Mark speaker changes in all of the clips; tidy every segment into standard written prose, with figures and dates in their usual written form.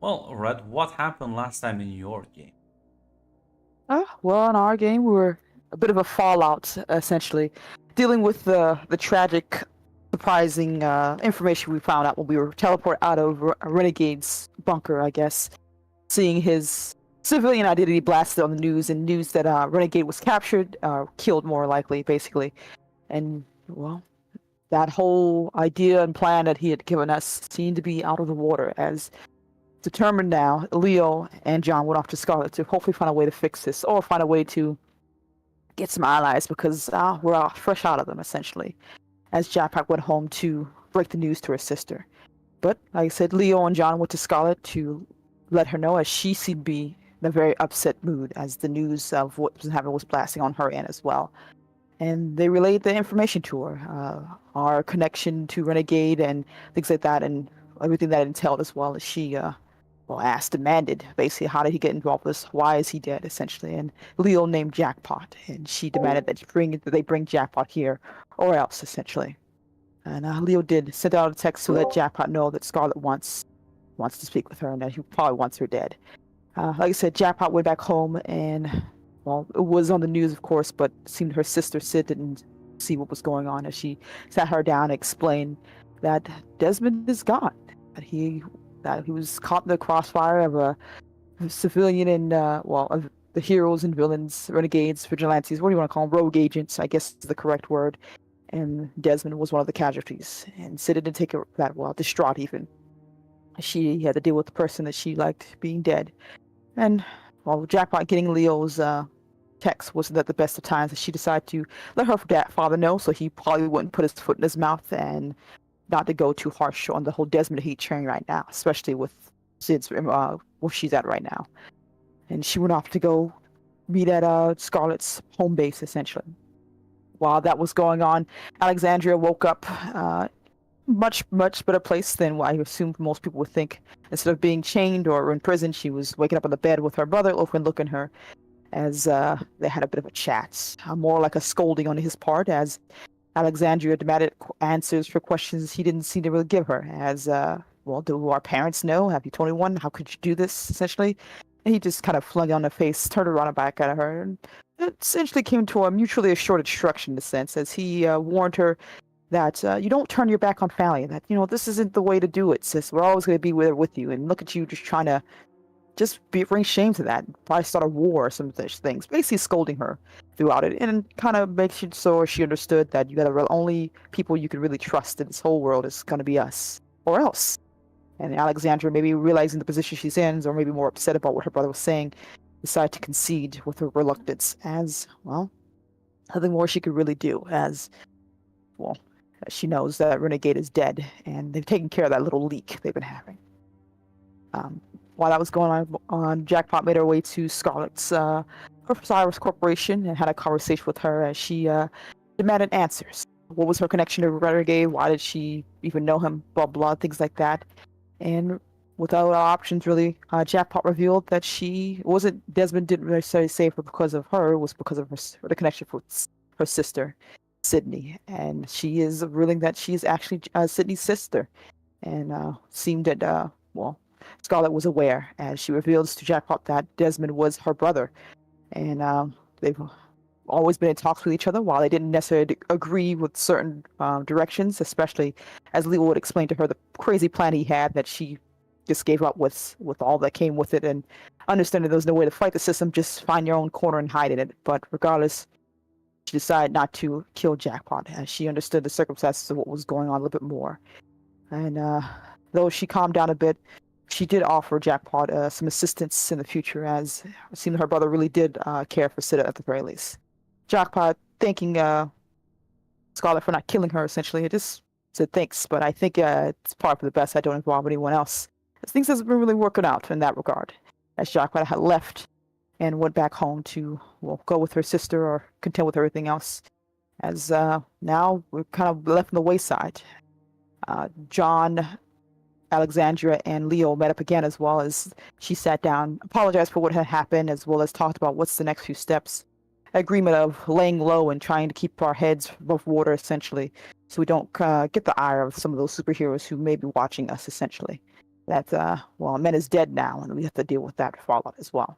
Speaker 1: Well, Red, what happened last time in your game?
Speaker 2: Well, in our game, we were a bit of a fallout, essentially, dealing with the tragic, surprising information we found out when we were teleported out of Renegade's bunker, I guess, seeing his civilian identity blasted on the news and news that Renegade was captured, killed more likely, basically. And, well, that whole idea and plan that he had given us seemed to be out of the water as determined now, Leo and John went off to Scarlet to hopefully find a way to fix this or find a way to get some allies because we're fresh out of them, essentially, as Jackpot went home to break the news to her sister. But, like I said, Leo and John went to Scarlet to let her know as she seemed to be in a very upset mood as the news of what was happening was blasting on her end as well. And they relayed the information to her, our connection to Renegade and things like that, and everything that entailed as well as she asked, demanded, basically, how did he get involved with this? Why is he dead, essentially? And Leo named Jackpot, and she demanded that they bring Jackpot here, or else, essentially. And Leo did send out a text to let Jackpot know that Scarlet wants to speak with her, and that he probably wants her dead. Like I said, Jackpot went back home, and well, it was on the news, of course, but it seemed her sister Sid didn't see what was going on as she sat her down and explained that Desmond is gone, that he was caught in the crossfire of a civilian and of the heroes and villains, renegades, vigilantes, what do you want to call them, rogue agents, I guess is the correct word. And Desmond was one of the casualties. And Sid didn't take it that well, distraught even. She had to deal with the person that she liked being dead. And well, Jackpot getting Leo's text wasn't at the best of times, and she decided to let her father know so he probably wouldn't put his foot in his mouth and not to go too harsh on the whole Desmond heat train right now, especially with Sid's where she's at right now. And she went off to go meet at Scarlet's home base, essentially. While that was going on, Alexandria woke up much better place than what I assumed most people would think. Instead of being chained or in prison, she was waking up on the bed with her brother overlooking her as they had a bit of a chat, more like a scolding on his part as Alexandria demanded answers for questions he didn't seem to really give her. As, do our parents know? Have you told anyone? How could you do this, essentially? And he just kind of flung it on her face, turned around and back at her, and it essentially came to a mutually assured instruction in a sense, as he warned her that you don't turn your back on family, that, this isn't the way to do it, sis. We're always going to be there with you, and look at you just trying to bring shame to that, probably start a war or some such things, basically scolding her throughout it, and kind of makes it so she understood that the only people you can really trust in this whole world is going to be us, or else. And Alexandra, maybe realizing the position she's in, or maybe more upset about what her brother was saying, decided to concede with her reluctance, as, well, nothing more she could really do, as, well, she knows that Renegade is dead, and they've taken care of that little leak they've been having. While that was going on, Jackpot made her way to Scarlet's Cyrus Corporation and had a conversation with her as she demanded answers. What was her connection to Renegade? Why did she even know him? Blah, blah, things like that. And without options, really, Jackpot revealed that Desmond didn't necessarily say it because of her, it was because of the connection with her sister, Sydney. And she is revealing that she is actually Sydney's sister. And seemed that, Scarlet was aware, as she reveals to Jackpot that Desmond was her brother. And they've always been in talks with each other, while they didn't necessarily agree with certain directions, especially as Leo would explain to her the crazy plan he had that she just gave up with all that came with it, and understanding there was no way to fight the system, just find your own corner and hide in it. But regardless, she decided not to kill Jackpot, as she understood the circumstances of what was going on a little bit more. And though she calmed down a bit, she did offer Jackpot some assistance in the future, as it seemed her brother really did care for Sid at the very least. Jackpot thanking Scarlet for not killing her, essentially. I just said thanks, but I think it's probably for the best I don't involve anyone else, as things hasn't been really working out in that regard, as Jackpot had left and went back home to, go with her sister or content with everything else, as now we're kind of left on the wayside. John, Alexandra, and Leo met up again, as well as she sat down, apologized for what had happened, as well as talked about what's the next few steps. Agreement of laying low and trying to keep our heads above water, essentially, so we don't get the ire of some of those superheroes who may be watching us, essentially. that Men is dead now, and we have to deal with that fallout as well.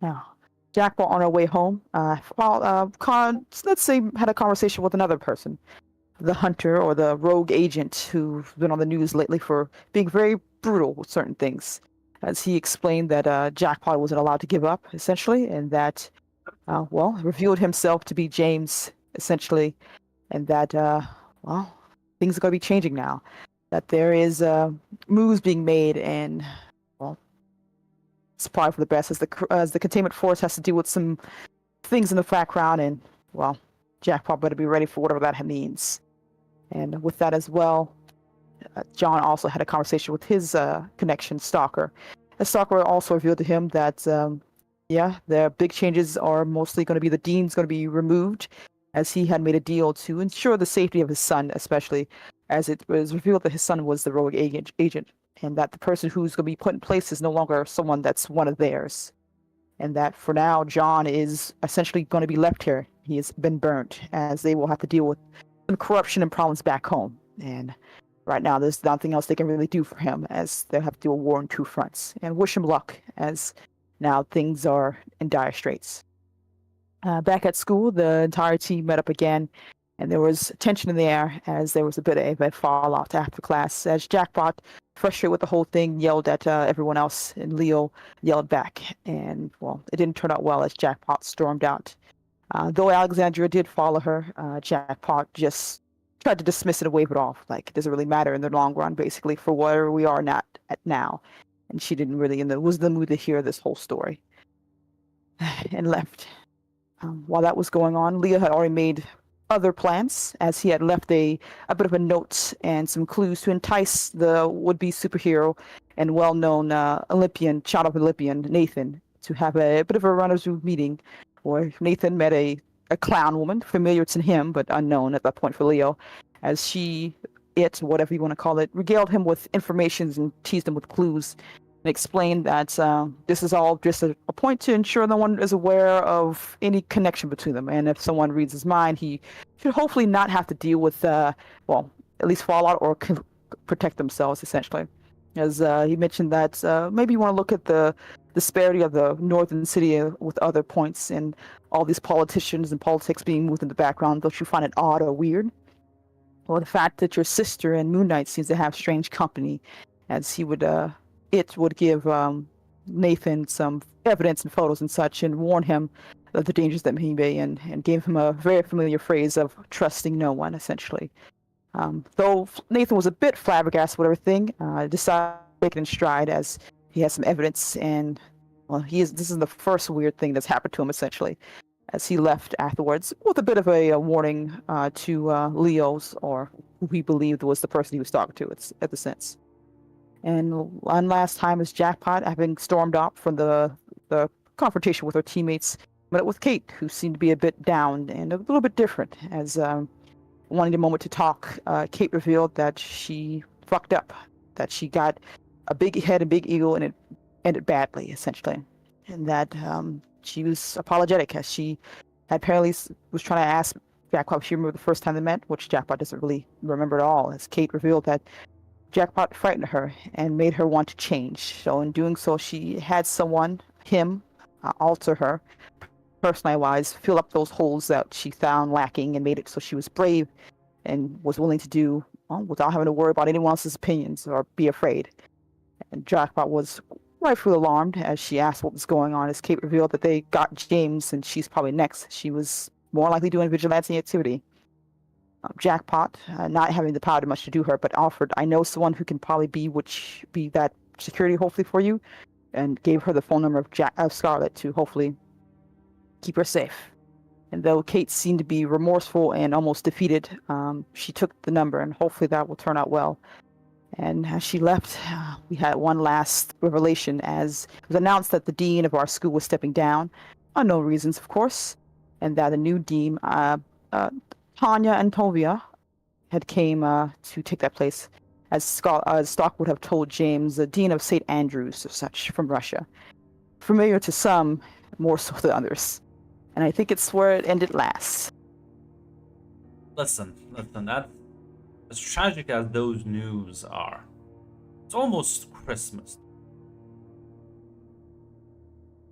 Speaker 2: Now, Jackpot on our way home, let's say had a conversation with another person, the hunter or the rogue agent who's been on the news lately for being very brutal with certain things. As he explained that Jackpot wasn't allowed to give up, essentially, and that, revealed himself to be James, essentially, and that, things are going to be changing now. That there is moves being made, and, well, it's probably for the best as the containment force has to deal with some things in the background, and, well, Jackpot better be ready for whatever that means. And with that as well, John also had a conversation with his connection, Stalker. And Stalker also revealed to him that, the big changes are mostly going to be the dean's going to be removed, as he had made a deal to ensure the safety of his son, especially as it was revealed that his son was the rogue agent, and that the person who's going to be put in place is no longer someone that's one of theirs. And that for now, John is essentially going to be left here. He has been burnt, as they will have to deal with some corruption and problems back home. And right now, there's nothing else they can really do for him, as they'll have to do a war on two fronts. And wish him luck, as now things are in dire straits. Back at school, the entire team met up again, and there was tension in the air, as there was a bit of a fallout after class, as Jackpot, frustrated with the whole thing, yelled at everyone else, and Leo yelled back. And, well, it didn't turn out well as Jackpot stormed out. Though Alexandria did follow her, Jackpot just tried to dismiss it and wave it off, like it doesn't really matter in the long run, basically, for where we are not at now. And she didn't really was in the mood to hear this whole story, and left. While that was going on, Leo had already made other plans, as he had left a bit of a note and some clues to entice the would-be superhero and well-known Olympian, child of Olympian, Nathan, to have a bit of a rendezvous meeting, where Nathan met a clown woman, familiar to him, but unknown at that point for Leo, as whatever you want to call it, regaled him with information and teased him with clues, and explained that this is all just a point to ensure no one is aware of any connection between them. And if someone reads his mind, he should hopefully not have to deal with, at least fallout or protect themselves, essentially. As he mentioned that maybe you want to look at the disparity of the northern city with other points and all these politicians and politics being moved in the background. Don't you find it odd or weird? Well, the fact that your sister and Moon Knight seems to have strange company, as he would give Nathan some evidence and photos and such, and warn him of the dangers that he may, and gave him a very familiar phrase of trusting no one, essentially. Though Nathan was a bit flabbergasted with everything, decided to take it in stride, as he has some evidence, and this is the first weird thing that's happened to him, essentially, as he left afterwards with a bit of a warning to Leo's, or who he believed was the person he was talking to at the sense. And one last time, as Jackpot, having stormed off from the confrontation with her teammates, met up with Kate, who seemed to be a bit down and a little bit different, as wanting a moment to talk. Kate revealed that she fucked up, that she got a big head and big ego, and it ended badly, essentially. And that she was apologetic, as she apparently was trying to ask Jackpot if she remembered the first time they met, which Jackpot doesn't really remember at all, as Kate revealed that Jackpot frightened her and made her want to change. So in doing so, she had him, alter her, personality-wise, fill up those holes that she found lacking, and made it so she was brave and was willing to do without having to worry about anyone else's opinions or be afraid. And Jackpot was rightfully alarmed as she asked what was going on, as Kate revealed that they got James and she's probably next. She was more likely doing vigilante activity. Jackpot, not having the power to much to do her, but offered, I know someone who can probably be that security, hopefully, for you, and gave her the phone number of Scarlet to hopefully keep her safe. And though Kate seemed to be remorseful and almost defeated, she took the number, and hopefully that will turn out well. And as she left, we had one last revelation, as it was announced that the dean of our school was stepping down, unknown reasons, of course, and that a new dean, Tanya and Tovia, had came to take that place, as Stock would have told James, the dean of St. Andrews or such from Russia. Familiar to some, more so than others. And I think it's where it ended last.
Speaker 1: Listen, that as tragic as those news are, It's almost Christmas.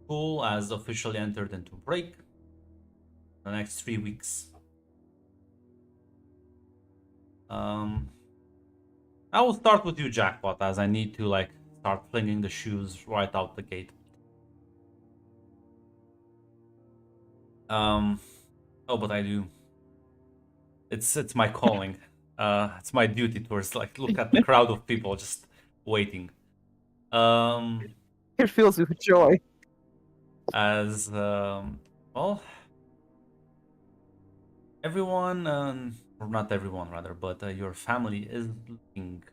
Speaker 1: School has officially entered into break the next 3 weeks. I will start with you, Jackpot, as I need to like start flinging the shoes right out the gate. Oh, but I do. It's my calling. It's my duty towards like look at the crowd of people just waiting.
Speaker 2: It fills me with joy.
Speaker 1: As well, everyone, or not everyone rather, but your family is looking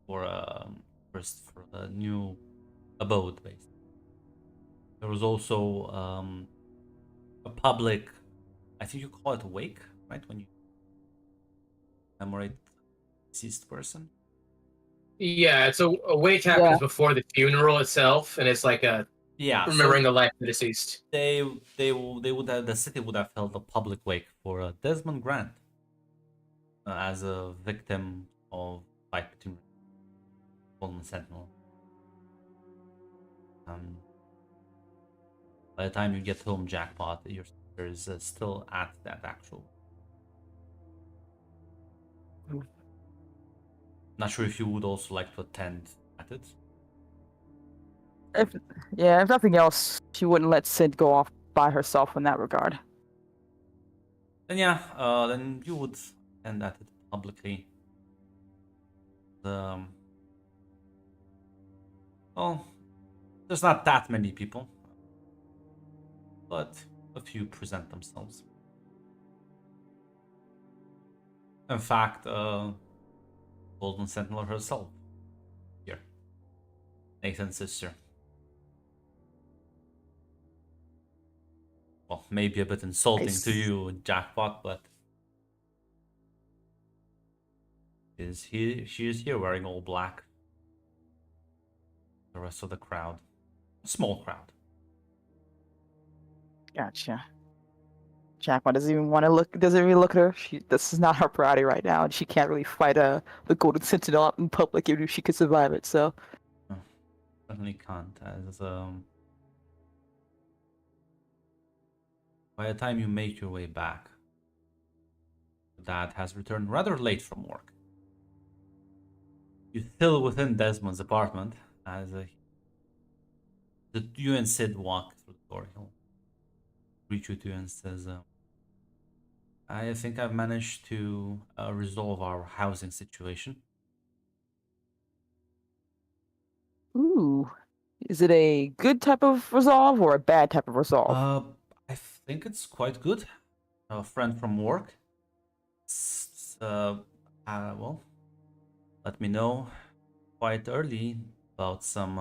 Speaker 1: for first for a new abode. Basically, there was also a public, I think you call it a wake, right? When you commemorate deceased person.
Speaker 3: Yeah, it's a wake happens before the funeral itself, and it's like a remembering the life of the deceased.
Speaker 1: They would have, the city would have held a public wake for Desmond Grant as a victim of fight between Golden Sentinel. By the time you get home, Jackpot, your sister is still at that actual. Not sure if you would also like to attend at it.
Speaker 2: If nothing else, she wouldn't let Sid go off by herself in that regard.
Speaker 1: Then yeah, then you would attend at it publicly. Well, there's not that many people, but a few present themselves. In fact, Golden Sentinel herself here, Nathan's sister. Well, maybe a bit insulting to you, Jackpot, but she is here wearing all black. The rest of the crowd, a small crowd.
Speaker 2: Gotcha. Jackpot doesn't even want to look. Doesn't even look at her. This is not her priority right now, and she can't really fight the Golden Sentinel out in public, even if she could survive it. So,
Speaker 1: certainly can't. As by the time you make your way back, Dad has returned rather late from work. You're still within Desmond's apartment as you and Sid walk through the door. He'll greet you two and says, I think I've managed to resolve our housing situation.
Speaker 2: ooh, is it a good type of resolve or a bad type of resolve?
Speaker 1: I think it's quite good. A friend from work. Well, let me know quite early about some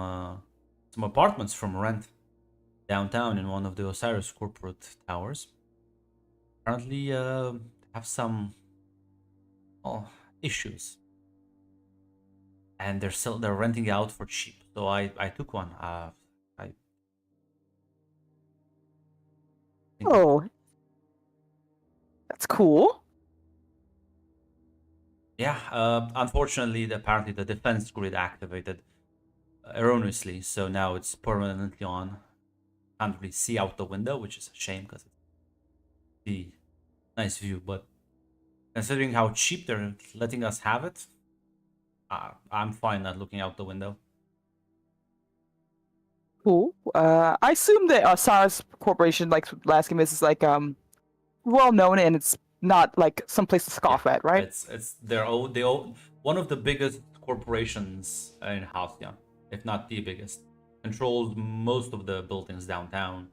Speaker 1: apartments from rent downtown in one of the Osiris corporate towers. Apparently, have some issues, and they're renting out for cheap. So I took one.
Speaker 2: Oh, that's cool.
Speaker 1: Yeah, unfortunately, apparently the defense grid activated erroneously, so now it's permanently on. Can't really see out the window, which is a shame because it's the nice view. But considering how cheap they're letting us have it, I'm fine not looking out the window.
Speaker 2: Cool. I assume that Osiris Corporation, like Last Game, is like well known, and it's not like someplace to scoff at, right?
Speaker 1: It's one of the biggest corporations in Halcyon, if not the biggest. Controls most of the buildings downtown,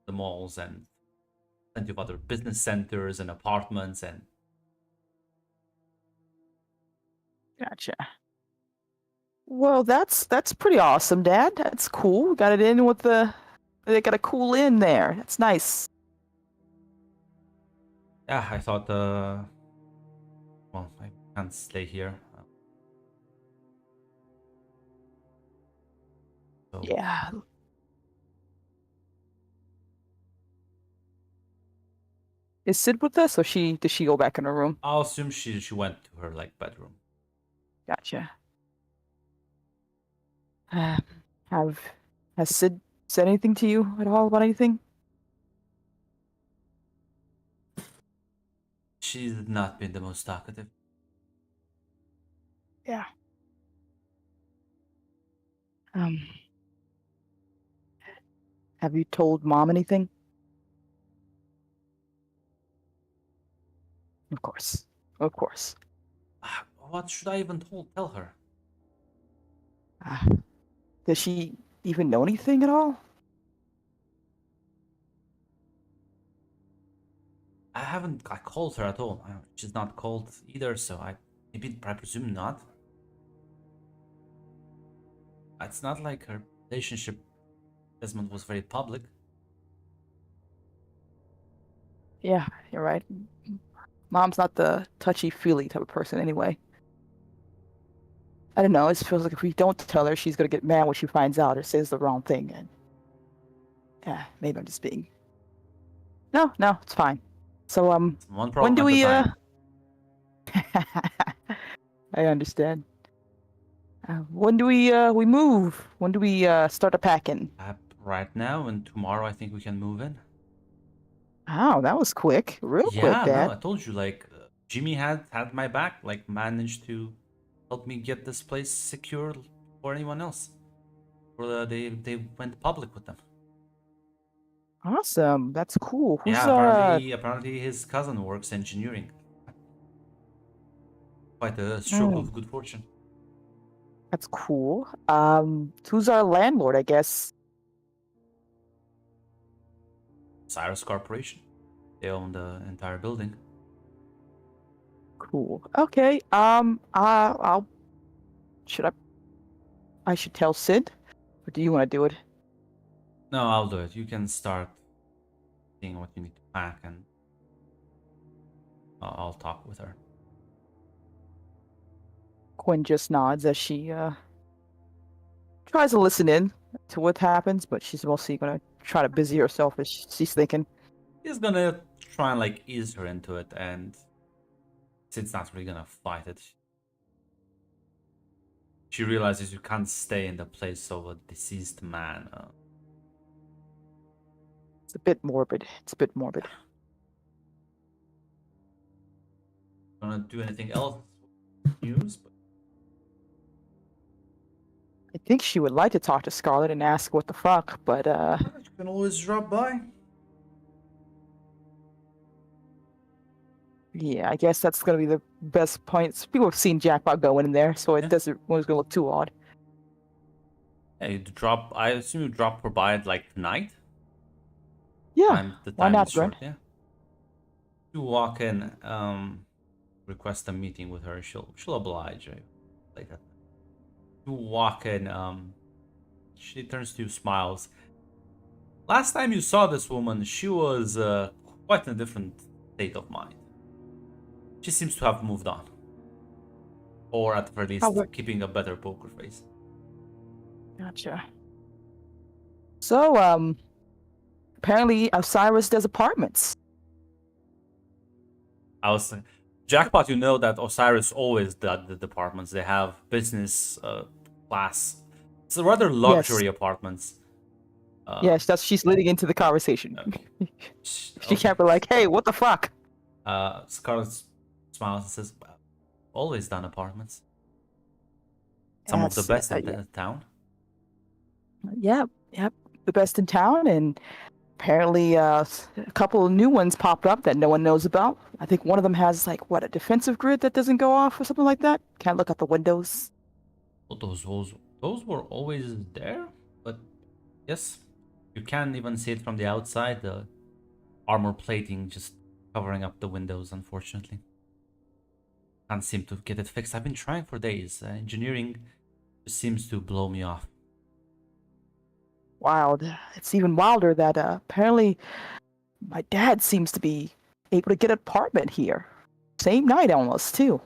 Speaker 1: the malls, and plenty of other business centers and apartments. And
Speaker 2: Gotcha. Well, that's pretty awesome, Dad. That's cool. Got it in with they got a cool in there. That's nice.
Speaker 1: yeah, I thought, well, I can't stay here. So
Speaker 2: Yeah. Is Sid with us, or does she go back in her room?
Speaker 1: I'll assume she went to her like bedroom.
Speaker 2: Gotcha. Uh, has Sid said anything to you at all about anything?
Speaker 1: She's not been the most talkative.
Speaker 2: Yeah. Um. Have you told Mom anything? Of course. Of course.
Speaker 1: What should I even tell her?
Speaker 2: Does she even know anything at all?
Speaker 1: I haven't called her at all. She's not called either, so I presume not. It's not like her relationship Desmond was very public.
Speaker 2: Yeah, you're right. Mom's not the touchy-feely type of person anyway. I don't know, it feels like if we don't tell her, she's gonna get mad when she finds out or says the wrong thing. And yeah, maybe I'm just being... No, it's fine. So,
Speaker 1: one
Speaker 2: when do we,
Speaker 1: I
Speaker 2: understand. When do we move? When do we, start a packing?
Speaker 1: Right now, and tomorrow I think we can move in.
Speaker 2: Oh, that was quick. Real quick, Dad.
Speaker 1: Yeah, no, I told you, like, Jimmy had my back, like, managed to help me get this place secure for anyone else. They went public with them.
Speaker 2: Awesome. That's cool. Who's,
Speaker 1: apparently his cousin works engineering. Quite a stroke of good fortune.
Speaker 2: That's cool. Who's our landlord, I guess?
Speaker 1: Cyrus Corporation. They own the entire building.
Speaker 2: Cool. Okay. I should tell Sid? Or do you want to do it?
Speaker 1: No, I'll do it. You can start seeing what you need to pack, and I'll talk with her.
Speaker 2: Quinn just nods as she tries to listen in to what happens, but she's mostly gonna try to busy herself as she's thinking.
Speaker 1: He's gonna try and like ease her into it, and Sid's not really gonna fight it. She realizes you can't stay in the place of a deceased man.
Speaker 2: It's a bit morbid.
Speaker 1: Gonna do anything else? News? But...
Speaker 2: I think she would like to talk to Scarlet and ask what the fuck, but
Speaker 1: You can always drop by.
Speaker 2: Yeah, I guess that's gonna be the best points. People have seen Jackpot going in there, so it doesn't it's gonna look too odd.
Speaker 1: Hey, I assume you drop her by at like tonight?
Speaker 2: Yeah. Why not,
Speaker 1: short, yeah. You walk in, request a meeting with her, she'll oblige you. Like that. You walk in, she turns to you, smiles. Last time you saw this woman, she was quite in a different state of mind. She seems to have moved on. Or at the very least, keeping a better poker face.
Speaker 2: Gotcha. So, apparently Osiris does apartments.
Speaker 1: Jackpot, you know that Osiris always did the apartments. They have business class. It's a rather luxury apartments.
Speaker 2: Yes, she's leading into the conversation. She can't be like, hey, what the fuck?
Speaker 1: Scarlet smiles and says, always done apartments. Some of the best in town.
Speaker 2: Yep, the best in town, and apparently a couple of new ones popped up that no one knows about. I think one of them has like a defensive grid that doesn't go off or something like that. Can't look out the windows.
Speaker 1: Well, those were always there, but yes, you can't even see it from the outside. The armor plating just covering up the windows, unfortunately. Can't seem to get it fixed. I've been trying for days. Engineering just seems to blow me off.
Speaker 2: Wild. It's even wilder that apparently my dad seems to be able to get an apartment here. Same night almost, too.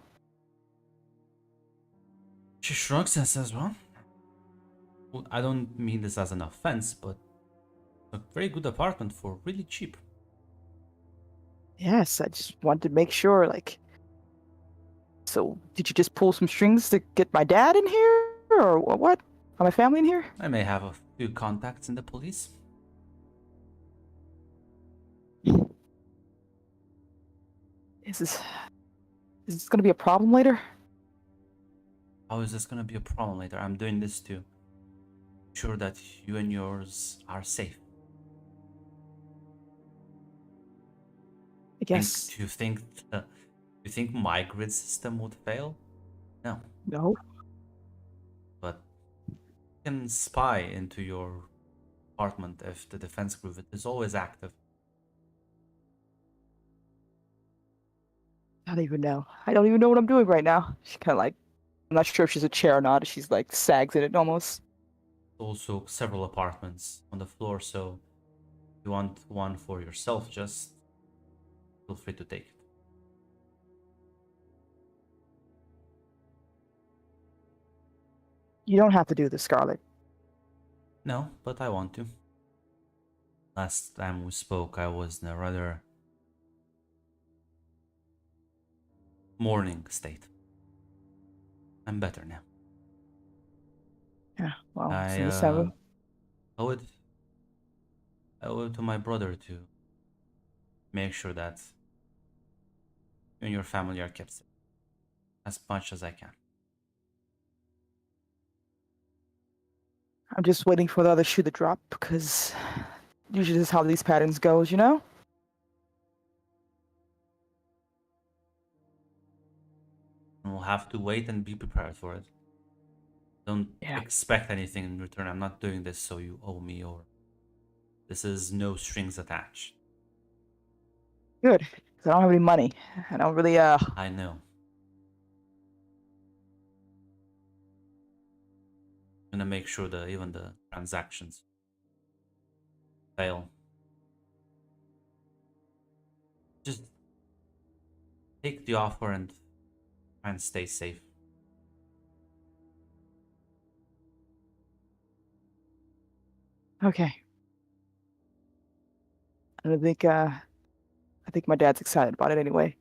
Speaker 1: She shrugs and says, well, I don't mean this as an offense, but a very good apartment for really cheap.
Speaker 2: Yes, I just wanted to make sure, like... So, did you just pull some strings to get my dad in here, or what? my family in here?
Speaker 1: I may have a few contacts in the police.
Speaker 2: Is this gonna be a problem later?
Speaker 1: How is this gonna be a problem later? I'm doing this to ensure that you and yours are safe.
Speaker 2: I guess.
Speaker 1: Do you think my grid system would fail? No.
Speaker 2: No.
Speaker 1: But you can spy into your apartment if the defense group is always active.
Speaker 2: I don't even know. I don't even know what I'm doing right now. She's kind of like, I'm not sure if she's a chair or not. She's like sags in it almost.
Speaker 1: Also, several apartments on the floor, so if you want one for yourself, just feel free to take it.
Speaker 2: You don't have to do this, Scarlet.
Speaker 1: No, but I want to. Last time we spoke, I was in a rather mourning state. I'm better now.
Speaker 2: Yeah, well,
Speaker 1: I owe it to my brother to make sure that you and your family are kept safe as much as I can.
Speaker 2: I'm just waiting for the other shoe to drop because usually this is how these patterns goes, you know?
Speaker 1: And we'll have to wait and be prepared for it. Don't expect anything in return. I'm not doing this so you owe me, or this is no strings attached.
Speaker 2: Good, because I don't have any money. I don't really,
Speaker 1: I know. I'm gonna make sure that even the transactions fail. Just take the offer and try and stay safe.
Speaker 2: Okay. I think my dad's excited about it anyway.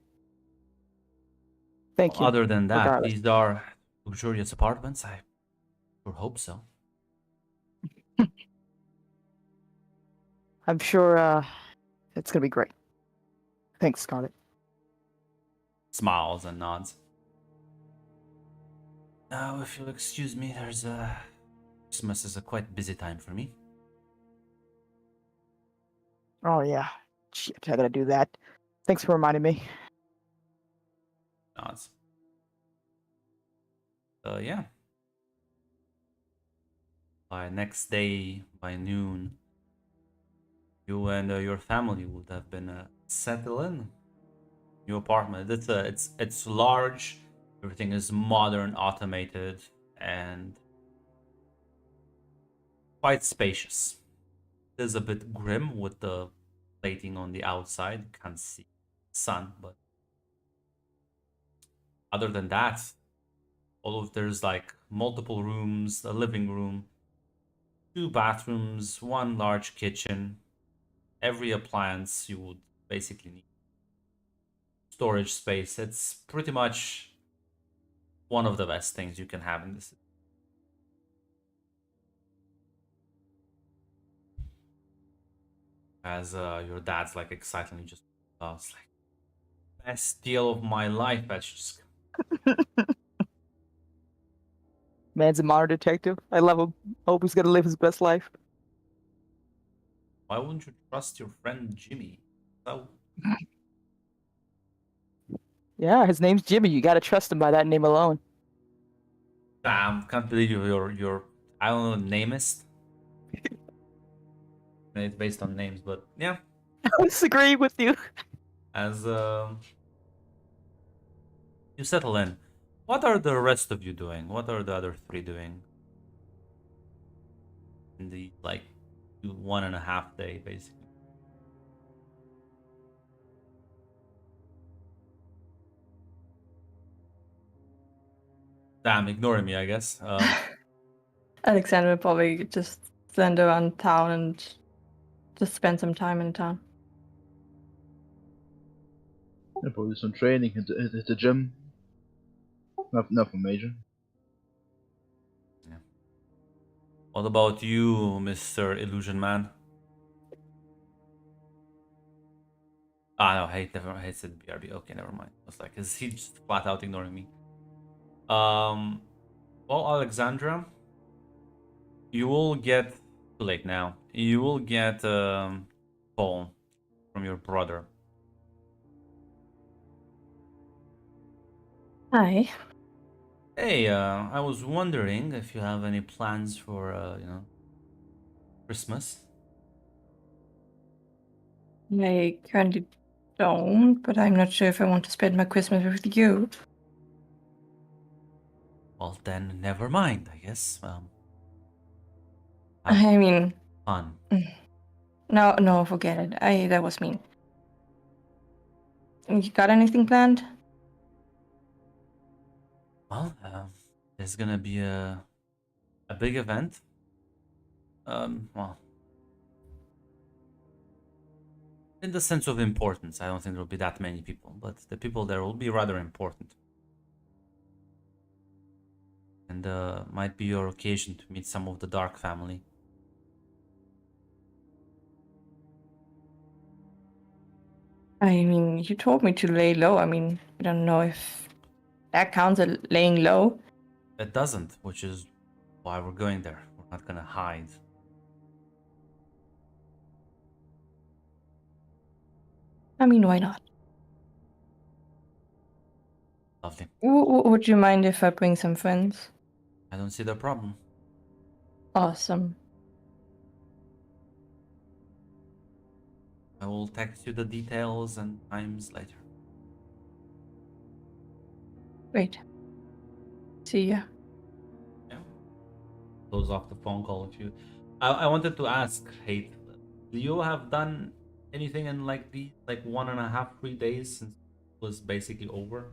Speaker 2: Thank you.
Speaker 1: Other than that,
Speaker 2: regardless.
Speaker 1: these are luxurious apartments. I sure hope so.
Speaker 2: I'm sure it's gonna be great. Thanks, Scarlet.
Speaker 1: Smiles and nods. Now, if you'll excuse me, there's Christmas is a quite busy time for me.
Speaker 2: Oh yeah. Shit, I gotta do that. Thanks for reminding me.
Speaker 1: Nods. Yeah. By next day, by noon, you and your family would have been settled in your apartment. It's large. Everything is modern, automated, and quite spacious. It is a bit grim with the plating on the outside. You can't see the sun, but other than that, there's like multiple rooms, a living room, 2 bathrooms, 1 large kitchen, every appliance you would basically need. Storage space. It's pretty much one of the best things you can have in this. As your dad's like excitedly just it's like best deal of my life. That's just
Speaker 2: Man's a modern detective. I love him. Hope he's gonna live his best life.
Speaker 1: Why wouldn't you trust your friend Jimmy? So
Speaker 2: yeah, his name's Jimmy. You gotta trust him by that name alone.
Speaker 1: Damn, can't believe you're I don't know, namist. It's based on names, but yeah.
Speaker 2: I disagree with you.
Speaker 1: As you settle in, what are the rest of you doing? What are the other 3 doing? In the like 1.5 day, basically. Damn, ignoring me, I guess.
Speaker 4: Alexander will probably just send around town and just spend some time in town.
Speaker 5: Yeah, probably some training at the gym. Nothing major.
Speaker 1: Yeah. What about you, Mr. Illusion Man? No, hate said BRB. Okay, never mind. I was like, is he just flat out ignoring me? Well, Alexandra, you will get too late now. You will get Paul from your brother.
Speaker 4: Hi.
Speaker 1: Hey, I was wondering if you have any plans for Christmas.
Speaker 4: I currently don't, but I'm not sure if I want to spend my Christmas with you.
Speaker 1: Well, then never mind, I guess.
Speaker 4: I mean,
Speaker 1: fun.
Speaker 4: No, forget it. That was mean. You got anything planned?
Speaker 1: Well, there's gonna be a big event. Well, in the sense of importance, I don't think there'll be that many people, but the people there will be rather important. And might be your occasion to meet some of the Dark family.
Speaker 4: I mean, you told me to lay low. I mean, I don't know if that counts as laying low.
Speaker 1: It doesn't, which is why we're going there. We're not gonna hide.
Speaker 4: I mean, why not?
Speaker 1: Lovely.
Speaker 4: Would you mind if I bring some friends?
Speaker 1: I don't see the problem.
Speaker 4: Awesome.
Speaker 1: I will text you the details and times later.
Speaker 4: Great. See ya.
Speaker 1: Yeah. Close off the phone call if you. I wanted to ask, Hate, do you have done anything in like the 1.5, 3 days since it was basically over?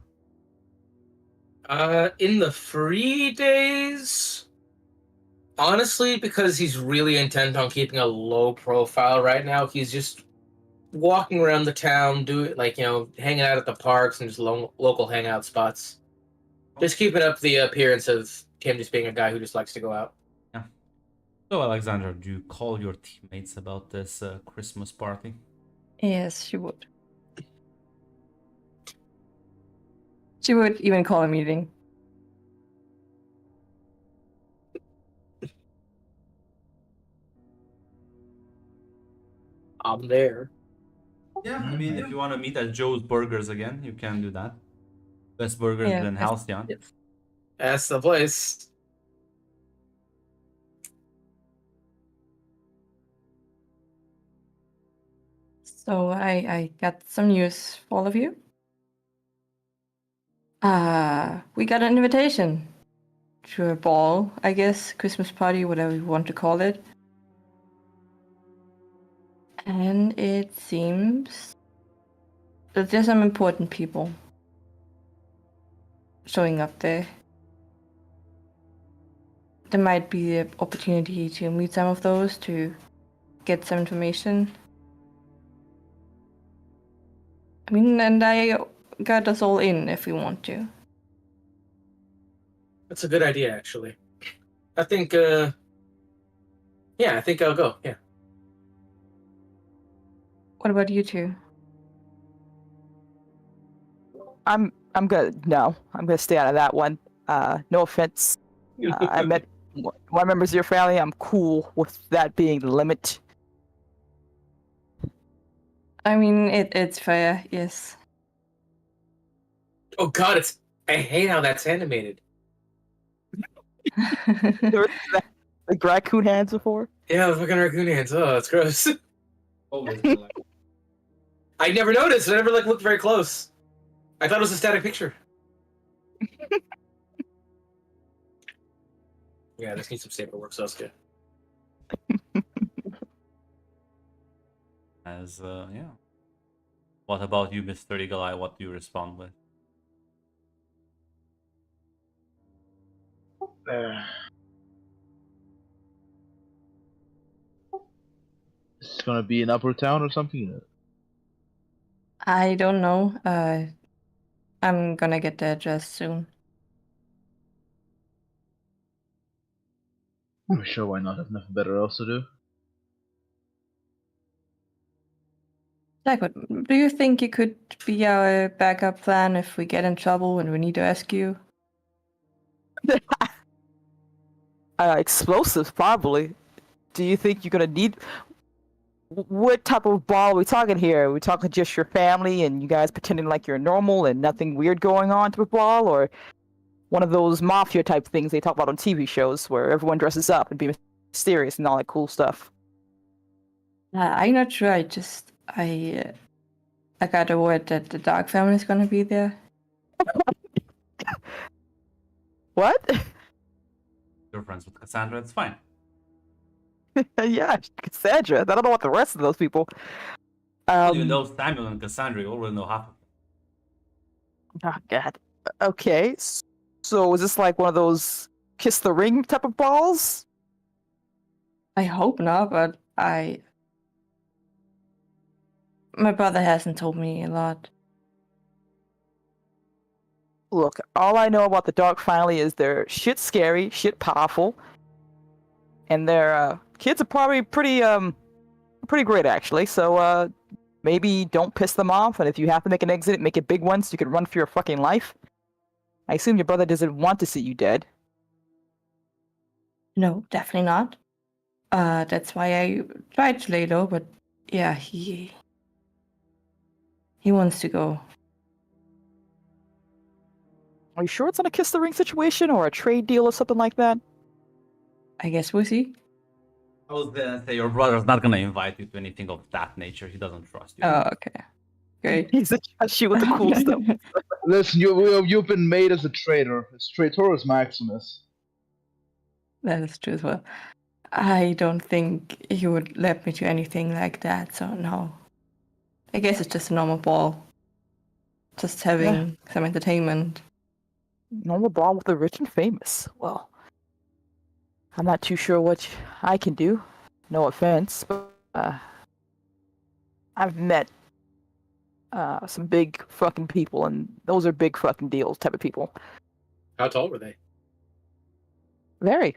Speaker 3: In the free days, honestly, because he's really intent on keeping a low profile right now, he's just walking around the town, hanging out at the parks and just local hangout spots. Just keeping up the appearance of him just being a guy who just likes to go out.
Speaker 1: Yeah. So, Alexandra, do you call your teammates about this Christmas party?
Speaker 4: Yes, she would. She would even call a meeting.
Speaker 3: I'm there.
Speaker 1: Yeah, I mean, if you want to meet at Joe's Burgers again, you can do that. Best burgers in Halcyon.
Speaker 4: Yes.
Speaker 3: That's the place.
Speaker 4: So I got some news for all of you. We got an invitation to a ball, I guess, Christmas party, whatever you want to call it. And it seems that there's some important people showing up there. There might be the opportunity to meet some of those to get some information. I mean, and I got us all in if we want to.
Speaker 3: That's a good idea, actually. I think, I think I'll go, yeah.
Speaker 4: What about you two?
Speaker 2: I'm good. No, I'm gonna stay out of that one. No offense. I met one members of your family. I'm cool with that being the limit.
Speaker 4: I mean, it's fair, yes.
Speaker 3: Oh god, I hate how that's animated.
Speaker 2: Like raccoon hands before?
Speaker 3: Yeah, the fucking raccoon hands. Oh, that's gross. I never noticed. I never looked very close. I thought it was a static picture. Yeah, this needs some safer work, Sasuke.
Speaker 1: Yeah. What about you, Mr. Eagle Eye? What do you respond with?
Speaker 5: It's gonna be in Upper Town or something?
Speaker 4: I don't know. I'm gonna get the address soon.
Speaker 5: Sure, why not? Have nothing better else to do.
Speaker 4: Jacob, do you think you could be our backup plan if we get in trouble and we need to ask you?
Speaker 2: Explosives, probably. Do you think you're gonna need? What type of ball are we talking here? Are we talking just your family and you guys pretending like you're normal and nothing weird going on to a ball, or one of those mafia type things they talk about on TV shows where everyone dresses up and be mysterious and all that cool stuff?
Speaker 4: I'm not sure. I got a word that the Dark family is gonna be there.
Speaker 2: What?
Speaker 1: You're friends with Cassandra, it's fine.
Speaker 2: Yeah, Cassandra. I don't know what the rest of those people.
Speaker 1: You know Samuel and Cassandra, you already know half of them.
Speaker 2: Oh God. Okay. So is this like one of those kiss the ring type of balls?
Speaker 4: I hope not, but my brother hasn't told me a lot.
Speaker 2: Look, all I know about the Dark Family is they're shit scary, shit powerful, and their kids are probably pretty great actually. So maybe don't piss them off, and if you have to make an exit, make it big one so you can run for your fucking life. I assume your brother doesn't want to see you dead.
Speaker 4: No, definitely not. That's why I tried to lay low, but yeah, he wants to go.
Speaker 2: Are you sure it's not a kiss the ring situation or a trade deal or something like that?
Speaker 4: I guess we'll see.
Speaker 1: I was gonna say your brother's not gonna invite you to anything of that nature. He doesn't trust you.
Speaker 4: Oh, okay. Great.
Speaker 2: He's a trust you with the cool stuff.
Speaker 5: Listen, you've been made as a traitor. It's Traitorus Maximus.
Speaker 4: That is true as well. I don't think he would let me do anything like that, so no. I guess it's just a normal ball. Just having some entertainment.
Speaker 2: Normal ball with the rich and famous. Well, I'm not too sure what I can do. No offense, but I've met some big fucking people, and those are big fucking deals type of people.
Speaker 3: How tall were they?
Speaker 2: Very.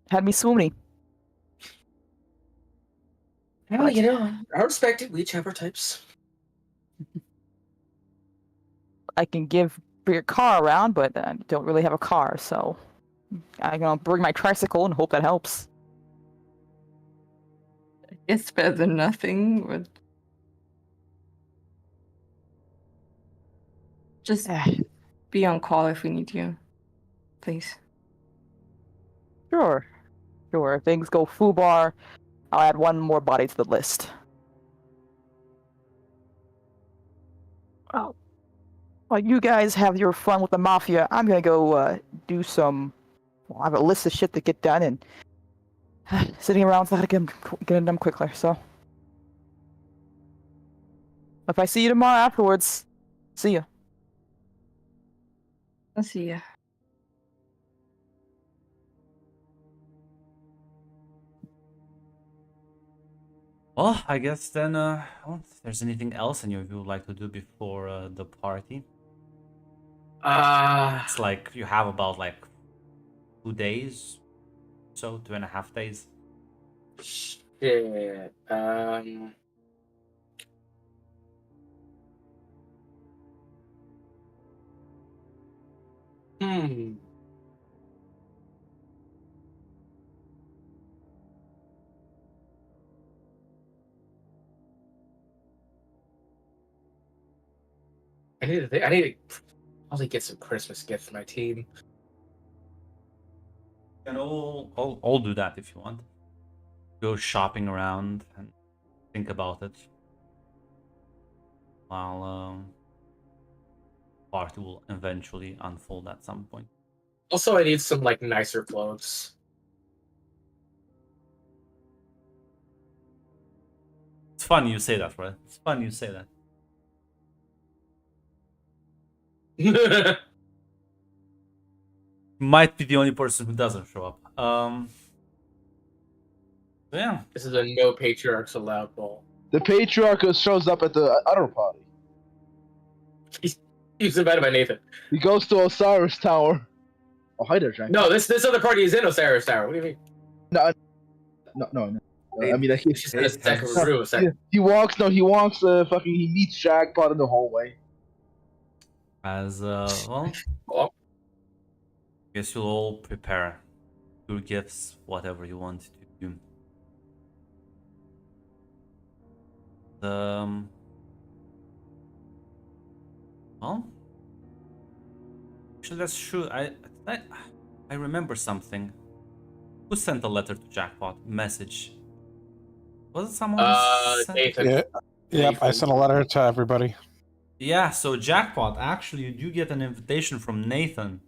Speaker 2: Had me swooning.
Speaker 3: Well, you know, I respect it. We each have our types.
Speaker 2: I can give your car around, but I don't really have a car, so I'm gonna bring my tricycle and hope that helps.
Speaker 4: It's better than nothing, but just be on call if we need you. Please.
Speaker 2: Sure. If things go foobar, I'll add one more body to the list. Oh. While you guys have your fun with the mafia, I'm gonna go do some. Well, I have a list of shit to get done, and sitting around's not gonna get it done quicker. So, if I see you tomorrow afterwards, see ya.
Speaker 4: I'll see ya.
Speaker 1: Well, I guess then, if there's anything else any of you would like to do before the party. It's like you have about like 2 days, so 2.5 days.
Speaker 3: Shit. I need to probably get some Christmas gifts for my team.
Speaker 1: You can all do that if you want. Go shopping around and think about it. While party will eventually unfold at some point.
Speaker 3: Also, I need some like nicer clothes.
Speaker 1: It's funny you say that, right? It's funny you say that. Might be the only person who doesn't show up. Yeah.
Speaker 3: This is a no patriarchs allowed ball.
Speaker 5: The patriarch shows up at the other party.
Speaker 3: He's invited by Nathan.
Speaker 5: He goes to Osiris Tower. Oh, hi there, Jack.
Speaker 3: No, this other party is in Osiris Tower. What do you mean?
Speaker 5: No. I mean,
Speaker 3: It's just a second room.
Speaker 5: he walks. Fucking. He meets Jackpot in the hallway.
Speaker 1: As well,
Speaker 3: Oh,
Speaker 1: guess you'll all prepare your gifts, whatever you want to do. Well, actually, that's true. I remember something. Who sent a letter to Jackpot? Message. Was it someone? who sent-
Speaker 3: Nathan.
Speaker 6: Yeah. Yep, I sent a letter to everybody.
Speaker 1: Yeah, so Jackpot, actually, you do get an invitation from Nathan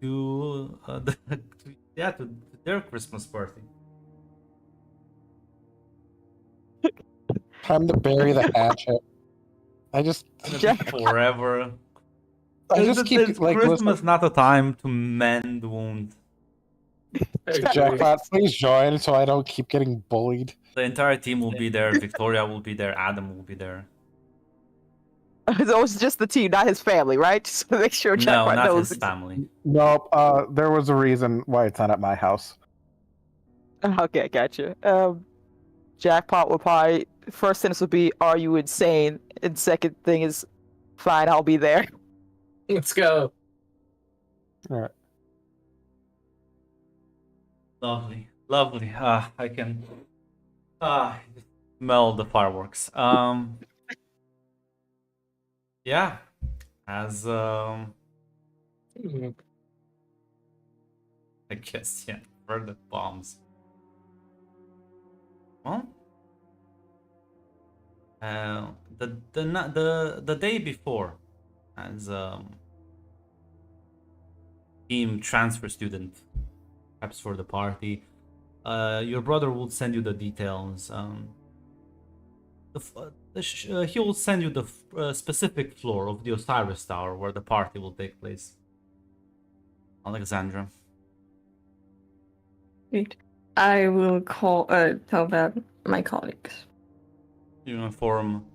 Speaker 1: to, to their Christmas party.
Speaker 6: Time to bury the hatchet. I just
Speaker 1: Forever.
Speaker 6: I just keep
Speaker 1: It's
Speaker 6: like
Speaker 1: Christmas,
Speaker 6: listen,
Speaker 1: not a time to mend wounds.
Speaker 6: Jackpot, please join so I don't keep getting bullied.
Speaker 1: The entire team will be there. Victoria will be there. Adam will be there.
Speaker 2: So it's just the team, not his family, right? Just to make sure
Speaker 1: No,
Speaker 2: Jackpot
Speaker 1: not
Speaker 2: knows.
Speaker 1: his family.
Speaker 6: Nope. There was a reason why it's not at my house.
Speaker 2: Okay, gotcha. Jackpot will probably first sentence would be, "Are you insane?" And second thing is, "Fine, I'll be there."
Speaker 3: Let's go.
Speaker 6: All right.
Speaker 1: Lovely, lovely. I can smell the fireworks. Yeah, as I guess for the bombs. Well, the day before, as team transfer student, perhaps for the party, your brother will send you the details. He will send you the specific floor of the Osiris Tower where the party will take place. Alexandra.
Speaker 4: Great. I will tell that my colleagues.
Speaker 1: You inform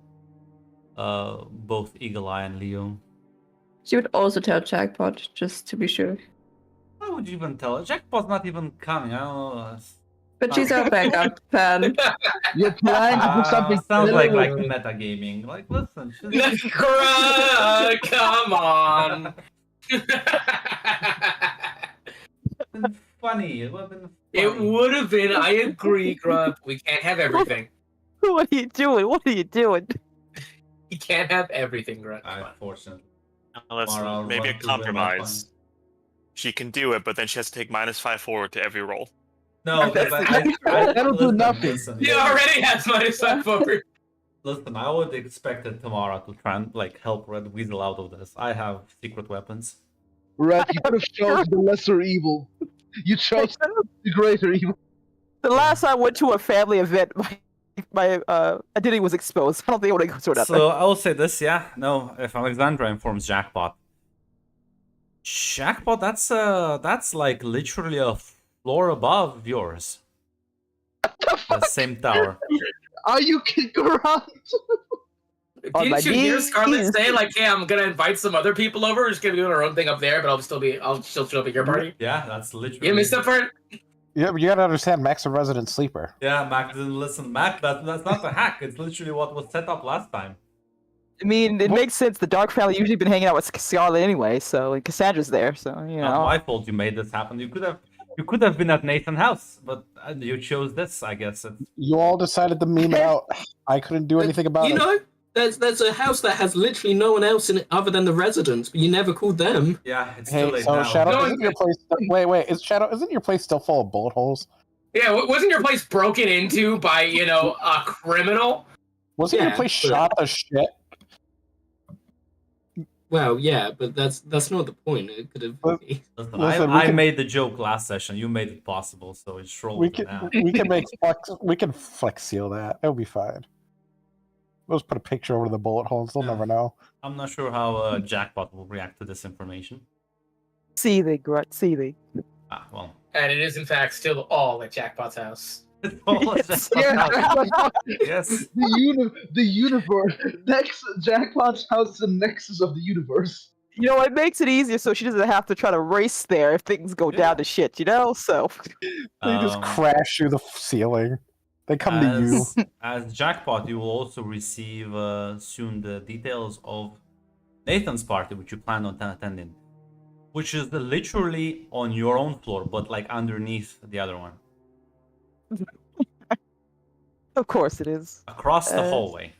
Speaker 1: both Eagle Eye and Leo.
Speaker 4: She would also tell Jackpot, just to be sure.
Speaker 1: Why would you even tell her? Jackpot's not even coming. I don't know.
Speaker 4: But she's our backup plan.
Speaker 5: You're planning to do something.
Speaker 1: Sounds like
Speaker 5: similar.
Speaker 1: metagaming. Like, listen.
Speaker 3: Come on.
Speaker 1: Been funny. It would have been funny.
Speaker 3: It would have been. I agree, Grunt. We can't have everything.
Speaker 2: What are you doing? What are you doing?
Speaker 3: You can't have everything, Grunt.
Speaker 1: Unfortunately.
Speaker 7: Unless
Speaker 1: Mara,
Speaker 7: maybe a
Speaker 1: what to win that
Speaker 7: compromise. She can do it, but then she has to take -5 forward to every roll.
Speaker 1: No, because
Speaker 5: That'll do nothing.
Speaker 1: Listen,
Speaker 3: He already has -5 forward.
Speaker 1: Listen, I would expect Tamara to try and help Red Weasel out of this. I have secret weapons.
Speaker 5: Red, you could have chosen the lesser evil. You chose the greater evil.
Speaker 2: The last time I went to a family event, my identity was exposed. I don't think I want to go through that.
Speaker 1: So I will say this, yeah. No, if Alexandra informs Jackpot, that's like literally a floor above yours. The same tower.
Speaker 5: Are you kidding around?
Speaker 2: On my
Speaker 3: Didn't you hear
Speaker 2: knees.
Speaker 3: Scarlet say like, "Hey, I'm gonna invite some other people over. We're just gonna do our own thing up there, but I'll still show up at your party."
Speaker 1: Yeah, that's literally.
Speaker 3: You missed that part.
Speaker 6: Yeah, but you gotta understand, Mac's a resident sleeper.
Speaker 1: Yeah, Mac didn't listen. Mac, that's not a hack. It's literally what was set up last time.
Speaker 2: I mean, it makes sense. The Dark family usually been hanging out with Scarlet anyway, so and Cassandra's there, so you
Speaker 1: Not
Speaker 2: know.
Speaker 1: my fault you made this happen. You could have been at Nathan's house, but you chose this, I guess.
Speaker 6: You all decided to meme out. I couldn't do anything about
Speaker 8: You
Speaker 6: it.
Speaker 8: know, there's a house that has literally no one else in it other than the residents, but you never called them.
Speaker 1: Yeah, it's
Speaker 6: Hey,
Speaker 1: too late
Speaker 6: so
Speaker 1: now.
Speaker 6: Shadow,
Speaker 3: No,
Speaker 6: isn't your place? Wait, isn't your place still full of bullet holes?
Speaker 3: Yeah, wasn't your place broken into by a criminal?
Speaker 6: Wasn't your
Speaker 8: Yeah,
Speaker 6: place
Speaker 8: but-
Speaker 6: shot to shit?
Speaker 8: Well, yeah, but that's not the point. It could have.
Speaker 6: Well,
Speaker 1: Listen,
Speaker 6: Listen,
Speaker 1: I
Speaker 6: we can-
Speaker 1: made the joke last session. You made it possible, so it's roll
Speaker 6: We
Speaker 1: for
Speaker 6: can
Speaker 1: now.
Speaker 6: we can flex seal that. It'll be fine. We'll just put a picture over the bullet holes. They'll never know.
Speaker 1: I'm not sure how Jackpot will react to this information.
Speaker 2: Seething, Grunt, seething.
Speaker 1: Ah, well.
Speaker 3: And it is in fact still all at Jackpot's house.
Speaker 1: It's all at
Speaker 2: Yes.
Speaker 1: Jackpot's house. Yes.
Speaker 5: The universe. Jackpot's house is the nexus of the universe.
Speaker 2: You know, it makes it easier so she doesn't have to try to race there if things go down to shit, you know? So,
Speaker 6: They just crash through the ceiling. They come to you.
Speaker 1: As jackpot, you will also receive soon the details of Nathan's party, which you plan on attending, which is literally on your own floor, but like underneath the other one,
Speaker 2: of course it is.
Speaker 1: across the hallway.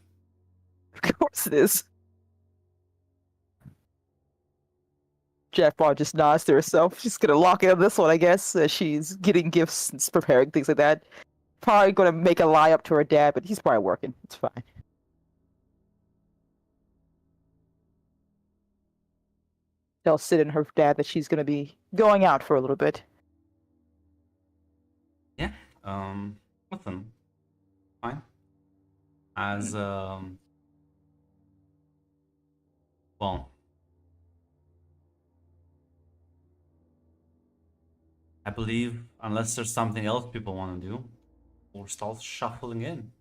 Speaker 2: Of course it is. Jackpot just nods to herself. She's gonna lock in on this one, I guess. She's getting gifts and preparing things like that. Probably gonna make a lie up to her dad, but he's probably working. It's fine. Tell Sid and her dad that she's gonna be going out for a little bit.
Speaker 1: Yeah. Listen. Fine. As well, I believe unless there's something else people want to do, we'll start shuffling in.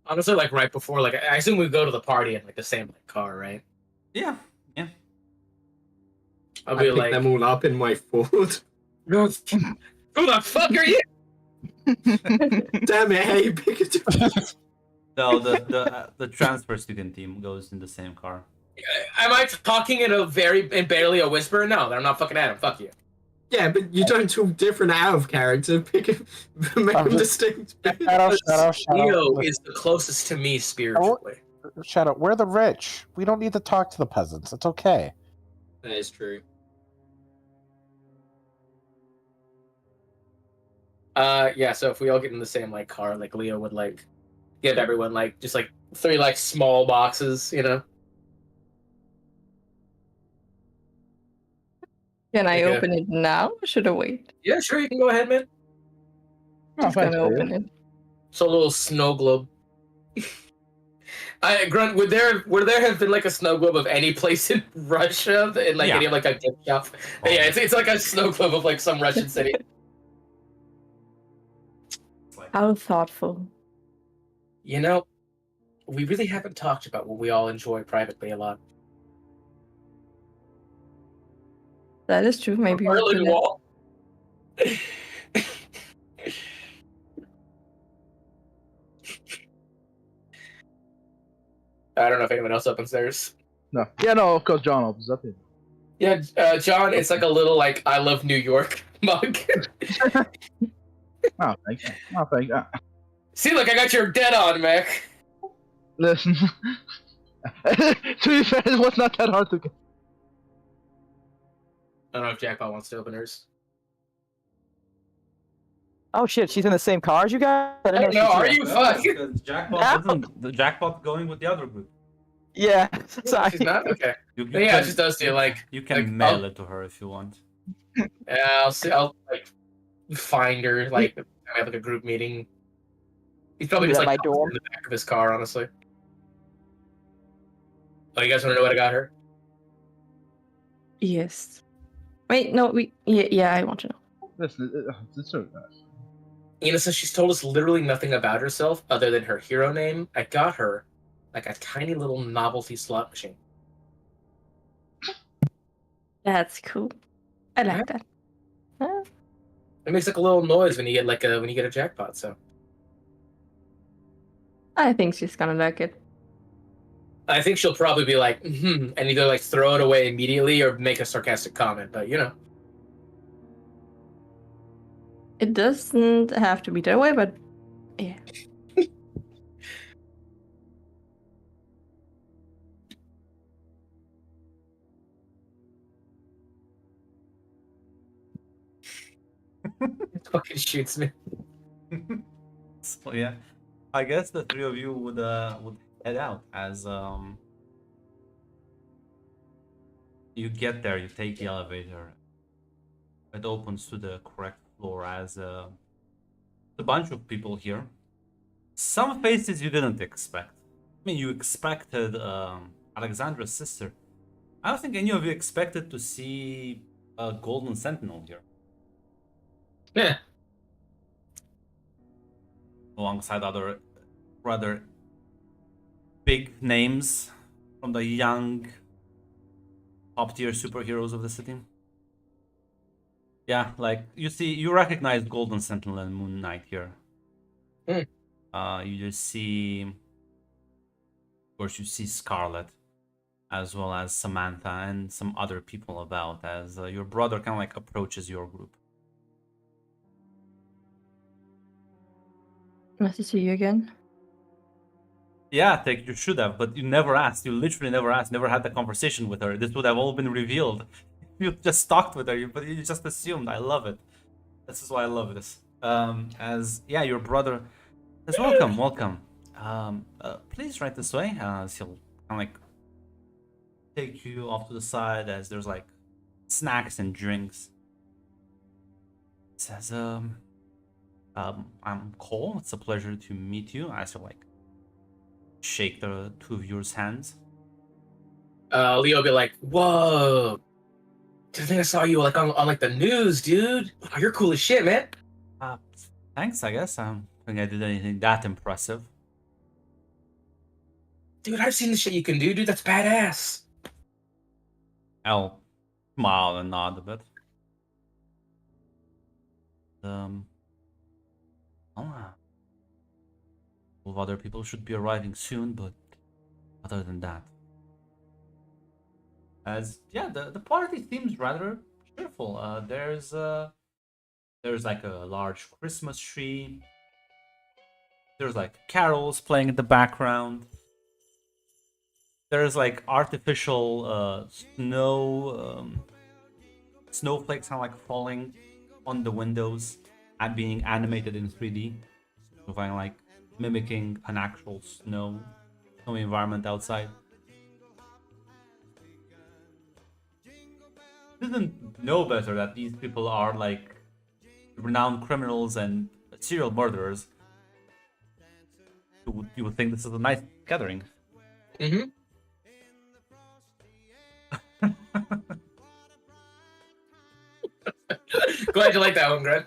Speaker 3: Honestly, like right before, like I assume we go to the party in like the same like car, right?
Speaker 1: Yeah. Yeah.
Speaker 3: I'll
Speaker 8: I
Speaker 3: be
Speaker 8: pick
Speaker 3: like,
Speaker 8: them all up in my Ford.
Speaker 3: who the fuck are you?
Speaker 8: Damn it, hey, pick it up.
Speaker 1: No, the transfer student team goes in the same car.
Speaker 3: Am I talking in barely a whisper? No, I'm not fucking Adam. Fuck you.
Speaker 8: Yeah, but you don't talk different out of character. Pick it, make them distinct.
Speaker 6: Shadow.
Speaker 3: Leo is the closest to me spiritually.
Speaker 6: Shadow, we're the rich. We don't need to talk to the peasants. It's okay.
Speaker 8: That is true.
Speaker 3: Yeah, so if we all get in the same like car, like Leo would like give everyone like just like 3 like small boxes, you know?
Speaker 4: Can I
Speaker 3: Okay.
Speaker 4: open it now or should I wait?
Speaker 3: Yeah, sure, you can go ahead, man.
Speaker 6: Oh,
Speaker 4: Just gonna open it.
Speaker 3: It's a little snow globe. Grunt, would there have been like a snow globe of any place in Russia in like
Speaker 1: Yeah.
Speaker 3: any of like a gift shop? Yeah, it's like a snow globe of like some Russian city.
Speaker 4: How thoughtful.
Speaker 3: You know, we really haven't talked about what we all enjoy privately a lot.
Speaker 4: That is true. Maybe we
Speaker 3: Berlin
Speaker 4: could
Speaker 3: Wall. I don't know if anyone else opens theirs.
Speaker 5: No. Yeah, no, of course John opens up.
Speaker 3: Yeah, John, it's like a little like I love New York mug.
Speaker 5: Oh, thank you. Oh, thank you.
Speaker 3: See, look, I got your dead on, Mac.
Speaker 5: Listen. To be fair, it was not that hard to get.
Speaker 3: I don't know if Jackpot wants to open hers.
Speaker 2: Oh shit, she's in the same car as you guys? I
Speaker 3: I don't
Speaker 2: she
Speaker 3: know,
Speaker 2: was
Speaker 3: are
Speaker 2: here.
Speaker 3: you fucking?
Speaker 1: Because jackpot isn't the jackpot going with the other group.
Speaker 2: Yeah, sorry.
Speaker 3: She's not? Okay.
Speaker 1: You
Speaker 3: Yeah,
Speaker 1: can-
Speaker 3: she does do like,
Speaker 1: You can
Speaker 3: like,
Speaker 1: mail
Speaker 3: I'll-
Speaker 1: it to her if you want.
Speaker 3: yeah, I'll see, I'll like find her, like, have like a group meeting. He's probably
Speaker 2: Leave
Speaker 3: just
Speaker 2: it at
Speaker 3: like
Speaker 2: my door.
Speaker 3: in the back of his car, honestly. Oh, you guys want to know what I got her?
Speaker 4: Yes. Wait, no, yeah, I want to know.
Speaker 5: Listen, it's so nice.
Speaker 3: Ina says she's told us literally nothing about herself other than her hero name. I got her like a tiny little novelty slot machine.
Speaker 4: That's cool. I like that.
Speaker 3: It makes like a little noise when you get when you get a jackpot. So
Speaker 4: I think she's gonna like it.
Speaker 3: I think she'll probably be like, and either like throw it away immediately or make a sarcastic comment. But you know,
Speaker 4: It doesn't have to be that way, but yeah.
Speaker 3: it fucking shoots me.
Speaker 1: So yeah, I guess the three of you would head out as you get there. You take the elevator. It opens to the correct floor as a bunch of people here. Some faces you didn't expect. I mean, you expected Alexandra's sister. I don't think any of you expected to see a Golden Sentinel here.
Speaker 3: Yeah.
Speaker 1: Alongside other rather big names from the young top tier superheroes of the city. Yeah, like you recognize Golden Sentinel and Moon Knight here. You just see, of course, you see Scarlet, as well as Samantha and some other people about as your brother kind of like approaches your group.
Speaker 4: Nice to see you again.
Speaker 1: Yeah, Tek, you should have, but you never asked. You literally never asked, never had the conversation with her. This would have all been revealed. You just talked with her, but you just assumed. I love it. This is why I love this. Yeah, your brother says, welcome. Please right this way. So he'll kind of like take you off to the side as there's like snacks and drinks. He says, I'm Cole. It's a pleasure to meet you. I sort of like shake the two of yours hands.
Speaker 3: Leo be like, whoa. I think I saw you like on like the news, dude. Oh, you're cool as shit, man.
Speaker 1: Thanks, I guess. I don't think I did anything that impressive.
Speaker 3: Dude, I've seen the shit you can do, dude. That's badass.
Speaker 1: I'll smile and nod a bit. Well, other people should be arriving soon, but other than that, the party seems rather cheerful. There's like a large Christmas tree. There's like carols playing in the background. There's like artificial snowflakes kind of like falling on the windows and being animated in 3D, so kind of like mimicking an actual snowy environment outside. Didn't know better that these people are like renowned criminals and serial murderers. You would think this is a nice gathering.
Speaker 3: Mm-hmm. Glad you like that one, Grant.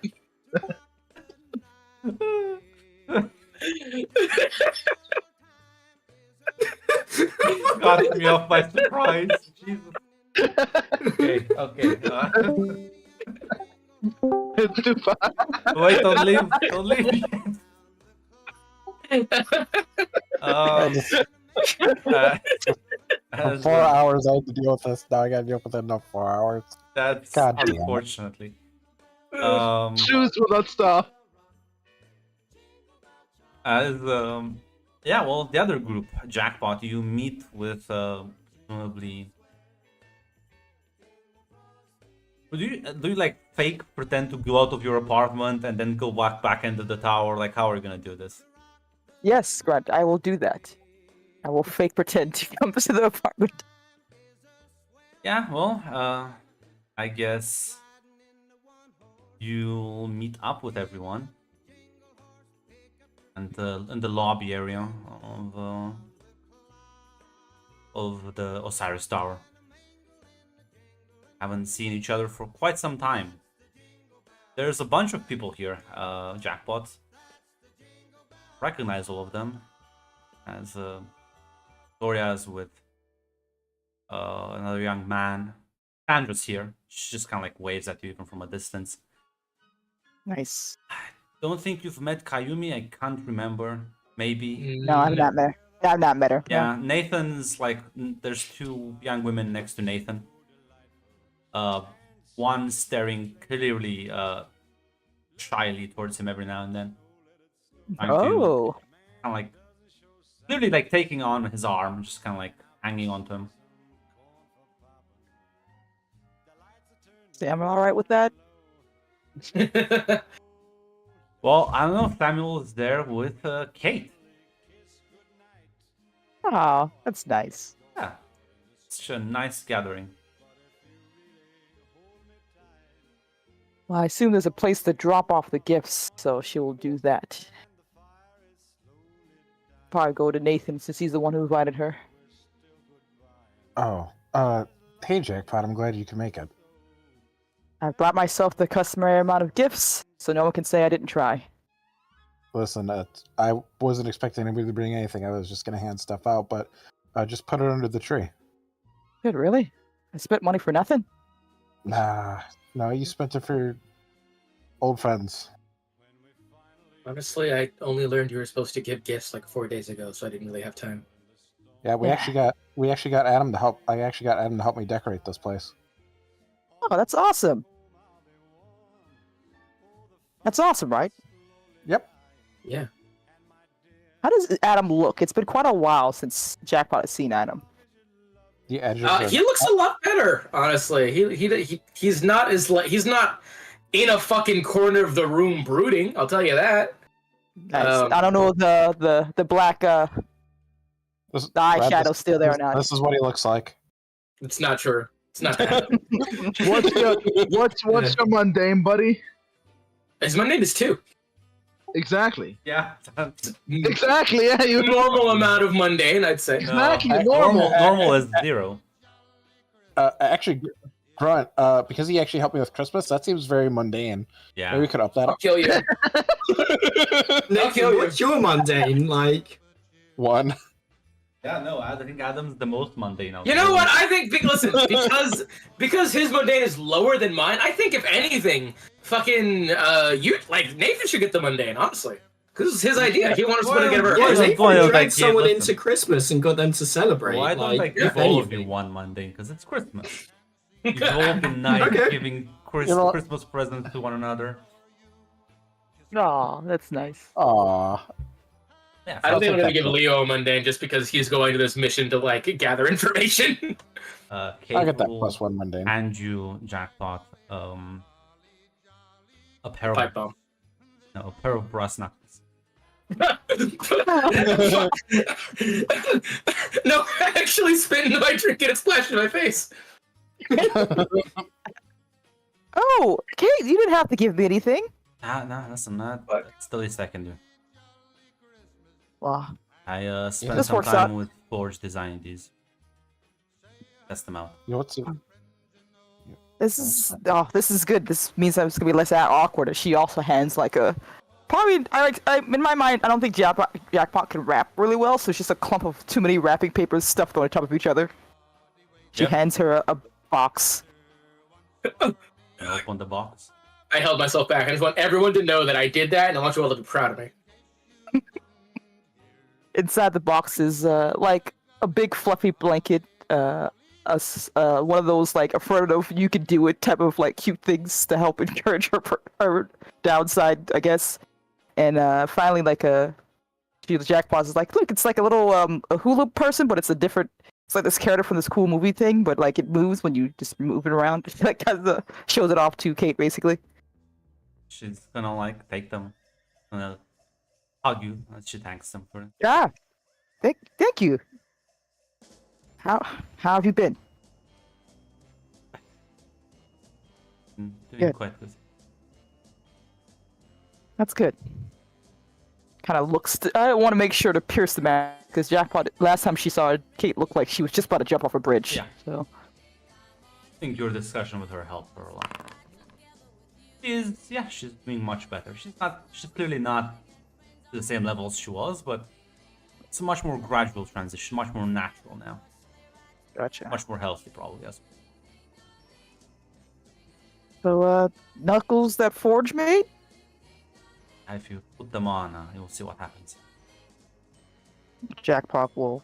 Speaker 1: Got me off by surprise. Jesus. Okay.
Speaker 5: It's too far.
Speaker 1: Wait, don't leave. Don't leave.
Speaker 6: For 4 hours I had to deal with this. Now I gotta deal with it in 4 hours.
Speaker 1: That's
Speaker 6: God damn it.
Speaker 1: unfortunately.
Speaker 5: Shoes will not stop.
Speaker 1: Yeah, well, the other group, Jackpot, you meet with presumably. Do you like fake pretend to go out of your apartment and then go back into the tower? Like, how are you gonna do this?
Speaker 2: Yes, Grant, I will do that. I will fake pretend to come to the apartment.
Speaker 1: Yeah, well, I guess you'll meet up with everyone and in the lobby area of the Osiris Tower. Haven't seen each other for quite some time. There's a bunch of people here, Jackpot. Recognize all of them. As Gloria's with another young man. Sandra's here. She just kind of like waves at you even from a distance.
Speaker 2: Nice.
Speaker 1: Don't think you've met Kayumi. I can't remember. Maybe.
Speaker 2: No, I've not met her. I've not met her. no.
Speaker 1: Yeah, Nathan's like. There's two young women next to Nathan. One staring clearly shyly towards him every now and then. Trying to
Speaker 2: Oh.
Speaker 1: kind of like clearly like taking on his arm, just kind of like hanging onto him.
Speaker 2: Sam, all right with that?
Speaker 1: Well, I don't know if Samuel is there with Kate.
Speaker 2: Oh, that's nice.
Speaker 1: Yeah, such a nice gathering.
Speaker 2: Well, I assume there's a place to drop off the gifts, so she will do that. Probably go to Nathan since he's the one who invited her.
Speaker 6: Oh, hey Jackpot, I'm glad you can make it.
Speaker 2: I brought myself the customary amount of gifts, so no one can say I didn't try.
Speaker 6: Listen, I wasn't expecting anybody to bring anything. I was just gonna hand stuff out, but just put it under the tree.
Speaker 2: Good, really? I spent money for nothing.
Speaker 6: Nah, no, you spent it for old friends.
Speaker 3: Honestly, I only learned you were supposed to give gifts like 4 days ago, so I didn't really have time.
Speaker 6: Yeah, we actually got Adam to help. I actually got Adam to help me decorate this place.
Speaker 2: Oh, that's awesome. That's awesome, right?
Speaker 6: Yep.
Speaker 3: Yeah.
Speaker 2: How does Adam look? It's been quite a while since Jackpot has seen Adam.
Speaker 6: The edges.
Speaker 3: He looks a lot better, honestly. He's not he's not in a fucking corner of the room brooding. I'll tell you that.
Speaker 2: Nice. I don't know the black the eyeshadow's still there or not.
Speaker 6: This is what he looks like.
Speaker 3: It's not true. It's not that.
Speaker 5: What's your mundane, buddy?
Speaker 3: My name is 2.
Speaker 5: Exactly.
Speaker 1: Yeah.
Speaker 5: Exactly. Yeah, you
Speaker 3: Normal amount of mundane, I'd say.
Speaker 5: Exactly.
Speaker 1: Normal,
Speaker 5: Normal.
Speaker 1: normal is 0.
Speaker 6: Actually, Grunt, because he actually helped me with Christmas, that seems very mundane.
Speaker 1: Yeah.
Speaker 6: Maybe we could up that
Speaker 3: I'll
Speaker 6: up.
Speaker 3: kill you.
Speaker 8: Nathan,
Speaker 3: kill you.
Speaker 8: what's your mundane like?
Speaker 6: 1.
Speaker 1: Yeah, no, I think Adam's the most mundane.
Speaker 3: You know what? I think listen, because his mundane is lower than mine. I think if anything, fucking Nathan should get the mundane, honestly, because it's his idea. He wanted to put together.
Speaker 1: Yeah,
Speaker 8: Yeah,
Speaker 1: Nathan
Speaker 8: Nathan
Speaker 1: dragged
Speaker 8: dragged someone
Speaker 1: listen.
Speaker 8: into Christmas and got them to celebrate.
Speaker 1: Why don't I
Speaker 8: like,
Speaker 1: give
Speaker 8: if
Speaker 1: all of you
Speaker 8: anything.
Speaker 1: one mundane? Because it's Christmas. You've all been nice,
Speaker 8: Okay.
Speaker 1: giving
Speaker 6: You know what?
Speaker 1: Christmas presents to one another.
Speaker 2: Oh, that's nice.
Speaker 6: Aww.
Speaker 1: Yeah,
Speaker 3: I don't think I'm
Speaker 6: take
Speaker 3: gonna
Speaker 6: that
Speaker 3: give
Speaker 6: point.
Speaker 3: Leo a mundane just because he's going to this mission to gather information.
Speaker 1: Kate
Speaker 6: I get that
Speaker 1: will
Speaker 6: +1 mundane.
Speaker 1: hand you Jackpot a pair of
Speaker 3: Pipe bomb.
Speaker 1: a pair of brass knuckles.
Speaker 3: No, actually spit into my drink and it splashed in my face.
Speaker 2: Oh, Kate, you didn't have to give me anything.
Speaker 1: Nah, listen,
Speaker 3: What?
Speaker 1: that's the least I can do.
Speaker 2: Well,
Speaker 1: I spent
Speaker 2: This
Speaker 1: some
Speaker 2: works
Speaker 1: time
Speaker 2: out.
Speaker 1: with Forge designing these. Test them out.
Speaker 6: You know what's
Speaker 2: this is good. This means that it's gonna be less awkward. If she also hands like a, probably in my mind, I don't think Jackpot can rap really well, so it's just a clump of too many wrapping papers stuffed on top of each other. She
Speaker 1: Yep.
Speaker 2: hands her a box.
Speaker 1: I open the box.
Speaker 3: I held myself back. I just want everyone to know that I did that, and I want you all to be proud of me.
Speaker 2: Inside the box is like a big fluffy blanket, one of those like affirmative you can do it type of like cute things to help encourage her downside, I guess. And finally, like the Jackpot is like, look, it's like a little a hula person, but it's a different. It's like this character from this cool movie thing, but like it moves when you just move it around. She like shows it off to Kate basically.
Speaker 1: She's gonna take them, hug you. And she thanks them for it.
Speaker 2: Yeah, thank you. How have you been?
Speaker 1: Doing
Speaker 2: Good.
Speaker 1: quite good.
Speaker 2: That's good. Kind of looks. I want to make sure to pierce the man because Jackpot. Last time she saw Kate looked like she was just about to jump off a bridge.
Speaker 1: Yeah.
Speaker 2: So
Speaker 1: I think your discussion with her helped her a lot. She's doing much better. She's clearly not to the same level as she was, but it's a much more gradual transition, much more natural now.
Speaker 2: gotcha.
Speaker 1: Much more healthy, probably, yes.
Speaker 2: So knuckles that Forge made.
Speaker 1: If you put them on, you'll see what happens.
Speaker 2: Jackpot will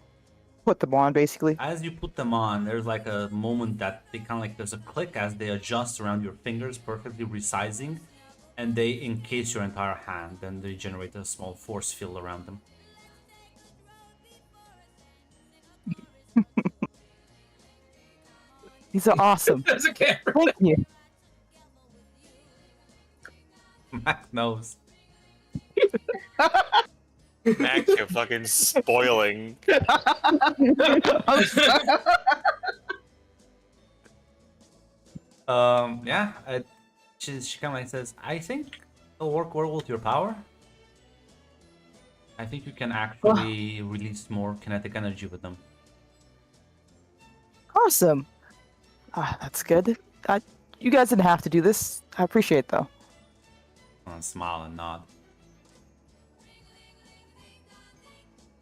Speaker 2: put them on basically.
Speaker 1: As you put them on, there's like a moment that they kind of there's a click as they adjust around your fingers, perfectly resizing, and they encase your entire hand, and they generate a small force field around them.
Speaker 2: These are awesome.
Speaker 3: There's a camera.
Speaker 2: Thank you.
Speaker 1: Mac knows.
Speaker 7: Mac, you're fucking spoiling.
Speaker 1: She kind of says, I think it'll work well with your power. I think you can actually release more kinetic energy with them.
Speaker 2: Awesome. That's good. You guys didn't have to do this. I appreciate it though.
Speaker 1: Smile and nod.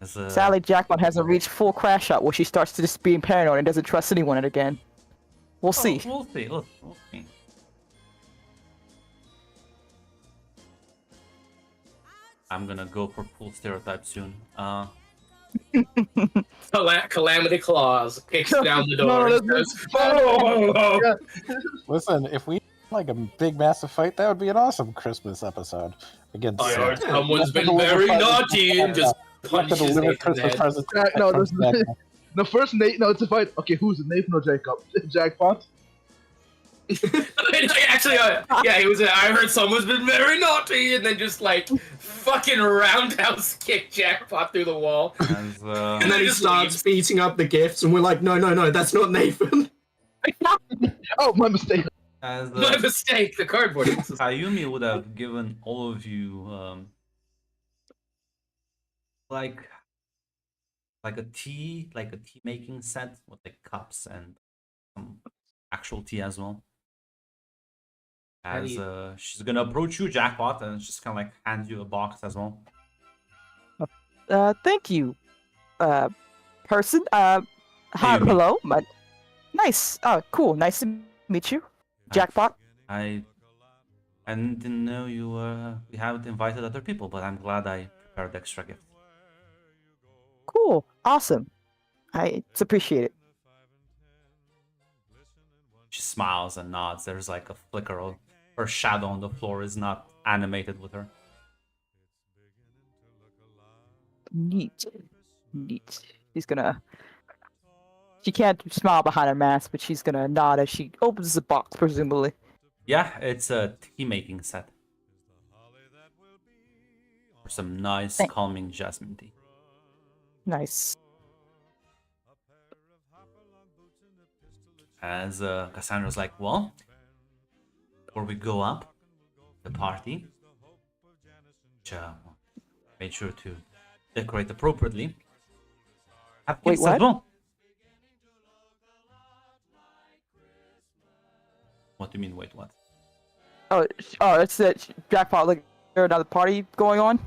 Speaker 2: Sadly, Jackpot hasn't reached full crash out where she starts to just being paranoid and doesn't trust anyone again. We'll see.
Speaker 1: We'll see. We'll see. I'm gonna go for full stereotype soon.
Speaker 3: Calamity Claus kicks down the
Speaker 2: No,
Speaker 3: door.
Speaker 2: no,
Speaker 3: and says, "Oh!"
Speaker 6: Listen, if we like a big massive fight, that would be an awesome Christmas episode against.
Speaker 3: I heard
Speaker 8: Yeah.
Speaker 3: someone's
Speaker 6: Have to
Speaker 3: been
Speaker 6: deliver
Speaker 3: very
Speaker 6: presents.
Speaker 3: naughty and just
Speaker 6: We have to
Speaker 3: punches
Speaker 6: deliver
Speaker 3: Nathan in the
Speaker 6: Christmas
Speaker 3: head.
Speaker 6: presents.
Speaker 5: Jack, no,
Speaker 6: Comes
Speaker 5: there's
Speaker 6: back.
Speaker 5: the first Nate. No, it's a fight. Okay, who's it? Nathan or Jacob? Jackpot.
Speaker 3: Actually, yeah, he was. I heard someone's been very naughty, and then just like fucking roundhouse kick Jackpot through the wall.
Speaker 1: As,
Speaker 8: And then he
Speaker 3: Just
Speaker 8: starts
Speaker 3: leaves.
Speaker 8: beating up the gifts, and we're like, no, that's not Nathan.
Speaker 5: Oh, my mistake.
Speaker 1: as
Speaker 3: My mistake. The cardboard.
Speaker 1: Ayumi would have given all of you like a tea making set with like cups and some actual tea as well. As she's gonna approach you, Jackpot, and just kind of like hand you a box as well.
Speaker 2: Thank you, person. Hi,
Speaker 1: Ayumi.
Speaker 2: hello. Nice. Cool. Nice to meet you, Jackpot.
Speaker 1: I didn't know you we haven't invited other people, but I'm glad I prepared extra gift.
Speaker 2: Cool. Awesome. It's appreciated.
Speaker 1: She smiles and nods. There's like a flicker of her shadow on the floor is not animated with her.
Speaker 2: Neat. She's gonna. She can't smile behind her mask, but she's gonna nod as she opens the box, presumably.
Speaker 1: Yeah, it's a tea making set. For some nice,
Speaker 2: Thank-
Speaker 1: calming jasmine tea.
Speaker 2: Nice.
Speaker 1: As Cassandra's like, well, before we go up the party, which made sure to decorate appropriately. Have
Speaker 2: Wait,
Speaker 1: gifts as
Speaker 2: what?
Speaker 1: well. What do you mean? Wait, what?
Speaker 2: Oh, it's that Jackpot. Like, there's another party going on.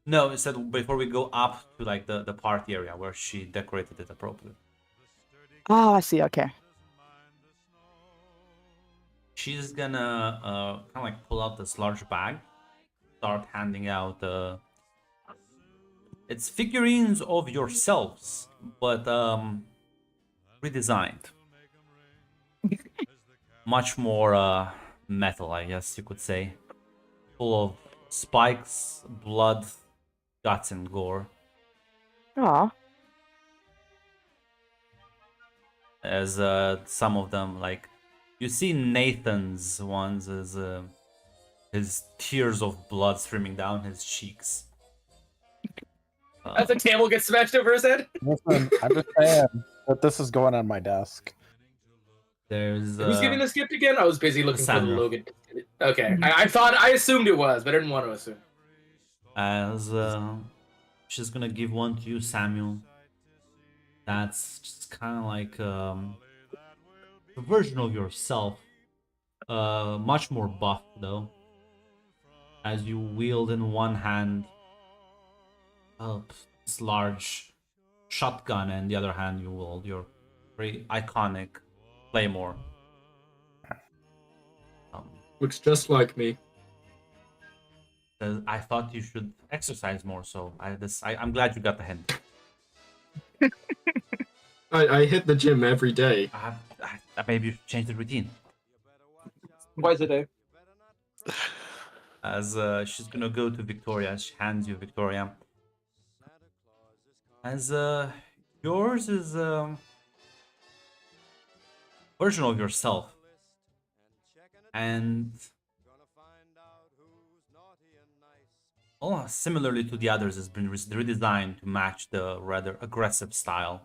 Speaker 1: No, it said before we go up to like the party area where she decorated it appropriately.
Speaker 2: Oh, I see. Okay.
Speaker 1: She's gonna kind of like pull out this large bag, start handing out it's figurines of yourselves, but redesigned. Much more metal, I guess you could say. Full of spikes, blood, guts, and gore.
Speaker 2: Aw.
Speaker 1: As some of them, like you see Nathan's ones as his tears of blood streaming down his cheeks.
Speaker 3: As the table gets smashed over his head.
Speaker 6: Listen, I'm just saying that this is going on my desk.
Speaker 1: There's
Speaker 3: Who's giving this gift again? I was busy looking for the
Speaker 1: Cassandra.
Speaker 3: Logan. Okay, I assumed it was, but I didn't want to assume.
Speaker 1: as she's gonna give one to you, Samuel. That's just kind of like a version of yourself, much more buff though. As you wield in one hand this large shotgun, and the other hand you wield your very iconic claymore.
Speaker 8: Looks just like me.
Speaker 1: I thought you should exercise more, so I'm glad you got the hint.
Speaker 8: I hit the gym every day.
Speaker 1: Maybe you should change the routine.
Speaker 2: Twice a day.
Speaker 1: As she's gonna go to Victoria, she hands you Victoria. As yours is version of yourself, and similarly to the others, has been redesigned to match the rather aggressive style.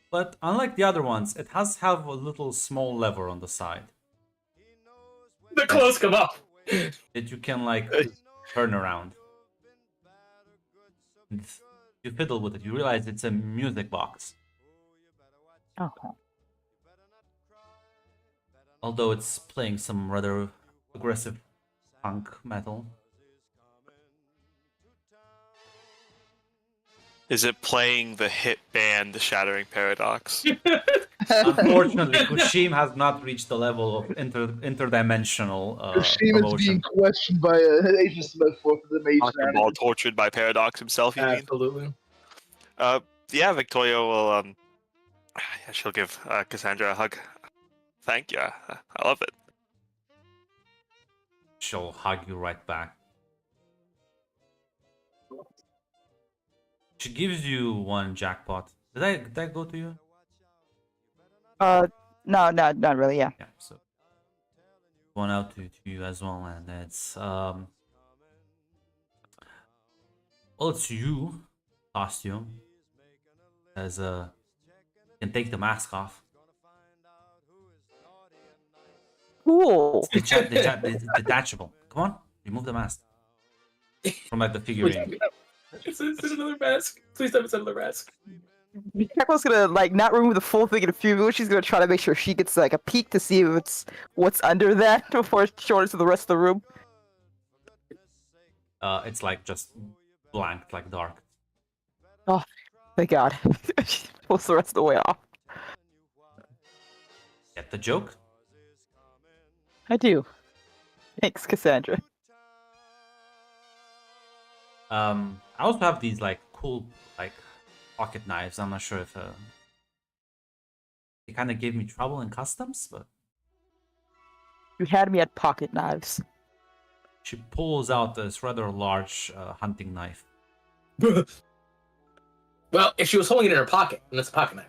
Speaker 1: But unlike the other ones, it has have a little small lever on the side
Speaker 3: The clothes come up.
Speaker 1: that you can like turn around. And you fiddle with it, you realize it's a music box.
Speaker 2: Oh.
Speaker 1: Although it's playing some rather aggressive punk metal.
Speaker 7: Is it playing the hit band Shattering Paradox?
Speaker 1: Unfortunately, Kushim has not reached the level of interdimensional
Speaker 5: Kashim is being
Speaker 1: promotion.
Speaker 5: questioned by Agent Smith for the mage.
Speaker 7: Talking about tortured by Paradox himself, you mean?
Speaker 3: Absolutely.
Speaker 7: Yeah, Victoria will, she'll give Cassandra a hug. Thank you. I love it.
Speaker 1: She'll hug you right back. She gives you one jackpot. Did I go to you?
Speaker 2: No, not really. Yeah.
Speaker 1: Yeah, so one out to you as well, and it's well, it's you costume. As you can take the mask off.
Speaker 2: Cool.
Speaker 1: It's detachable. Come on, remove the mask from like the figurine.
Speaker 3: It's another mask. Please don't send another mask.
Speaker 2: Jacqueline's gonna like not remove the full thing in a few minutes. She's gonna try to make sure she gets like a peek to see if it's what's under that before showing it to the rest of the room.
Speaker 1: It's like just blank, like dark.
Speaker 2: Oh, thank God. She pulls the rest of the way off.
Speaker 1: Get the joke?
Speaker 2: I do. Thanks, Cassandra.
Speaker 1: I also have these like cool like pocket knives. I'm not sure if they kind of gave me trouble in customs, but
Speaker 2: You had me at pocket knives.
Speaker 1: she pulls out this rather large hunting knife.
Speaker 3: Well, if she was holding it in her pocket, then it's a pocket knife.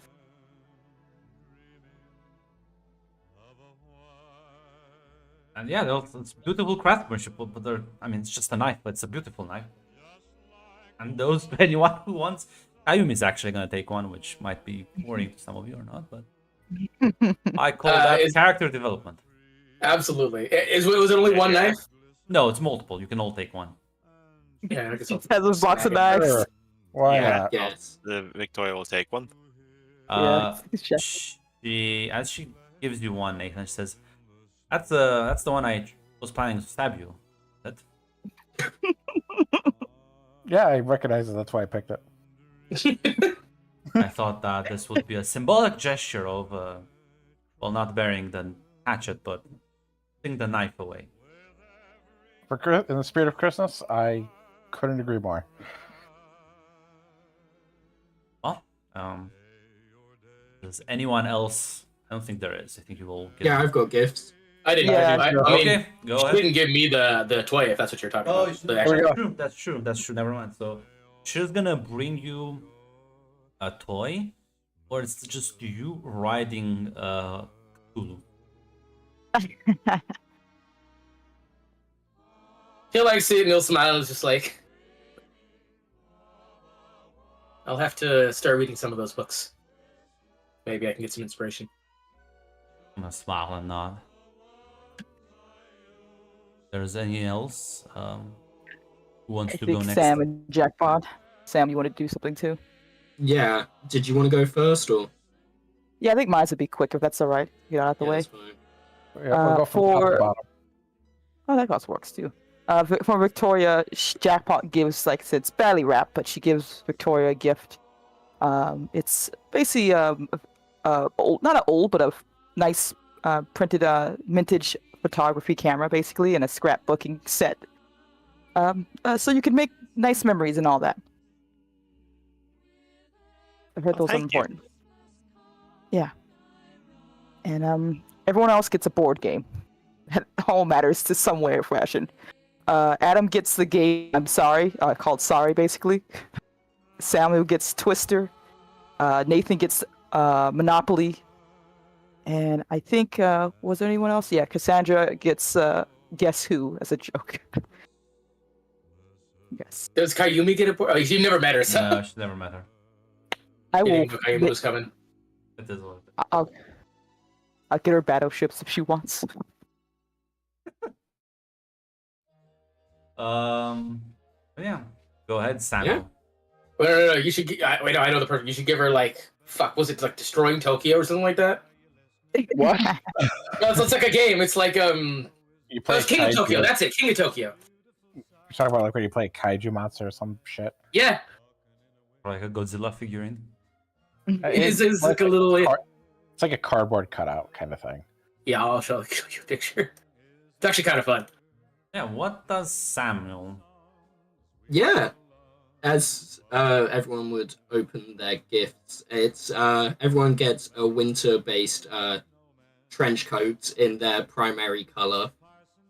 Speaker 1: And yeah, it's beautiful craftsmanship, but I mean, it's just a knife, but it's a beautiful knife. And those, anyone who wants, Ayumi's actually gonna take one, which might be worrying to some of you or not, but I call that character development.
Speaker 3: Absolutely. Was it only one knife?
Speaker 1: No, it's multiple. You can all take one.
Speaker 3: Yeah, I guess I'll
Speaker 2: Has a box of knives.
Speaker 6: Sure. Why
Speaker 1: Yeah.
Speaker 6: not?
Speaker 3: Yeah.
Speaker 7: Victoria will take one.
Speaker 1: As she gives you one, Nathan, she says, "That's the one I was planning to stab you." That
Speaker 6: Yeah, I recognize it. That's why I picked it.
Speaker 1: I thought that this would be a symbolic gesture of, well, not burying the hatchet, but putting the knife away.
Speaker 6: In the spirit of Christmas, I couldn't agree more.
Speaker 1: Well, does anyone else? I don't think there is. I think you all.
Speaker 8: Yeah, I've got gifts.
Speaker 3: I didn't.
Speaker 2: Yeah,
Speaker 3: I mean,
Speaker 1: Okay, go
Speaker 3: she
Speaker 1: ahead.
Speaker 3: didn't give me the toy, if that's what you're talking about. The actual-
Speaker 6: There we go.
Speaker 1: That's true. That's true. Never mind. So she's gonna bring you a toy, or it's just you riding Cthulhu.
Speaker 3: He'll like see it and he'll smile and it's just like, I'll have to start reading some of those books. Maybe I can get some inspiration.
Speaker 1: I'm gonna smile and nod. There's anything else? Who wants
Speaker 2: I
Speaker 1: to go
Speaker 2: think
Speaker 1: next?
Speaker 2: Sam and Jackpot. Sam, you want to do something too?
Speaker 8: Yeah. Did you want to go first or?
Speaker 2: Yeah, I think mine would be quick if that's all right. Get out of the
Speaker 3: Yeah,
Speaker 2: way.
Speaker 3: that's fine.
Speaker 6: Yeah, we'll go from top to
Speaker 2: for-
Speaker 6: bottom.
Speaker 2: Oh, that also works too. For Victoria, Jackpot gives it's barely wrapped, but she gives Victoria a gift. It's basically old, not an old, but a nice printed vintage photography camera, basically, and a scrapbooking set. So you can make nice memories and all that. I heard those are
Speaker 7: Thank you.
Speaker 2: important. Yeah. And everyone else gets a board game. That all matters to some way or fashion. Adam gets the game I'm Sorry, called Sorry, basically. Samuel gets Twister. Nathan gets Monopoly. And I think, was there anyone else? Yeah, Cassandra gets Guess Who as a joke. Yes.
Speaker 3: Does Kayumi get a board? Oh, you never met her, so
Speaker 1: No, she's never met her.
Speaker 2: I
Speaker 3: you
Speaker 2: will.
Speaker 3: didn't know Kayumi was coming.
Speaker 1: It is what it is.
Speaker 2: I'll get her battleships if she wants.
Speaker 1: But yeah, go ahead, Samuel.
Speaker 3: Wait, no, you should. Wait, no, I know the person. You should give her like, fuck, was it like Destroying Tokyo or something like that?
Speaker 5: What?
Speaker 3: No, it's like a game. It's like
Speaker 6: You play
Speaker 3: King of
Speaker 6: Kaiju.
Speaker 3: Tokyo. That's it, King of Tokyo.
Speaker 6: You're talking about like when you play Kaiju Monster or some shit.
Speaker 3: Yeah.
Speaker 1: Or like a Godzilla figurine.
Speaker 3: It's like a little.
Speaker 6: It's like a cardboard cutout kind of thing.
Speaker 3: Yeah, I'll show you a picture. It's actually kind of fun.
Speaker 1: Yeah, what does Samuel?
Speaker 8: Yeah. As everyone would open their gifts, it's everyone gets a winter-based trench coat in their primary color,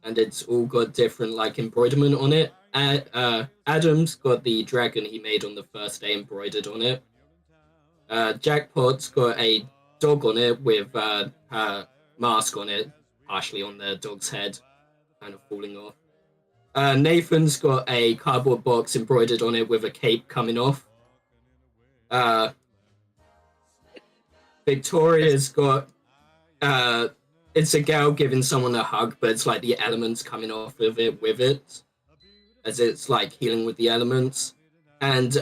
Speaker 8: and it's all got different like embroiderment on it. Adam's got the dragon he made on the first day embroidered on it. Jackpot's got a dog on it with her mask on it, partially on the dog's head, kind of falling off. Nathan's got a cardboard box embroidered on it with a cape coming off. Victoria's got it's a gal giving someone a hug, but it's like the elements coming off of it with it, as it's like healing with the elements. And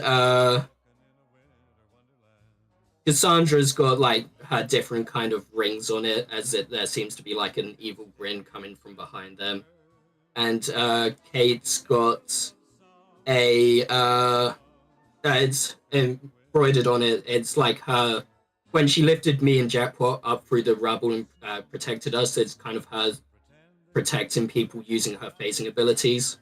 Speaker 8: Cassandra's got like her different kind of rings on it, as there seems to be like an evil grin coming from behind them. And Kate's got it's embroidered on it. It's like her, when she lifted me and Jackpot up through the rubble and protected us, it's kind of her protecting people using her phasing abilities.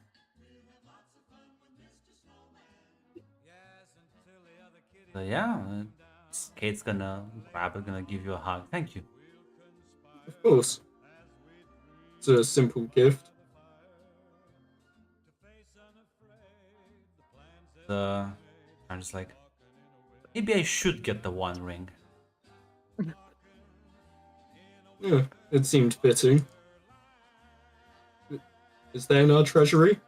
Speaker 1: So yeah, Kate's gonna grab it, gonna give you a hug. Thank you.
Speaker 8: Of course. It's a simple gift.
Speaker 1: I'm just like, maybe I should get the one ring.
Speaker 8: Yeah, it seemed fitting. Is there in our treasury?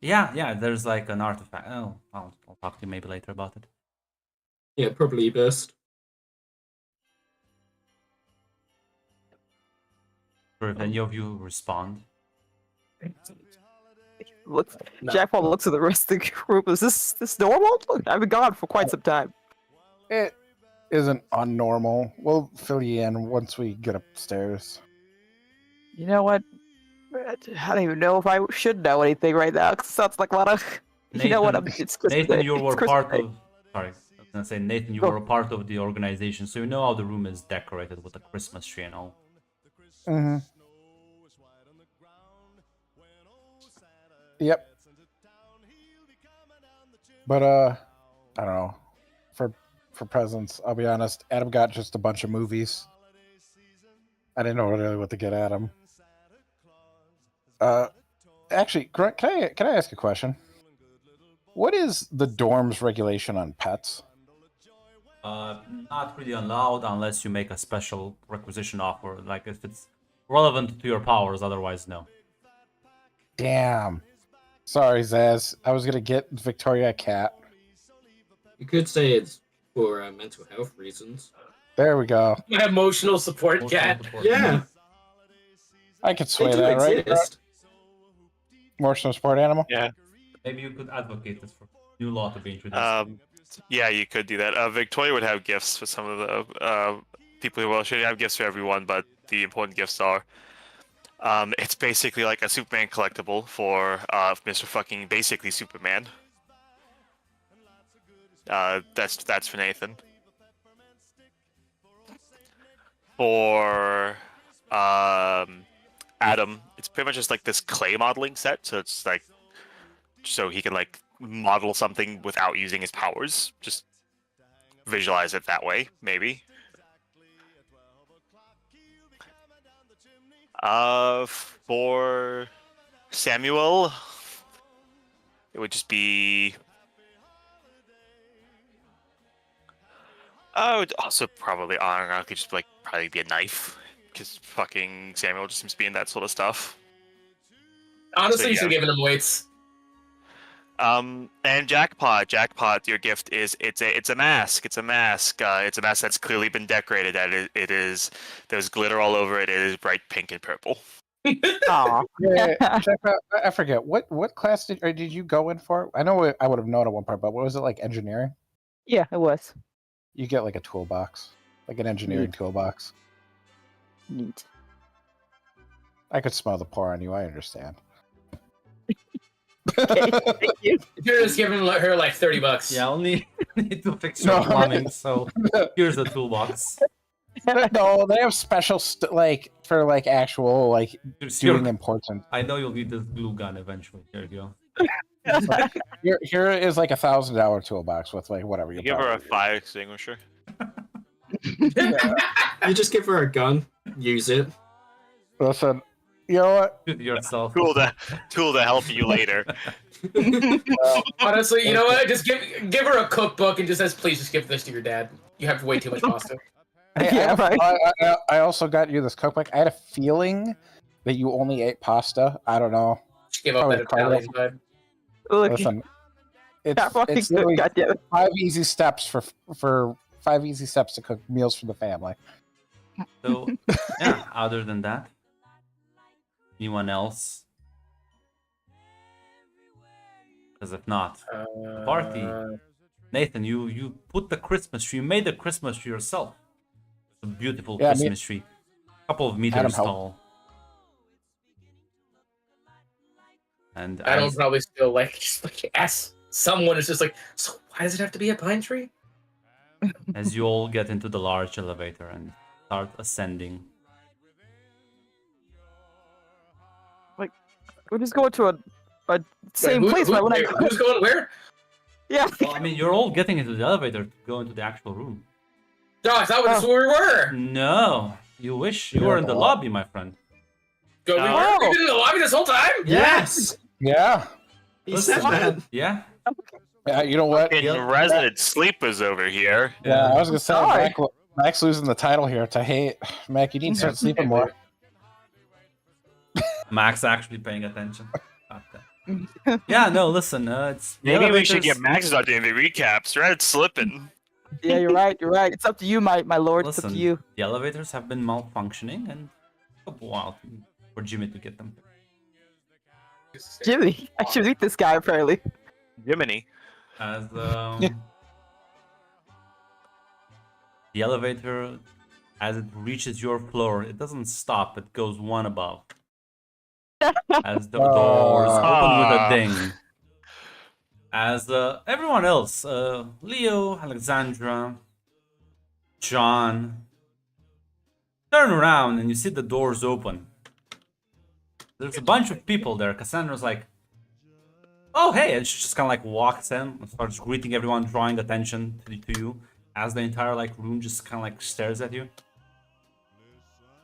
Speaker 1: Yeah, there's like an artifact. Oh, I'll talk to you maybe later about it.
Speaker 8: Yeah, probably best.
Speaker 1: Or if any of you respond.
Speaker 2: Looks,
Speaker 3: No.
Speaker 2: Jackpot looks at the rest of the group. Is this normal? Look, I've been gone for quite some time.
Speaker 6: It isn't unnormal. We'll fill you in once we get upstairs.
Speaker 2: You know what? I don't even know if I should know anything right now. 'Cause it sounds like a lot of. You know what? It's Christmas
Speaker 1: Nathan,
Speaker 2: Day.
Speaker 1: you
Speaker 2: It's
Speaker 1: were
Speaker 2: Christmas
Speaker 1: part
Speaker 2: Day.
Speaker 1: of. Sorry, I was gonna say Nathan, you
Speaker 2: Go.
Speaker 1: were a part of the organization, so you know how the room is decorated with a Christmas tree and all.
Speaker 6: Mm-hmm. Yep. But I don't know. For presents, I'll be honest. Adam got just a bunch of movies. I didn't know really what to get Adam. Actually, can I ask a question? What is the dorm's regulation on pets?
Speaker 1: Not really allowed unless you make a special requisition offer, like if it's relevant to your powers. Otherwise, no.
Speaker 6: Damn. Sorry, Zaz. I was gonna get Victoria a cat.
Speaker 8: You could say it's for mental health reasons.
Speaker 6: There we go.
Speaker 3: My emotional support
Speaker 1: Emotional
Speaker 3: cat.
Speaker 1: support.
Speaker 8: Yeah,
Speaker 6: I could
Speaker 8: they
Speaker 6: sway
Speaker 8: do
Speaker 6: that, right?
Speaker 8: exist.
Speaker 6: Emotional support animal.
Speaker 7: Yeah.
Speaker 1: Maybe you could advocate this for new law to be introduced.
Speaker 7: Yeah, you could do that. Victoria would have gifts for some of the people who will. She have gifts for everyone, but the important gifts are. It's basically like a Superman collectible for Mr. Fucking basically Superman. That's for Nathan. For Adam, it's pretty much just like this clay modeling set. So it's like, so he can like model something without using his powers. Just visualize it that way, maybe. For Samuel, it would just be. I would also probably, I don't know, it could just like probably be a knife, because fucking Samuel just seems to be in that sort of stuff.
Speaker 3: Honestly,
Speaker 7: So,
Speaker 3: you should
Speaker 7: yeah.
Speaker 3: give him weights.
Speaker 7: And Jackpot, your gift is it's a mask. It's a mask. It's a mask that's clearly been decorated. It is there's glitter all over it. It is bright pink and purple.
Speaker 2: Aw.
Speaker 6: Yeah, check out, I forget what class did you go in for? I know I would have known at one part, but what was it, like engineering?
Speaker 2: Yeah, it was.
Speaker 6: You get like a toolbox, like an engineering toolbox.
Speaker 2: Neat.
Speaker 6: I could smell the pour on you. I understand.
Speaker 2: Okay, thank you.
Speaker 3: You're just giving her like $30.
Speaker 1: Yeah, only need to fix your
Speaker 6: No.
Speaker 1: plumbing. So here's the toolbox.
Speaker 6: No, they have special like for like actual like
Speaker 1: Here's
Speaker 6: doing
Speaker 1: your-
Speaker 6: important.
Speaker 1: I know you'll need this glue gun eventually. There you go.
Speaker 6: Here is like $1,000 toolbox with like whatever you
Speaker 7: Give her a
Speaker 6: probably-
Speaker 7: fire extinguisher.
Speaker 8: You just give her a gun, use it.
Speaker 6: Listen, you know what?
Speaker 1: Shoot yourself.
Speaker 7: Tool to help you later.
Speaker 3: Honestly, you know what? Just give her a cookbook and just says, please just give this to your dad. You have way too much pasta.
Speaker 2: Yeah, right.
Speaker 6: I also got you this cookbook. I had a feeling that you only ate pasta. I don't know.
Speaker 3: Just give up
Speaker 6: Probably
Speaker 3: that Italian vibe.
Speaker 2: Look,
Speaker 6: Listen,
Speaker 2: that fucking
Speaker 6: it's
Speaker 2: good.
Speaker 6: literally
Speaker 2: Goddamn it.
Speaker 6: 5 easy steps for 5 easy steps to cook meals for the family.
Speaker 1: So yeah. Other than that, anyone else? Because if not, party. Nathan, you put the Christmas tree. You made the Christmas tree yourself. It's a beautiful
Speaker 6: Yeah,
Speaker 1: Christmas tree. Couple of meters
Speaker 6: helped.
Speaker 1: tall. And
Speaker 3: I don't
Speaker 1: as,
Speaker 3: probably still like just like ask someone is just like, so why does it have to be a pine tree?
Speaker 1: as you all get into the large elevator and start ascending.
Speaker 2: We're just going to a same
Speaker 3: Wait,
Speaker 2: place, right? When I
Speaker 3: who's going where?
Speaker 2: yeah.
Speaker 1: Well, I mean, you're all getting into the elevator to go into the actual room.
Speaker 3: No, I thought that's where we were.
Speaker 1: No, you wish you were in the lobby, my friend.
Speaker 3: Go, we
Speaker 2: Oh.
Speaker 3: were in the lobby this whole time?
Speaker 8: Yes!
Speaker 6: Yeah.
Speaker 8: He said that.
Speaker 1: Yeah.
Speaker 6: Yeah, you know what?
Speaker 7: In resident sleepers over here.
Speaker 6: Yeah, I was gonna say
Speaker 2: Sorry.
Speaker 6: Max losing the title here to hate. Mac, you need to start sleeping more.
Speaker 1: Max actually paying attention. Okay. Yeah, no, listen, it's the
Speaker 7: Maybe we should
Speaker 1: elevators-
Speaker 7: get Max out doing the recaps. Red's slipping.
Speaker 2: Yeah, you're right. You're right. It's up to you, my lord. It's up
Speaker 1: Listen,
Speaker 2: to you.
Speaker 1: the elevators have been malfunctioning and it took a while for Jimmy to get them.
Speaker 2: Jimmy, I should meet this guy apparently.
Speaker 7: Jiminy.
Speaker 1: As the elevator, as it reaches your floor, it doesn't stop, it goes one above. As the doors open with a ding. As everyone else, Leo, Alexandra, John, turn around and you see the doors open. There's a bunch of people there. Cassandra's like, oh, hey, and she just kind of like walks in and starts greeting everyone, drawing attention to you as the entire like room just kind of like stares at you.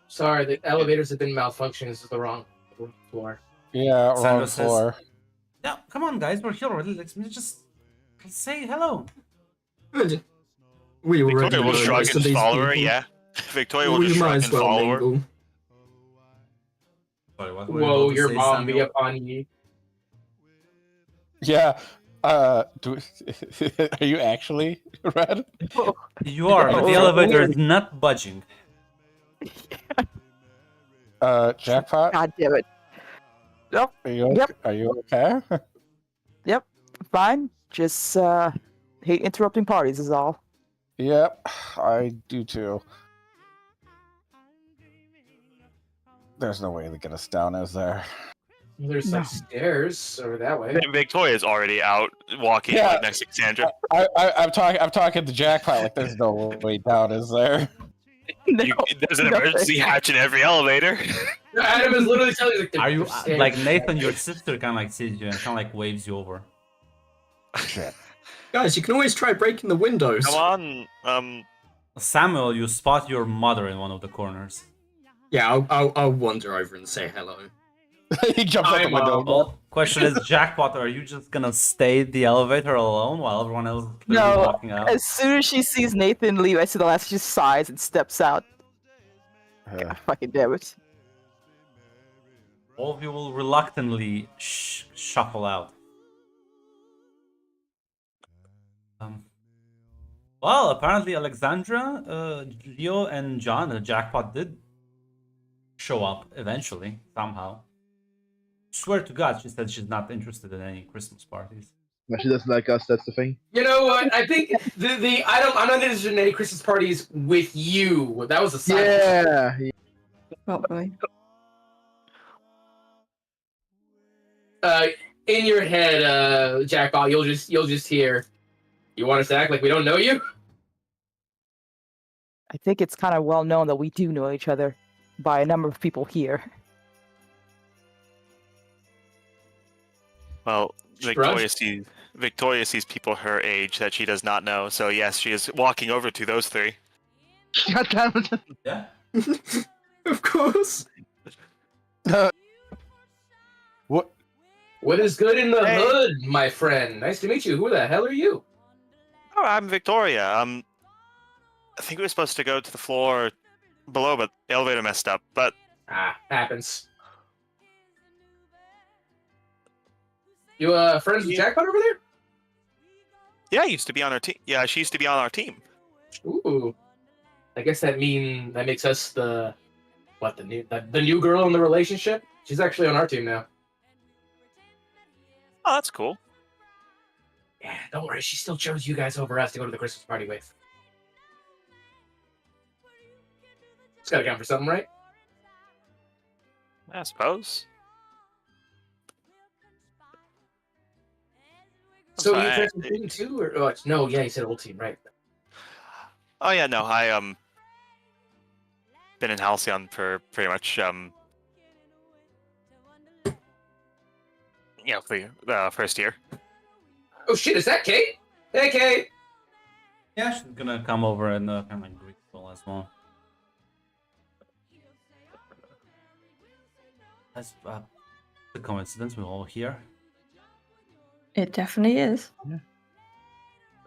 Speaker 3: Sorry, the elevators have been malfunctioning. This is the wrong floor.
Speaker 6: Yeah,
Speaker 1: Sandra
Speaker 6: wrong
Speaker 1: says-
Speaker 6: floor.
Speaker 1: Yeah, come on, guys, we're here already. Let's just say hello.
Speaker 8: Good. We already
Speaker 7: Victoria will
Speaker 8: know
Speaker 7: shrug
Speaker 8: most of
Speaker 7: and
Speaker 8: these
Speaker 7: follow her,
Speaker 8: people.
Speaker 7: yeah. Victoria will
Speaker 8: We
Speaker 7: just
Speaker 8: might
Speaker 7: shrug
Speaker 8: as
Speaker 7: and
Speaker 8: well
Speaker 7: follow her.
Speaker 8: mingle.
Speaker 1: Sorry, what were you
Speaker 3: Whoa,
Speaker 1: about to
Speaker 3: your
Speaker 1: say,
Speaker 3: mom be
Speaker 1: Samuel?
Speaker 3: up on you.
Speaker 6: Yeah. Are you actually Red?
Speaker 1: You are, but the
Speaker 2: Oh,
Speaker 1: elevator
Speaker 2: weird.
Speaker 1: is not budging.
Speaker 6: Jackpot?
Speaker 2: God damn it.
Speaker 6: Are you
Speaker 2: Yep.
Speaker 6: Are you okay?
Speaker 2: Fine. Just hate interrupting parties is all.
Speaker 6: Yep, I do too. There's no way to get us down, is there?
Speaker 3: There's like stairs over that way.
Speaker 7: Victoria's already out walking
Speaker 6: Yeah.
Speaker 7: like, next to Cassandra.
Speaker 6: I'm talking to Jackpot like there's no way down, is there?
Speaker 2: No.
Speaker 7: There's an
Speaker 2: no
Speaker 7: emergency
Speaker 2: thanks.
Speaker 7: hatch in every elevator.
Speaker 3: Adam is literally telling you like,
Speaker 1: Are you
Speaker 3: there's stairs.
Speaker 1: like Nathan? Your sister kind of like sees you and kind of like waves you over.
Speaker 6: Shit.
Speaker 8: Guys, you can always try breaking the windows.
Speaker 7: Come on.
Speaker 1: Samuel, you spot your mother in one of the corners.
Speaker 8: Yeah, I'll wander over and say hello.
Speaker 6: He jumps out the
Speaker 3: I'm,
Speaker 6: window.
Speaker 1: Well, question is, Jackpot, are you just gonna stay in the elevator alone while everyone else is
Speaker 2: No,
Speaker 1: walking out?
Speaker 2: As soon as she sees Nathan leave, I see the last she just sighs and steps out.
Speaker 6: Yeah.
Speaker 2: Fucking damn it.
Speaker 1: All of you will reluctantly shuffle out. Well, apparently Alexandra, Leo, and John, the Jackpot, did show up eventually, somehow. Swear to God, she said she's not interested in any Christmas parties.
Speaker 5: No, she doesn't like us. That's the thing.
Speaker 3: You know what? I think I'm not interested in any Christmas parties with you. That was a side.
Speaker 5: Yeah.
Speaker 4: Probably.
Speaker 3: in your head, Jackpot, you'll just hear. You want us to act like we don't know you?
Speaker 2: I think it's kind of well known that we do know each other by a number of people here.
Speaker 7: Well,
Speaker 3: Shrug.
Speaker 7: Victoria sees people her age that she does not know. So yes, she is walking over to those three.
Speaker 5: God damn it.
Speaker 1: Yeah.
Speaker 8: Of course.
Speaker 6: What?
Speaker 3: What is good in the
Speaker 7: Hey.
Speaker 3: hood, my friend? Nice to meet you. Who the hell are you?
Speaker 7: Oh, I'm Victoria. I think we were supposed to go to the floor below, but the elevator messed up. But
Speaker 3: Ah, happens. You friends with
Speaker 7: Yeah.
Speaker 3: Jackpot over there?
Speaker 7: yeah, she used to be on our team.
Speaker 3: Ooh. I guess that makes us the new girl in the relationship. She's actually on our team now.
Speaker 7: Oh, that's cool.
Speaker 3: Yeah, don't worry. She still chose you guys over us to go to the Christmas party with. It's gotta count for something, right?
Speaker 7: I suppose.
Speaker 3: So you
Speaker 7: Fine.
Speaker 3: friends with team too, or no? Yeah, you said old team, right?
Speaker 7: Oh yeah, no, I been in Halcyon for pretty much for the first year.
Speaker 3: Oh shit, is that Kate? Hey, Kate.
Speaker 1: Yeah, she's gonna come over and kind of Greek school as well. That's the coincidence we're all here.
Speaker 4: It definitely is.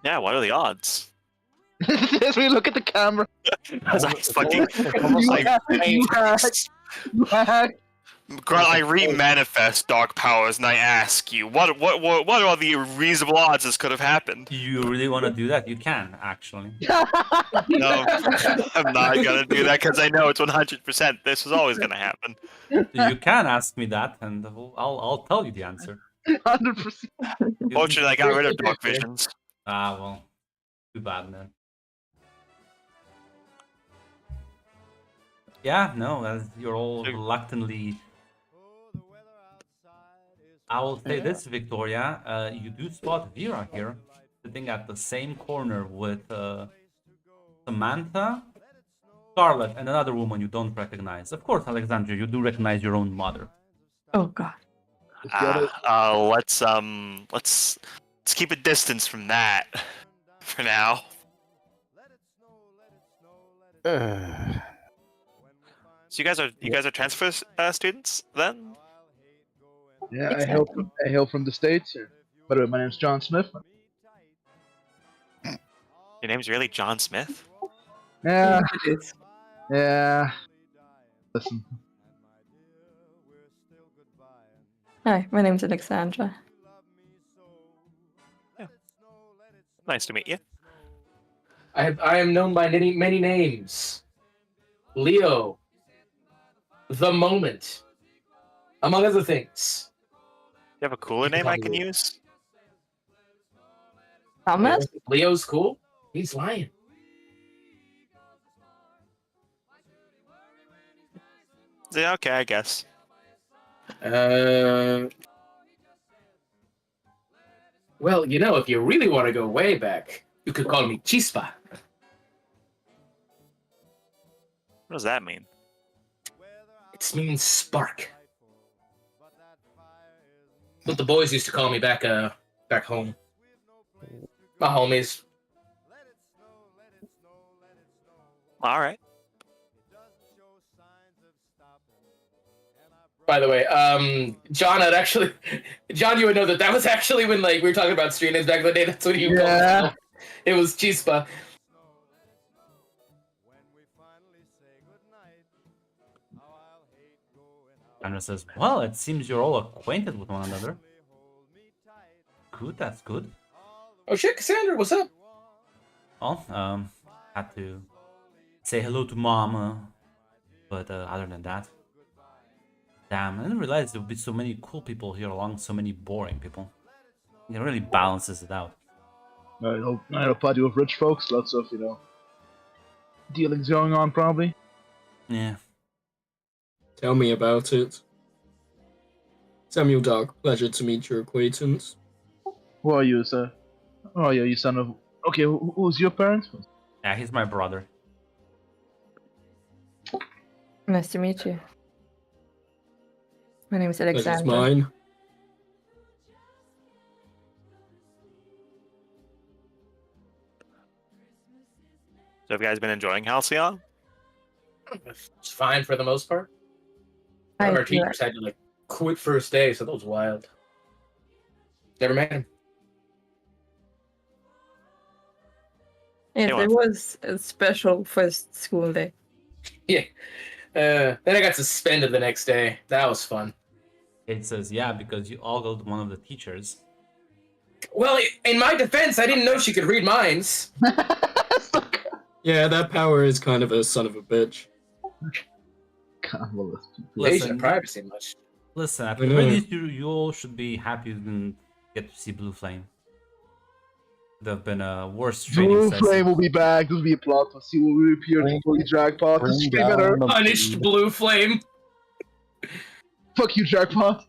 Speaker 7: Yeah, what are the odds?
Speaker 5: As we look at the camera.
Speaker 7: As I fucking
Speaker 6: It's almost like
Speaker 5: You hack.
Speaker 7: Grunt, I re-manifest dark powers, and I ask you, what are the reasonable odds this could have happened?
Speaker 1: You really want to do that? You can actually.
Speaker 7: No, I'm not gonna do that because I know it's 100%. This is always gonna happen.
Speaker 1: You can ask me that, and I'll tell you the answer.
Speaker 5: 100%.
Speaker 7: Fortunately, I got rid of dark visions.
Speaker 1: Ah, well, too bad, man. Yeah, no, you're all reluctantly. I will say this, Victoria. You do spot Vera here, sitting at the same corner with Samantha, Scarlet, and another woman you don't recognize. Of course, Alexandria, you do recognize your own mother.
Speaker 4: Oh god.
Speaker 7: Let's keep a distance from that for now. So you guys are transfer students then?
Speaker 5: Yeah, I hail from the States. By the way, my name's John Smith.
Speaker 7: Your name's really John Smith?
Speaker 5: Yeah,
Speaker 4: It is.
Speaker 5: yeah. Listen,
Speaker 4: Hi, my name's Alexandra.
Speaker 7: Nice to meet you.
Speaker 3: I am known by many names. Leo. The Moment. Among other things.
Speaker 7: You have a cooler name I can use?
Speaker 4: Thomas?
Speaker 3: Leo's cool? He's lying.
Speaker 7: Yeah, okay, I guess.
Speaker 3: Well, if you really want to go way back, you could call me Chispa.
Speaker 7: What does that mean?
Speaker 3: It means spark. What the boys used to call me back home. My homies.
Speaker 7: All right.
Speaker 3: By the way, John, you would know that was actually when we were talking about street names back in the day. That's what he called himself. It was Chispa.
Speaker 1: Andra says, well, it seems you're all acquainted with one another. Good, that's good.
Speaker 3: Oh shit, Cassandra, what's up?
Speaker 1: Well, had to say hello to Mom, but other than that, damn, I didn't realize there would be so many cool people here along so many boring people. It really balances it out.
Speaker 5: I hope party with rich folks. Lots of dealings going on probably.
Speaker 1: Yeah.
Speaker 8: Tell me about it. Samuel Dark, pleasure to meet your acquaintance.
Speaker 5: Who are you, sir? Oh, yeah, you son of. Okay, who's your parent?
Speaker 1: Yeah, he's my brother.
Speaker 4: Nice to meet you. My name is
Speaker 8: Pleasure's
Speaker 4: Alexandra.
Speaker 8: mine.
Speaker 7: So have you guys been enjoying Halcyon?
Speaker 3: It's fine for the most part.
Speaker 4: I
Speaker 3: One of our
Speaker 4: feel
Speaker 3: teachers had to like quit first day, so that was wild. Never met him.
Speaker 4: Yes,
Speaker 7: Anyone?
Speaker 4: it was a special first school day.
Speaker 3: Yeah. Then I got suspended the next day. That was fun.
Speaker 1: It says, yeah, because you ogled one of the teachers.
Speaker 3: Well, in my defense, I didn't know she could read minds.
Speaker 8: Yeah, that power is kind of a son of a bitch.
Speaker 5: Can't molest people.
Speaker 3: Invasion
Speaker 1: Listen,
Speaker 3: of privacy much.
Speaker 1: listen. At
Speaker 8: I
Speaker 1: the
Speaker 8: know.
Speaker 1: very least, you all should be happy you didn't get to see Blue Flame. There have been a worse training
Speaker 5: Blue
Speaker 1: session.
Speaker 5: Flame will be back. This will be a plot to see what we appear
Speaker 6: Bring-
Speaker 5: to fully Dragpot. This
Speaker 6: Bring
Speaker 5: is way better.
Speaker 6: down the
Speaker 3: Punished
Speaker 6: blue.
Speaker 3: blue flame.
Speaker 5: Fuck you, Dragpot.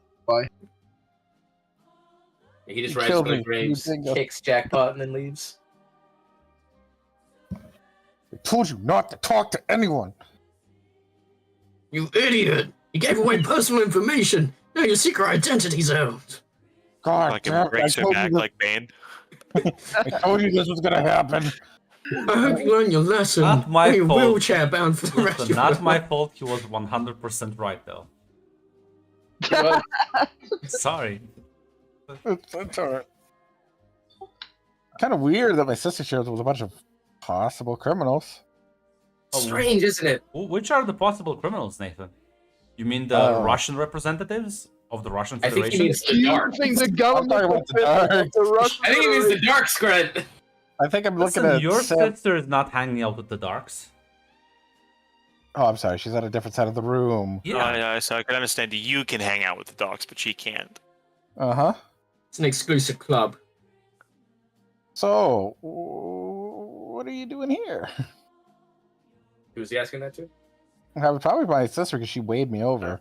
Speaker 3: He just
Speaker 6: You
Speaker 3: rides
Speaker 6: killed
Speaker 3: to the
Speaker 6: me,
Speaker 3: graves,
Speaker 6: you dingo.
Speaker 3: kicks Jackpot, and then leaves.
Speaker 6: I told you not to talk to anyone.
Speaker 8: You idiot! You gave away personal information! Now your secret identity's out!
Speaker 6: God
Speaker 7: Like
Speaker 6: damn
Speaker 7: it
Speaker 6: it,
Speaker 7: breaks
Speaker 6: I
Speaker 7: her
Speaker 6: told,
Speaker 7: back
Speaker 6: you this,
Speaker 7: like Bane.
Speaker 6: I told you this was gonna happen.
Speaker 8: I hope you learn your lesson.
Speaker 1: Not my
Speaker 8: Or you're
Speaker 1: fault.
Speaker 8: wheelchair bound for the rest
Speaker 1: Listen,
Speaker 8: of
Speaker 1: not
Speaker 8: your
Speaker 1: my
Speaker 8: life.
Speaker 1: fault. He was 100% right, though.
Speaker 3: Well,
Speaker 1: Sorry.
Speaker 6: It's alright. Kind of weird that my sister shares with a bunch of possible criminals.
Speaker 3: strange, isn't it?
Speaker 1: Which are the possible criminals, Nathan? You mean the
Speaker 6: Oh.
Speaker 1: Russian representatives of the Russian
Speaker 3: I think he
Speaker 1: Federation?
Speaker 3: means the dark.
Speaker 5: Accusing the government
Speaker 6: talking about
Speaker 5: of
Speaker 6: the dark.
Speaker 5: the Russian
Speaker 3: I think he means the
Speaker 5: Federation.
Speaker 3: dark screen.
Speaker 6: I think I'm looking
Speaker 1: Listen,
Speaker 6: at
Speaker 1: your
Speaker 6: Sam-
Speaker 1: sister is not hanging out with the darks.
Speaker 6: Oh, I'm sorry. She's at a different side of the room.
Speaker 1: Yeah.
Speaker 7: So I can understand you can hang out with the dogs, but she can't.
Speaker 6: Uh-huh.
Speaker 8: It's an exclusive club.
Speaker 6: So, what are you doing here?
Speaker 3: Who was he asking that to?
Speaker 6: I was probably my sister because she waved me over.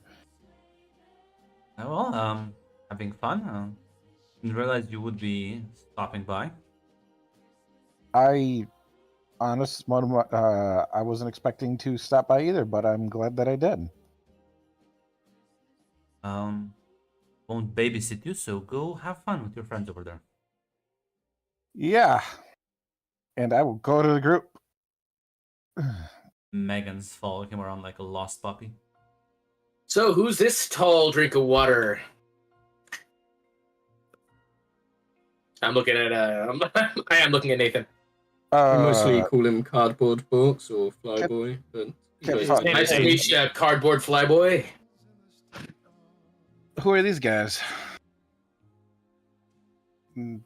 Speaker 1: Well, having fun. Didn't realize you would be stopping by.
Speaker 6: I wasn't expecting to stop by either, but I'm glad that I did.
Speaker 1: Won't babysit you, so go have fun with your friends over there.
Speaker 6: Yeah. And I will go to the group.
Speaker 1: Megan's following him around like a lost puppy.
Speaker 3: So, who's this tall drink of water? I'm looking at I am looking at Nathan.
Speaker 8: We mostly
Speaker 6: Uh,
Speaker 8: call him Cardboard Box or Flyboy, but
Speaker 6: Can't fuck-
Speaker 3: Nice to meet you, cardboard flyboy.
Speaker 6: who are these guys? Mm,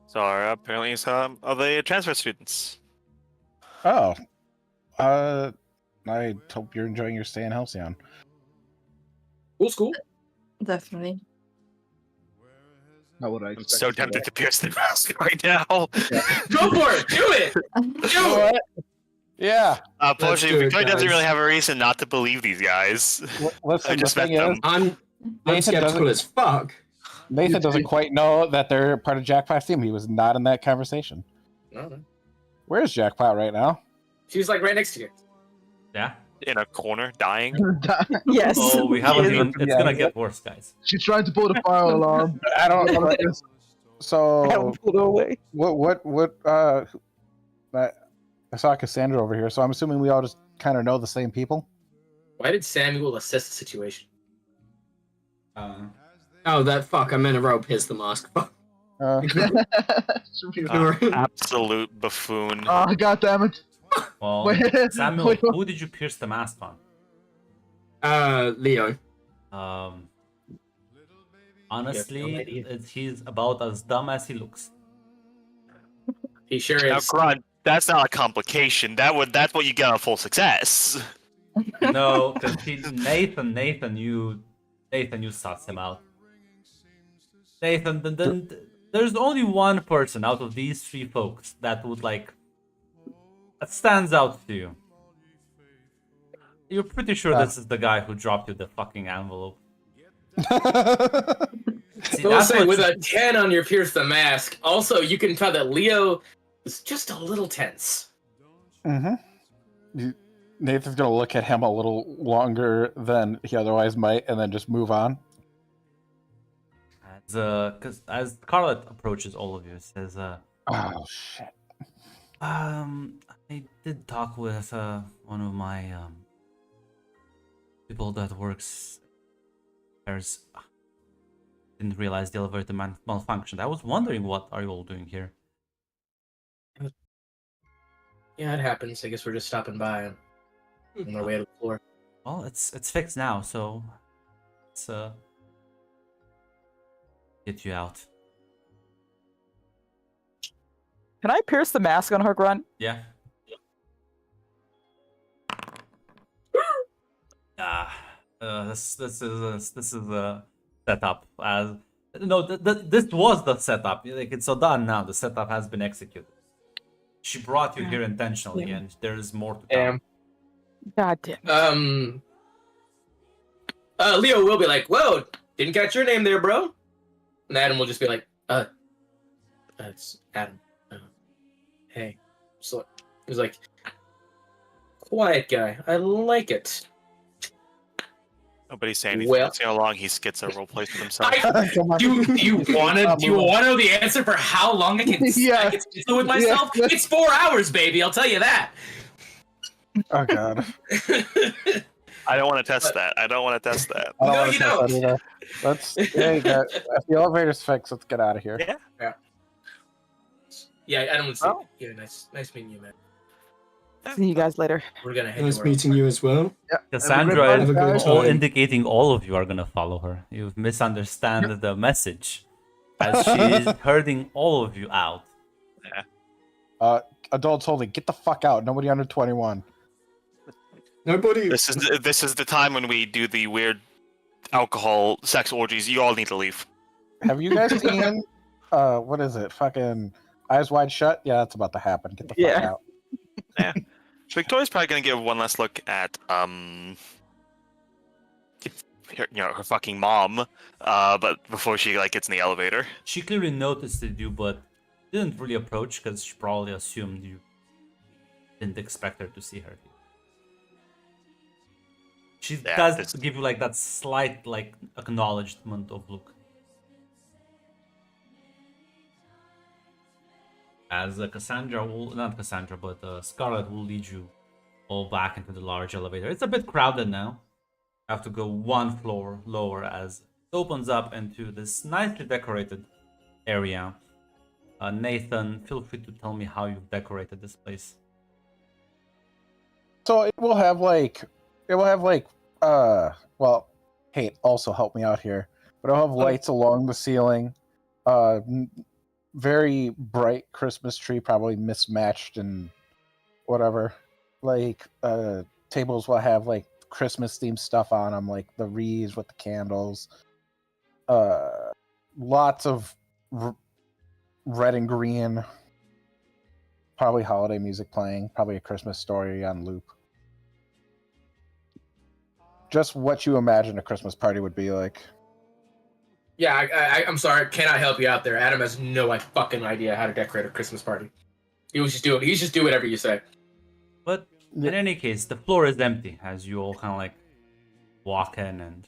Speaker 7: So apparently some of the transfer students.
Speaker 6: Oh. I hope you're enjoying your stay in Halcyon.
Speaker 3: Cool.
Speaker 4: Definitely.
Speaker 5: Not what I
Speaker 7: I'm
Speaker 5: expected.
Speaker 7: so tempted to pierce the mask right now.
Speaker 3: Go for it. Do it. Do it.
Speaker 6: Yeah.
Speaker 7: Unfortunately,
Speaker 8: do it,
Speaker 7: Victoria doesn't
Speaker 8: guys.
Speaker 7: really have a reason not to believe these guys.
Speaker 6: Listen,
Speaker 7: I
Speaker 6: the
Speaker 7: just
Speaker 6: thing
Speaker 7: met them.
Speaker 6: is,
Speaker 8: I'm
Speaker 6: Nathan
Speaker 8: skeptical
Speaker 6: doesn't-
Speaker 8: as fuck.
Speaker 6: Nathan doesn't quite know that they're part of Jackpot's team. He was not in that conversation.
Speaker 3: No.
Speaker 6: Where's Jackpot right now?
Speaker 3: She's like right next to you.
Speaker 1: Yeah.
Speaker 7: In a corner, dying.
Speaker 2: Yes.
Speaker 1: Oh, we haven't
Speaker 2: Yes.
Speaker 1: even. It's
Speaker 6: Yeah.
Speaker 1: gonna get worse, guys.
Speaker 5: She's trying to pull the fire alarm.
Speaker 6: I don't know.
Speaker 2: I
Speaker 6: So
Speaker 2: haven't pulled it away.
Speaker 6: I saw Cassandra over here, so I'm assuming we all just kind of know the same people.
Speaker 3: Why did Samuel assess the situation?
Speaker 8: Oh, that fuck! I meant to rope his the mask. Fuck.
Speaker 7: Absolute buffoon.
Speaker 5: Oh, god damn it.
Speaker 1: Well,
Speaker 5: Wait,
Speaker 1: Samuel,
Speaker 5: wait.
Speaker 1: who did you pierce the mask on?
Speaker 8: Leo.
Speaker 1: Honestly,
Speaker 3: idea.
Speaker 1: he's about as dumb as he looks.
Speaker 3: He sure
Speaker 7: Now,
Speaker 3: is.
Speaker 7: Grunt, that's not a complication. That's what you get on full success.
Speaker 1: No, because Nathan, you suss him out. Nathan, then there's only one person out of these three folks that would that stands out to you. You're pretty sure this is the guy who dropped you the fucking envelope. See,
Speaker 3: I will
Speaker 1: that's
Speaker 3: say,
Speaker 1: what
Speaker 3: with
Speaker 1: you-
Speaker 3: a 10 on your Pierce the Mask, also you can tell that Leo is just a little tense.
Speaker 6: Mm-hmm. Nathan's gonna look at him a little longer than he otherwise might, and then just move on.
Speaker 1: because as Scarlet approaches all of you, it says,
Speaker 6: Oh shit!
Speaker 1: I did talk with one of my people that works. There's didn't realize the elevator malfunctioned. I was wondering what are you all doing here.
Speaker 3: Yeah, it happens. I guess we're just stopping by on our way to the floor.
Speaker 1: Well, it's fixed now, so let's get you out.
Speaker 2: Can I pierce the mask on her, Grunt?
Speaker 1: Yeah. This is a setup. As no, this was the setup. Like it's all done now. The setup has been executed. She brought you here intentionally, and there is more to come.
Speaker 3: Damn.
Speaker 2: God damn.
Speaker 3: Leo will be like, "Whoa, didn't catch your name there, bro." And Adam will just be like, it's Adam. Hey." So he's like, "Quiet guy. I like it."
Speaker 7: Nobody's saying anything.
Speaker 3: Well-
Speaker 7: Let's see how long he gets a role play for himself.
Speaker 3: Do you want to know the answer for how long I can
Speaker 5: Yeah.
Speaker 3: I can sit with myself?
Speaker 5: Yeah.
Speaker 3: It's 4 hours, baby. I'll tell you that.
Speaker 6: Oh god!
Speaker 7: I don't want to test that. I don't want to test that.
Speaker 6: I don't
Speaker 3: No,
Speaker 6: wanna
Speaker 3: you
Speaker 6: test
Speaker 3: don't.
Speaker 6: that either. Let's. There you go. If the elevator's fixed, let's get out of here.
Speaker 7: Yeah.
Speaker 3: Yeah, Adam would say,
Speaker 6: Oh.
Speaker 3: "Yeah, nice meeting you, man.
Speaker 2: See you guys later.
Speaker 3: We're gonna head
Speaker 8: Nice
Speaker 3: to
Speaker 8: meeting you as well.
Speaker 1: Cassandra
Speaker 8: Have
Speaker 1: is
Speaker 8: a good
Speaker 1: all
Speaker 8: time.
Speaker 1: indicating all of you are gonna follow her. You've misunderstood the message, as she is herding all of you out.
Speaker 6: Adults only. Get the fuck out. Nobody under 21.
Speaker 8: Nobody.
Speaker 7: This is the time when we do the weird alcohol sex orgies. You all need to leave.
Speaker 6: Have you guys seen? What is it? Fucking Eyes Wide Shut. Yeah, that's about to happen. Get the fuck
Speaker 2: Yeah.
Speaker 6: out.
Speaker 7: Victoria's probably gonna give one last look at her fucking mom, but before she gets in the elevator.
Speaker 1: She clearly noticed you, but didn't really approach because she probably assumed you didn't expect her to see her. She
Speaker 7: Yeah,
Speaker 1: does
Speaker 7: this-
Speaker 1: give you that slight acknowledgement of look. As Cassandra will, not Cassandra, but Scarlet will lead you all back into the large elevator. It's a bit crowded now. You have to go one floor lower as it opens up into this nicely decorated area. Nathan, feel free to tell me how you've decorated this place.
Speaker 6: So it will have well, Kate, also help me out here. But it'll have lights along the ceiling. Very bright Christmas tree, probably mismatched and whatever. Tables will have Christmas themed stuff on them, like the wreaths with the candles. Lots of red and green. Probably holiday music playing. Probably a Christmas story on loop. Just what you imagine a Christmas party would be like.
Speaker 3: Yeah, I'm sorry, cannot help you out there. Adam has no fucking idea how to decorate a Christmas party. He's just do whatever you say.
Speaker 1: But in any case, the floor is empty as you all kind of walk in, and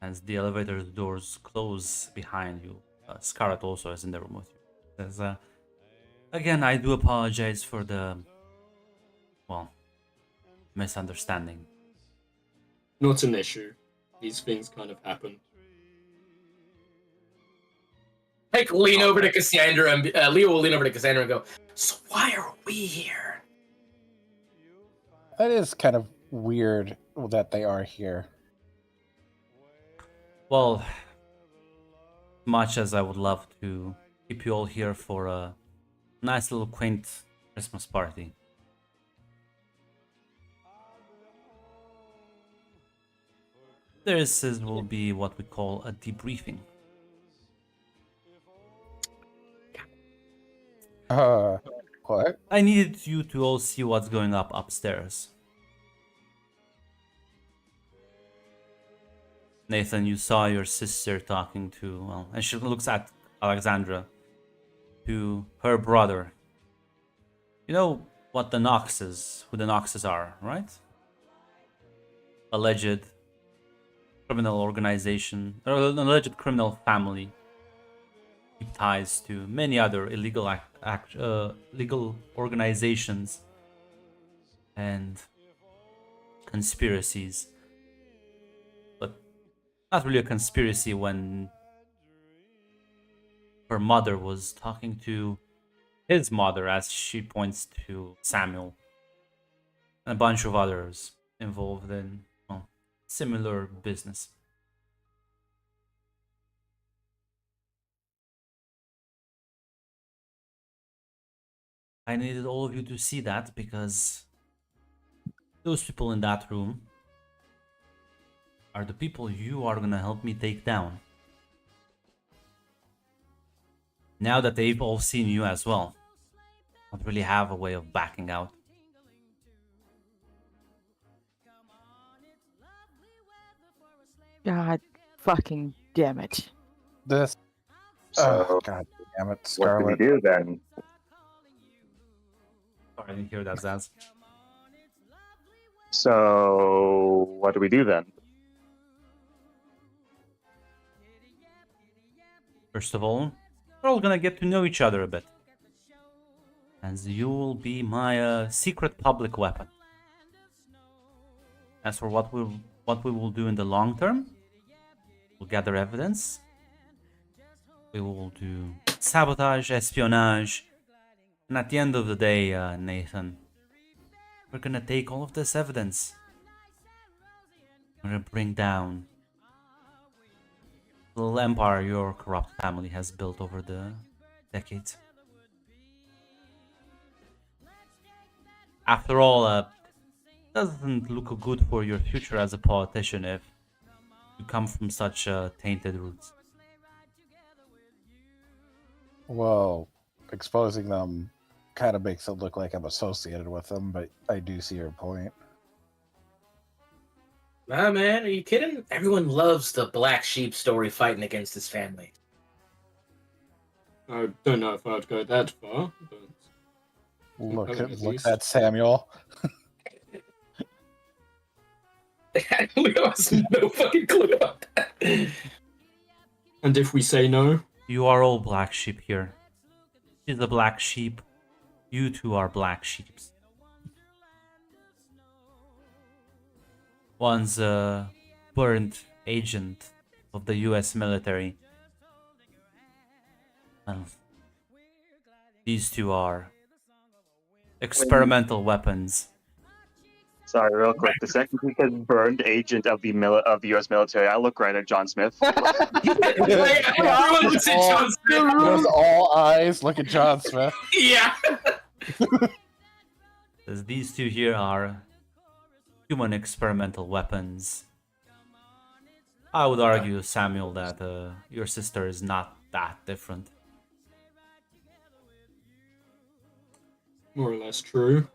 Speaker 1: as the elevator doors close behind you, Scarlet also is in the room with you. Says, again, I do apologize for the, misunderstanding.
Speaker 8: Not an issue. These things kind of happen.
Speaker 3: Lean over to Cassandra, and Leo will lean over to Cassandra and go, "So why are we here?"
Speaker 6: That is kind of weird that they are here.
Speaker 1: Well, much as I would love to keep you all here for a nice little quaint Christmas party, this will be what we call a debriefing.
Speaker 6: What?
Speaker 1: I needed you to all see what's going upstairs. Nathan, you saw your sister talking to, well, and she looks at Alexandra, to her brother. You know what the Noxes, who the Noxes are, right? Alleged criminal organization, or an alleged criminal family. With ties to many other illegal legal organizations and conspiracies. But not really a conspiracy when her mother was talking to his mother, as she points to Samuel, and a bunch of others involved in, well, similar business. I needed all of you to see that because those people in that room are the people you are gonna help me take down. Now that they've all seen you as well, I don't really have a way of backing out.
Speaker 2: God fucking damn it.
Speaker 6: This.
Speaker 9: So,
Speaker 6: God damn it,
Speaker 9: what do we
Speaker 6: Scarlet.
Speaker 9: do then?
Speaker 1: Sorry, I didn't hear that, Zaz.
Speaker 9: So, what do we do then?
Speaker 1: First of all, we're all gonna get to know each other a bit, as you will be my secret public weapon. As for what we will do in the long term, we'll gather evidence. We will do sabotage, espionage, and at the end of the day, Nathan, we're gonna take all of this evidence. We're gonna bring down the little empire your corrupt family has built over the decades. After all, doesn't look good for your future as a politician if you come from such tainted roots.
Speaker 6: Well, exposing them kind of makes it look like I'm associated with them, but I do see your point.
Speaker 3: Nah, man, are you kidding? Everyone loves the black sheep story fighting against his family.
Speaker 8: I don't know if I'd go that far, but
Speaker 6: Look
Speaker 8: Compelling, at
Speaker 6: at
Speaker 8: least.
Speaker 6: that Samuel.
Speaker 3: Leo has no fucking clue about that.
Speaker 8: and if we say no,
Speaker 1: You are all black sheep here. She's the black sheep. You two are black sheeps. One's a burnt agent of the US military. And these two are experimental weapons.
Speaker 9: Sorry, real quick. The second he says burned agent of the U.S. military, I look right at John Smith.
Speaker 3: Everyone looks at John Smith.
Speaker 6: Just all eyes look at John Smith.
Speaker 3: Yeah.
Speaker 1: As these two here are human experimental weapons. I would argue, Samuel, that your sister is not that different.
Speaker 8: more or less true.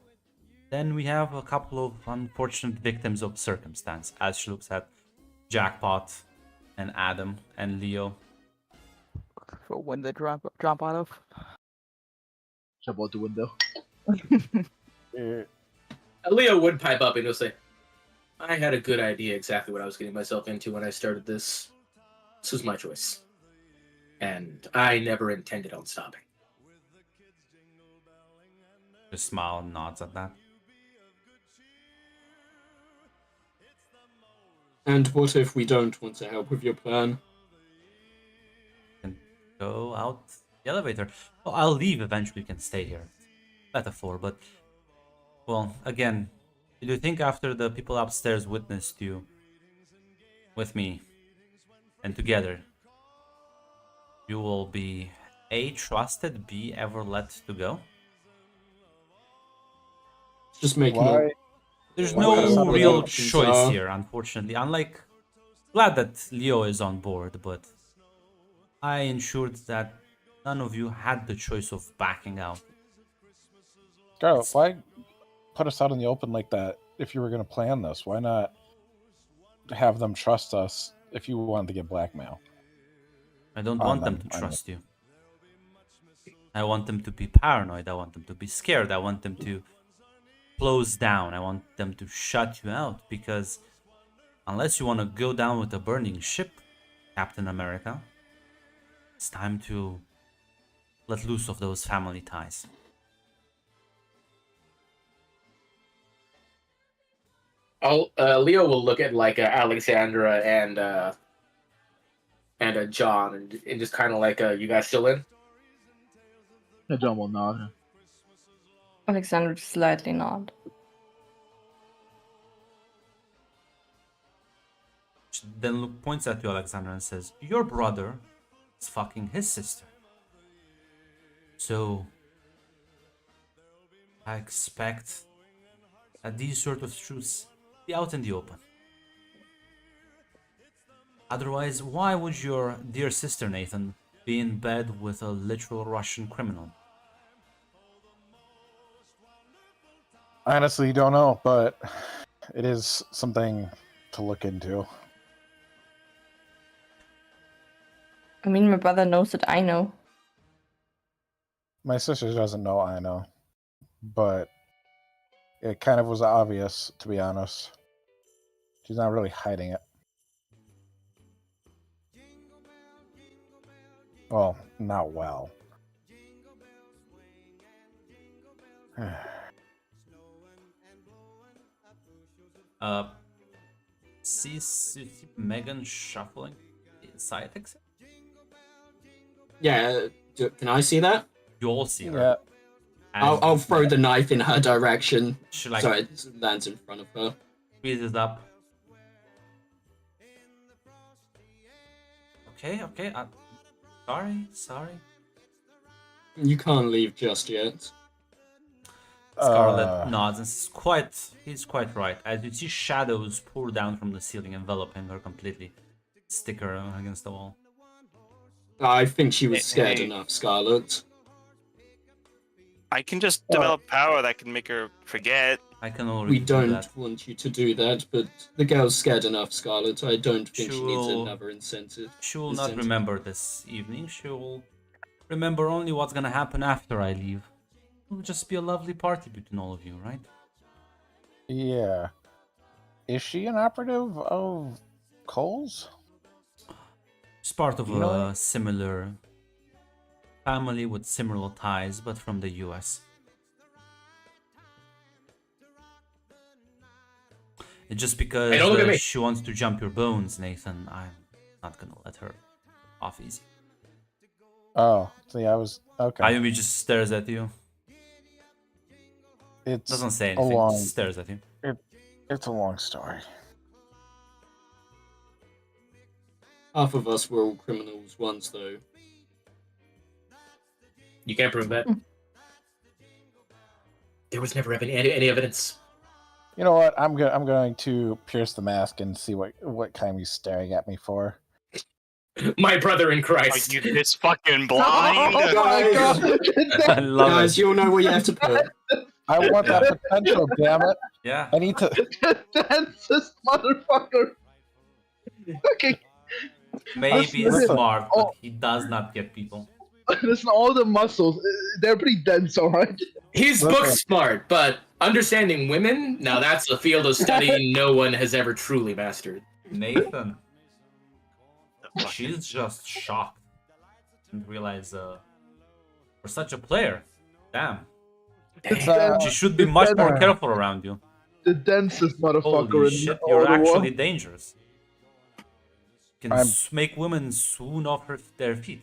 Speaker 1: Then we have a couple of unfortunate victims of circumstance, as she looks at Jackpot and Adam and Leo.
Speaker 2: For when they drop out of.
Speaker 5: Jump out the window.
Speaker 3: Leo would pipe up and he'll say, I had a good idea exactly what I was getting myself into when I started this. This was my choice. And I never intended on stopping.
Speaker 1: Just smile and nods at that.
Speaker 8: And what if we don't want to help with your plan?
Speaker 1: Can go out the elevator. Well, I'll leave eventually. You can stay here. Metaphor, but well, again, do you think after the people upstairs witnessed you with me and together, you will be A, trusted, B, ever let to go?
Speaker 8: Just making
Speaker 6: Why?
Speaker 1: There's
Speaker 6: Why
Speaker 1: no
Speaker 6: would somebody
Speaker 1: real
Speaker 8: else
Speaker 1: choice
Speaker 8: are-
Speaker 1: here, unfortunately. Unlike, glad that Leo is on board, but I ensured that none of you had the choice of backing out.
Speaker 6: Scarlet, why put us out in the open like that if you were going to plan this? Why not have them trust us if you wanted to get blackmail.
Speaker 1: I don't
Speaker 6: Oh,
Speaker 1: want them
Speaker 6: then
Speaker 1: to
Speaker 6: I
Speaker 1: trust you. I want them to be paranoid. I want them to be scared. I want them to close down. I want them to shut you out, because unless you want to go down with a burning ship, Captain America, it's time to let loose of those family ties.
Speaker 3: Leo will look at like Alexandra and John and just kind of like, you guys still in?
Speaker 5: John will nod.
Speaker 4: Alexander slightly nod.
Speaker 1: Then Luke points at you, Alexander, and says, your brother is fucking his sister. So I expect that these sort of truths be out in the open. Otherwise, why would your dear sister, Nathan, be in bed with a literal Russian criminal?
Speaker 6: I honestly don't know, but it is something to look into.
Speaker 4: I mean, my brother knows that I know.
Speaker 6: My sister doesn't know I know, but it kind of was obvious, to be honest. She's not really hiding it. Well, not well.
Speaker 1: See Megan shuffling inside exit?
Speaker 8: Yeah, can I see that?
Speaker 1: You all see her.
Speaker 6: Yeah.
Speaker 8: I'll throw the knife in her direction
Speaker 1: She like
Speaker 8: so it lands in front of her.
Speaker 1: squeezes up. Okay. Sorry.
Speaker 8: You can't leave just yet.
Speaker 1: Scarlet nods and says, he's quite right. As you see shadows pour down from the ceiling, enveloping her completely. Stick her against the wall.
Speaker 8: I think she was scared enough, Scarlet.
Speaker 7: I can just develop power that can make her forget.
Speaker 1: I can already
Speaker 8: We
Speaker 1: do
Speaker 8: don't
Speaker 1: that.
Speaker 8: want you to do that, but the girl's scared enough, Scarlet. I don't think she needs
Speaker 1: She'll-
Speaker 8: another incentive.
Speaker 1: She will not remember this evening. She will remember only what's gonna happen after I leave. It'll just be a lovely party between all of you, right?
Speaker 6: Yeah. Is she an operative of Cole's?
Speaker 1: She's part of
Speaker 6: You know
Speaker 1: a similar family with similar ties, but from the US. It's just because
Speaker 3: Hey, don't look at me.
Speaker 1: she wants to jump your bones, Nathan. I'm not gonna let her off easy.
Speaker 6: Oh, see, I was okay.
Speaker 1: Ayumi just stares at you.
Speaker 6: It's
Speaker 1: Doesn't say
Speaker 6: a
Speaker 1: anything,
Speaker 6: long.
Speaker 1: just stares at you.
Speaker 6: It's a long story.
Speaker 8: Half of us were all criminals once, though.
Speaker 3: You can't prove that. There was never any evidence.
Speaker 6: You know what? I'm going to pierce the mask and see what kind he's staring at me for.
Speaker 3: My brother in
Speaker 7: Are
Speaker 3: Christ.
Speaker 7: you this fucking blind?
Speaker 5: Oh my god!
Speaker 1: I love
Speaker 8: Guys,
Speaker 1: it.
Speaker 8: you'll know where you have to put.
Speaker 6: I want that potential, damn it!
Speaker 1: Yeah.
Speaker 6: I need to.
Speaker 5: Densest motherfucker! Okay,
Speaker 1: Maybe he's
Speaker 5: Listen,
Speaker 1: smart, but
Speaker 5: oh.
Speaker 1: he does not get people.
Speaker 5: listen, all the muscles, they're pretty dense, alright?
Speaker 3: He's
Speaker 6: Listen.
Speaker 3: book smart, but understanding women, now that's a field of study no one has ever truly mastered.
Speaker 1: Nathan. She's just shocked. Didn't realize for such a player. Damn.
Speaker 5: It's
Speaker 1: She should be much more
Speaker 6: uh,
Speaker 1: careful around you.
Speaker 5: the densest motherfucker
Speaker 1: Holy
Speaker 5: in
Speaker 1: shit,
Speaker 5: all
Speaker 1: you're
Speaker 5: the
Speaker 1: actually
Speaker 5: world.
Speaker 1: dangerous. Can
Speaker 6: I'm-
Speaker 1: make women swoon off their feet.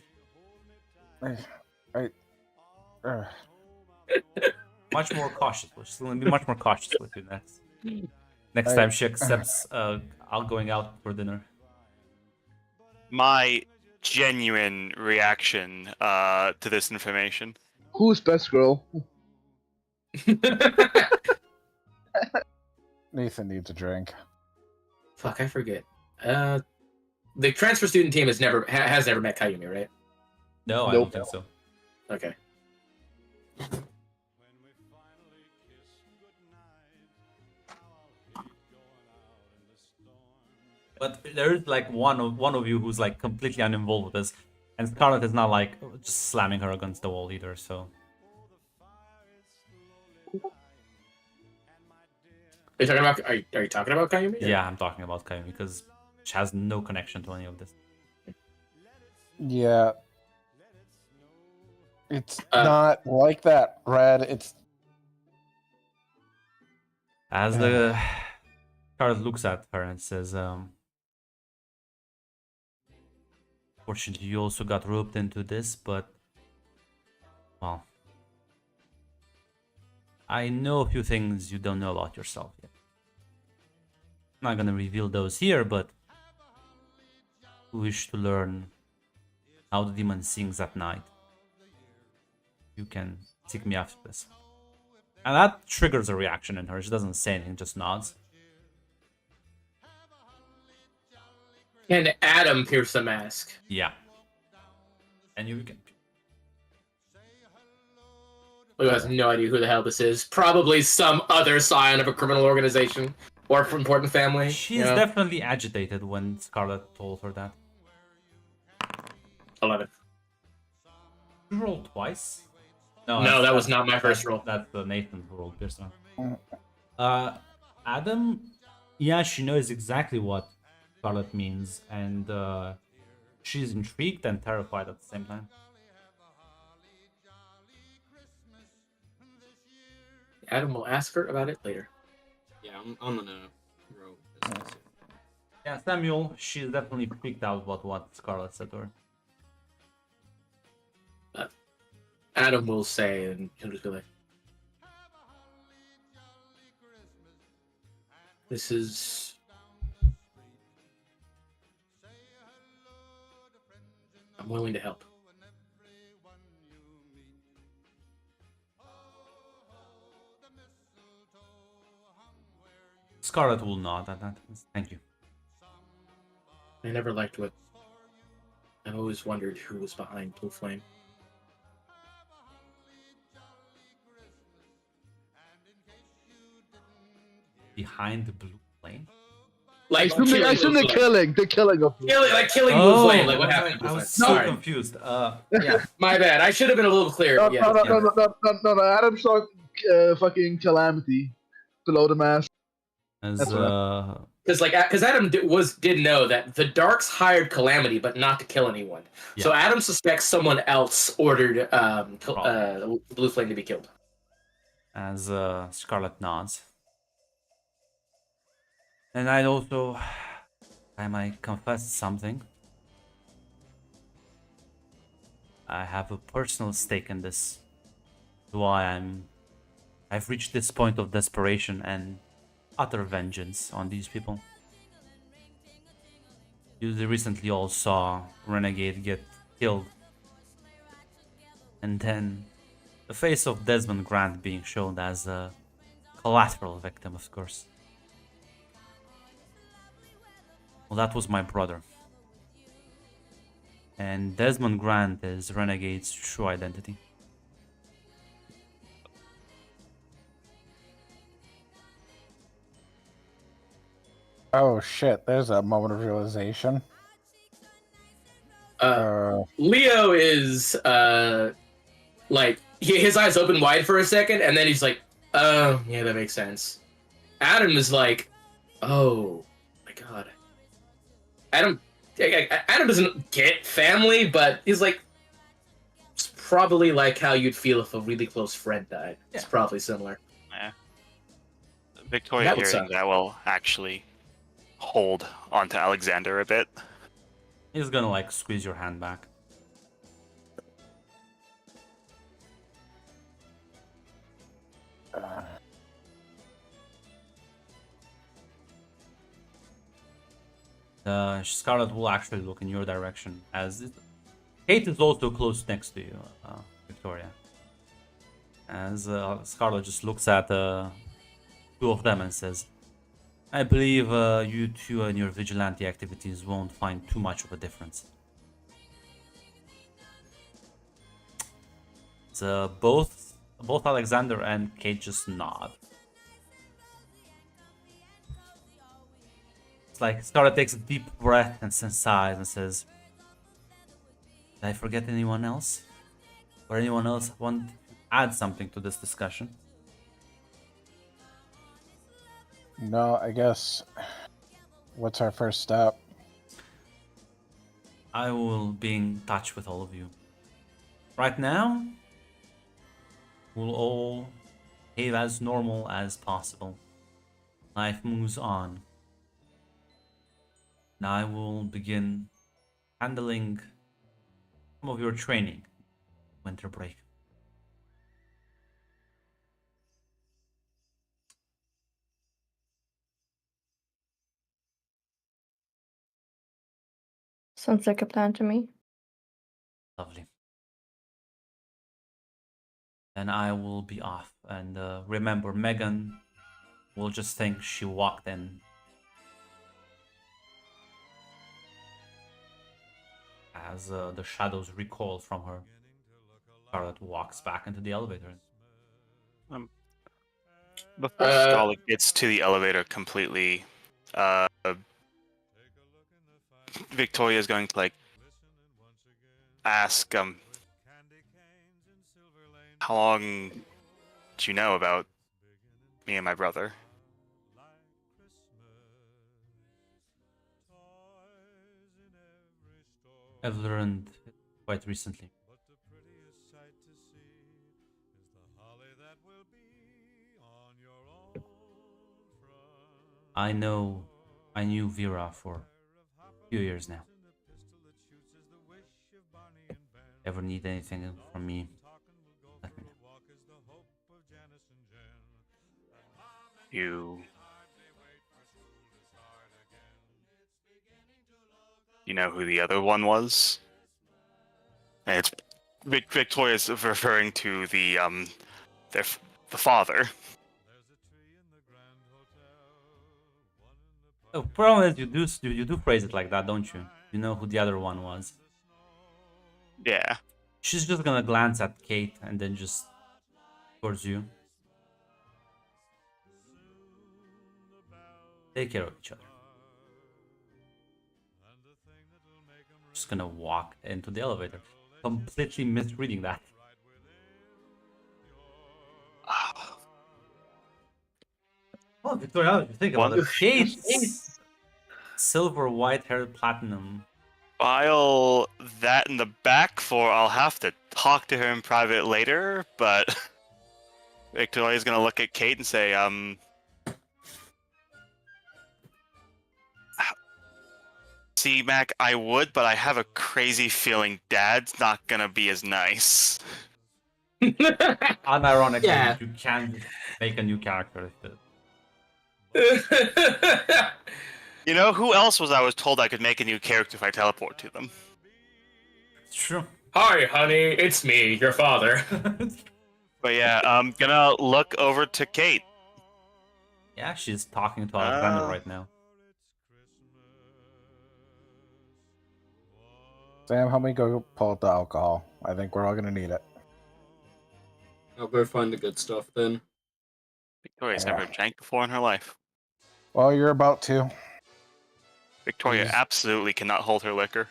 Speaker 1: Much more cautious. She's going to be much more cautious with you next time she accepts going out for dinner.
Speaker 7: My genuine reaction to this information.
Speaker 5: Who's best girl?
Speaker 6: Nathan needs a drink.
Speaker 3: Fuck, I forget. The transfer student team has never met Kayumi, right?
Speaker 1: No, I
Speaker 5: Nope.
Speaker 1: don't think so.
Speaker 3: Okay.
Speaker 1: But there is like one of you who's like completely uninvolved with this, and Scarlet is not like just slamming her against the wall either. So
Speaker 3: Are you talking about? Are you talking about Kayumi?
Speaker 1: yeah, I'm talking about Kayumi because she has no connection to any of this.
Speaker 6: Yeah. It's
Speaker 3: Uh,
Speaker 6: not like that, Red. It's
Speaker 1: As the Scarlet looks at her and says, "Fortunately, you also got roped into this, but well, I know a few things you don't know about yourself yet. I'm not gonna reveal those here, but you wish to learn how the demon sings at night. You can seek me after this." And that triggers a reaction in her. She doesn't say anything, just nods.
Speaker 3: Can Adam pierce the mask?
Speaker 1: Yeah. And you can.
Speaker 3: Who has no idea who the hell this is? Probably some other scion of a criminal organization or from important family.
Speaker 1: She
Speaker 3: you
Speaker 1: is
Speaker 3: know?
Speaker 1: definitely agitated when Scarlet told her that.
Speaker 3: 11.
Speaker 1: You rolled twice?
Speaker 3: No, that was not my first roll.
Speaker 1: That's the Nathan who rolled this one. Adam, yeah, she knows exactly what Scarlet means, and she's intrigued and terrified at the same time.
Speaker 3: Adam will ask her about it later.
Speaker 8: Yeah, I'm gonna roll this.
Speaker 1: Yeah, Samuel, she's definitely freaked out about what Scarlet said to her.
Speaker 3: Adam will say, and he'll just be like, "This is." I'm willing to help.
Speaker 1: Scarlet will nod at that. Thank you.
Speaker 3: I never liked what. I've always wondered who was behind Blue Flame.
Speaker 1: Behind the blue flame?
Speaker 3: Like
Speaker 5: I assume the killing of
Speaker 3: killing Blue Flame. Like what happened? to
Speaker 1: I
Speaker 3: Blue
Speaker 1: was
Speaker 3: Flame.
Speaker 1: so
Speaker 3: Sorry.
Speaker 1: confused. Yeah.
Speaker 3: My bad. I should have been a little clearer.
Speaker 5: No,
Speaker 3: Yeah.
Speaker 5: no. Adam saw fucking Calamity below the mask.
Speaker 1: As
Speaker 5: That's
Speaker 3: Because Adam did know that the Darks hired Calamity, but not to kill anyone.
Speaker 1: Yeah.
Speaker 3: So Adam suspects someone else ordered Blue Flame to be killed.
Speaker 1: as Scarlet nods. And I might confess something. I have a personal stake in this. Why I've reached this point of desperation and utter vengeance on these people. You recently all saw Renegade get killed. And then the face of Desmond Grant being shown as a collateral victim, of course. Well, that was my brother. And Desmond Grant is Renegade's true identity.
Speaker 6: oh shit. There's a moment of realization.
Speaker 3: Leo is like his eyes open wide for a second, and then he's like, "Oh, yeah, that makes sense." Adam is like, "Oh my god." Adam doesn't get family, but he's like, it's probably like how you'd feel if a really close friend died. It's probably similar.
Speaker 7: Victoria
Speaker 3: That would
Speaker 7: hearing
Speaker 3: suck.
Speaker 7: that will actually hold onto Alexander a bit.
Speaker 1: He's gonna like squeeze your hand back. Scarlet will actually look in your direction as Kate is also close next to you, Victoria. As Scarlet just looks at two of them and says, I believe you two and your vigilante activities won't find too much of a difference. So both Alexander and Kate just nod. It's like Scarlet takes a deep breath and sighs and says, "Did I forget anyone else? Or anyone else want to add something to this discussion?"
Speaker 6: No, I guess. What's our first step?
Speaker 1: I will be in touch with all of you. Right now, we'll all behave as normal as possible. Life moves on. Now I will begin handling some of your training. Winter break.
Speaker 4: Sounds like a plan to me.
Speaker 1: Lovely. Then I will be off. And remember, Megan will just think she walked in. As the shadows recoil from her, Scarlet walks back into the elevator.
Speaker 7: Before Scarlet gets to the elevator completely, Victoria is going to like ask, how long do you know about me and my brother?
Speaker 1: I've learned quite recently. I knew Vera for a few years now. Ever need anything from me, let me know.
Speaker 7: You know who the other one was? And it's Victoria's referring to the father.
Speaker 1: Oh, problem is you do phrase it like that, don't you? You know who the other one was.
Speaker 7: Yeah.
Speaker 1: She's just gonna glance at Kate and then just towards you. Take care of each other. Just gonna walk into the elevator. Completely misreading that. Oh, Victoria, how did you think about it? Kate's silver, white-haired platinum.
Speaker 7: File that in the back for I'll have to talk to her in private later, but Victoria's gonna look at Kate and say, see, Mac, I would, but I have a crazy feeling Dad's not gonna be as nice.
Speaker 1: Unironically,
Speaker 3: Yeah.
Speaker 1: you can make a new character if it.
Speaker 7: You know, who else was I told I could make a new character if I teleport to them?
Speaker 1: It's true.
Speaker 3: Hi, honey, it's me, your father.
Speaker 7: But yeah, I'm gonna look over to Kate.
Speaker 1: Yeah, she's talking to Alexander
Speaker 7: Ah.
Speaker 1: right now.
Speaker 6: Sam, help me go pull up the alcohol. I think we're all gonna need it.
Speaker 8: I'll go find the good stuff then.
Speaker 7: Victoria's
Speaker 6: Yeah.
Speaker 7: never drank before in her life.
Speaker 6: Well, you're about to.
Speaker 7: Victoria
Speaker 6: Please.
Speaker 7: absolutely cannot hold her liquor.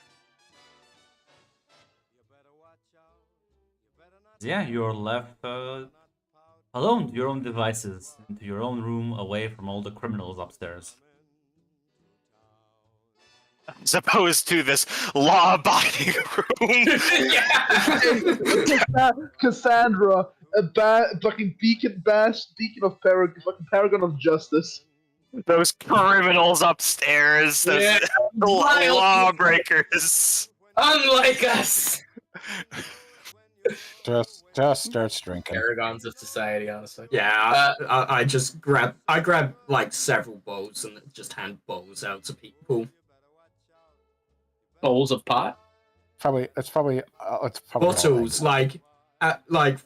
Speaker 1: Yeah, you're left alone to your own devices, into your own room, away from all the criminals upstairs.
Speaker 7: As opposed to this law-abiding room.
Speaker 5: Cassandra, fucking beacon of fucking paragon of justice.
Speaker 7: Those criminals upstairs. Those
Speaker 3: Yeah,
Speaker 7: lawbreakers.
Speaker 3: Unlike us!
Speaker 6: Just starts drinking.
Speaker 3: Paragons of society, honestly.
Speaker 8: Yeah, I just grab like several bowls and just hand bowls out to people.
Speaker 3: Bowls of pot?
Speaker 6: It's probably
Speaker 8: Bottles, like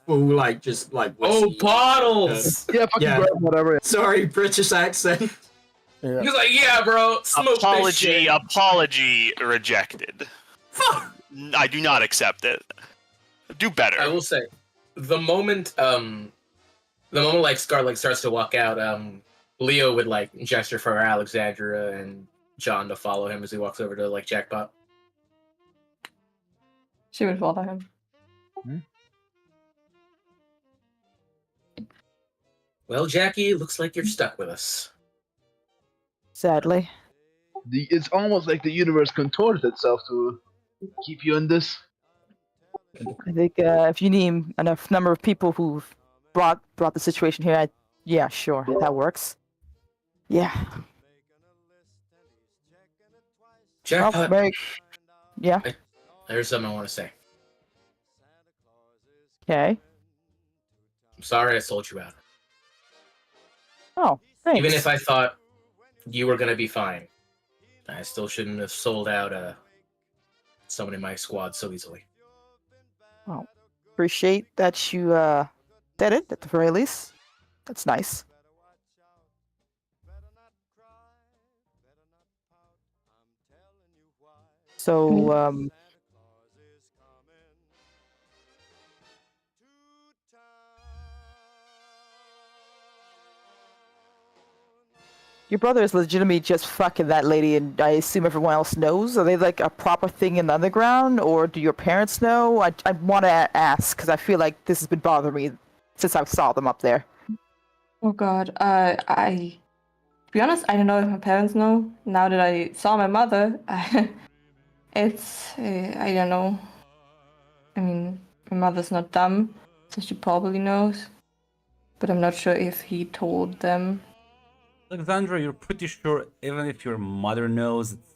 Speaker 8: full, like just like
Speaker 3: Oh,
Speaker 8: whiskey.
Speaker 3: bottles!
Speaker 5: Yeah, fucking
Speaker 8: Yeah.
Speaker 5: grab whatever.
Speaker 8: Sorry, British accent.
Speaker 6: Yeah.
Speaker 3: He was like, yeah, bro, smoke this shit.
Speaker 7: Apology rejected. I do not accept it. Do better.
Speaker 3: I will say, the moment like Scarlet starts to walk out, Leo would like gesture for Alexandra and John to follow him as he walks over to like Jackpot.
Speaker 4: She would follow him.
Speaker 3: Well, Jackie, looks like you're stuck with us.
Speaker 2: Sadly.
Speaker 5: It's almost like the universe contorted itself to keep you in this.
Speaker 2: I think if you name enough number of people who've brought the situation here, yeah, sure, that works. Yeah.
Speaker 3: Jackpot,
Speaker 2: Well, Mary, yeah.
Speaker 3: there's something I want to say.
Speaker 2: Okay.
Speaker 3: I'm sorry I sold you out.
Speaker 2: Oh, thanks.
Speaker 3: Even if I thought you were gonna be fine, I still shouldn't have sold out someone in my squad so easily.
Speaker 2: Appreciate that you did it at the very least. That's nice. So, your brother is legitimately just fucking that lady, and I assume everyone else knows? Are they like a proper thing in the underground, or do your parents know? I want to ask, because I feel like this has been bothering me since I saw them up there.
Speaker 4: Oh god, to be honest, I don't know if my parents know. Now that I saw my mother, it's, I don't know. I mean, my mother's not dumb, so she probably knows. But I'm not sure if he told them.
Speaker 1: Alexandra, you're pretty sure even if your mother knows, it's,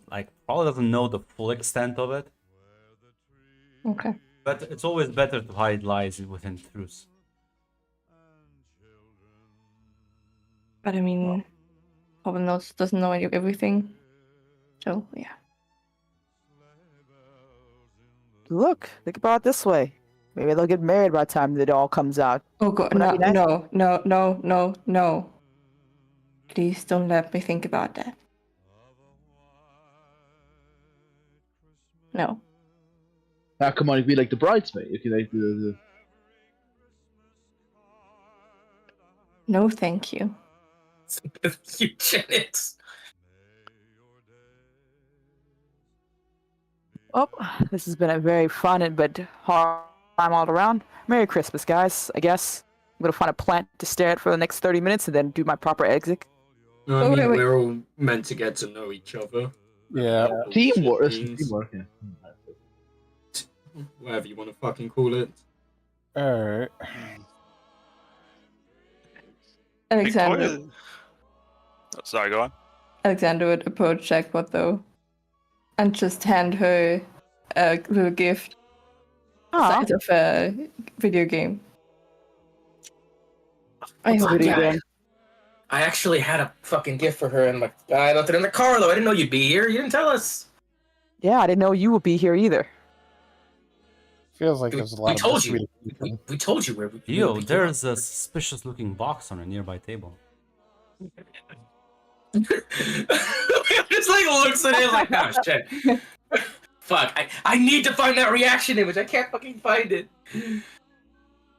Speaker 1: like probably doesn't know the full extent of it.
Speaker 4: Okay.
Speaker 1: But it's always better to hide lies within truths.
Speaker 4: But I mean, probably doesn't know everything. So, yeah.
Speaker 2: Look, think about it this way. Maybe they'll get married by the time that it all comes out.
Speaker 4: Oh god,
Speaker 2: Wouldn't that be nice?
Speaker 4: no. Please don't let me think about that. No.
Speaker 5: Ah, come on, you can be like the bridesmaid. You can like the
Speaker 4: No, thank you.
Speaker 3: Eugenics.
Speaker 2: Oh, this has been a very fun but hard time all around. Merry Christmas, guys, I guess. I'm gonna find a plant to stare at for the next 30 minutes and then do my proper exit.
Speaker 8: No, I
Speaker 4: Oh,
Speaker 8: mean,
Speaker 4: wait.
Speaker 8: we're all meant to get to know each other.
Speaker 6: Yeah.
Speaker 5: teamwork. It's
Speaker 8: Means,
Speaker 5: teamwork. Yeah.
Speaker 8: whatever you want to fucking call it.
Speaker 6: Alright.
Speaker 4: Alexander,
Speaker 7: Victoria- Oh, sorry, go on.
Speaker 4: Alexander would approach Jackpot though, and just hand her a little gift,
Speaker 2: Aw,
Speaker 4: size of a video game. I
Speaker 3: What's
Speaker 4: hope
Speaker 3: up,
Speaker 4: it
Speaker 3: Jack?
Speaker 4: again.
Speaker 3: I actually had a fucking gift for her, and I left it in the car though. I didn't know you'd be here. You didn't tell us.
Speaker 2: yeah, I didn't know you would be here either.
Speaker 6: Feels like
Speaker 3: We-
Speaker 6: there's a
Speaker 3: we
Speaker 6: lot
Speaker 3: told
Speaker 6: of
Speaker 3: you.
Speaker 6: mystery.
Speaker 3: We told you where we.
Speaker 1: Yo,
Speaker 3: we-
Speaker 1: there's a suspicious looking box on a nearby table.
Speaker 3: just like looks at it like, oh shit. Fuck! I need to find that reaction image. I can't fucking find it.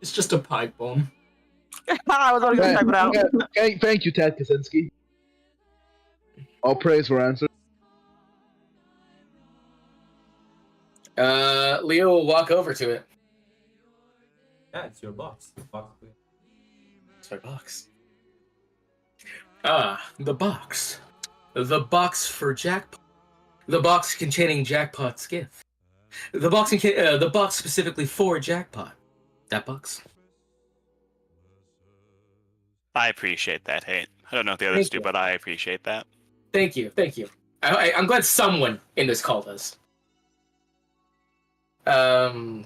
Speaker 8: It's just a pipe bomb.
Speaker 2: I was only gonna type it out.
Speaker 5: Thank you, Ted Kaczynski. All praise for answer.
Speaker 3: Leo will walk over to it.
Speaker 1: Yeah, it's your box.
Speaker 3: It's my box. The box. The box for Jackpot. The box containing Jackpot's gift. The box specifically for Jackpot. That box.
Speaker 7: I appreciate that, Hate. I don't know if the others
Speaker 3: Thank
Speaker 7: do,
Speaker 3: you.
Speaker 7: but I appreciate that.
Speaker 3: Thank you. I'm glad someone in this call does. Leo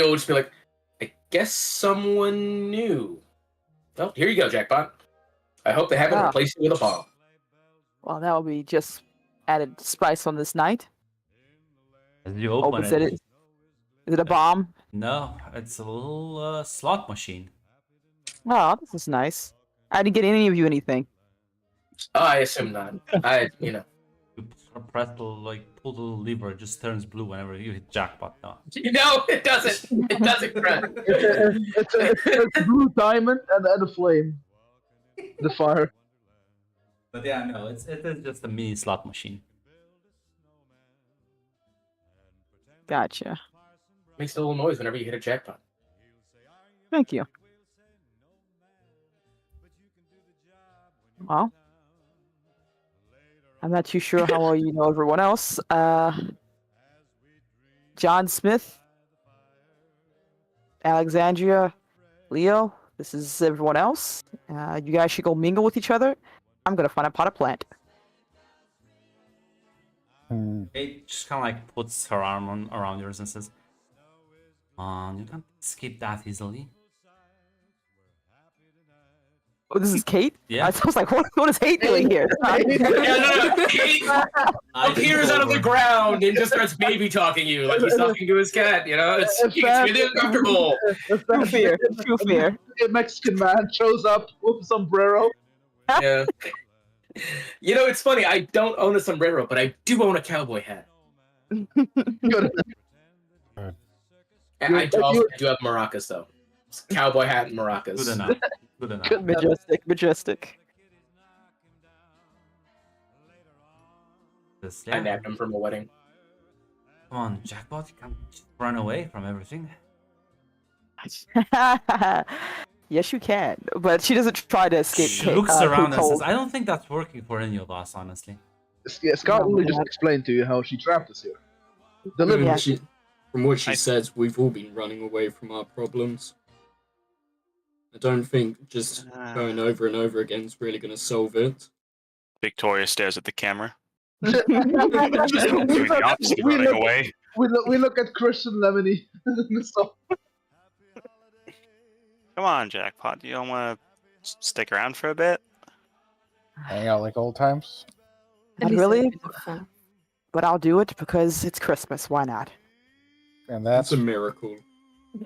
Speaker 3: will just be like, I guess someone new. Well, here you go, Jackpot. I hope they haven't
Speaker 2: Ah.
Speaker 3: replaced you with a bomb.
Speaker 2: Well, that will be just added spice on this night.
Speaker 1: As you open
Speaker 2: Opens
Speaker 1: it,
Speaker 2: it. Is it a bomb?
Speaker 1: no, it's a little slot machine.
Speaker 2: Oh, this is nice. I didn't get any of you anything.
Speaker 3: Oh, I assume not.
Speaker 1: You press the pull the lever, it just turns blue whenever you hit jackpot. No.
Speaker 3: No, it doesn't. It doesn't, Grant.
Speaker 5: It's a blue diamond and a flame. The fire.
Speaker 1: But yeah, no, it is just a mini slot machine.
Speaker 2: Gotcha.
Speaker 3: Makes a little noise whenever you hit a jackpot.
Speaker 2: Thank you. Well, I'm not too sure how well you know everyone else. John Smith, Alexandria, Leo. This is everyone else. You guys should go mingle with each other. I'm gonna find a pot of plant.
Speaker 1: Kate just kind of like puts her arm around yours and says, you can't escape that easily.
Speaker 2: Oh, this is Kate?
Speaker 1: Yeah.
Speaker 2: I was like, what is Kate doing here?
Speaker 3: Yeah, no. He appears out of the ground and just starts baby talking you like he's talking to his cat. You know, it's really uncomfortable.
Speaker 2: True fear. True fear.
Speaker 5: A Mexican man shows up with a sombrero.
Speaker 3: Yeah. You know, it's funny. I don't own a sombrero, but I do own a cowboy hat.
Speaker 5: Good.
Speaker 3: And I also do have maracas, though. It's cowboy hat and maracas.
Speaker 1: Good enough. Good enough.
Speaker 2: Majestic, majestic.
Speaker 1: This,
Speaker 3: I nabbed him from a wedding.
Speaker 1: Come on, Jackpot, you can't just run away from everything.
Speaker 2: Yes, you can, but she doesn't try to escape.
Speaker 1: She looks around and
Speaker 2: Cold.
Speaker 1: says, I don't think that's working for any of us, honestly.
Speaker 5: Yeah, Scott
Speaker 2: Oh,
Speaker 5: only just
Speaker 2: God.
Speaker 5: explained to you how she trapped us here.
Speaker 8: From
Speaker 5: Deliberately.
Speaker 2: Yeah.
Speaker 8: what she says, we've all been running away from our problems. I don't think just going over and over again is really going to solve it.
Speaker 7: Victoria stares at the camera.
Speaker 5: we,
Speaker 7: Doing the opposite of running away.
Speaker 5: look at Christian Lemony. So,
Speaker 7: Come on, Jackpot. You don't want to stick around for a bit?
Speaker 6: Hang out like old times.
Speaker 2: Not really, but I'll do it because it's Christmas. Why not?
Speaker 6: And
Speaker 8: That's
Speaker 6: that's
Speaker 8: a miracle.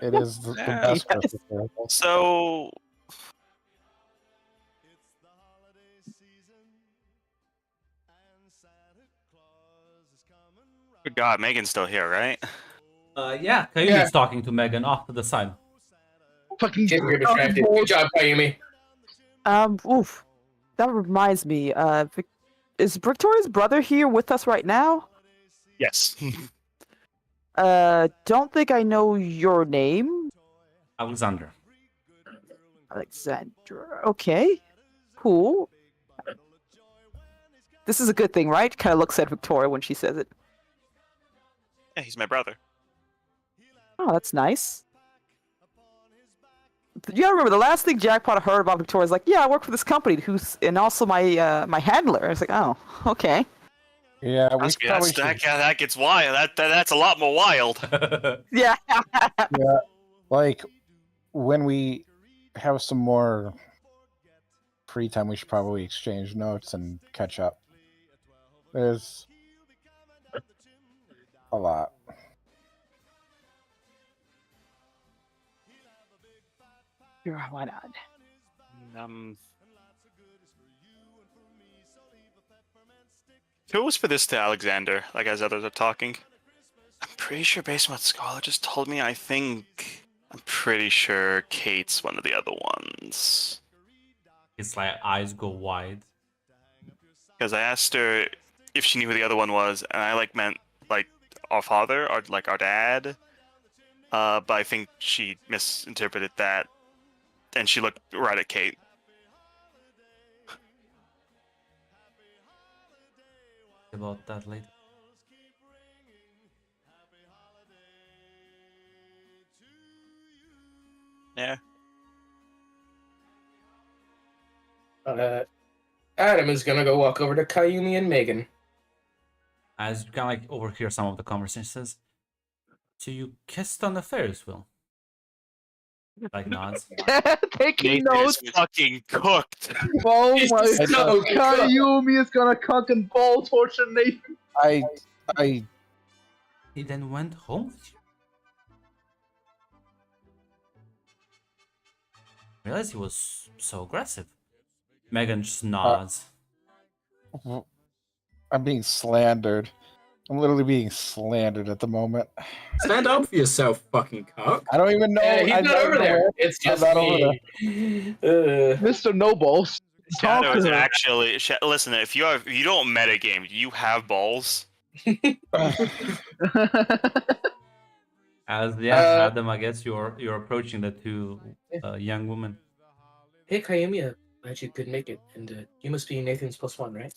Speaker 6: it is the
Speaker 7: Yeah.
Speaker 6: best
Speaker 2: Yes.
Speaker 6: Christmas miracle.
Speaker 7: So, good God, Megan's still here, right?
Speaker 1: Yeah, Kayumi's
Speaker 5: Yeah.
Speaker 1: talking to Megan off to the side.
Speaker 5: fucking
Speaker 3: You're distracted. Good job, Kayumi.
Speaker 2: Oof. That reminds me. Is Victoria's brother here with us right now?
Speaker 7: Yes.
Speaker 2: Don't think I know your name,
Speaker 1: Alexander.
Speaker 2: Alexandra. Okay, cool. This is a good thing, right? Kind of looks at Victoria when she says it.
Speaker 7: Yeah, he's my brother.
Speaker 2: Oh, that's nice. You gotta remember the last thing Jackpot heard about Victoria is like, yeah, I work for this company, and also my my handler. I was like, oh, okay.
Speaker 6: Yeah, we
Speaker 7: Honestly,
Speaker 6: probably should,
Speaker 7: that gets wild. That's a lot more wild.
Speaker 2: Yeah.
Speaker 6: like when we have some more free time, we should probably exchange notes and catch up. There's a lot.
Speaker 2: Sure, why not?
Speaker 7: Who was for this to Alexander, like as others are talking? I'm pretty sure based on what Scholar just told me, I'm pretty sure Kate's one of the other ones.
Speaker 1: His like eyes go wide.
Speaker 7: Because I asked her if she knew who the other one was, and I meant our father or like our dad. But I think she misinterpreted that, and she looked right at Kate.
Speaker 1: About that later.
Speaker 7: Yeah.
Speaker 3: Adam is gonna go walk over to Kayumi and Megan.
Speaker 1: As you kind of like overhear some of the conversations, so you kissed on the Ferris wheel. Like nods.
Speaker 5: taking
Speaker 7: Nate is
Speaker 5: notes.
Speaker 7: fucking cooked.
Speaker 5: Oh
Speaker 3: It's
Speaker 5: my
Speaker 3: so
Speaker 5: god.
Speaker 3: good.
Speaker 5: Kayumi is gonna cock and ball torture Nathan.
Speaker 6: I
Speaker 1: He then went home with you. Realized he was so aggressive. Megan just nods.
Speaker 6: I'm being slandered. I'm literally being slandered at the moment.
Speaker 8: Stand up for yourself, fucking cock.
Speaker 6: I don't even know.
Speaker 3: Yeah, he's
Speaker 6: I'm
Speaker 3: not over
Speaker 6: even
Speaker 3: there.
Speaker 6: aware.
Speaker 3: It's
Speaker 6: I'm
Speaker 3: just
Speaker 6: not over
Speaker 3: me.
Speaker 5: Mr. No Balls. Talk
Speaker 7: Shadow
Speaker 5: to
Speaker 7: is
Speaker 5: her.
Speaker 7: actually listen. If you don't metagame, you have balls.
Speaker 1: As yeah,
Speaker 3: Uh,
Speaker 1: Adam, I guess you're approaching the two young women.
Speaker 3: Hey, Kayumi, glad you could make it. And you must be Nathan's +1, right?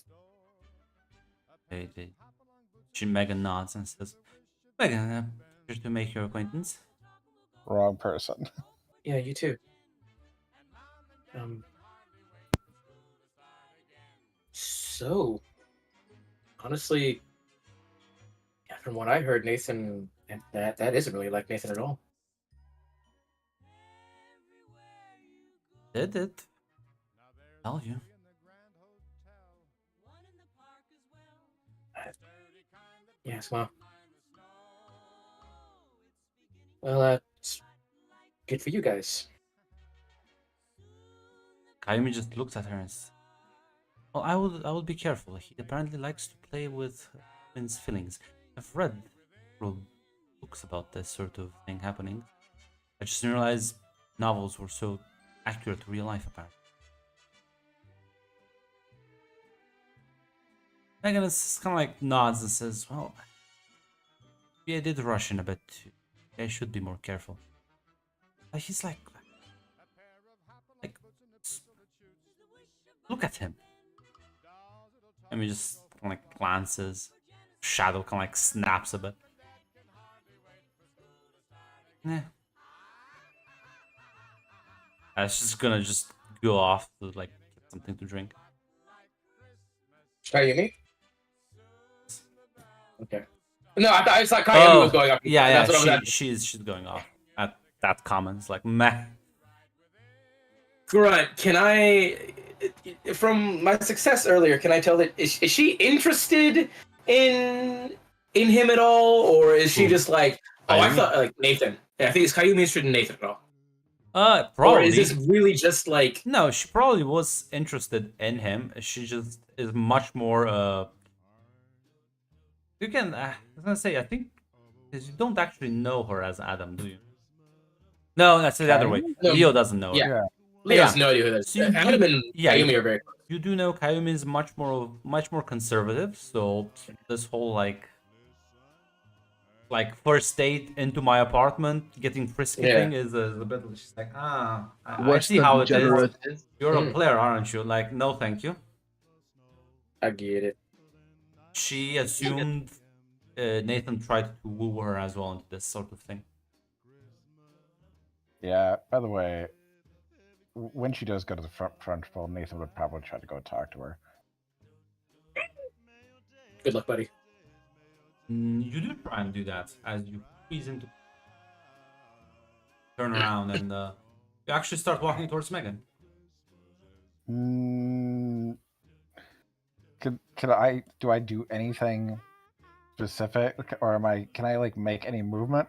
Speaker 1: She Megan nods and says, "Megan, pleasure to make your acquaintance."
Speaker 6: Wrong person.
Speaker 3: Yeah, you too. So, honestly, yeah, from what I heard, Nathan, that isn't really like Nathan at all.
Speaker 1: Did it? Tell you.
Speaker 3: Yes, well. Well, it's good for you guys.
Speaker 1: Kayumi just looks at her and says, "Well, I would be careful. He apparently likes to play with women's feelings. I've read books about this sort of thing happening. I just didn't realize novels were so accurate to real life, apparently." Megan is kind of like nods and says, "Well, yeah, I did rush in a bit. I should be more careful." He's like, look at him. I mean, just kind of like glances. Shadow kind of like snaps a bit. Yeah. I was just gonna just go off to like get something to drink.
Speaker 3: Kayumi? Okay. No, I thought it's like Kayumi was going up.
Speaker 1: Yeah,
Speaker 3: That's what I was
Speaker 1: she's going off at that comment. It's like meh.
Speaker 3: Grunt, can I, from my success earlier, can I tell that is she interested in him at all, or is she
Speaker 1: Who?
Speaker 3: just like, oh, I
Speaker 1: Kayumi?
Speaker 3: thought like Nathan? Yeah, I think is Kayumi interested in Nathan at all,
Speaker 1: Probably.
Speaker 3: or is this really just like?
Speaker 1: No, she probably was interested in him. She just is much more. You can. I was gonna say. I think 'cause you don't actually know her as Adam, do you? No, that's the other way.
Speaker 3: No.
Speaker 1: Leo doesn't know her.
Speaker 3: Yeah. Leo has
Speaker 1: Yeah.
Speaker 3: no idea who that is.
Speaker 1: So
Speaker 3: Adam and
Speaker 1: yeah,
Speaker 3: Kayumi are very close.
Speaker 1: You do know Kayumi is much more conservative. So this whole like first date into my apartment, getting frisky
Speaker 3: Yeah.
Speaker 1: thing is a bit. She's like, I see
Speaker 5: Western
Speaker 1: how it
Speaker 5: degenerate.
Speaker 1: is. You're a player, aren't you? Like, no, thank you.
Speaker 3: I get it.
Speaker 1: She assumed Nathan tried to woo her as well into this sort of thing.
Speaker 6: Yeah, by the way, when she does go to the front pole, Nathan would probably try to go talk to her.
Speaker 3: Good luck, buddy.
Speaker 1: You do try and do that as you squeeze into turn around and you actually start walking towards Megan.
Speaker 6: Do I do anything specific, or can I like make any movement?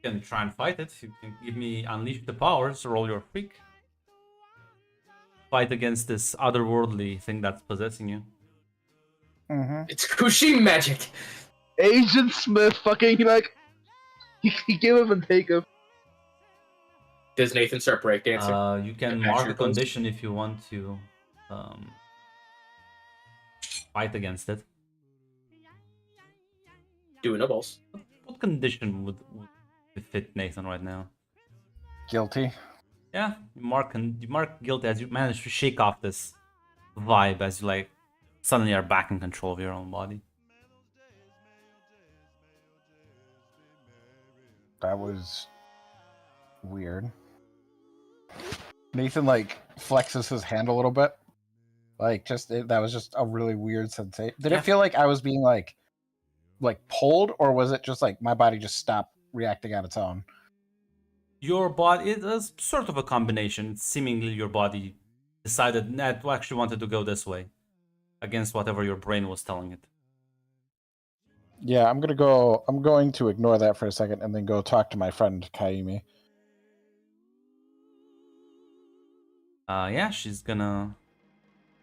Speaker 1: You can try and fight it. You can give me unleash the powers, roll your freak. Fight against this otherworldly thing that's possessing you.
Speaker 3: It's Kushi magic.
Speaker 5: Agent Smith fucking like he give him and take him.
Speaker 3: Does Nathan start breakdancing?
Speaker 1: You can
Speaker 3: Yeah,
Speaker 1: mark
Speaker 3: sure
Speaker 1: a
Speaker 3: goes.
Speaker 1: condition if you want to fight against it.
Speaker 3: Doing no balls.
Speaker 1: What condition would fit Nathan right now?
Speaker 6: Guilty.
Speaker 1: Yeah, you mark guilty as you manage to shake off this vibe as you like suddenly are back in control of your own body.
Speaker 6: That was weird. Nathan like flexes his hand a little bit. Like that was just a really weird sensation. Did
Speaker 1: Yeah.
Speaker 6: it feel like I was being like pulled, or was it just like my body just stopped reacting on its own?
Speaker 1: Your body, it is sort of a combination. Seemingly your body decided that you actually wanted to go this way against whatever your brain was telling it.
Speaker 6: Yeah, I'm going to ignore that for a second and then go talk to my friend Kayumi.
Speaker 1: Yeah, she's gonna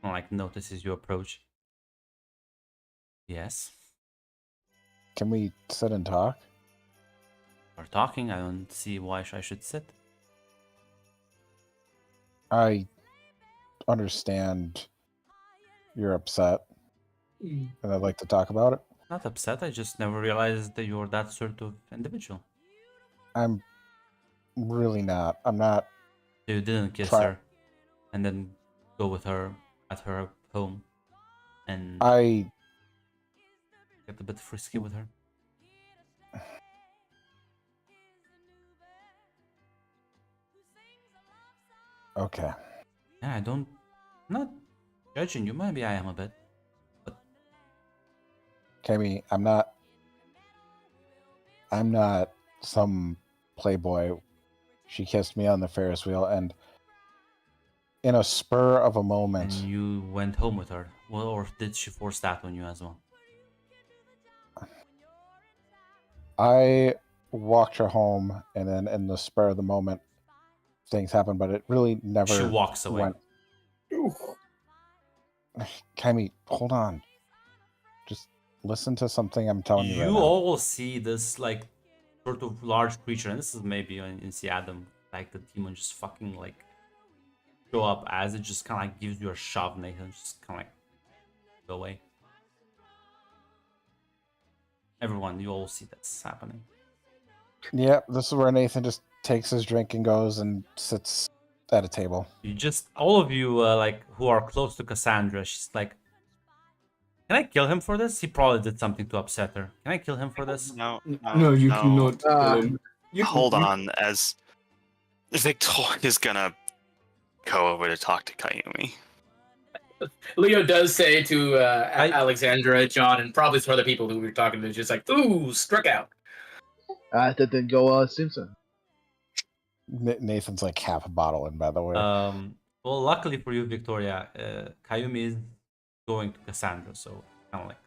Speaker 1: like notices you approach. Yes.
Speaker 6: Can we sit and talk?
Speaker 1: We're talking. I don't see why I should sit.
Speaker 6: I understand you're upset,
Speaker 3: Mm.
Speaker 6: and I'd like to talk about it.
Speaker 1: Not upset. I just never realized that you're that sort of individual.
Speaker 6: I'm really not. I'm not.
Speaker 1: So you didn't kiss
Speaker 6: Try-
Speaker 1: her, and then go with her at her home, and
Speaker 6: I
Speaker 1: get a bit frisky with her.
Speaker 6: okay.
Speaker 1: Yeah, I'm not judging you. Maybe I am a bit.
Speaker 6: Kami, I'm not some playboy. She kissed me on the Ferris wheel, and in a spur of a moment,
Speaker 1: And you went home with her. Well, or did she force that on you as well?
Speaker 6: I walked her home, and then in the spur of the moment, things happened. But it really never.
Speaker 1: She walks away.
Speaker 6: went. Kami, hold on. Just listen to something I'm telling you.
Speaker 1: You
Speaker 6: right now.
Speaker 1: all see this like sort of large creature, and this is maybe in See Adam, like the demon just fucking like show up as it just kind of like gives you a shove, Nathan, just kind of like go away. Everyone, you all see that's happening.
Speaker 6: Yep, this is where Nathan just takes his drink and goes and sits at a table.
Speaker 1: You just all of you like who are close to Cassandra, she's like, can I kill him for this? He probably did something to upset her. Can I kill him for this?
Speaker 7: No,
Speaker 8: No, you cannot. kill him. You can-
Speaker 7: Hold
Speaker 8: you-
Speaker 7: on, as Victoria's gonna go over to talk to Kayumi.
Speaker 3: Leo does say to
Speaker 1: I-
Speaker 3: Alexandra, John, and probably some other people who we were talking to, just like, "Ooh, struck out."
Speaker 5: That didn't go Simpson.
Speaker 6: Nathan's like half a bottle in, by the way.
Speaker 1: Well, luckily for you, Victoria, Kayumi is going to Cassandra, so kind of like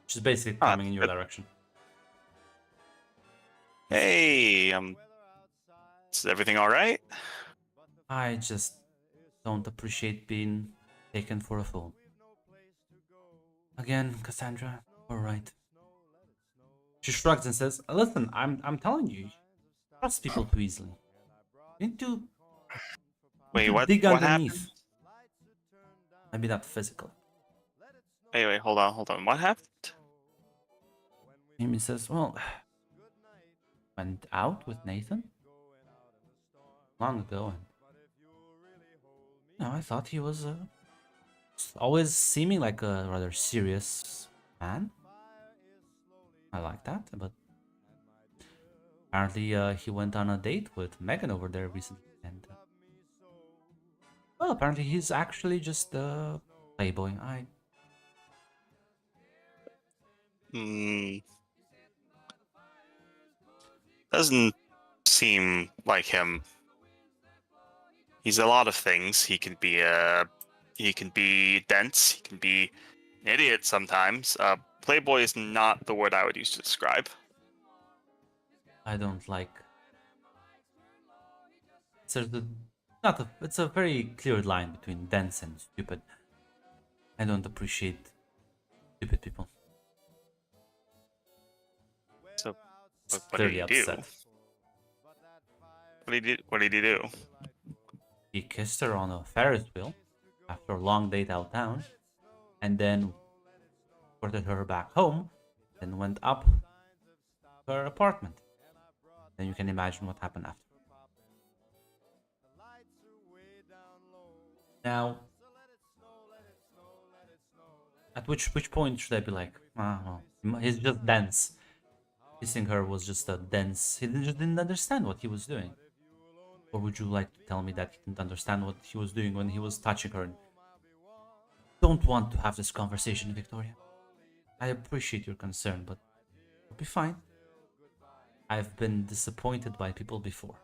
Speaker 1: she's basically
Speaker 7: Ah,
Speaker 1: coming in your
Speaker 7: good.
Speaker 1: direction.
Speaker 7: Hey, is everything all right?
Speaker 1: I just don't appreciate being taken for a fool. Again, Cassandra, you're right. She shrugs and says, "Listen, I'm telling you, trust people too easily. You need to
Speaker 7: Wait,
Speaker 1: to
Speaker 7: what?
Speaker 1: dig
Speaker 7: What
Speaker 1: underneath.
Speaker 7: happened?
Speaker 1: Maybe not physical."
Speaker 7: Wait, hold on. What happened?
Speaker 1: Amy says, "Well, went out with Nathan long ago, and I thought he was always seeming like a rather serious man. I like that, but apparently he went on a date with Megan over there recently, and well, apparently he's actually just a playboy.
Speaker 7: Doesn't seem like him. He's a lot of things. He can be dense. He can be an idiot sometimes. Playboy is not the word I would use to describe.
Speaker 1: I don't like. It's a very clear line between dense and stupid. I don't appreciate stupid people.
Speaker 7: So,
Speaker 1: It's
Speaker 7: what did
Speaker 1: clearly
Speaker 7: he do?
Speaker 1: upset.
Speaker 7: What did he do?
Speaker 1: He kissed her on a Ferris wheel after a long date out town, and then escorted her back home, then went up to her apartment. Then you can imagine what happened after. Now, at which point should I be like, well, he's just dense. Kissing her was just a dense. He just didn't understand what he was doing. Or would you like to tell me that he didn't understand what he was doing when he was touching her? Don't want to have this conversation, Victoria. I appreciate your concern, but it'll be fine. I've been disappointed by people before.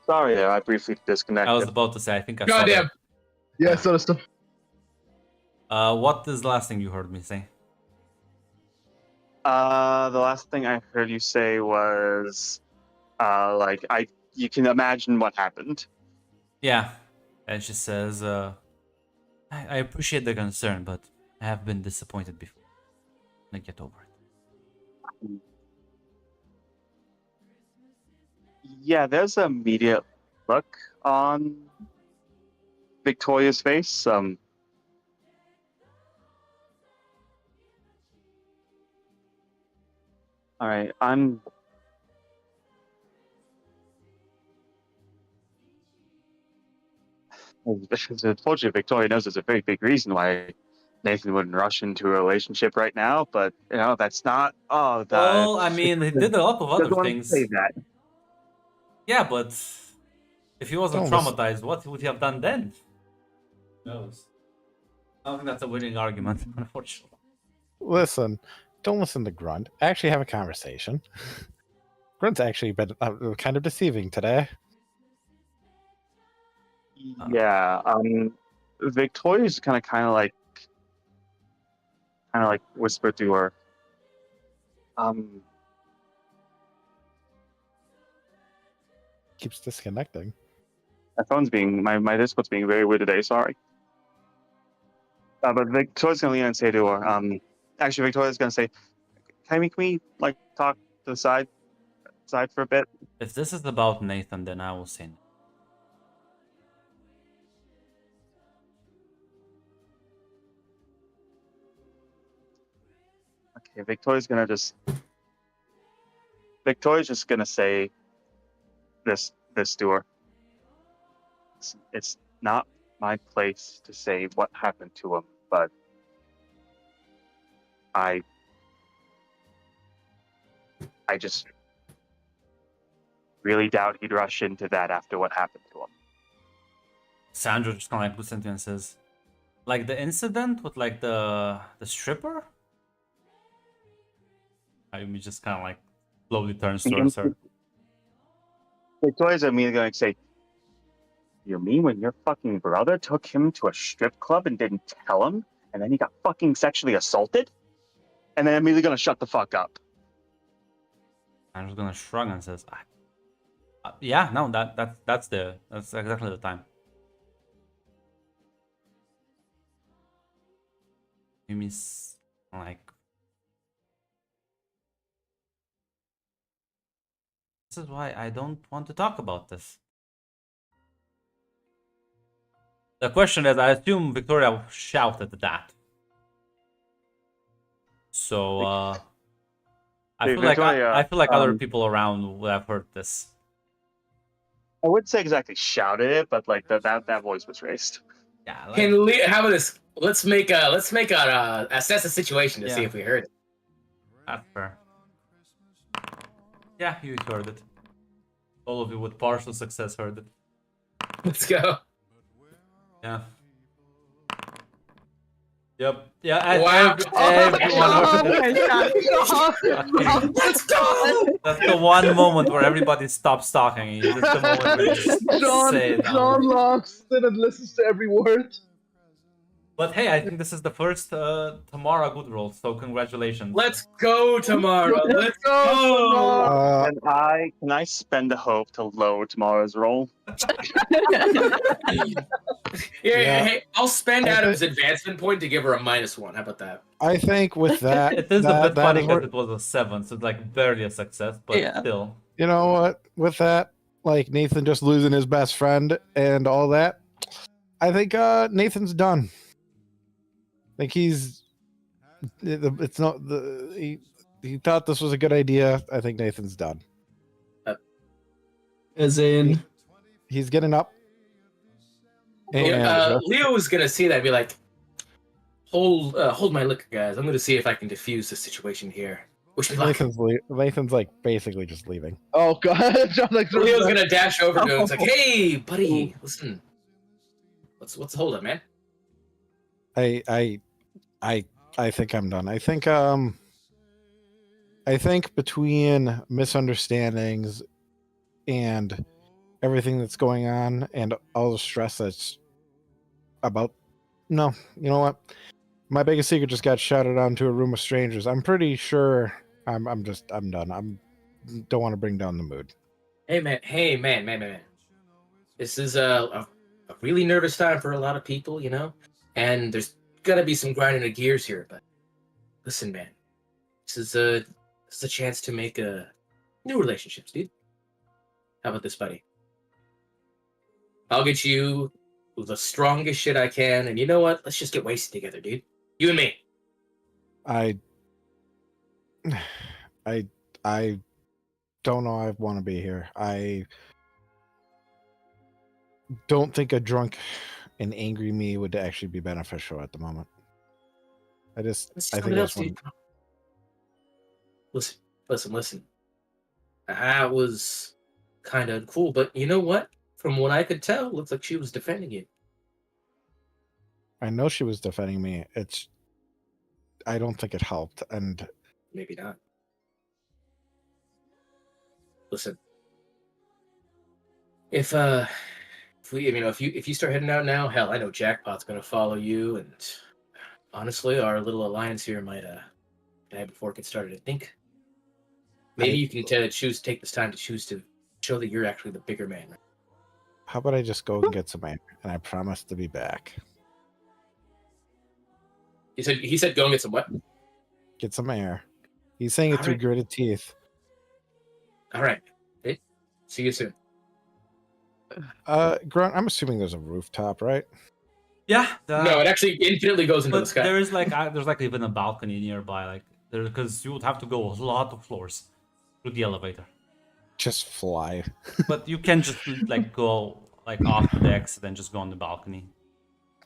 Speaker 9: Sorry, I briefly disconnected.
Speaker 1: I was about to say, I think I saw
Speaker 3: Goddamn.
Speaker 1: that.
Speaker 5: Yeah, sort of stuff.
Speaker 1: What is the last thing you heard me say?
Speaker 9: The last thing I heard you say was, you can imagine what happened.
Speaker 1: Yeah, and she says, I appreciate the concern, but I have been disappointed before. I get over it.
Speaker 9: Yeah, there's an immediate look on Victoria's face. All right, unfortunately, Victoria knows there's a very big reason why Nathan wouldn't rush into a relationship right now, but that's not. Oh, that.
Speaker 1: Well, I mean, he did a lot of other
Speaker 9: Doesn't want to
Speaker 1: things.
Speaker 9: say that.
Speaker 1: Yeah, but if he wasn't
Speaker 6: Don't listen.
Speaker 1: traumatized, what would he have done then? Who knows? I don't think that's a winning argument, unfortunately.
Speaker 6: Listen, don't listen to Grunt. Actually, have a conversation. Grunt's actually been kind of deceiving today.
Speaker 9: Yeah, Victoria's kind of like whisper to her.
Speaker 6: Keeps disconnecting.
Speaker 9: My Discord's being very weird today. Sorry. But Victoria's gonna lean and say to her. Actually, Victoria's gonna say, "Can we like talk to the side for a bit?"
Speaker 1: If this is about Nathan, then I will say no.
Speaker 9: Okay, Victoria's just gonna say this to her. It's not my place to say what happened to him, but I just really doubt he'd rush into that after what happened to him.
Speaker 1: Sandra just kind of like looks into it and says, like the incident with like the stripper? Ayumi just kind of like slowly turns towards her.
Speaker 9: Victoria's immediately going to say, "You mean when your fucking brother took him to a strip club and didn't tell him, and then he got fucking sexually assaulted?" And then immediately going to shut the fuck up.
Speaker 1: I'm just gonna shrug and says, "Yeah, no, that's exactly the time." Yumi's like, this is why I don't want to talk about this. The question is, I assume Victoria shouted that. So I feel like I feel like other people around would have heard this.
Speaker 9: I wouldn't say exactly shouted it, but like that voice was raised.
Speaker 1: Yeah. Like,
Speaker 3: How about this? Let's make a assess the situation to see
Speaker 1: Yeah.
Speaker 3: if we heard it.
Speaker 1: That's fair. Yeah, you heard it. All of you with partial success heard it.
Speaker 3: Let's go.
Speaker 1: Yeah. Yep. Yeah. And
Speaker 3: Wow.
Speaker 1: everyone heard it.
Speaker 3: Let's go.
Speaker 1: That's the one moment where everybody stops talking. That's the moment where you just say it.
Speaker 5: John laughs and listens to every word.
Speaker 1: But hey, I think this is the first Tamara good roll, so congratulations.
Speaker 3: Let's go tomorrow. Let's go.
Speaker 9: And can I spend a hope to lower tomorrow's roll?
Speaker 3: Yeah. Hey, I'll spend Adam's advancement point to give her a -1. How about that?
Speaker 6: I think with that,
Speaker 1: It is a bit
Speaker 6: that
Speaker 1: funny
Speaker 6: is
Speaker 1: because
Speaker 6: where-
Speaker 1: it was a 7, so it's like barely a success, but
Speaker 4: Yeah.
Speaker 1: still.
Speaker 6: you know what? With that, like Nathan just losing his best friend and all that, I think Nathan's done. I think it's not he thought this was a good idea. I think Nathan's done.
Speaker 8: As in,
Speaker 6: He's getting up. And
Speaker 3: Leo was gonna see that and be like, hold my liquor, guys. I'm gonna see if I can defuse the situation here. Wish me luck.
Speaker 6: Nathan's like basically just leaving.
Speaker 5: Oh god, John like
Speaker 3: Leo's gonna dash over to him. It's like, hey, buddy, listen. What's the hold up, man?
Speaker 6: I think I'm done. I think between misunderstandings and everything that's going on and all the stress that's about you know what? My biggest secret just got shouted out into a room of strangers. I'm pretty sure I'm done. Don't want to bring down the mood.
Speaker 3: Hey, man. This is a really nervous time for a lot of people, you know? And there's gotta be some grinding of gears here, but listen, man. This is a chance to make new relationships, dude. How about this, buddy? I'll get you the strongest shit I can, and you know what? Let's just get wasted together, dude. You and me.
Speaker 6: I don't know. I want to be here. I don't think a drunk and angry me would actually be beneficial at the moment. I think that's one.
Speaker 3: Listen. That was kind of cool, but you know what? From what I could tell, looks like she was defending you.
Speaker 6: I know she was defending me. I don't think it helped, and
Speaker 3: Maybe not. Listen, if you start heading out now, hell, I know Jackpot's gonna follow you, and honestly, our little alliance here might die before it gets started. I think maybe you can take this time to choose to show that you're actually the bigger man.
Speaker 6: how about I just go and get some air, and I promise to be back.
Speaker 3: He said go and get some what?
Speaker 6: Get some air. He's saying it through
Speaker 3: Alright.
Speaker 6: gritted teeth.
Speaker 3: All right. Okay. See you soon.
Speaker 6: Grunt, I'm assuming there's a rooftop, right?
Speaker 1: Yeah.
Speaker 3: No, it actually infinitely goes into the
Speaker 1: But
Speaker 3: sky.
Speaker 1: there is there's even a balcony nearby, like there, because you would have to go a lot of floors through the elevator.
Speaker 6: Just fly.
Speaker 1: But you can just go off the exit and just go on the balcony.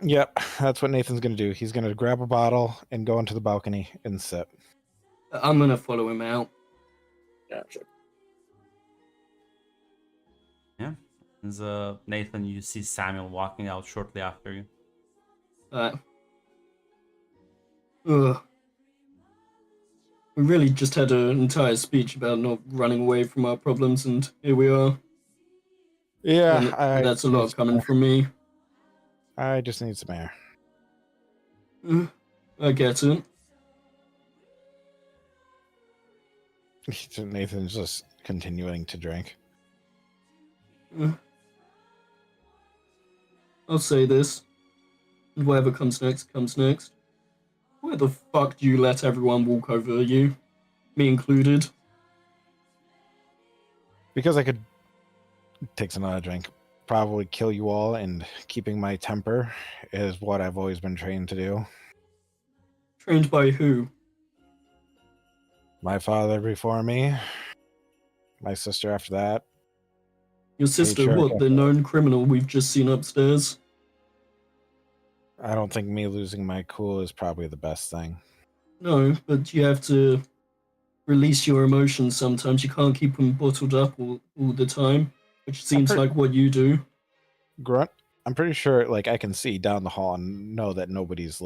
Speaker 6: Yep, that's what Nathan's gonna do. He's gonna grab a bottle and go into the balcony and sit.
Speaker 8: I'm gonna follow him out.
Speaker 3: Yeah, sure.
Speaker 1: Yeah. As Nathan, you see Samuel walking out shortly after you.
Speaker 8: Ugh. We really just had an entire speech about not running away from our problems, and here we are.
Speaker 6: Yeah,
Speaker 8: And that's a lot coming from me.
Speaker 6: I just need some air.
Speaker 8: I get it.
Speaker 6: Nathan's just continuing to drink.
Speaker 8: I'll say this. Whatever comes next, comes next. Why the fuck do you let everyone walk over you? Me included.
Speaker 6: Because I could take another drink, probably kill you all, and keeping my temper is what I've always been trained to do.
Speaker 8: Trained by who?
Speaker 6: My father before me, my sister after that.
Speaker 8: Your sister,
Speaker 6: sure,
Speaker 8: what,
Speaker 6: yeah.
Speaker 8: the known criminal we've just seen upstairs?
Speaker 6: I don't think me losing my cool is probably the best thing.
Speaker 8: No, but you have to release your emotions sometimes. You can't keep them bottled up all the time, which seems like what you do.
Speaker 6: Grunt, I'm pretty sure I can see down the hall and know that nobody's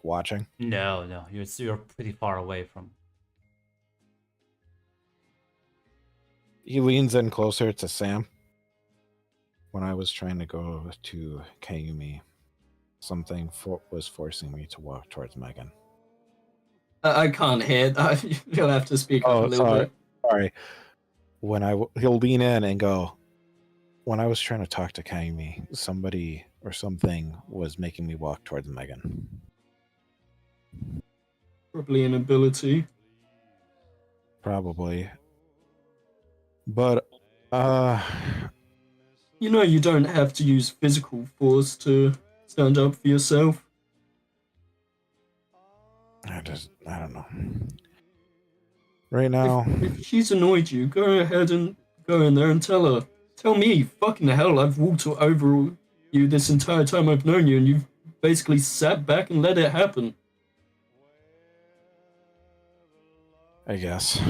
Speaker 6: watching.
Speaker 1: No, you're pretty far away from.
Speaker 6: He leans in closer to Sam. When I was trying to go to Kayumi, something was forcing me to walk towards Megan.
Speaker 8: I can't hear that. You'll have to speak up a little bit.
Speaker 6: Sorry. He'll lean in and go, when I was trying to talk to Kayumi, somebody or something was making me walk towards Megan.
Speaker 8: Probably an ability.
Speaker 6: Probably. But,
Speaker 8: you know you don't have to use physical force to stand up for yourself.
Speaker 6: I don't know. Right now...
Speaker 8: If she's annoyed you, go ahead and go in there and tell her. Tell me, fucking hell, I've walked over you this entire time I've known you, and you've basically sat back and let it happen.
Speaker 6: I guess.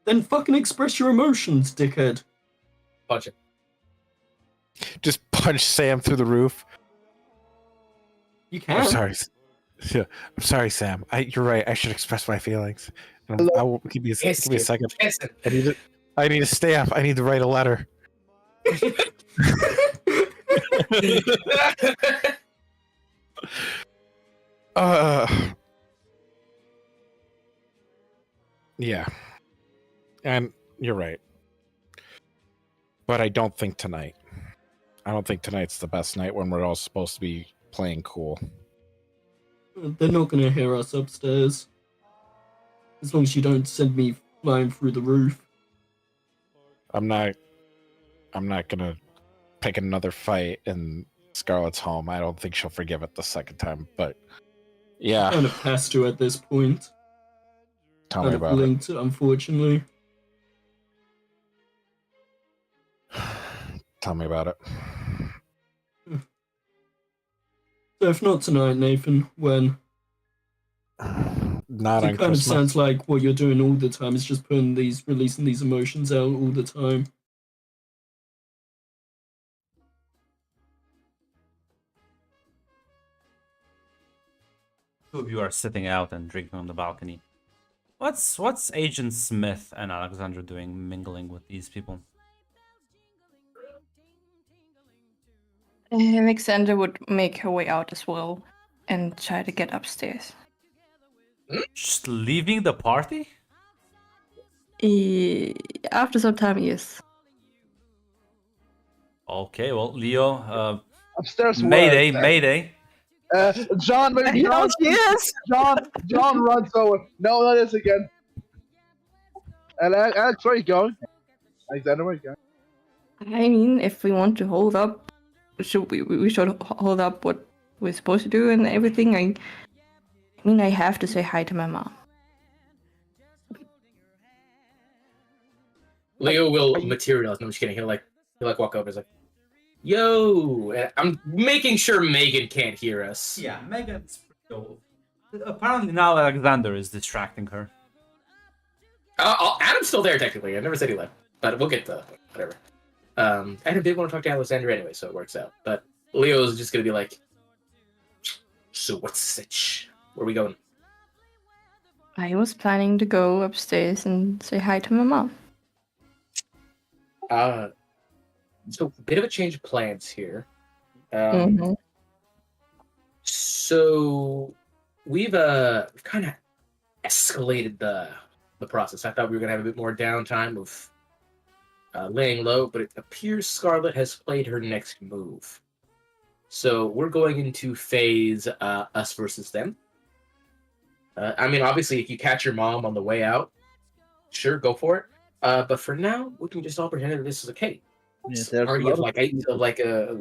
Speaker 8: Then fucking express your emotions, dickhead.
Speaker 3: Punch it.
Speaker 6: Just punch Sam through the roof.
Speaker 8: You can.
Speaker 6: I'm sorry. Yeah, I'm sorry, Sam. You're right. I should express my feelings. I will give me a second. I need a stamp. I need to write a letter. Yeah. And you're right. But I don't think tonight. I don't think tonight's the best night when we're all supposed to be playing cool.
Speaker 8: They're not gonna hear us upstairs. As long as you don't send me flying through the roof.
Speaker 6: I'm not I'm not gonna pick another fight in Scarlet's home. I don't think she'll forgive it the second time. But yeah,
Speaker 8: Kind of has to at this point.
Speaker 6: tell
Speaker 8: Kind
Speaker 6: me
Speaker 8: of
Speaker 6: about
Speaker 8: linked, unfortunately.
Speaker 6: it. Tell me about it.
Speaker 8: So if not tonight, Nathan, when?
Speaker 6: Not
Speaker 8: It
Speaker 6: on
Speaker 8: kind
Speaker 6: Christmas.
Speaker 8: of sounds like what you're doing all the time is just releasing these emotions out all the time.
Speaker 1: Two of you are sitting out and drinking on the balcony. What's Agent Smith and Alexander doing, mingling with these people?
Speaker 4: Alexander would make her way out as well and try to get upstairs.
Speaker 1: Just leaving the party?
Speaker 4: After some time, yes.
Speaker 1: Okay, well, Leo,
Speaker 5: Upstairs.
Speaker 1: Mayday,
Speaker 5: where?
Speaker 1: Mayday.
Speaker 5: John, maybe
Speaker 2: You know
Speaker 5: John.
Speaker 2: she is.
Speaker 5: John runs over. No, not this again. Alex, where are you going? Alexander, where are you going?
Speaker 4: I mean, if we want to hold up, we should hold up what we're supposed to do and everything. I mean, I have to say hi to my mom.
Speaker 3: Leo will materialize. No, I'm just kidding. He'll walk over. He's like, "Yo!" And I'm making sure Megan can't hear us.
Speaker 1: Yeah, Megan's pretty old. Apparently now Alexander is distracting her.
Speaker 3: Adam's still there technically. I never said he left, but we'll get to whatever. Adam did want to talk to Alexander anyway, so it works out. But Leo's just gonna be like, "So what's the sitch? Where are we going?"
Speaker 4: I was planning to go upstairs and say hi to my mom.
Speaker 3: So a bit of a change of plans here.
Speaker 4: Mhm.
Speaker 3: So we've kind of escalated the process. I thought we were gonna have a bit more downtime of laying low, but it appears Scarlet has played her next move. So we're going into phase us versus them. I mean, obviously, if you catch your mom on the way out, sure, go for it. But for now, we can just all pretend that this is okay.
Speaker 5: Yes,
Speaker 3: It's a
Speaker 5: there's a
Speaker 3: party
Speaker 5: lot
Speaker 3: of
Speaker 5: of
Speaker 3: like eight, of like a.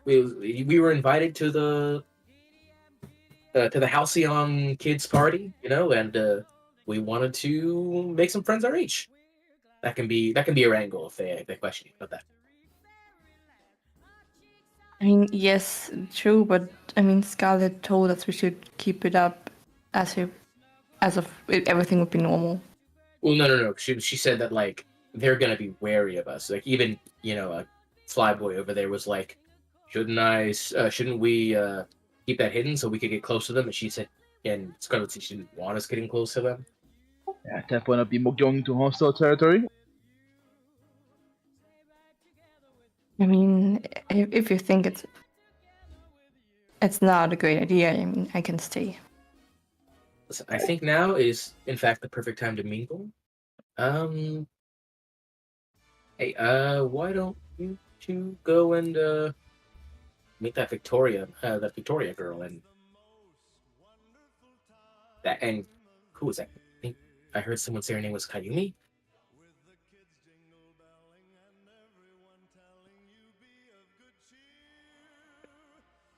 Speaker 3: We were invited to the Halcyon kids party, and we wanted to make some friends our age. That can be your angle if they question you about that.
Speaker 4: I mean, yes, true, but I mean, Scarlett told us we should keep it up as if everything would be normal.
Speaker 3: Well, no. She said that like they're gonna be wary of us. Like even a Flyboy over there was like, shouldn't we keep that hidden so we could get close to them? And she said, and Scarlett said she didn't want us getting close to them.
Speaker 5: Yeah, at that point, I'd be more going into hostile territory.
Speaker 4: I mean, if you think it's not a great idea, I mean, I can stay.
Speaker 3: Listen, I think now is in fact the perfect time to mingle. Hey, why don't you two go and meet that Victoria girl and who was that? I think I heard someone say her name was Kayumi.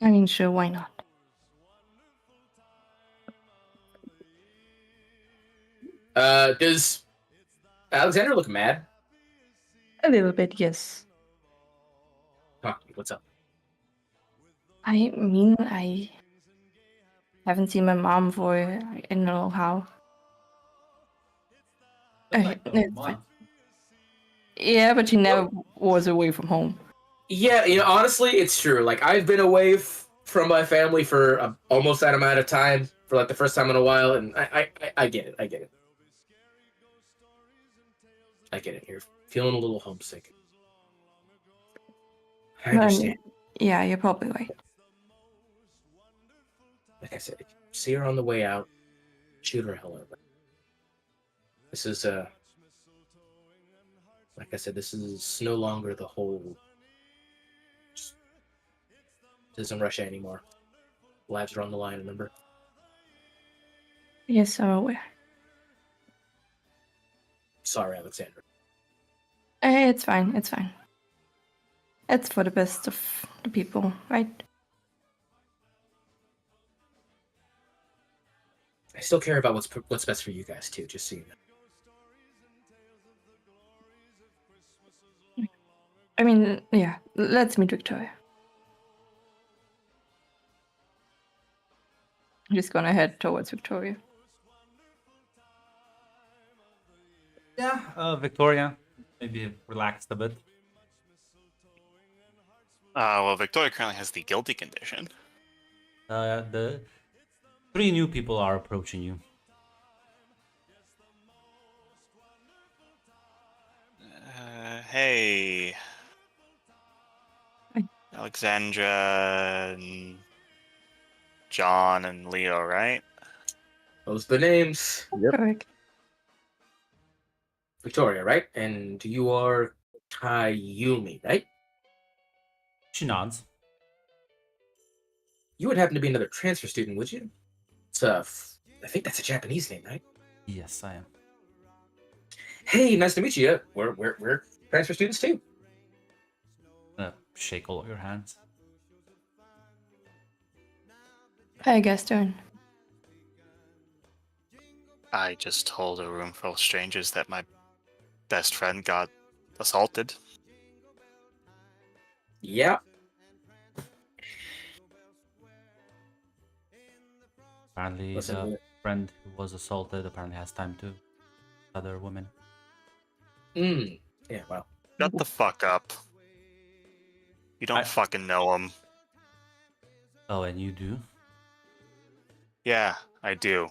Speaker 4: I mean, sure, why not?
Speaker 3: Does Alexander look mad?
Speaker 4: A little bit, yes.
Speaker 3: Talk to me. What's up?
Speaker 4: I mean, I haven't seen my mom for I don't know how. Yeah, but she never was away from home.
Speaker 3: Yeah, honestly, it's true. Like, I've been away from my family for almost that amount of time, for like the first time in a while, and I get it. I get it. You're feeling a little homesick. I understand.
Speaker 4: Yeah, you're probably right.
Speaker 3: Like I said, if you see her on the way out, shoot her a hello. This is like I said, this is no longer the whole. Just doesn't rush anymore. Lives are on the line, remember?
Speaker 4: Yes, I'm aware.
Speaker 3: Sorry, Alexander.
Speaker 4: It's fine. It's fine. It's for the best of the people, right?
Speaker 3: I still care about what's best for you guys too. Just so you know.
Speaker 4: I mean, yeah. Let's meet Victoria. I'm just gonna head towards Victoria.
Speaker 1: Yeah, Victoria, maybe relaxed a bit.
Speaker 7: Well, Victoria currently has the guilty condition.
Speaker 1: The 3 new people are approaching you.
Speaker 7: Hey.
Speaker 4: Hi.
Speaker 7: Alexandra, and John, and Leo, right?
Speaker 3: Those are the names.
Speaker 4: Correct.
Speaker 3: Victoria, right? And you are Kayumi, right?
Speaker 1: She nods.
Speaker 3: You would happen to be another transfer student, would you? It's I think that's a Japanese name, right?
Speaker 1: Yes, I am.
Speaker 3: Hey, nice to meet you. We're transfer students too.
Speaker 1: Shake all of your hands.
Speaker 4: How you guys doing?
Speaker 7: I just told a room full of strangers that my best friend got assaulted.
Speaker 3: Yeah.
Speaker 1: Apparently,
Speaker 3: Listen,
Speaker 1: the friend who was assaulted apparently has time to other women.
Speaker 3: yeah, well.
Speaker 7: Shut the fuck up. You don't
Speaker 1: I-
Speaker 7: fucking know him.
Speaker 1: Oh, and you do?
Speaker 7: Yeah, I do.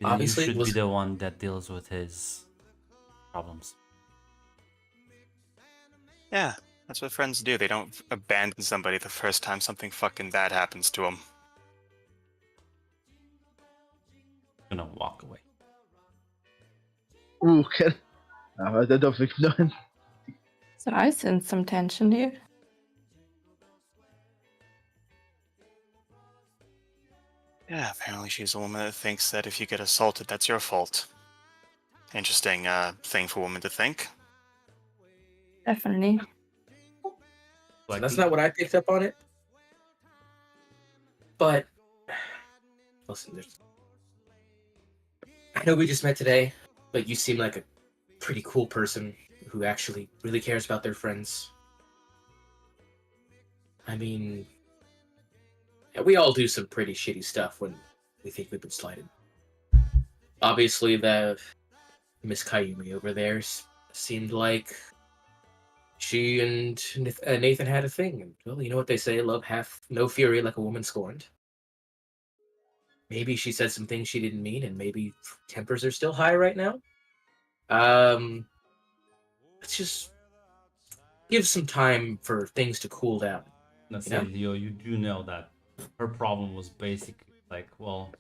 Speaker 1: Then
Speaker 3: Obviously,
Speaker 1: you should be
Speaker 3: listen-
Speaker 1: the one that deals with his problems.
Speaker 7: Yeah, that's what friends do. They don't abandon somebody the first time something fucking bad happens to them.
Speaker 1: Gonna walk away.
Speaker 5: Ooh, can... I don't think no.
Speaker 4: So I sense some tension here.
Speaker 7: Yeah, apparently she's a woman that thinks that if you get assaulted, that's your fault. Interesting thing for women to think.
Speaker 4: Definitely.
Speaker 1: Like,
Speaker 3: That's not what I picked up on it. But listen, I know we just met today, but you seem like a pretty cool person who actually really cares about their friends. I mean, yeah, we all do some pretty shitty stuff when we think we've been slighted. Obviously, the Miss Kayumi over there seemed like she and Nathan had a thing. And, well, you know what they say, love hath no fury like a woman scorned. Maybe she said some things she didn't mean, and maybe tempers are still high right now. Let's just give some time for things to cool down.
Speaker 1: let's
Speaker 3: you
Speaker 1: say,
Speaker 3: know?
Speaker 1: Leo, you do know that her problem was basically like, well,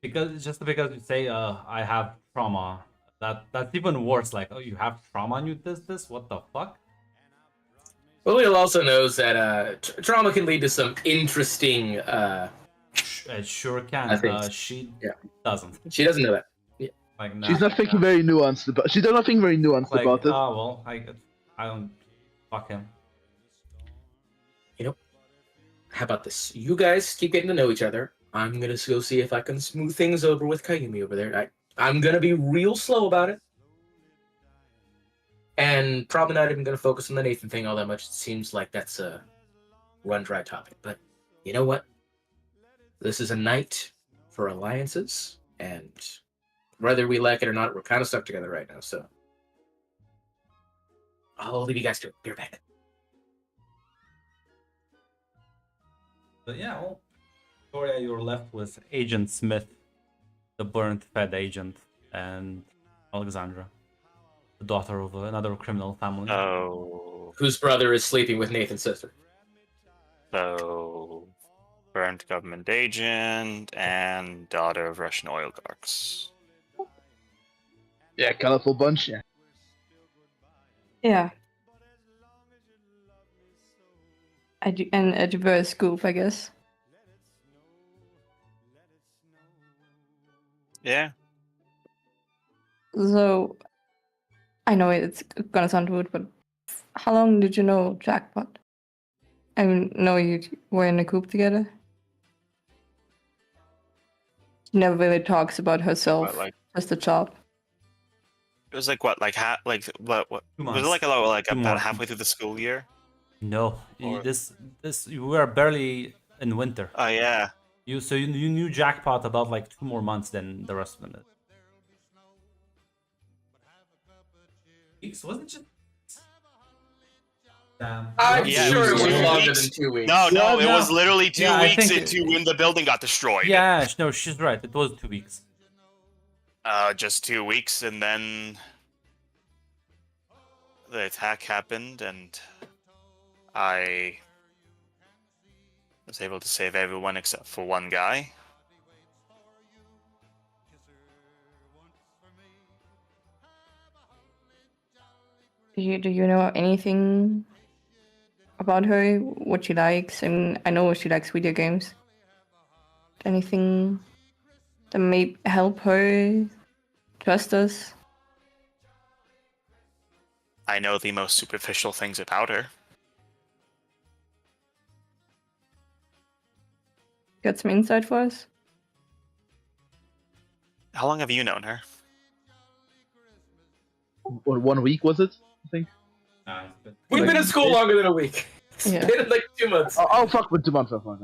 Speaker 1: because you say, I have trauma. That's even worse. Like, oh, you have trauma and you did this? What the fuck?
Speaker 3: Well, Leo also knows that trauma can lead to some interesting.
Speaker 1: It sure can.
Speaker 3: I think
Speaker 1: She
Speaker 3: yeah.
Speaker 1: doesn't.
Speaker 3: She doesn't know that.
Speaker 1: Like, nah,
Speaker 5: She's not thinking very nuanced about. She's not thinking very nuanced
Speaker 1: like,
Speaker 5: about it.
Speaker 1: well, I don't fuck him.
Speaker 3: How about this? You guys keep getting to know each other. I'm gonna go see if I can smooth things over with Kayumi over there. I'm gonna be real slow about it. And probably not even gonna focus on the Nathan thing all that much. It seems like that's a run dry topic. But you know what? This is a night for alliances, and whether we like it or not, we're kind of stuck together right now, so I'll leave you guys to it. Be right back.
Speaker 1: But yeah, well, Victoria, you're left with Agent Smith, the burnt fed agent, and Alexandra, the daughter of another criminal family.
Speaker 7: Oh,
Speaker 3: Whose brother is sleeping with Nathan's sister.
Speaker 7: so burnt government agent and daughter of Russian oligarchs.
Speaker 5: Yeah, colorful bunch. Yeah.
Speaker 4: Yeah. And a diverse group, I guess.
Speaker 7: Yeah.
Speaker 4: So, I know it's gonna sound rude, but how long did you know Jackpot? I mean, no, you were in a group together. She never really talks about herself,
Speaker 7: What, like
Speaker 4: just the job.
Speaker 7: it was like what, like what
Speaker 1: 2
Speaker 7: was it
Speaker 1: months.
Speaker 7: like like
Speaker 1: 2
Speaker 7: about
Speaker 1: more.
Speaker 7: halfway through the school year?
Speaker 1: No,
Speaker 7: Or-
Speaker 1: this we were barely in winter.
Speaker 7: Oh yeah.
Speaker 1: You knew Jackpot about like 2 more months than the rest of them. Weeks, wasn't it? Damn.
Speaker 3: I'm
Speaker 7: Yeah,
Speaker 3: sure it was
Speaker 7: 2
Speaker 3: longer
Speaker 7: weeks.
Speaker 3: than 2 weeks.
Speaker 7: No,
Speaker 1: Yeah,
Speaker 7: it was
Speaker 1: no.
Speaker 7: literally 2
Speaker 1: Yeah, I
Speaker 7: weeks
Speaker 1: think
Speaker 7: into when the building got destroyed.
Speaker 1: Yeah, no, she's right. It was 2 weeks.
Speaker 7: Just 2 weeks, and then the attack happened, and I was able to save everyone except for one guy.
Speaker 4: Do you know anything about her? What she likes? I mean, I know she likes video games. Anything that may help her trust us?
Speaker 7: I know the most superficial things about her.
Speaker 4: Got some insight for us?
Speaker 7: How long have you known her?
Speaker 5: What, 1 week was it? I think.
Speaker 3: We've been in school longer than a week. It's
Speaker 4: Yeah.
Speaker 3: been like 2 months.
Speaker 5: Oh fuck, with 2 months. Oh, fuck.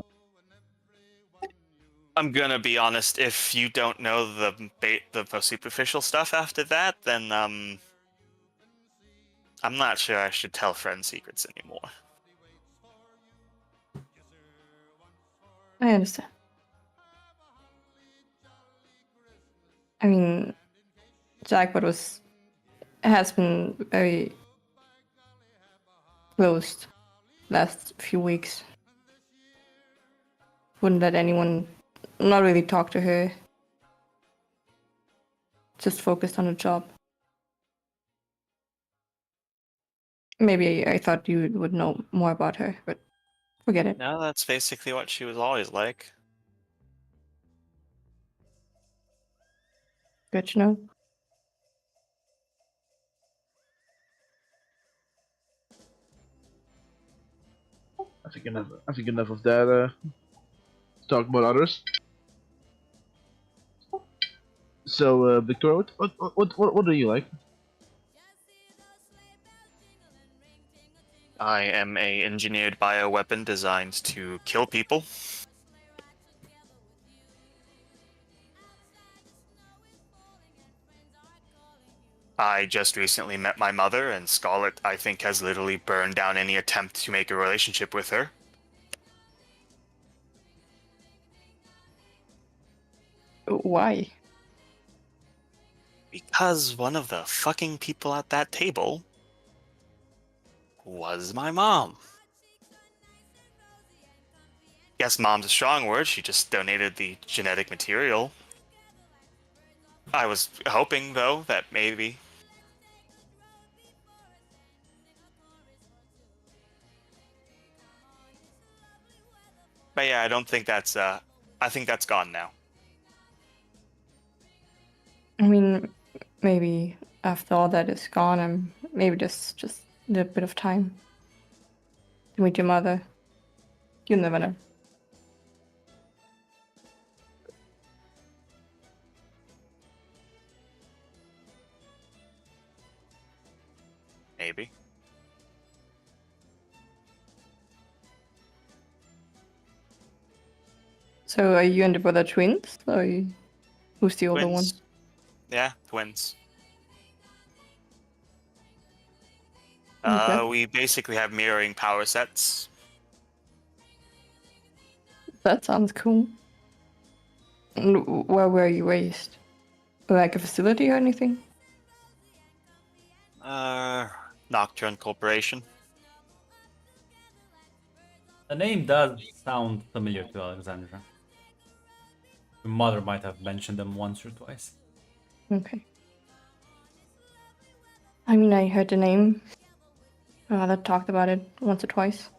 Speaker 7: I'm gonna be honest. If you don't know the most superficial stuff after that, then I'm not sure I should tell friend secrets anymore.
Speaker 4: I understand. I mean, Jackpot has been very closed last few weeks. Wouldn't let anyone, not really talk to her. Just focused on the job. Maybe I thought you would know more about her, but forget it.
Speaker 7: No, that's basically what she was always like.
Speaker 4: Good to know.
Speaker 5: I think enough of that. Talk about others. So, Victoria, what do you like?
Speaker 7: I am a engineered bioweapon designed to kill people. I just recently met my mother, and Scarlet, I think, has literally burned down any attempt to make a relationship with her.
Speaker 4: Why?
Speaker 7: Because one of the fucking people at that table was my mom. Yes, mom's a strong word. She just donated the genetic material. I was hoping, though, that maybe... But yeah, I don't think that's, I think that's gone now.
Speaker 4: I mean, maybe after all that is gone, and maybe just a little bit of time to meet your mother. You never know.
Speaker 7: Maybe.
Speaker 4: So are you and the brother twins? Or who's the older one?
Speaker 7: Twins. Yeah, twins.
Speaker 4: Okay.
Speaker 7: We basically have mirroring power sets.
Speaker 4: That sounds cool. And where were you raised? Like a facility or anything?
Speaker 7: Nocturne Corporation.
Speaker 1: The name does sound familiar to Alexandra. Your mother might have mentioned them once or twice.
Speaker 4: Okay. I mean, I heard the name. That talked about it once or twice.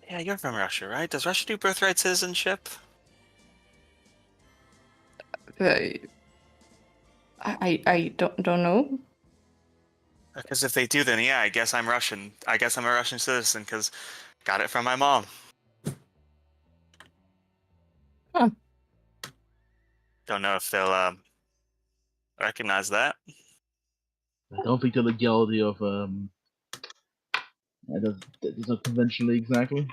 Speaker 7: Yeah, you're from Russia, right? Does Russia do birthright citizenship?
Speaker 4: I don't know.
Speaker 7: Because if they do, then yeah, I guess I'm Russian. I guess I'm a Russian citizen because got it from my mom.
Speaker 4: Huh.
Speaker 7: Don't know if they'll recognize that.
Speaker 5: I don't think the legality of that's not conventionally exactly.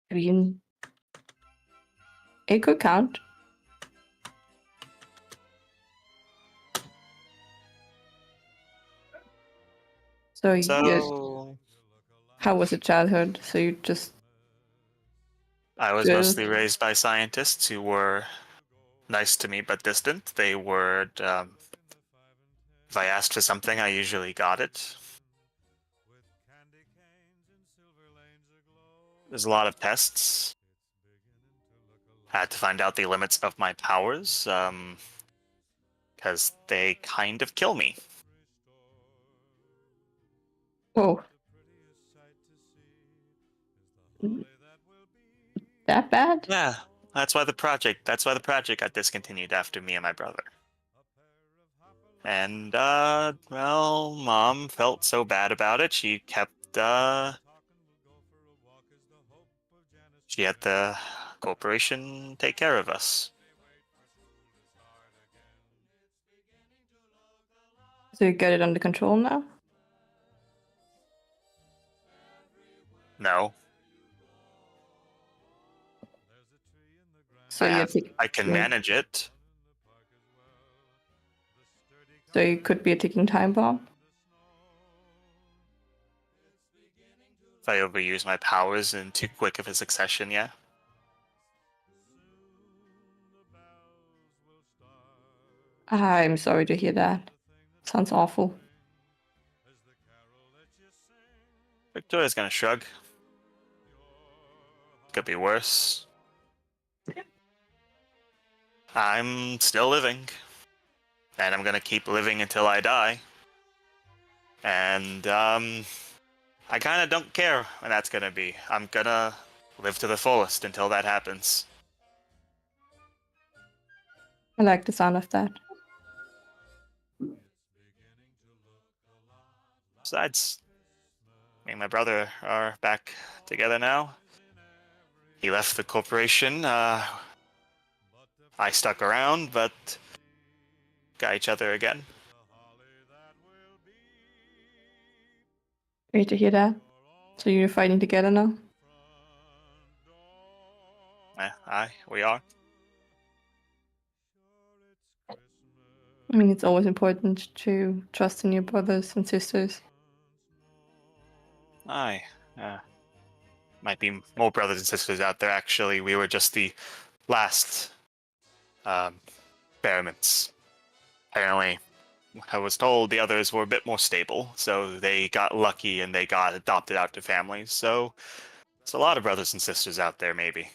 Speaker 4: I mean, it could count. So,
Speaker 7: So
Speaker 4: how was your childhood? So you just
Speaker 7: I was
Speaker 4: Good.
Speaker 7: mostly raised by scientists who were nice to me but distant. They would, if I asked for something, I usually got it. There's a lot of tests. Had to find out the limits of my powers, because they kind of kill me.
Speaker 4: oh, that bad?
Speaker 7: Yeah, that's why the project got discontinued after me and my brother. And well, Mom felt so bad about it, she kept she had the corporation take care of us.
Speaker 4: So you got it under control now?
Speaker 7: No,
Speaker 4: So
Speaker 7: I
Speaker 4: you
Speaker 7: have, I can
Speaker 4: yeah.
Speaker 7: manage it.
Speaker 4: So you could be a ticking time bomb.
Speaker 7: If I overuse my powers in too quick of a succession, yeah.
Speaker 4: I'm sorry to hear that. Sounds awful.
Speaker 7: Victoria's gonna shrug. Could be worse. I'm still living. And I'm gonna keep living until I die. And, I kinda don't care when that's gonna be. I'm gonna live to the fullest until that happens.
Speaker 4: I like the sound of that.
Speaker 7: Besides, me and my brother are back together now. He left the corporation. I stuck around, but got each other again.
Speaker 4: Great to hear that. So you're fighting together now?
Speaker 7: We are.
Speaker 4: I mean, it's always important to trust in your brothers and sisters.
Speaker 7: Aye. Might be more brothers and sisters out there, actually. We were just the last experiments. Apparently, I was told the others were a bit more stable, so they got lucky and they got adopted out to families. So, it's a lot of brothers and sisters out there, maybe.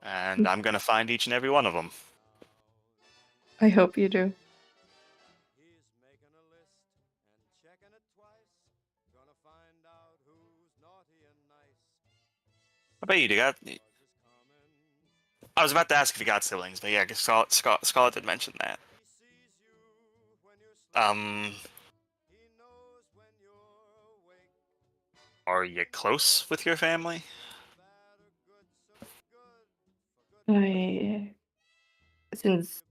Speaker 7: And I'm gonna find each and every one of them.
Speaker 4: I hope you do.
Speaker 7: I bet you got. I was about to ask if you got siblings, but yeah, I guess Scarlet did mention that. Are you close with your family?
Speaker 4: Since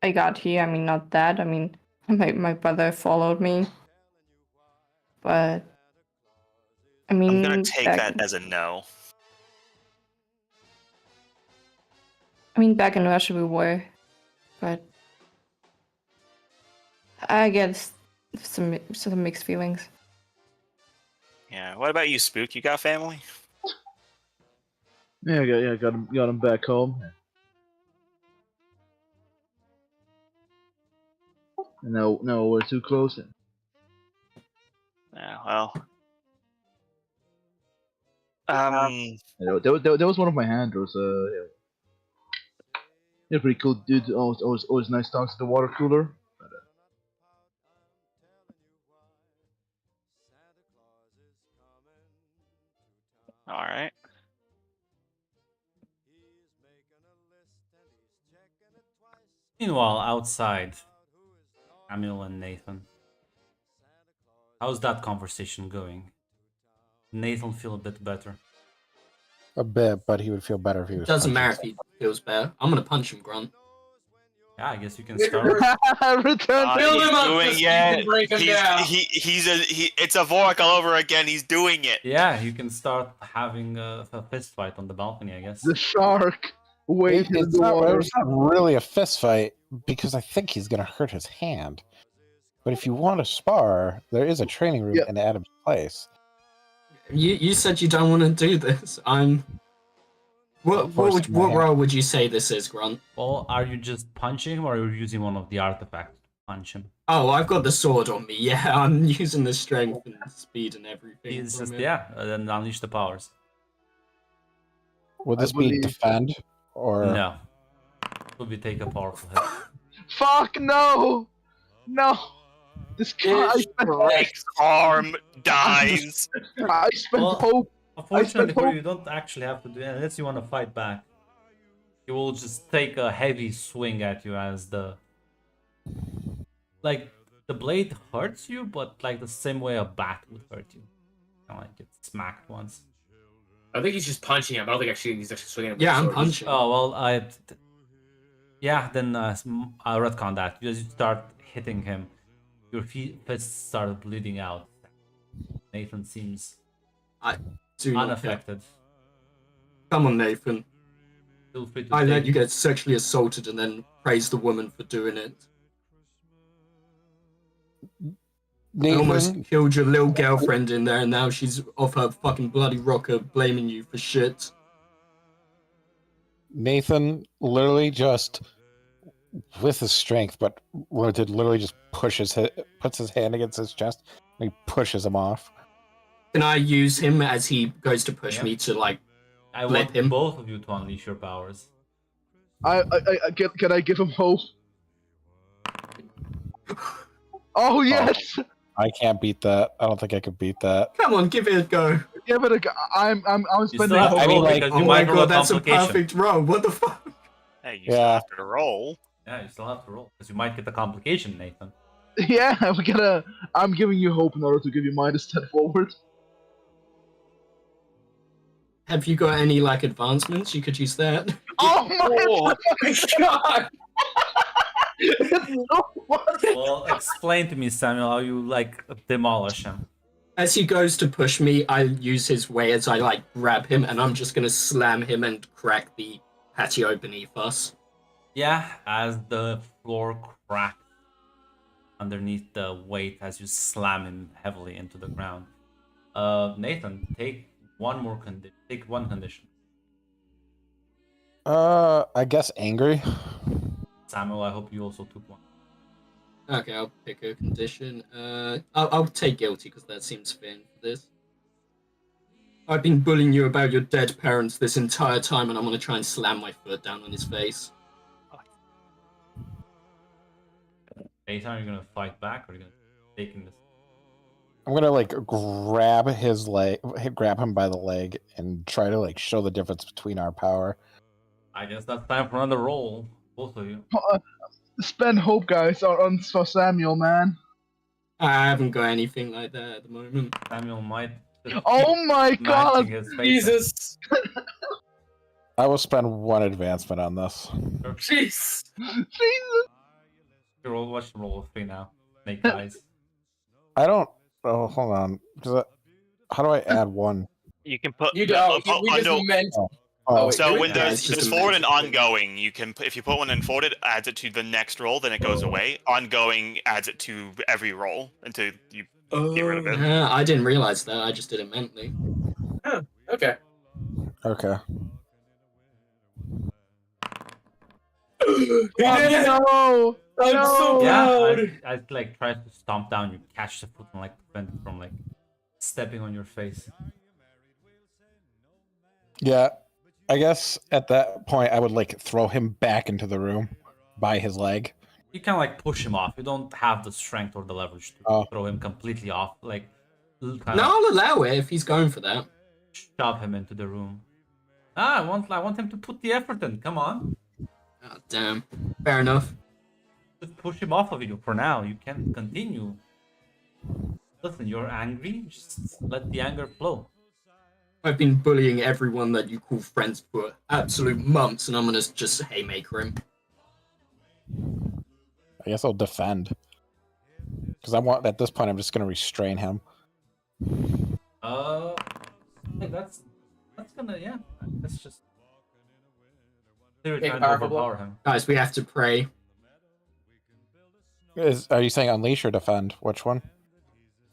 Speaker 4: I got here, I mean, not that. I mean, my brother followed me. But, I mean,
Speaker 7: I'm gonna take that as a no.
Speaker 4: I mean, back in Russia we were, but I guess some mixed feelings.
Speaker 7: Yeah. What about you, Spook? You got family?
Speaker 5: Yeah, got him back home. And now we're too close.
Speaker 7: Yeah. Well.
Speaker 5: That was one of my handlers. Yeah, pretty cool dude. Always nice talks at the water cooler. But,
Speaker 9: All right.
Speaker 1: Meanwhile, outside, Samuel and Nathan. How's that conversation going? Nathan feel a bit better.
Speaker 6: A bit, but he would feel better if he was.
Speaker 8: Doesn't
Speaker 6: punching
Speaker 8: matter if he feels better. I'm gonna punch him, Grunt.
Speaker 1: Yeah, I guess you can
Speaker 3: We're-
Speaker 1: start.
Speaker 5: Return.
Speaker 3: Build him up
Speaker 7: doing
Speaker 3: so you can
Speaker 7: it.
Speaker 3: break him down.
Speaker 7: It's a Vorak all over again. He's doing it.
Speaker 1: Yeah, you can start having a fist fight on the balcony, I guess.
Speaker 5: The shark waiting in
Speaker 6: It's
Speaker 5: the
Speaker 6: not,
Speaker 5: water.
Speaker 6: it's not really a fist fight because I think he's gonna hurt his hand. But if you want to spar, there is a training room
Speaker 5: Yeah.
Speaker 6: in Adam's place.
Speaker 8: You said you don't want to do this. What role would you say this is, Grunt?
Speaker 1: Well, are you just punching him or are you using one of the artifacts to punch him?
Speaker 8: Oh, I've got the sword on me. Yeah, I'm using the strength and speed and everything.
Speaker 1: He's
Speaker 8: from
Speaker 1: just,
Speaker 8: it.
Speaker 1: yeah, then unleash the powers.
Speaker 6: Would
Speaker 5: I
Speaker 6: this be
Speaker 5: believe-
Speaker 6: defend or
Speaker 1: No. It will be take a powerful hit.
Speaker 5: Fuck no! No! This guy,
Speaker 7: Next arm dies.
Speaker 5: I spent
Speaker 1: Well,
Speaker 5: hope.
Speaker 1: Unfortunately for
Speaker 5: hope-
Speaker 1: you, you don't actually have to do it unless you want to fight back. He will just take a heavy swing at you as the... Like, the blade hurts you, but like the same way a bat would hurt you. Kind of like get smacked once.
Speaker 3: I think he's just punching him. I don't think he's actually swinging him. with
Speaker 8: Yeah,
Speaker 3: the
Speaker 8: I'm
Speaker 3: sword.
Speaker 8: punching.
Speaker 1: Oh, well, yeah, then I'll retcon that. As you start hitting him, your fists start bleeding out. Nathan seems
Speaker 8: Do not care.
Speaker 1: unaffected.
Speaker 8: Come on, Nathan.
Speaker 1: Feel free to
Speaker 8: I let
Speaker 1: take-
Speaker 8: you get sexually assaulted and then praise the woman for doing it. I almost
Speaker 6: Nathan?
Speaker 8: killed your little girlfriend in there, and now she's off her fucking bloody rocker blaming you for shit.
Speaker 6: Nathan literally just, with his strength, but literally just puts his hand against his chest, and he pushes him off.
Speaker 8: Can I use him as he goes to push
Speaker 1: Yeah.
Speaker 8: me to like?
Speaker 1: I
Speaker 8: Let
Speaker 1: want
Speaker 8: him.
Speaker 1: both of you to unleash your powers.
Speaker 5: Can I give him hope? Oh yes!
Speaker 6: I can't beat that. I don't think I could beat that.
Speaker 8: Come on, give it a go.
Speaker 5: Give it a go. I'm
Speaker 1: You
Speaker 5: spending
Speaker 1: still have to
Speaker 6: I mean,
Speaker 1: roll
Speaker 6: like-
Speaker 1: because
Speaker 8: Oh
Speaker 1: you
Speaker 8: my
Speaker 1: might roll
Speaker 8: god,
Speaker 1: a
Speaker 8: that's a
Speaker 1: complication.
Speaker 8: perfect roll. What the fuck?
Speaker 7: Hey, you
Speaker 6: Yeah.
Speaker 7: have to roll.
Speaker 1: Yeah, you still have to roll because you might get a complication, Nathan.
Speaker 5: Yeah, we gotta. I'm giving you hope in order to give you minus 10 forward.
Speaker 8: Have you got any like advancements? You could use that.
Speaker 5: Oh my
Speaker 3: God!
Speaker 1: Well, explain to me, Samuel, how you like demolish him.
Speaker 8: As he goes to push me, I use his way as I like grab him, and I'm just gonna slam him and crack the patio beneath us.
Speaker 1: Yeah, as the floor cracks underneath the weight as you slam him heavily into the ground. Nathan, take one more condition. Take one condition.
Speaker 6: I guess angry.
Speaker 1: Samuel, I hope you also took one.
Speaker 8: Okay, I'll pick a condition. I'll take guilty because that seems fair for this. I've been bullying you about your dead parents this entire time, and I'm gonna try and slam my foot down on his face.
Speaker 1: Nathan, you're gonna fight back or are you gonna take in this?
Speaker 6: I'm gonna like grab his leg, grab him by the leg, and try to like show the difference between our power.
Speaker 1: I guess that's time for another roll. Both of you.
Speaker 5: Spend hope, guys, on for Samuel, man.
Speaker 8: I haven't got anything like that at the moment.
Speaker 1: Samuel might just
Speaker 5: Oh
Speaker 1: keep
Speaker 5: my
Speaker 1: matching
Speaker 5: god!
Speaker 1: his face.
Speaker 3: Jesus!
Speaker 6: I will spend one advancement on this.
Speaker 3: Jeez!
Speaker 5: Jesus!
Speaker 1: Roll, watch the roll with me now. Snake eyes.
Speaker 6: I don't. Oh, hold on. Because how do I add one?
Speaker 7: You can put.
Speaker 3: You don't.
Speaker 7: oh,
Speaker 3: We
Speaker 7: oh,
Speaker 3: just
Speaker 7: no.
Speaker 3: meant.
Speaker 6: Oh,
Speaker 3: wait,
Speaker 7: So
Speaker 3: you're-
Speaker 7: when
Speaker 8: Yeah,
Speaker 7: there's
Speaker 8: it's just a
Speaker 7: forward and
Speaker 8: mental thing.
Speaker 7: ongoing, you can if you put one in forward, it adds it to the next roll, then it goes away. Ongoing adds it to every roll until you get rid of it.
Speaker 8: I didn't realize that. I just did it mentally.
Speaker 3: Okay.
Speaker 6: okay.
Speaker 3: He did it!
Speaker 5: No!
Speaker 3: I'm so
Speaker 5: No.
Speaker 1: Yeah,
Speaker 3: proud!
Speaker 1: I like try to stomp down. You catch the foot and like prevent it from like stepping on your face.
Speaker 6: Yeah, I guess at that point I would like throw him back into the room by his leg.
Speaker 1: You can like push him off. You don't have the strength or the leverage to
Speaker 6: Oh.
Speaker 1: throw him completely off. Like kind
Speaker 8: No,
Speaker 1: of-
Speaker 8: I'll allow it if he's going for that.
Speaker 1: shove him into the room. I want him to put the effort in. Come on,
Speaker 8: Oh, damn. Fair enough.
Speaker 1: just push him off of you for now. You can't continue. Listen, you're angry. Just let the anger flow.
Speaker 8: I've been bullying everyone that you call friends for absolute months, and I'm gonna just haymaker him.
Speaker 6: I guess I'll defend. Because at this point, I'm just going to restrain him.
Speaker 1: Hey, that's gonna, yeah. That's just. They're
Speaker 3: Make
Speaker 1: trying to
Speaker 3: powerful blow.
Speaker 1: overpower him.
Speaker 8: Guys, we have to pray.
Speaker 6: Are you saying unleash or defend? Which one?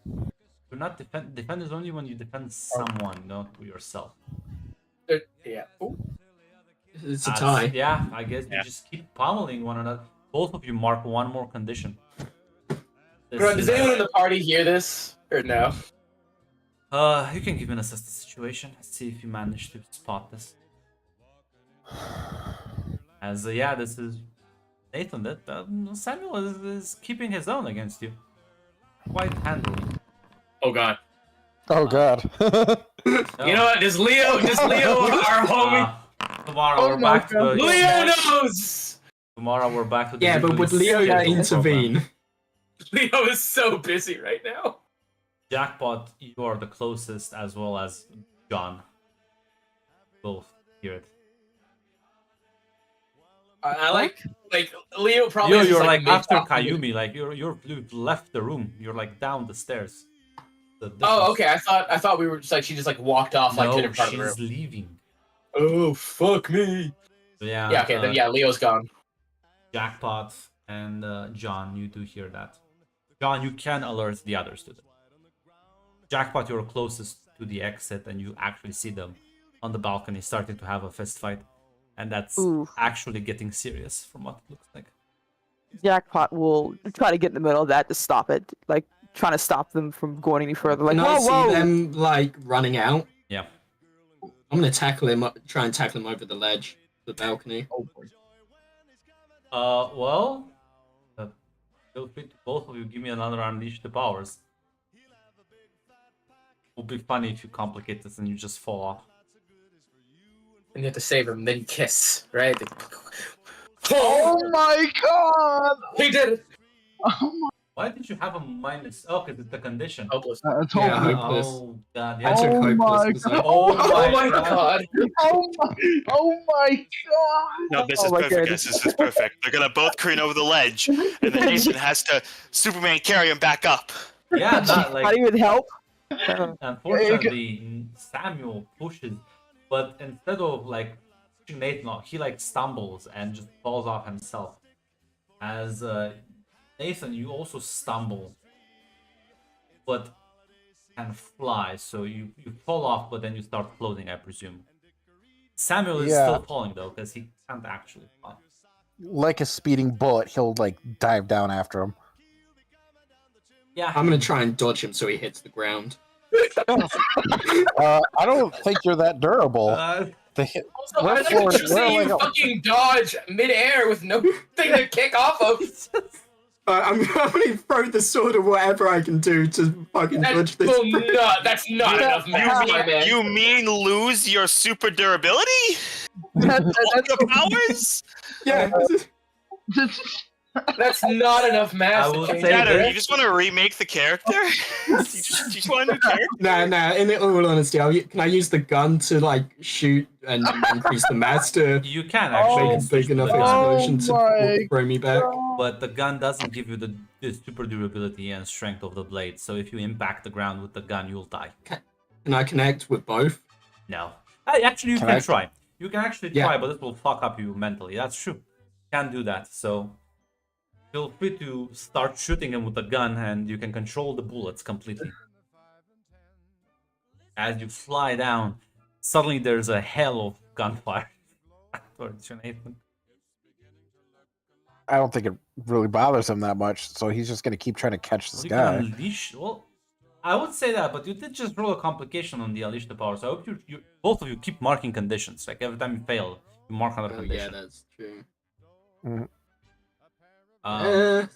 Speaker 1: Do not defend. Defend is only when you defend someone, not yourself.
Speaker 3: Yeah. Ooh.
Speaker 8: It's a
Speaker 1: That's-
Speaker 8: tie.
Speaker 1: Yeah, I guess you
Speaker 7: Yeah.
Speaker 1: just keep pummeling one another. Both of you mark one more condition. This
Speaker 3: Grunt, does
Speaker 1: is-
Speaker 3: anyone in the party hear this or no?
Speaker 1: You can give me an assist the situation. Let's see if you manage to spot this. As yeah, this is Nathan. That Samuel is keeping his own against you, quite handily.
Speaker 3: Oh god.
Speaker 6: Oh, God.
Speaker 3: You know what? Does Leo, our homie?
Speaker 1: Tomorrow
Speaker 5: Oh
Speaker 1: we're
Speaker 5: my
Speaker 1: back to
Speaker 5: God.
Speaker 1: the.
Speaker 3: Leo knows.
Speaker 1: Tomorrow we're back to the.
Speaker 8: Yeah, but would
Speaker 1: usually
Speaker 8: Leo
Speaker 1: scheduled
Speaker 8: intervene?
Speaker 1: program.
Speaker 3: Leo is so busy right now.
Speaker 1: Jackpot, you are the closest, as well as John. Both hear it.
Speaker 3: I like Leo probably.
Speaker 1: You're
Speaker 3: is
Speaker 1: like after
Speaker 3: mid-talking.
Speaker 1: Kayumi, like you've left the room. You're like down the stairs. The
Speaker 3: Oh,
Speaker 1: difference-
Speaker 3: okay. I thought we were just like she just like walked off like to
Speaker 1: No,
Speaker 3: the part of the room.
Speaker 1: she's leaving.
Speaker 3: Oh fuck me.
Speaker 1: Yeah.
Speaker 3: Yeah. Okay. Then yeah, Leo's gone.
Speaker 1: Jackpot and John, you do hear that. John, you can alert the others to that. Jackpot, you're closest to the exit, and you actually see them on the balcony starting to have a fist fight, and that's
Speaker 2: Ooh.
Speaker 1: actually getting serious from what it looks like.
Speaker 2: Jackpot will try to get in the middle of that to stop it, like trying to stop them from going any further. Like,
Speaker 8: Can I
Speaker 2: whoa,
Speaker 8: see
Speaker 2: whoa!
Speaker 8: them like running out?
Speaker 1: Yeah.
Speaker 8: I'm gonna tackle him. Try and tackle him over the ledge, the balcony.
Speaker 1: Well, feel free to both of you give me another unleash the powers. Would be funny if you complicate this and you just fall off.
Speaker 3: And you have to save him. Then you kiss, right?
Speaker 5: Oh my god!
Speaker 3: He did it.
Speaker 5: Oh
Speaker 1: Why did you have a minus? Oh, because it's the condition.
Speaker 3: Hopeless.
Speaker 5: my, it's
Speaker 8: Yeah,
Speaker 5: hopeless.
Speaker 8: hopeless.
Speaker 1: Oh god,
Speaker 8: I
Speaker 1: yeah.
Speaker 8: took
Speaker 5: Oh
Speaker 8: hopeless.
Speaker 5: my
Speaker 8: 'cause I-
Speaker 3: Oh my god.
Speaker 5: Oh my god!
Speaker 7: No, this
Speaker 2: Oh
Speaker 7: is
Speaker 2: my
Speaker 7: perfect,
Speaker 2: goodness.
Speaker 7: guys. This is perfect. They're gonna both careen over the ledge, and then Nathan has to Superman carry him back up.
Speaker 1: Yeah, not
Speaker 2: Not
Speaker 1: like
Speaker 2: even help.
Speaker 1: unfortunately Samuel pushes, but instead of like pushing Nathan off, he like stumbles and just falls off himself. As Nathan, you also stumble, but can fly, so you fall off, but then you start floating, I presume. Samuel is
Speaker 6: Yeah.
Speaker 1: still falling though, because he can't actually fly.
Speaker 6: Like a speeding bullet, he'll like dive down after him.
Speaker 1: Yeah,
Speaker 8: I'm gonna try and dodge him so he hits the ground.
Speaker 6: I don't think you're that durable. They hit-
Speaker 3: Also,
Speaker 6: We're
Speaker 3: I like
Speaker 6: forward-
Speaker 3: to
Speaker 6: we're
Speaker 3: see you
Speaker 6: like a-
Speaker 3: fucking dodge midair with no thing to kick off of.
Speaker 8: I'm gonna throw the sword or whatever I can do to fucking dodge this.
Speaker 3: That's not enough math, my man.
Speaker 7: You mean lose your super durability? Your powers?
Speaker 8: Yeah.
Speaker 3: That's not enough math.
Speaker 1: I
Speaker 3: to
Speaker 1: will
Speaker 3: change
Speaker 1: say
Speaker 3: it.
Speaker 7: Shadow,
Speaker 1: this.
Speaker 7: you just want to remake the character? you just want a new character?
Speaker 8: Nah. In all honesty, can I use the gun to like shoot and increase the mass to
Speaker 1: You can
Speaker 8: make
Speaker 1: actually
Speaker 8: a
Speaker 1: switch
Speaker 8: big
Speaker 1: to
Speaker 8: enough
Speaker 1: the gun,
Speaker 8: explosion to throw me back?
Speaker 1: but the gun doesn't give you the super durability and strength of the blade. So if you impact the ground with the gun, you'll die.
Speaker 8: Can I connect with both?
Speaker 1: No. Actually, you
Speaker 6: Can
Speaker 1: can
Speaker 6: I-
Speaker 1: try. You can actually
Speaker 8: Yeah.
Speaker 1: try, but it will fuck up you mentally. That's true. Can do that. So feel free to start shooting him with the gun, and you can control the bullets completely. As you fly down, suddenly there's a hell of gunfire towards you, Nathan.
Speaker 6: I don't think it really bothers him that much, so he's just gonna keep trying to catch this
Speaker 1: You
Speaker 6: guy.
Speaker 1: can unleash. Well, I would say that, but you did just roll a complication on the unleash the power. So I hope you both of you keep marking conditions. Like every time you fail, you mark another
Speaker 8: Oh, yeah,
Speaker 1: condition.
Speaker 8: that's true.
Speaker 1: Um,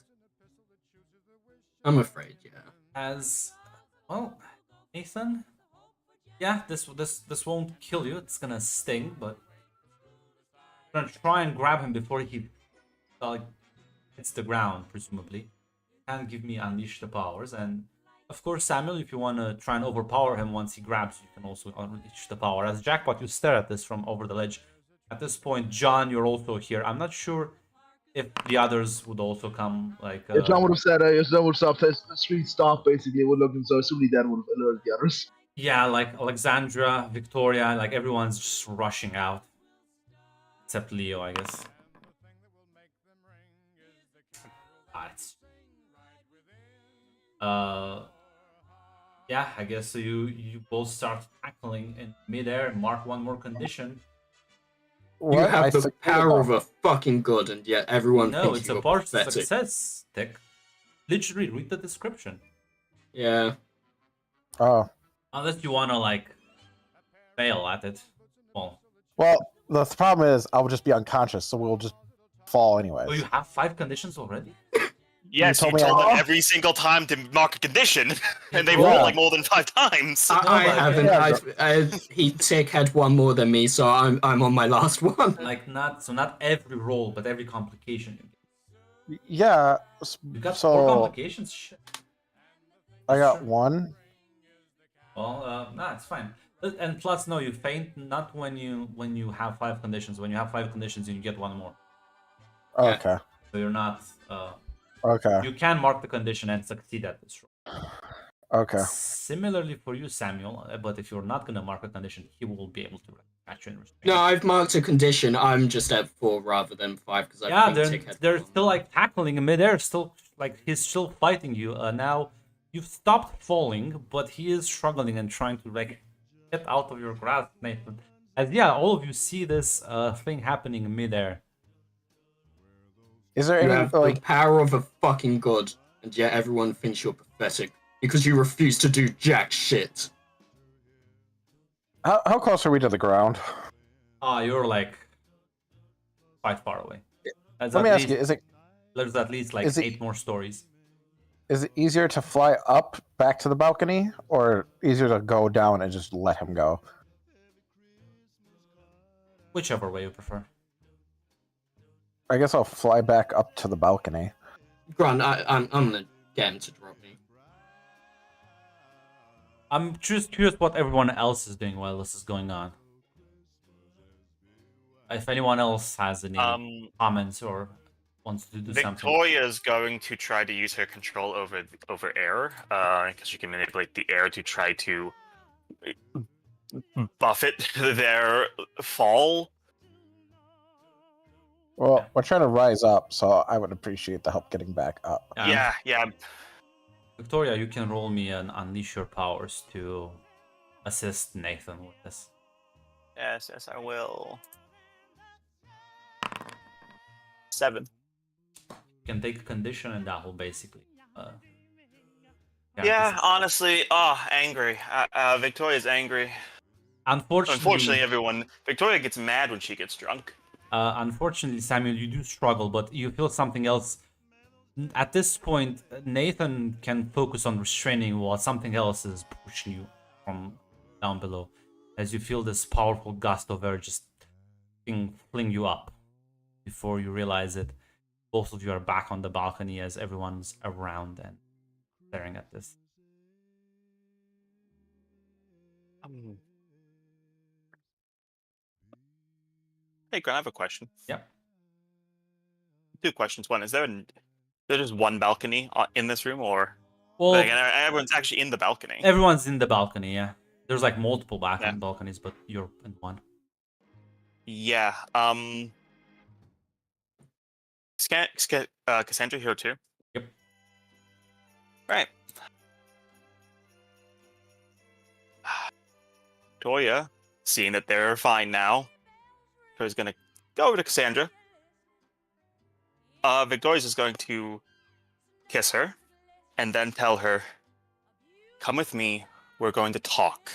Speaker 8: I'm afraid, yeah.
Speaker 1: as well, Nathan, Yeah, this won't kill you. It's gonna sting, but I'm gonna try and grab him before he hits the ground, presumably. Can give me unleash the powers, and of course, Samuel, if you want to try and overpower him once he grabs, you can also unleash the power. As Jackpot, you stare at this from over the ledge. At this point, John, you're also here. I'm not sure if the others would also come. Like
Speaker 5: If John would have said, if John would have stopped, the street stopped basically, would looking so assuming Dan would have alerted the others.
Speaker 1: yeah, like Alexandra, Victoria, like everyone's just rushing out, except Leo, I guess. Yeah, I guess so. You both start tackling in midair. Mark one more condition.
Speaker 8: You have the power of a fucking god, and yet everyone
Speaker 1: No,
Speaker 8: thinks
Speaker 1: it's a
Speaker 8: you're
Speaker 1: partial
Speaker 8: pathetic.
Speaker 1: success, Dick. Literally, read the description.
Speaker 8: Yeah.
Speaker 6: Oh.
Speaker 1: Unless you wanna like fail at it. Well,
Speaker 6: the problem is I will just be unconscious, so we'll just fall anyways.
Speaker 1: oh, you have 5 conditions already?
Speaker 7: Yes, you
Speaker 6: told
Speaker 7: told
Speaker 6: me
Speaker 7: them
Speaker 6: I-
Speaker 7: every single time to mark a condition, and they
Speaker 1: Yeah.
Speaker 7: rolled like more than 5 times.
Speaker 8: I
Speaker 1: but-
Speaker 8: haven't.
Speaker 6: Yeah,
Speaker 8: Tick had one more than me, so I'm on my last one.
Speaker 1: Like not every roll, but every complication.
Speaker 6: Yeah.
Speaker 1: You got 4
Speaker 6: So
Speaker 1: complications. Shit.
Speaker 6: I got
Speaker 1: Sure.
Speaker 6: 1.
Speaker 1: Well, nah, it's fine. And plus, no, you faint not when you have 5 conditions. When you have 5 conditions, you get 1 more.
Speaker 6: Okay.
Speaker 1: So you're not.
Speaker 6: Okay.
Speaker 1: You can mark the condition and succeed at this roll.
Speaker 6: Okay.
Speaker 1: Similarly for you, Samuel, but if you're not gonna mark a condition, he will be able to catch you in restraint.
Speaker 8: No, I've marked a condition. I'm just at 4 rather than 5 because I
Speaker 1: Yeah,
Speaker 8: think
Speaker 1: they're
Speaker 8: Tick had
Speaker 1: they're
Speaker 8: one.
Speaker 1: still like tackling in midair, still like he's still fighting you. Now you've stopped falling, but he is struggling and trying to like get out of your grasp, Nathan. As yeah, all of you see this thing happening in midair.
Speaker 6: Is there
Speaker 8: You
Speaker 6: any
Speaker 8: have the
Speaker 6: like
Speaker 8: power of a fucking god, and yet everyone thinks you're pathetic because you refuse to do jack shit.
Speaker 6: how close are we to the ground?
Speaker 1: You're like quite far away.
Speaker 6: Let me ask you,
Speaker 1: There's at least like
Speaker 6: is it-
Speaker 1: 8 more stories.
Speaker 6: is it easier to fly up back to the balcony or easier to go down and just let him go?
Speaker 1: Whichever way you prefer.
Speaker 6: I guess I'll fly back up to the balcony.
Speaker 8: Grant, I'm gonna get him to drop me.
Speaker 1: I'm just curious what everyone else is doing while this is going on. If anyone else has any comments or wants to do something.
Speaker 7: Victoria is going to try to use her control over air, because she can manipulate the air to try to buffet their fall.
Speaker 6: Well, we're trying to rise up, so I would appreciate the help getting back up.
Speaker 7: Yeah.
Speaker 1: Victoria, you can roll me an unleash your powers to assist Nathan with this.
Speaker 7: Yes, I will. 7.
Speaker 1: You can take a condition and that will basically
Speaker 7: Yeah, honestly, angry. Victoria's angry.
Speaker 1: Unfortunately,
Speaker 7: Victoria gets mad when she gets drunk.
Speaker 1: Unfortunately, Samuel, you do struggle, but you feel something else. At this point, Nathan can focus on restraining while something else is pushing you from down below. As you feel this powerful gust of air just fling you up. Before you realize it, both of you are back on the balcony as everyone's around and staring at this.
Speaker 7: Hey, Grant, I have a question.
Speaker 1: Yeah.
Speaker 7: 2 questions. One, is there just one balcony in this room, or
Speaker 1: Well,
Speaker 7: like, and everyone's actually in the balcony?
Speaker 1: everyone's in the balcony, yeah. There's like multiple balconies, but you're in one.
Speaker 7: Yeah. Cassandra here too.
Speaker 1: Yep.
Speaker 7: Right. Toya, seeing that they're fine now, Victoria's gonna go over to Cassandra. Victoria's just going to kiss her, and then tell her, "Come with me. We're going to talk."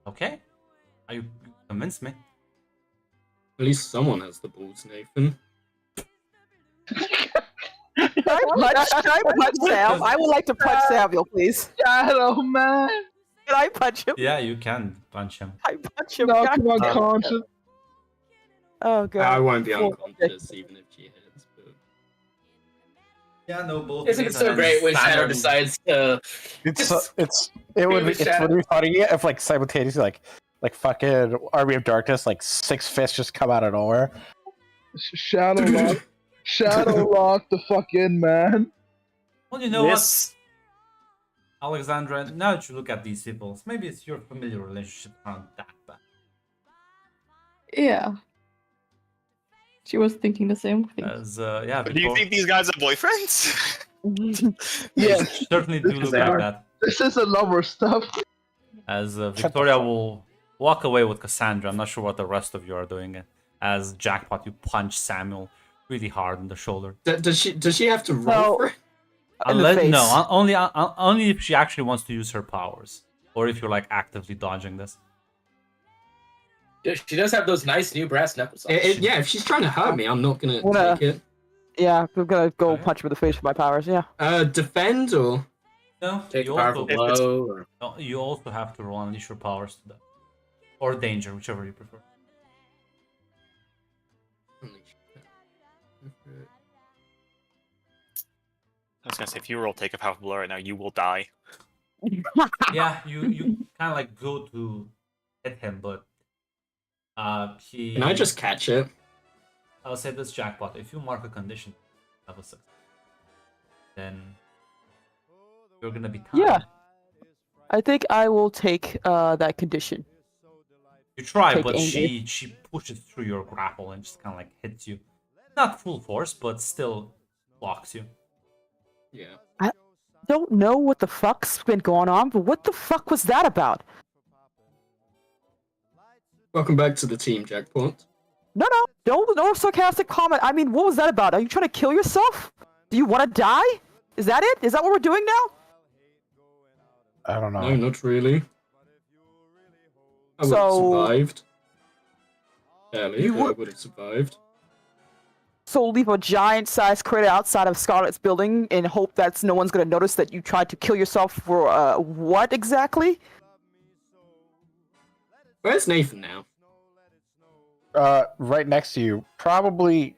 Speaker 1: Okay. You convinced me.
Speaker 8: At least someone has the balls, Nathan.
Speaker 2: Can I punch Sam? I would like to punch Samuel, please.
Speaker 5: Shadow, man.
Speaker 2: Can I punch him?
Speaker 1: Yeah, you can punch him.
Speaker 2: I punch him.
Speaker 5: Knock
Speaker 2: God
Speaker 5: him
Speaker 2: damn it.
Speaker 5: unconscious.
Speaker 2: Oh god.
Speaker 8: I won't be
Speaker 2: Well,
Speaker 8: unconscious even if she hits. But...
Speaker 1: Yeah, no, both.
Speaker 3: Isn't it
Speaker 1: Nathan
Speaker 3: so
Speaker 1: and
Speaker 3: great when Shadow
Speaker 1: Samuel-
Speaker 3: decides to?
Speaker 6: It would be
Speaker 3: Shadow.
Speaker 6: funny if like simultaneously like fucking Army of Darkness, like 6 fists just come out of nowhere.
Speaker 5: Shadow lock. Shadow lock the fuck in, man.
Speaker 1: Well, you know
Speaker 9: This-
Speaker 1: what, Alexandra? Now that you look at these people, maybe it's your familiar relationship aren't that bad.
Speaker 4: Yeah. She was thinking the same thing.
Speaker 1: As yeah,
Speaker 7: Do you
Speaker 1: Victor-
Speaker 7: think these guys are boyfriends?
Speaker 5: Yeah,
Speaker 1: certainly do look
Speaker 5: They
Speaker 1: like
Speaker 5: are.
Speaker 1: that.
Speaker 5: this is a lover stuff.
Speaker 1: As Victoria will walk away with Cassandra. I'm not sure what the rest of you are doing. As Jackpot, you punch Samuel really hard in the shoulder.
Speaker 8: Does she have to roll
Speaker 2: No.
Speaker 8: for it?
Speaker 2: In the face.
Speaker 1: No, only if she actually wants to use her powers, or if you're like actively dodging this.
Speaker 3: She does have those nice new brass knuckles. on.
Speaker 8: Yeah, if she's trying to hurt me, I'm not gonna
Speaker 2: Wanna-
Speaker 8: take it.
Speaker 2: Yeah, I'm gonna go
Speaker 1: Okay.
Speaker 2: punch him in the face with my powers. Yeah.
Speaker 8: Defend or
Speaker 1: No,
Speaker 3: Take a
Speaker 1: you
Speaker 3: powerful
Speaker 1: also,
Speaker 3: blow. Or...
Speaker 1: no, you also have to roll unleash your powers to them, or danger, whichever you prefer.
Speaker 7: I was gonna say, if you roll take a powerful blow right now, you will die.
Speaker 1: Yeah, you kind of like go to hit him, but he.
Speaker 8: Can I just catch it?
Speaker 1: I'll say this, Jackpot. If you mark a condition, level 6, then you're gonna be timed.
Speaker 2: Yeah. I think I will take that condition.
Speaker 1: You try,
Speaker 2: Take
Speaker 1: but
Speaker 2: anger.
Speaker 1: she pushes through your grapple and just kind of like hits you. Not full force, but still blocks you.
Speaker 8: Yeah.
Speaker 2: Don't know what the fuck's been going on, but what the fuck was that about?
Speaker 8: Welcome back to the team, Jackpot.
Speaker 2: No sarcastic comment. I mean, what was that about? Are you trying to kill yourself? Do you want to die? Is that it? Is that what we're doing now?
Speaker 6: I don't know.
Speaker 8: No, not really. I would have
Speaker 2: So-
Speaker 8: survived. Barely,
Speaker 2: You
Speaker 8: but I
Speaker 2: would-
Speaker 8: would have survived.
Speaker 2: So leave a giant-sized crater outside of Scarlet's building and hope that no one's gonna notice that you tried to kill yourself for what exactly?
Speaker 8: Where's Nathan now?
Speaker 6: Right next to you, probably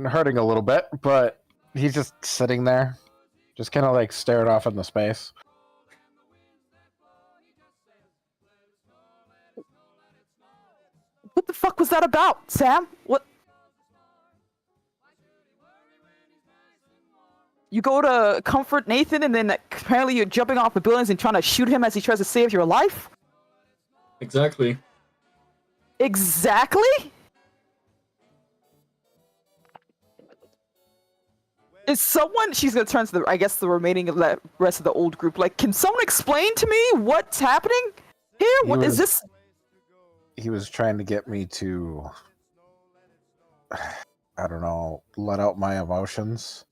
Speaker 6: hurting a little bit, but he's just sitting there, just kind of like staring off into space.
Speaker 2: What the fuck was that about, Sam? What? You go to comfort Nathan, and then apparently you're jumping off the buildings and trying to shoot him as he tries to save your life?
Speaker 8: Exactly.
Speaker 2: Exactly? Is someone... She's gonna turn to the... I guess the remaining of the rest of the old group. Like, can someone explain to me what's happening here?
Speaker 6: He
Speaker 2: What is
Speaker 6: was-
Speaker 2: this?
Speaker 6: He was trying to get me to, I don't know, let out my emotions.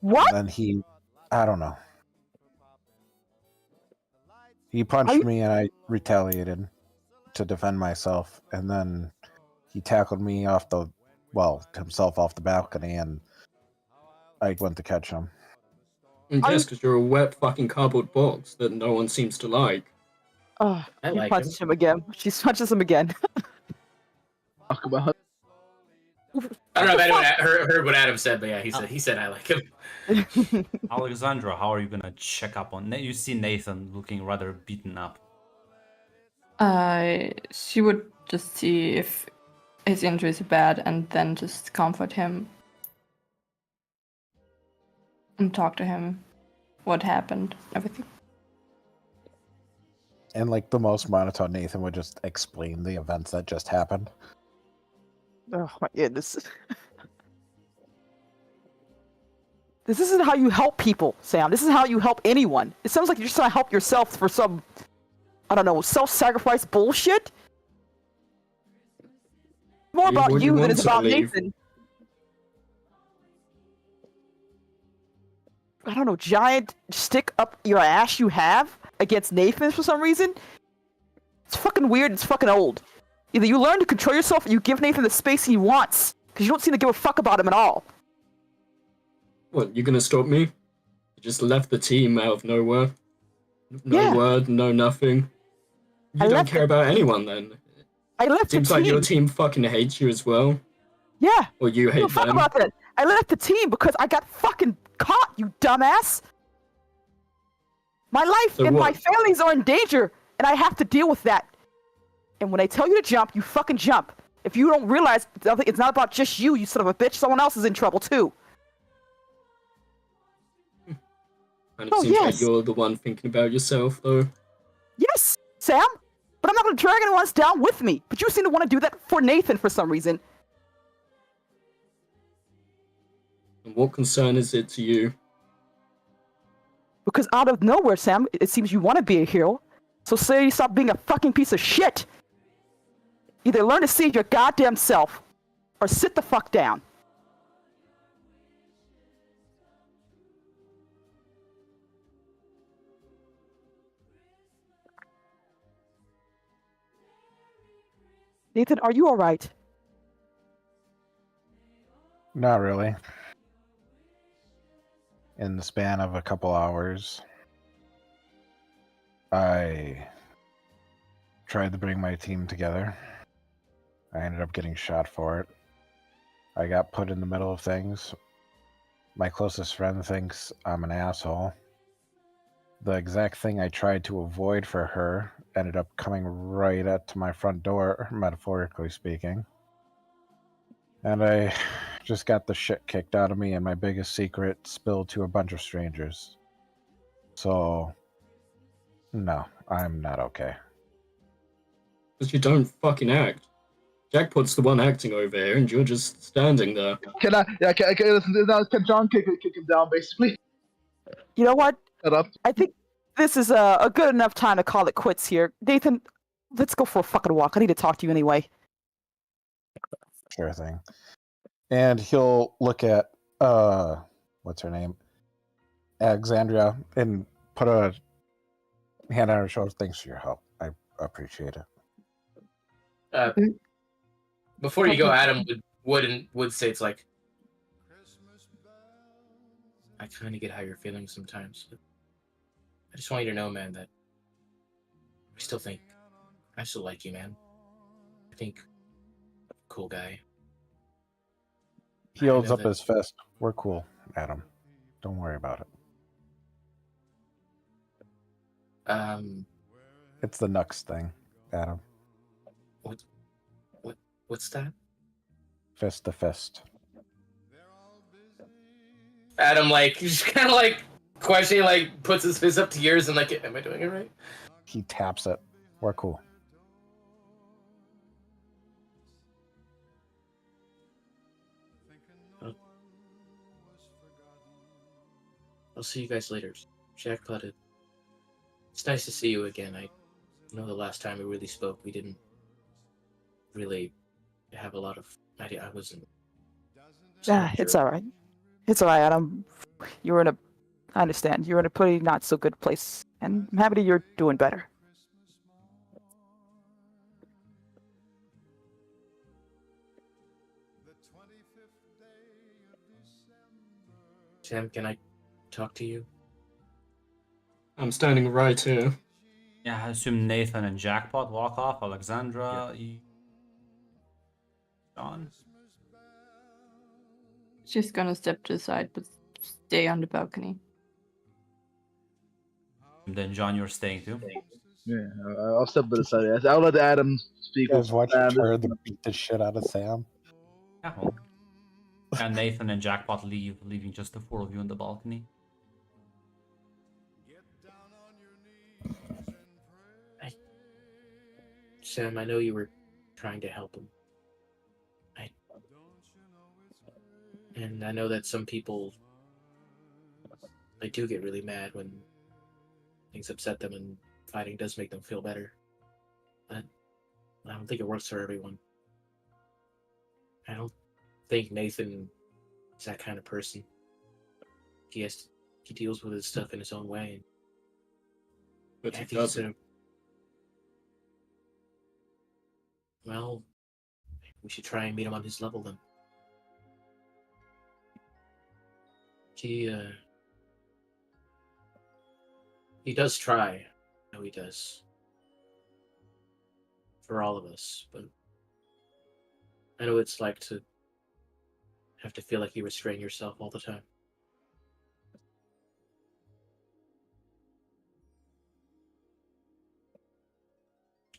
Speaker 2: What?
Speaker 6: And then I don't know. He punched
Speaker 2: you-
Speaker 6: me and I retaliated to defend myself. And then he tackled me himself off the balcony, and I went to catch him.
Speaker 8: And
Speaker 2: I-
Speaker 8: just because you're a wet fucking cardboard box that no one seems to like.
Speaker 2: Oh,
Speaker 3: I
Speaker 2: he
Speaker 3: like
Speaker 2: punches
Speaker 3: him.
Speaker 2: him again. She punches him again.
Speaker 5: Talk about
Speaker 3: I don't know if anyone heard what Adam said, but yeah, he said I like him.
Speaker 1: Alexandra, how are you gonna check up on? You see Nathan looking rather beaten up.
Speaker 4: She would just see if his injuries are bad and then just comfort him and talk to him what happened, everything.
Speaker 6: And like the most monotone, Nathan would just explain the events that just happened.
Speaker 2: Oh my goodness. This isn't how you help people, Sam. This is how you help anyone. It sounds like you're just trying to help yourself for some, I don't know, self-sacrifice bullshit. More
Speaker 8: You
Speaker 2: about
Speaker 8: wouldn't
Speaker 2: you than
Speaker 8: want
Speaker 2: it's
Speaker 8: to
Speaker 2: about
Speaker 8: believe.
Speaker 2: Nathan. I don't know, giant stick up your ass you have against Nathan for some reason? It's fucking weird, it's fucking old. Either you learn to control yourself or you give Nathan the space he wants. Because you don't seem to give a fuck about him at all.
Speaker 8: What, you gonna stop me? You just left the team out of nowhere. No
Speaker 2: Yeah.
Speaker 8: word, no nothing. You
Speaker 2: I
Speaker 8: don't
Speaker 2: left
Speaker 8: care
Speaker 2: the
Speaker 8: about
Speaker 2: team.
Speaker 8: anyone then.
Speaker 2: I left
Speaker 8: Seems
Speaker 2: the
Speaker 8: like
Speaker 2: team.
Speaker 8: your team fucking hates you as well.
Speaker 2: Yeah.
Speaker 8: Or you
Speaker 2: Give a
Speaker 8: hate
Speaker 2: fuck
Speaker 8: them.
Speaker 2: about that. I left the team because I got fucking caught, you dumbass. My life
Speaker 8: So
Speaker 2: and my
Speaker 8: what?
Speaker 2: families are in danger, and I have to deal with that. And when I tell you to jump, you fucking jump. If you don't realize it's not about just you, you son of a bitch, someone else is in trouble too.
Speaker 8: And it
Speaker 2: Oh,
Speaker 8: seems like
Speaker 2: yes.
Speaker 8: you're the one thinking about yourself, though.
Speaker 2: Yes, Sam. But I'm not gonna drag anyone else down with me. But you seem to want to do that for Nathan for some reason.
Speaker 8: And what concern is it to you?
Speaker 2: Because out of nowhere, Sam, it seems you want to be a hero. So say you stop being a fucking piece of shit. Either learn to save your goddamn self, or sit the fuck down. Nathan, are you alright?
Speaker 6: Not really. In the span of a couple hours, I tried to bring my team together. I ended up getting shot for it. I got put in the middle of things. My closest friend thinks I'm an asshole. The exact thing I tried to avoid for her ended up coming right up to my front door, metaphorically speaking. And I just got the shit kicked out of me, and my biggest secret spilled to a bunch of strangers. So, no, I'm not okay.
Speaker 8: Because you don't fucking act. Jackpot's the one acting over here, and you're just standing there.
Speaker 5: Can I? Yeah, can John kick him down, basically?
Speaker 2: You know what?
Speaker 5: Shut up.
Speaker 2: I think this is a good enough time to call it quits here. Nathan, let's go for a fucking walk. I need to talk to you anyway.
Speaker 6: Sure thing. And he'll look at what's her name? Alexandria, and put a hand on her shoulder. Thanks for your help. I appreciate it.
Speaker 3: Before you go, Adam would say it's like, I kind of get how you're feeling sometimes, but I just want you to know, man, that I still like you, man. I think cool guy.
Speaker 6: He holds
Speaker 3: know
Speaker 6: up
Speaker 3: that-
Speaker 6: his fist. We're cool, Adam. Don't worry about it. It's the Nux thing, Adam.
Speaker 3: What's that?
Speaker 6: Fist to fist.
Speaker 3: Adam, like, just kind of like questioning, like, puts his fist up to yours and like, am I doing it right?
Speaker 6: He taps it. We're cool.
Speaker 3: I'll see you guys later. Jack Clutted. It's nice to see you again. I know the last time we really spoke, we didn't really have a lot of idea. I wasn't.
Speaker 2: It's alright. It's alright, Adam. I understand. You're in a pretty not so good place. And I'm happy that you're doing better.
Speaker 3: Sam, can I talk to you?
Speaker 8: I'm standing right here.
Speaker 1: Yeah, I assume Nathan and Jackpot walk off. Alexandra, John.
Speaker 4: She's gonna step to the side, but stay on the balcony.
Speaker 1: And then John, you're staying too.
Speaker 5: Yeah, I'll step to the side. I'll let Adam speak.
Speaker 6: You guys watch
Speaker 5: Sam.
Speaker 6: her to beat the shit out of Sam.
Speaker 1: Yeah, well. And Nathan and Jackpot leaving just the four of you on the balcony.
Speaker 3: Sam, I know you were trying to help him. And I know that some people, they do get really mad when things upset them, and fighting does make them feel better. But I don't think it works for everyone. I don't think Nathan is that kind of person. He deals with his stuff in his own way.
Speaker 8: But
Speaker 3: I
Speaker 8: he
Speaker 3: think
Speaker 8: doesn't.
Speaker 3: Well, we should try and meet him on his level then. He He does try. I know he does. For all of us, but I know it's like to have to feel like you restrain yourself all the time.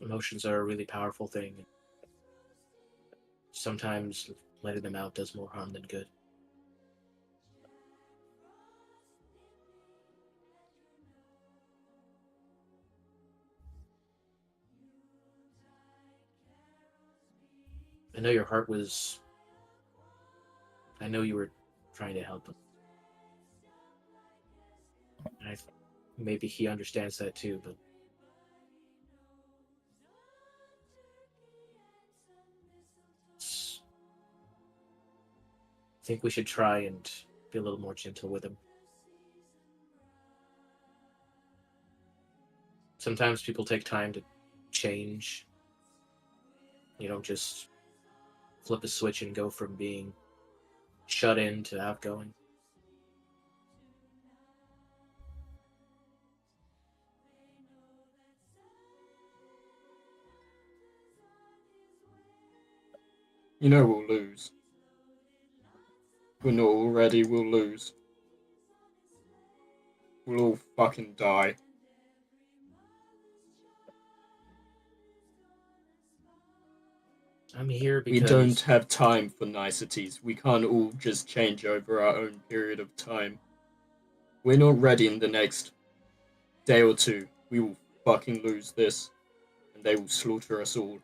Speaker 3: Emotions are a really powerful thing. Sometimes letting them out does more harm than good. I know your heart was... I know you were trying to help him. Maybe he understands that too, but... I think we should try and be a little more gentle with him. Sometimes people take time to change. You don't just flip a switch and go from being shut in to outgoing.
Speaker 8: You know we'll lose. We're not already, we'll lose. We'll all fucking die.
Speaker 3: I'm here
Speaker 8: We
Speaker 3: because...
Speaker 8: don't have time for niceties. We can't all just change over our own period of time. We're not ready in the next day or two. We will fucking lose this, and they will slaughter us all.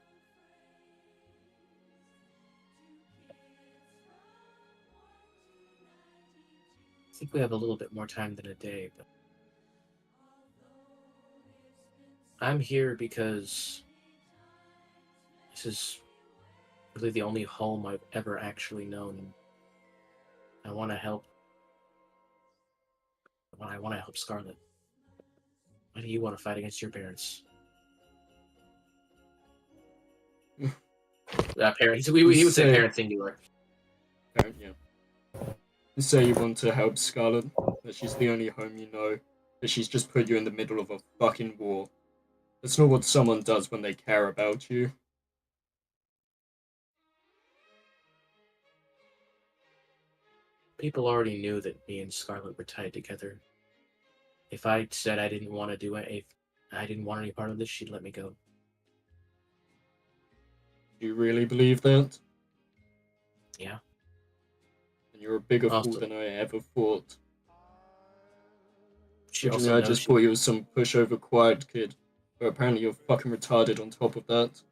Speaker 3: I think we have a little bit more time than a day, but... I'm here because this is really the only home I've ever actually known. I want to help. I want to help Scarlet. Why do you want to fight against your parents? Parents. He would say parents singular.
Speaker 8: Yeah. You say you want to help Scarlet, that she's the only home you know, that she's just put you in the middle of a fucking war. That's not what someone does when they care about you.
Speaker 3: People already knew that me and Scarlet were tied together. If I said I didn't want to do it, if I didn't want any part of this, she'd let me go.
Speaker 8: Do you really believe that?
Speaker 3: Yeah.
Speaker 8: And you're a bigger
Speaker 3: Also-
Speaker 8: fool than I ever thought.
Speaker 3: She
Speaker 8: Originally,
Speaker 3: also
Speaker 8: I
Speaker 3: knows
Speaker 8: just
Speaker 3: she-
Speaker 8: thought you was some pushover quiet kid, but apparently you're fucking retarded on top of that.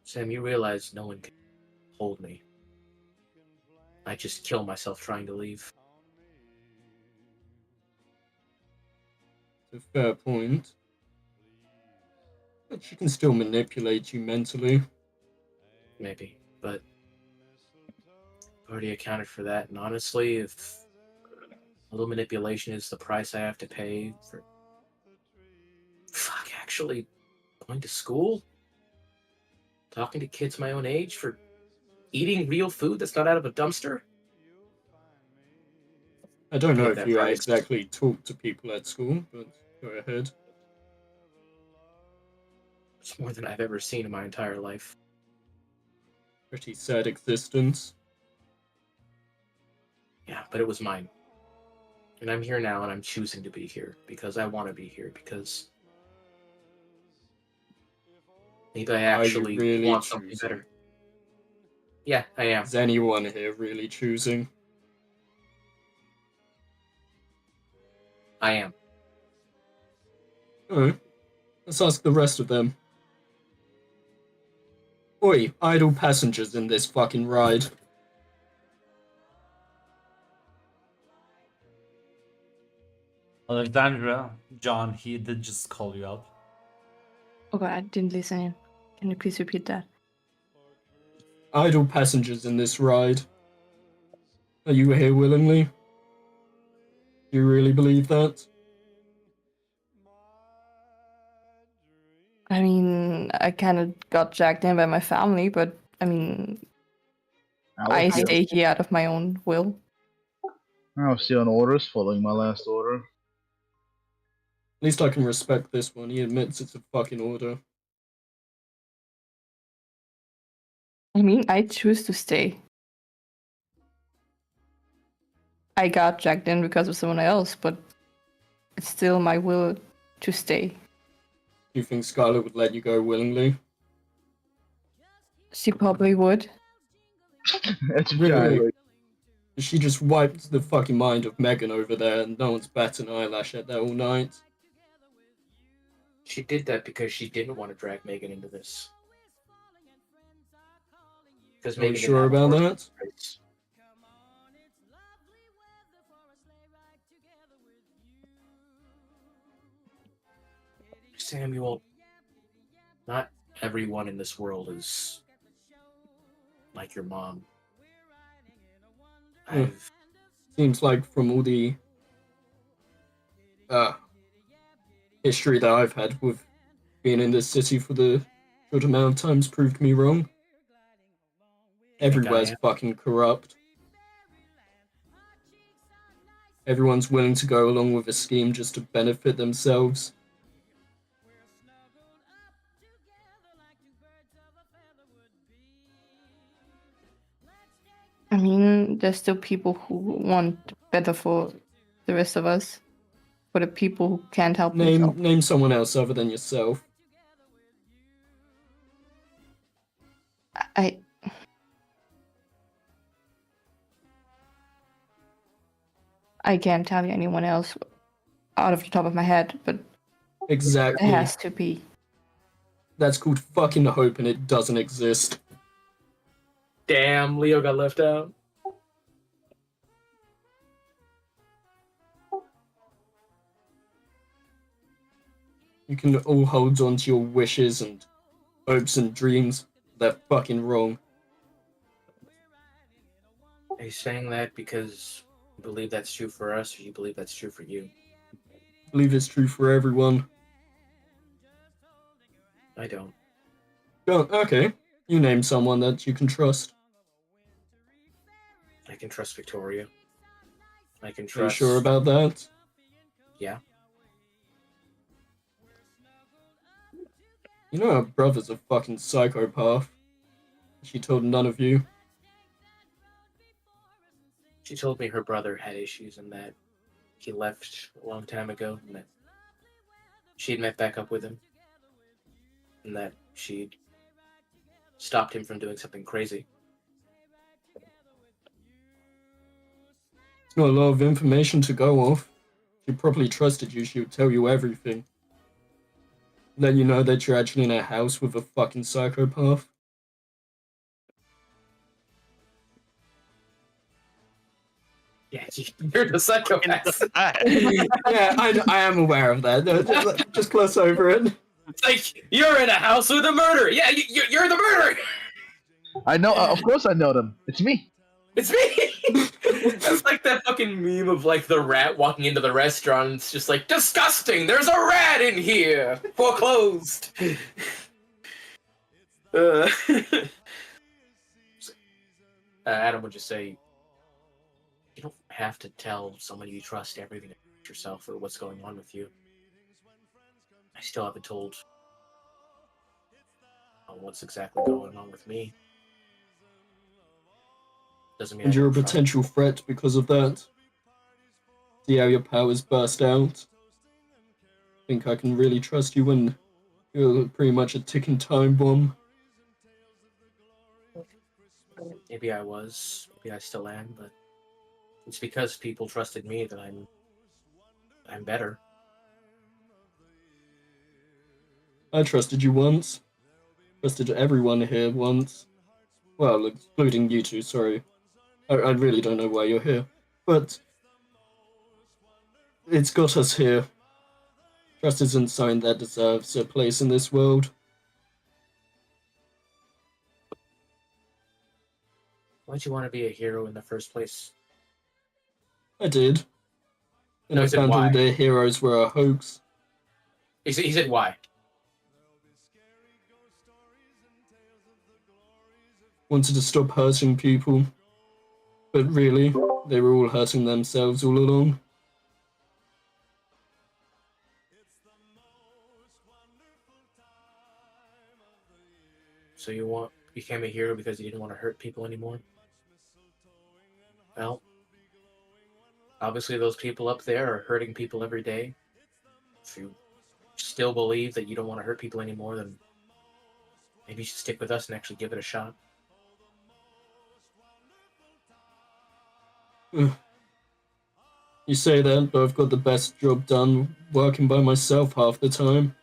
Speaker 3: Sam, you realize no one can hold me. I just kill myself trying to leave.
Speaker 8: It's a fair point. But she can still manipulate you mentally.
Speaker 3: Maybe, but I've already accounted for that. And honestly, if a little manipulation is the price I have to pay for actually going to school, talking to kids my own age, for eating real food that's not out of a dumpster.
Speaker 8: I don't know
Speaker 3: Pay
Speaker 8: if
Speaker 3: that
Speaker 8: you
Speaker 3: price.
Speaker 8: exactly talk to people at school, but go ahead.
Speaker 3: It's more than I've ever seen in my entire life.
Speaker 8: Pretty sad existence.
Speaker 3: Yeah, but it was mine. And I'm here now, and I'm choosing to be here because I want to be here, because maybe I
Speaker 8: Are you
Speaker 3: actually
Speaker 8: really
Speaker 3: want something
Speaker 8: choosing?
Speaker 3: better. Yeah, I am.
Speaker 8: Is anyone here really choosing?
Speaker 3: I am.
Speaker 8: Alright. Let's ask the rest of them. Oi, idle passengers in this fucking ride.
Speaker 1: Alexandra, John, he did just call you out.
Speaker 4: Oh god, I didn't listen in. Can you please repeat that?
Speaker 8: Idle passengers in this ride. Are you here willingly? Do you really believe that?
Speaker 4: I mean, I kind of got jacked in by my family, but I mean, I stay here out of my own will.
Speaker 5: I was still on orders, following my last order.
Speaker 8: At least I can respect this one. He admits it's a fucking order.
Speaker 4: I mean, I choose to stay. I got dragged in because of someone else, but it's still my will to stay.
Speaker 8: Do you think Scarlet would let you go willingly?
Speaker 4: She probably would.
Speaker 5: That's
Speaker 8: Really?
Speaker 5: Skylar.
Speaker 8: She just wiped the fucking mind of Megan over there, and no one's batted an eyelash at that all night.
Speaker 3: She did that because she didn't want to drag Megan into this. Because
Speaker 8: Are you sure about that?
Speaker 3: Samuel, not everyone in this world is like your mom.
Speaker 8: Hmm. Seems like from all the history that I've had with being in this city for the short amount of time's proved me wrong. Everywhere's fucking corrupt. Everyone's willing to go along with a scheme just to benefit themselves.
Speaker 4: I mean, there's still people who want better for the rest of us. For the people who can't help themselves.
Speaker 8: Name someone else other than yourself.
Speaker 4: I can't tell you anyone else out of the top of my head, but
Speaker 8: Exactly.
Speaker 4: it has to be.
Speaker 8: That's called fucking hope, and it doesn't exist.
Speaker 3: Damn, Leo got left out.
Speaker 8: You can all hold on to your wishes and hopes and dreams. They're fucking wrong.
Speaker 3: Are you saying that because you believe that's true for us, or you believe that's true for you?
Speaker 8: I believe it's true for everyone.
Speaker 3: I don't.
Speaker 8: Oh, okay. You name someone that you can trust.
Speaker 3: I can trust Victoria. I can
Speaker 8: Are you
Speaker 3: trust.
Speaker 8: sure about that?
Speaker 3: Yeah.
Speaker 8: You know her brother's a fucking psychopath. She told none of you.
Speaker 3: She told me her brother had issues and that he left a long time ago, and that she'd met back up with him, and that she'd stopped him from doing something crazy.
Speaker 8: It's not a lot of information to go off. If she properly trusted you, she would tell you everything. Let you know that you're actually in a house with a fucking psychopath.
Speaker 3: Yeah, you're the psychopath.
Speaker 8: Yeah, I am aware of that. Just gloss over it.
Speaker 3: It's like, you're in a house with a murderer. Yeah, you're the murderer.
Speaker 5: I know. Of course, I know them. It's me.
Speaker 3: It's me. It's like that fucking meme of like the rat walking into the restaurant. It's just like, disgusting. There's a rat in here. Foreclosed. Adam would just say, you don't have to tell someone you trust everything about yourself or what's going on with you. I still haven't told what's exactly going on with me. Doesn't mean
Speaker 8: And
Speaker 3: I
Speaker 8: you're a
Speaker 3: don't trust
Speaker 8: potential threat because of that. See how your powers burst out? Think I can really trust you when you're pretty much a ticking time bomb?
Speaker 3: Maybe I was, maybe I still am, but it's because people trusted me that I'm better.
Speaker 8: I trusted you once. Trusted everyone here once. Well, including you two, sorry. I really don't know why you're here. But it's got us here. Trust isn't something that deserves a place in this world.
Speaker 3: Why'd you want to be a hero in the first place?
Speaker 8: I did. And
Speaker 3: No,
Speaker 8: I
Speaker 3: he said
Speaker 8: found all
Speaker 3: why.
Speaker 8: their heroes were a hoax.
Speaker 3: He said why?
Speaker 8: Wanted to stop hurting people. But really, they were all hurting themselves all along.
Speaker 3: So you became a hero because you didn't want to hurt people anymore? Well, obviously those people up there are hurting people every day. If you still believe that you don't want to hurt people anymore, then maybe you should stick with us and actually give it a shot.
Speaker 8: You say that, but I've got the best job done working by myself half the time.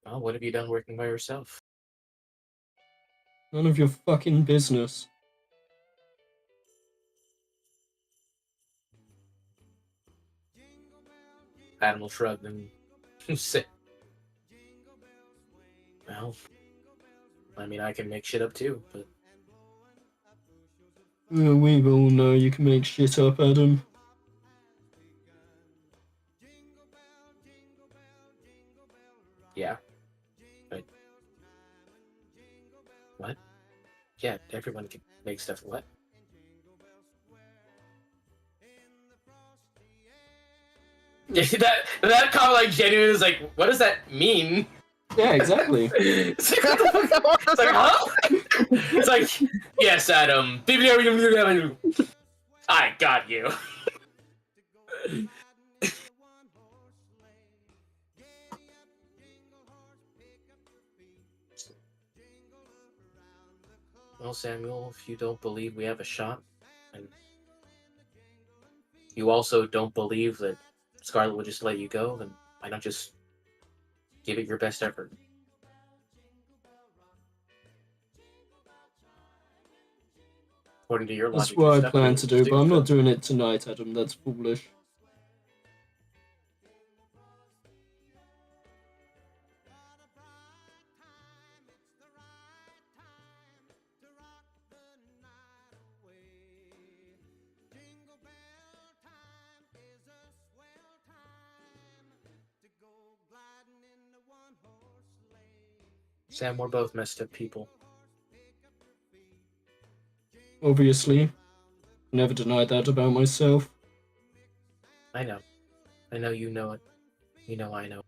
Speaker 3: Well, what have you done working by yourself?
Speaker 8: None of your fucking business.
Speaker 3: Animal shrugged and said, well, I mean, I can make shit up too, but
Speaker 8: We all know you can make shit up, Adam.
Speaker 3: yeah. But what? Yeah, everyone can make stuff. What? Yeah, that comment like genuinely is like, what does that mean?
Speaker 8: Yeah, exactly.
Speaker 3: It's like, what the fuck? It's like, huh? It's like, yes, Adam. I got you. Well, Samuel, if you don't believe we have a shot, and you also don't believe that Scarlet would just let you go, then why not just give it your best effort? According to your
Speaker 8: That's
Speaker 3: logic,
Speaker 8: what
Speaker 3: you're
Speaker 8: I plan to do,
Speaker 3: stick
Speaker 8: but I'm
Speaker 3: with
Speaker 8: not
Speaker 3: it.
Speaker 8: doing it tonight, Adam. That's foolish.
Speaker 3: Sam, we're both messed up people.
Speaker 8: Obviously. Never denied that about myself.
Speaker 3: I know. I know you know it. You know I know.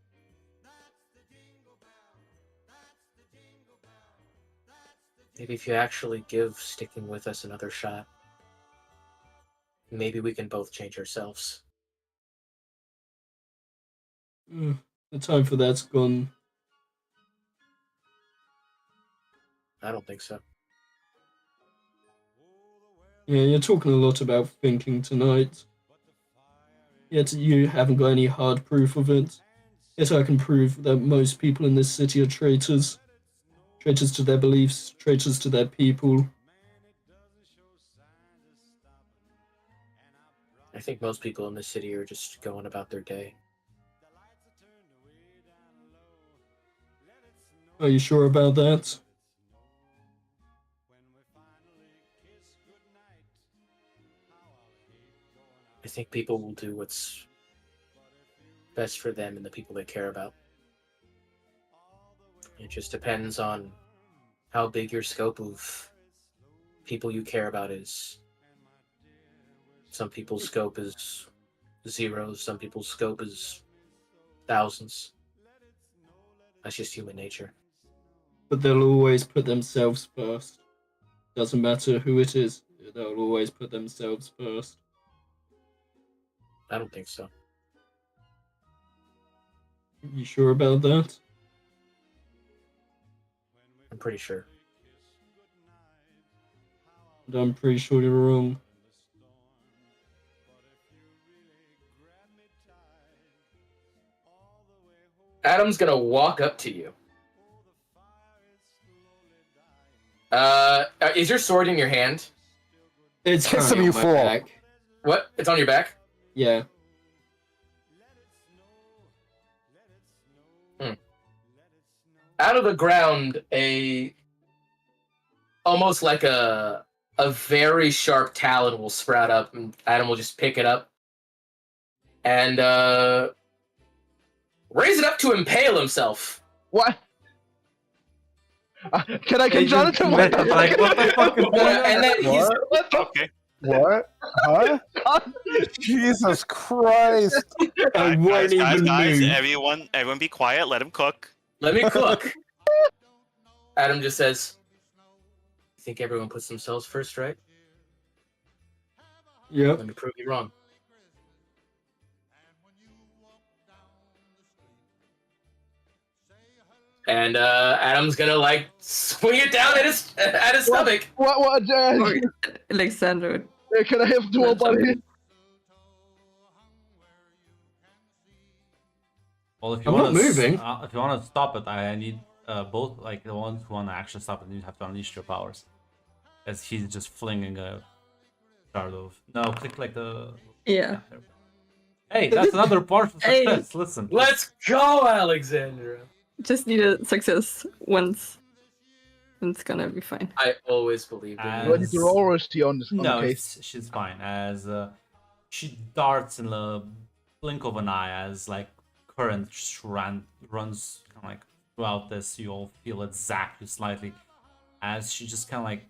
Speaker 3: Maybe if you actually give sticking with us another shot, maybe we can both change ourselves.
Speaker 8: The time for that's gone.
Speaker 3: I don't think so.
Speaker 8: Yeah, you're talking a lot about thinking tonight. Yet you haven't got any hard proof of it. Yet I can prove that most people in this city are traitors. Traitors to their beliefs, traitors to their people.
Speaker 3: I think most people in this city are just going about their day.
Speaker 8: Are you sure about that?
Speaker 3: I think people will do what's best for them and the people they care about. It just depends on how big your scope of people you care about is. Some people's scope is zeros, some people's scope is thousands. That's just human nature.
Speaker 8: But they'll always put themselves first. Doesn't matter who it is, they'll always put themselves first.
Speaker 3: I don't think so.
Speaker 8: You sure about that?
Speaker 3: I'm pretty sure.
Speaker 8: But I'm pretty sure you're wrong.
Speaker 3: Adam's gonna walk up to you. Is your sword in your hand?
Speaker 8: It's
Speaker 2: Kiss
Speaker 8: currently
Speaker 2: him,
Speaker 8: on
Speaker 2: you
Speaker 8: my
Speaker 2: fool.
Speaker 8: back.
Speaker 3: What? It's on your back?
Speaker 8: Yeah.
Speaker 3: Out of the ground, almost like a very sharp talon will sprout up, and Adam will just pick it up and raise it up to impale himself.
Speaker 5: What? Can I Jonathan? What the
Speaker 1: Like, what the fuck is going on?
Speaker 3: And then he's
Speaker 7: Okay.
Speaker 6: What? Huh? Jesus Christ!
Speaker 8: I won't
Speaker 7: guys,
Speaker 8: even
Speaker 7: guys,
Speaker 8: move.
Speaker 7: everyone be quiet. Let him cook.
Speaker 3: Let me cook. Adam just says, "I think everyone puts themselves first, right?
Speaker 8: Yep.
Speaker 3: Let me prove you wrong." And Adam's gonna like swing it down at his stomach.
Speaker 5: What?
Speaker 4: Or Alexander.
Speaker 5: Can I have dual body?
Speaker 1: Well, if you
Speaker 8: I'm
Speaker 1: want
Speaker 8: not moving.
Speaker 1: If you want to stop it, I need both, like the ones who want to actually stop it, you have to unleash your powers. As he's just flinging a shard of. No, click like the.
Speaker 4: Yeah.
Speaker 1: there we go. Hey, that's another part of
Speaker 4: Hey.
Speaker 1: success. Listen.
Speaker 3: Let's go, Alexandra.
Speaker 4: Just need a success once. And it's gonna be fine.
Speaker 3: I always believed in
Speaker 1: As-
Speaker 3: you.
Speaker 5: Do I need to roll or is she on this
Speaker 1: No,
Speaker 5: case?
Speaker 1: she's fine. As she darts in the blink of an eye, as like current just runs kind of like throughout this, you all feel it zap you slightly. As she just kind of like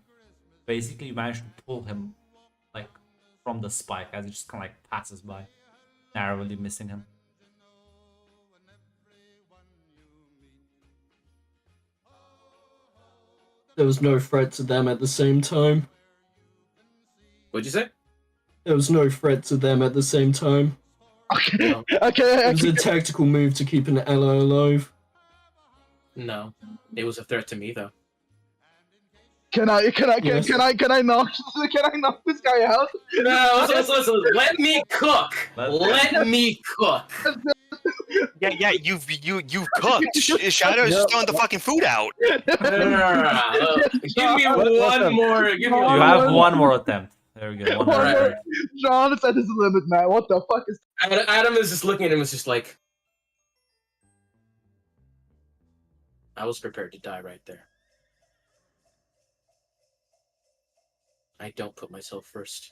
Speaker 1: basically managed to pull him like from the spike, as he just kind of like passes by, narrowly missing him.
Speaker 8: There was no threat to them at the same time.
Speaker 3: What'd you say?
Speaker 8: There was no threat to them at the same time.
Speaker 5: Okay.
Speaker 3: No.
Speaker 5: Okay.
Speaker 8: It was a tactical move to keep an ally alive.
Speaker 3: No, it was a threat to me though.
Speaker 5: Can I
Speaker 8: Yes.
Speaker 5: knock this guy out?
Speaker 3: No, listen. Let me cook. Let me cook.
Speaker 7: Yeah, you've cooked. Shadow's just throwing the fucking food out.
Speaker 3: No. Give me one more. Give me
Speaker 1: You
Speaker 3: one
Speaker 1: have
Speaker 3: more.
Speaker 1: one more attempt. There we go. One more
Speaker 3: Alright.
Speaker 1: attempt.
Speaker 5: John is at his limit, man. What the fuck is?
Speaker 3: Adam is just looking at him. Is just like, I was prepared to die right there. I don't put myself first.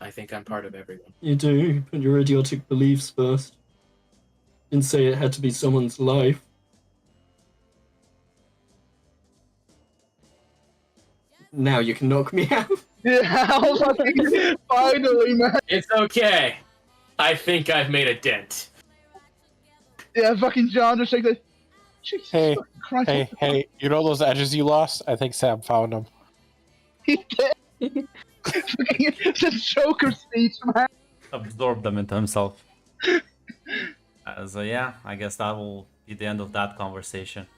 Speaker 3: I think I'm part of everyone.
Speaker 8: You do, you put your idiotic beliefs first. Didn't say it had to be someone's life. Now you can knock me out.
Speaker 5: Yeah, finally, man.
Speaker 3: It's okay. I think I've made a dent.
Speaker 5: Yeah, fucking John just like that. Jesus
Speaker 6: Hey,
Speaker 5: fucking Christ.
Speaker 6: Hey, you know those edges you lost? I think Sam found them.
Speaker 5: He did. Fucking the Joker speech, man.
Speaker 1: Absorb them into himself. So yeah, I guess that will be the end of that conversation.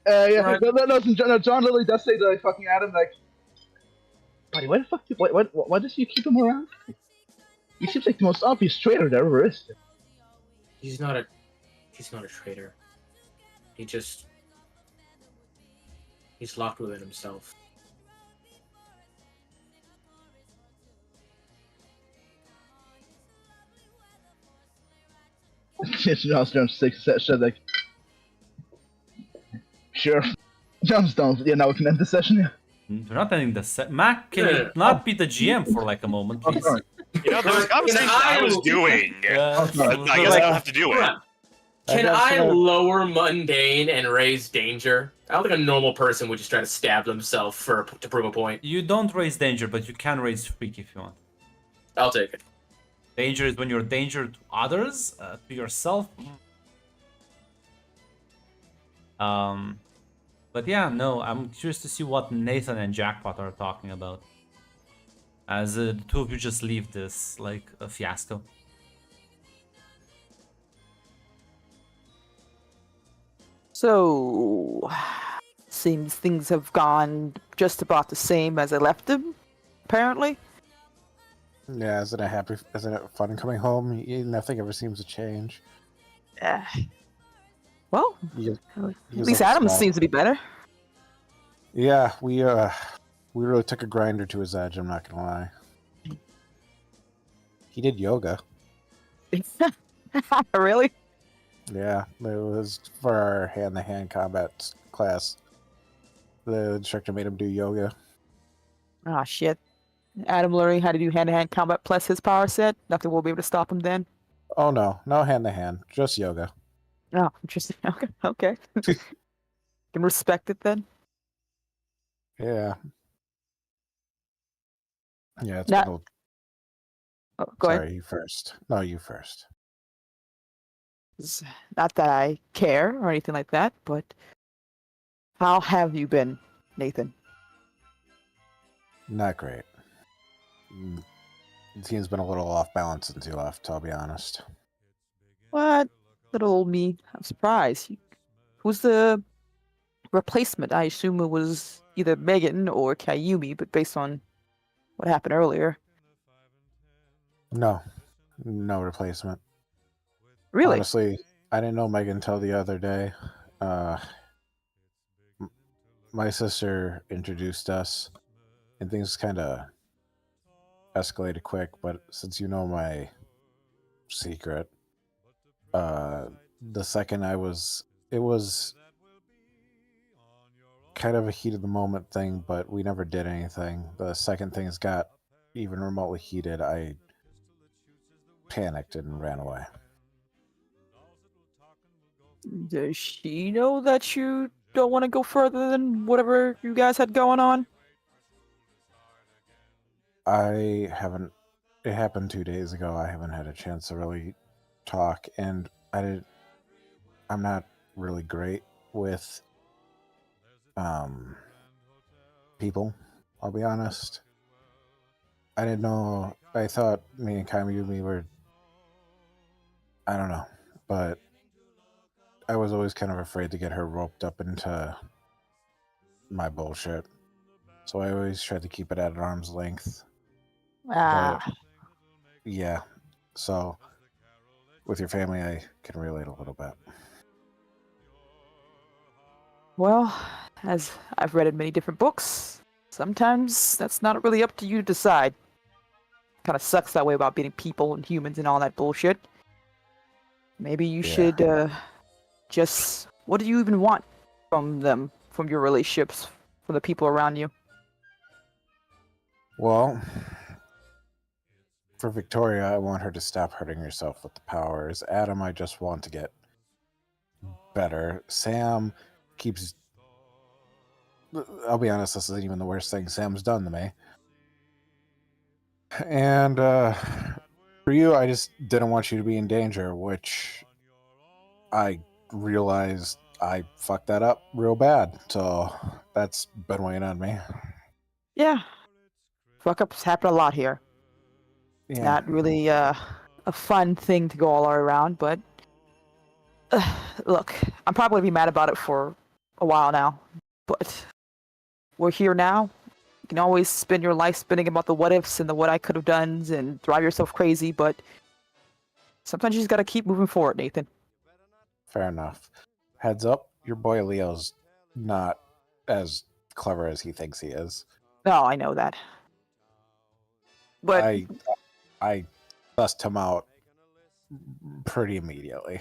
Speaker 5: Yeah.
Speaker 3: Right.
Speaker 5: No, John literally does say to like, fucking Adam, like, buddy, why the fuck? Why does you keep him around? He seems like the most obvious traitor there ever is.
Speaker 3: He's not a traitor. He's locked within himself.
Speaker 5: John's down 6 said like, sure. John's done. Yeah, now we can end the session. Yeah.
Speaker 1: We're not ending the set. Mac, can
Speaker 3: Yeah.
Speaker 1: you not be the GM for like a moment,
Speaker 5: Oh,
Speaker 1: please?
Speaker 5: sorry.
Speaker 7: You know, there was conversations I was doing.
Speaker 1: Yeah,
Speaker 5: sorry.
Speaker 7: I guess I don't have to do
Speaker 3: Hold
Speaker 7: it.
Speaker 3: on. Can
Speaker 6: guess,
Speaker 3: I lower mundane and raise danger? I don't think a normal person would just try to stab themselves to prove a point.
Speaker 1: You don't raise danger, but you can raise freak if you want.
Speaker 3: I'll take it.
Speaker 1: Danger is when you're a danger to others, to yourself. But yeah, no, I'm curious to see what Nathan and Jackpot are talking about. As the two of you just leave this like a fiasco.
Speaker 2: So, seems things have gone just about the same as I left them, apparently.
Speaker 6: Yeah, isn't it fun coming home? Nothing ever seems to change.
Speaker 2: Well,
Speaker 6: You-
Speaker 2: at
Speaker 6: you
Speaker 2: least
Speaker 6: look
Speaker 2: Adam
Speaker 6: small.
Speaker 2: seems to be better.
Speaker 6: Yeah, we really took a grinder to his edge, I'm not gonna lie. He did yoga.
Speaker 2: Really?
Speaker 6: Yeah, it was for our hand-to-hand combat class. The instructor made him do yoga.
Speaker 2: Ah, shit. Adam learning how to do hand-to-hand combat plus his power set. Nothing will be able to stop him then.
Speaker 6: Oh no hand-to-hand, just yoga.
Speaker 2: Oh, interesting. Okay. Can respect it then.
Speaker 6: Yeah. Yeah, it's
Speaker 2: Now-
Speaker 6: been a-
Speaker 2: Oh, go ahead.
Speaker 6: Sorry, you first. No, you first.
Speaker 2: Not that I care or anything like that, but how have you been, Nathan?
Speaker 6: Not great. The team's been a little off balance since you left, I'll be honest.
Speaker 2: What? Little old me. I'm surprised. Who's the replacement? I assume it was either Megan or Kayumi, but based on what happened earlier.
Speaker 6: No replacement.
Speaker 2: Really?
Speaker 6: Honestly, I didn't know Megan until the other day. My sister introduced us, and things kind of escalated quick. But since you know my secret, the second it was kind of a heat of the moment thing, but we never did anything. The second things got even remotely heated, I panicked and ran away.
Speaker 2: Does she know that you don't want to go further than whatever you guys had going on?
Speaker 6: I haven't. It happened 2 days ago. I haven't had a chance to really talk, and I'm not really great with people. I'll be honest. I didn't know. I thought me and Kayumi were. I don't know, but I was always kind of afraid to get her roped up into my bullshit. So I always tried to keep it at arm's length.
Speaker 2: Ah,
Speaker 6: Yeah. So with your family, I can relate a little bit.
Speaker 2: well, as I've read in many different books, sometimes that's not really up to you to decide. Kind of sucks that way about being people and humans and all that bullshit. Maybe you
Speaker 6: Yeah.
Speaker 2: should just. What do you even want from them, from your relationships, from the people around you?
Speaker 6: Well, for Victoria, I want her to stop hurting herself with the powers. Adam, I just want to get better. Sam keeps. I'll be honest, this isn't even the worst thing Sam's done to me. And for you, I just didn't want you to be in danger, which I realized I fucked that up real bad. So that's been weighing on me.
Speaker 2: Yeah. Fuck ups happen a lot here.
Speaker 6: Yeah.
Speaker 2: Not really a fun thing to go all around, but look, I'm probably gonna be mad about it for a while now. But we're here now. You can always spend your life spinning about the what ifs and the what I could have done and drive yourself crazy, but sometimes you just gotta keep moving forward, Nathan.
Speaker 6: Fair enough. Heads up, your boy Leo's not as clever as he thinks he is.
Speaker 2: No, I know that. But
Speaker 6: I bust him out pretty immediately.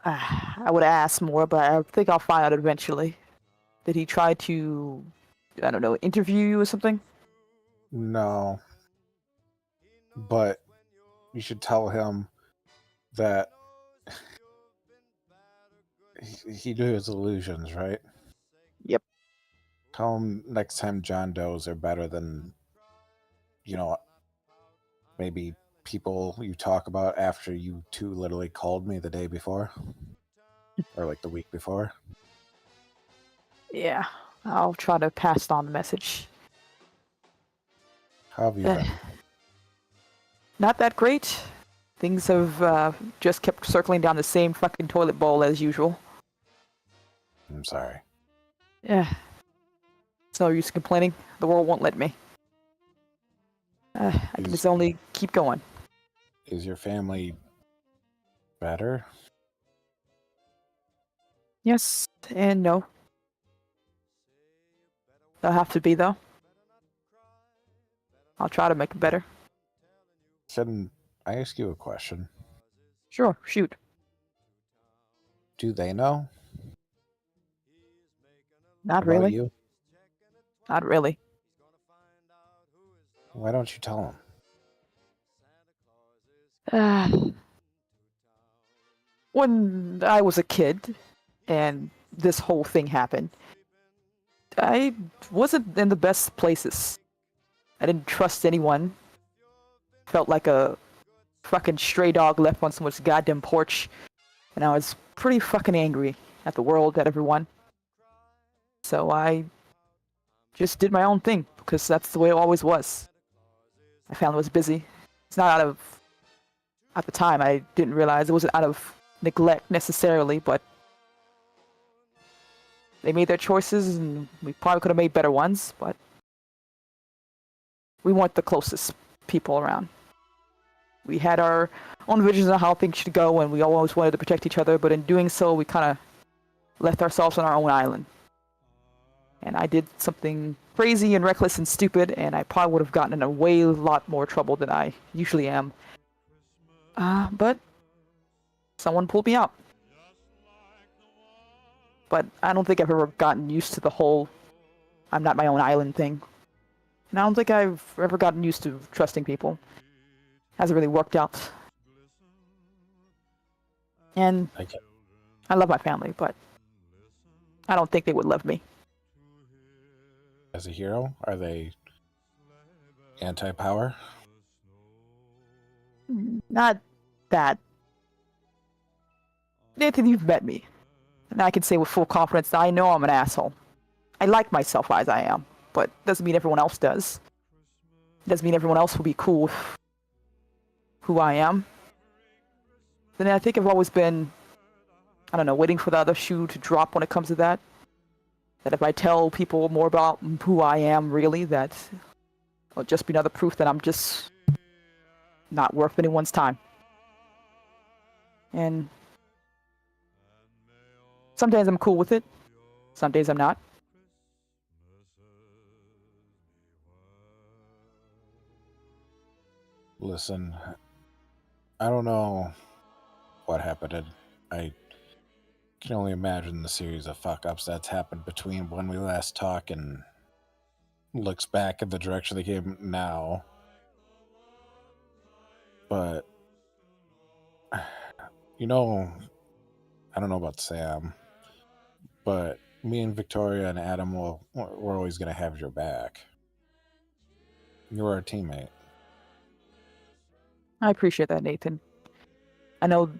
Speaker 2: I would ask more, but I think I'll find out eventually. Did he try to, I don't know, interview you or something?
Speaker 6: No. But you should tell him that he knew his illusions, right?
Speaker 2: Yep.
Speaker 6: Tell him next time John Does are better than, maybe people you talk about after you two literally called me the day before. Or like the week before.
Speaker 2: Yeah, I'll try to pass on the message.
Speaker 6: How have you been?
Speaker 2: Not that great. Things have just kept circling down the same fucking toilet bowl as usual.
Speaker 6: I'm sorry.
Speaker 2: Yeah. It's no use complaining. The world won't let me. I can just only keep going.
Speaker 6: Is your family better?
Speaker 2: Yes and no. They'll have to be, though. I'll try to make it better.
Speaker 6: Can I ask you a question?
Speaker 2: Sure, shoot.
Speaker 6: Do they know?
Speaker 2: Not
Speaker 6: about
Speaker 2: really.
Speaker 6: You?
Speaker 2: Not really.
Speaker 6: Why don't you tell them?
Speaker 2: When I was a kid and this whole thing happened, I wasn't in the best places. I didn't trust anyone. Felt like a fucking stray dog left on someone's goddamn porch. And I was pretty fucking angry at the world, at everyone. So I just did my own thing, because that's the way it always was. My family was busy. It's not out of... At the time, I didn't realize it wasn't out of neglect necessarily, but they made their choices, and we probably could have made better ones, but we weren't the closest people around. We had our own visions on how things should go, and we always wanted to protect each other, but in doing so, we kind of left ourselves on our own island. And I did something crazy and reckless and stupid, and I probably would have gotten in a way lot more trouble than I usually am. But someone pulled me out. But I don't think I've ever gotten used to the whole I'm not my own island thing. And I don't think I've ever gotten used to trusting people. Hasn't really worked out. And I love my family, but I don't think they would love me.
Speaker 6: As a hero, are they anti-power?
Speaker 2: Not that. Nathan, you've met me. And I can say with full confidence that I know I'm an asshole. I like myself as I am, but doesn't mean everyone else does. Doesn't mean everyone else will be cool with who I am. Then I think I've always been, I don't know, waiting for the other shoe to drop when it comes to that. That if I tell people more about who I am really, that it'll just be another proof that I'm just not worth anyone's time. And some days I'm cool with it. Some days I'm not.
Speaker 6: Listen, I don't know what happened. I can only imagine the series of fuck-ups that's happened between when we last talked and looks back at the direction they came now. But, you know, I don't know about Sam, but me and Victoria and Adam, we're always going to have your back. You're our teammate.
Speaker 2: I appreciate that, Nathan. I know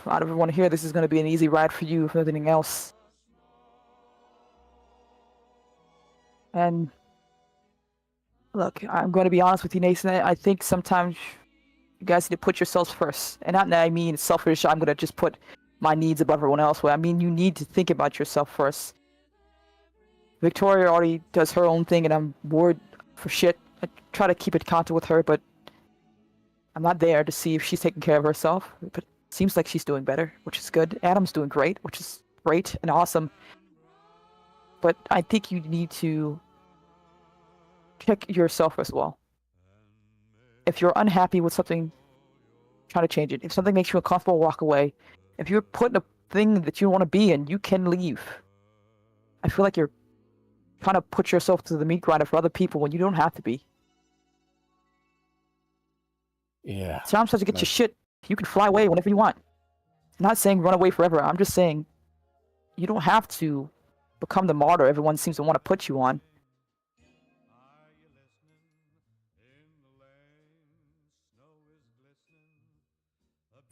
Speaker 2: out of everyone here, this is going to be an easy ride for you, if nothing else. And look, I'm going to be honest with you, Nathan. I think sometimes you guys need to put yourselves first. And not that I mean selfish, I'm going to just put my needs above everyone else. I mean, you need to think about yourself first. Victoria already does her own thing, and I'm bored for shit. I try to keep in contact with her, but I'm not there to see if she's taking care of herself. But it seems like she's doing better, which is good. Adam's doing great, which is great and awesome. But I think you need to check yourself as well. If you're unhappy with something, try to change it. If something makes you uncomfortable, walk away. If you're put in a thing that you don't want to be in, you can leave. I feel like you're trying to put yourself to the meat grinder for other people when you don't have to be.
Speaker 6: Yeah.
Speaker 2: Sometimes you get your shit. You can fly away whenever you want. I'm not saying run away forever. I'm just saying you don't have to become the martyr everyone seems to want to put you on.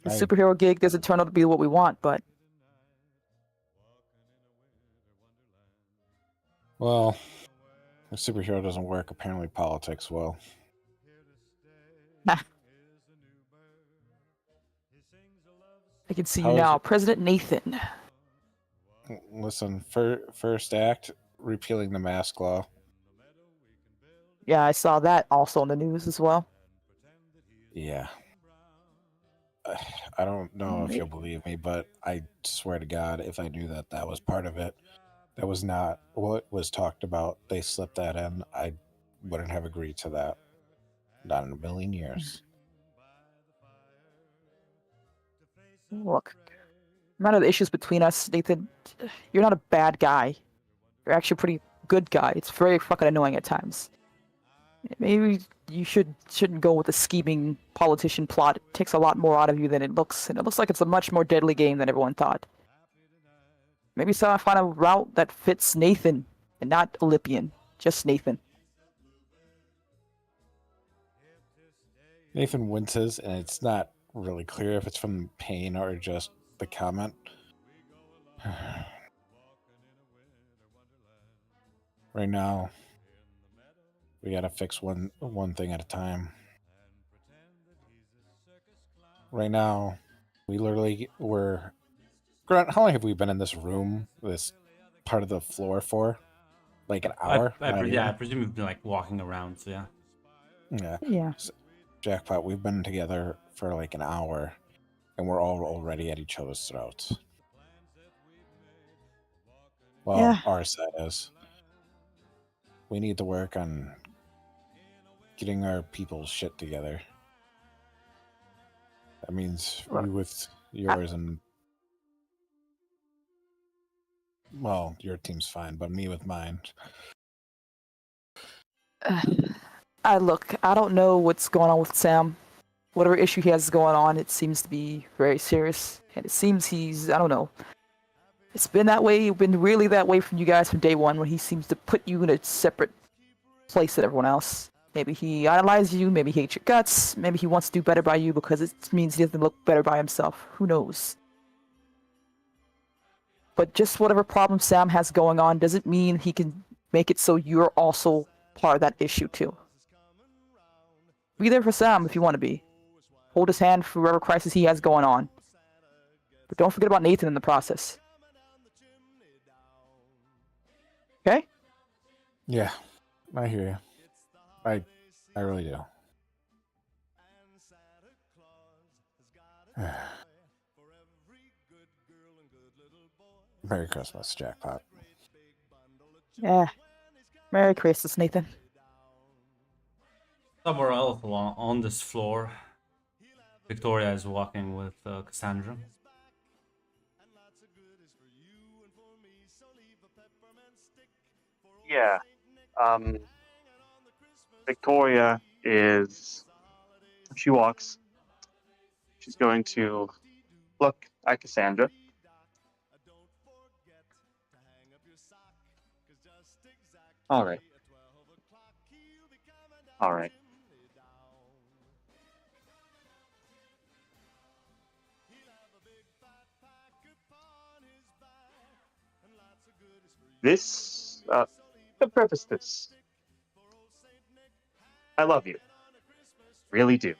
Speaker 2: The superhero gig doesn't turn out to be what we want, but
Speaker 6: well, a superhero doesn't work. Apparently, politics will.
Speaker 2: Nah. I can see you
Speaker 6: How's
Speaker 2: now,
Speaker 6: it-
Speaker 2: President Nathan.
Speaker 6: Listen, first act, repealing the mask law.
Speaker 2: Yeah, I saw that also on the news as well.
Speaker 6: Yeah. I don't know if you'll believe me, but I swear to God, if I knew that that was part of it, that was not what was talked about, they slipped that in, I wouldn't have agreed to that. Not in a million years.
Speaker 2: Look, no matter the issues between us, Nathan, you're not a bad guy. You're actually a pretty good guy. It's very fucking annoying at times. Maybe you shouldn't go with the scheming politician plot. It takes a lot more out of you than it looks, and it looks like it's a much more deadly game than everyone thought. Maybe so find a route that fits Nathan, and not Olympian, just Nathan.
Speaker 6: Nathan winces, and it's not really clear if it's from pain or just the comment. Right now, we gotta fix one thing at a time. Right now, we literally were. Grant, how long have we been in this room, this part of the floor for? Like an hour?
Speaker 1: I
Speaker 6: Not even?
Speaker 1: presume you've been like walking around. So yeah.
Speaker 6: Yeah.
Speaker 2: Yeah.
Speaker 6: Jackpot, we've been together for like an hour, and we're all already at each other's throats. Well,
Speaker 2: Yeah.
Speaker 6: our side is. We need to work on getting our people's shit together. That means
Speaker 2: Look,
Speaker 6: you with yours and... Well, your team's fine, but me with mine.
Speaker 2: Look, I don't know what's going on with Sam. Whatever issue he has going on, it seems to be very serious. And it seems he's, I don't know. It's been that way, been really that way from you guys from day one, when he seems to put you in a separate place than everyone else. Maybe he idolizes you, maybe he hates your guts, maybe he wants to do better by you because it means he doesn't look better by himself. Who knows? But just whatever problem Sam has going on doesn't mean he can make it so you're also part of that issue too. Be there for Sam if you want to be. Hold his hand for whatever crisis he has going on. But don't forget about Nathan in the process. Okay?
Speaker 6: Yeah, I hear you. I really do. Merry Christmas, Jackpot.
Speaker 2: Yeah. Merry Christmas, Nathan.
Speaker 1: Somewhere else on this floor, Victoria is walking with Cassandra.
Speaker 9: Yeah. Victoria is. She walks. She's going to look at Cassandra. All right. All right. This, to preface this, I love you. Really do.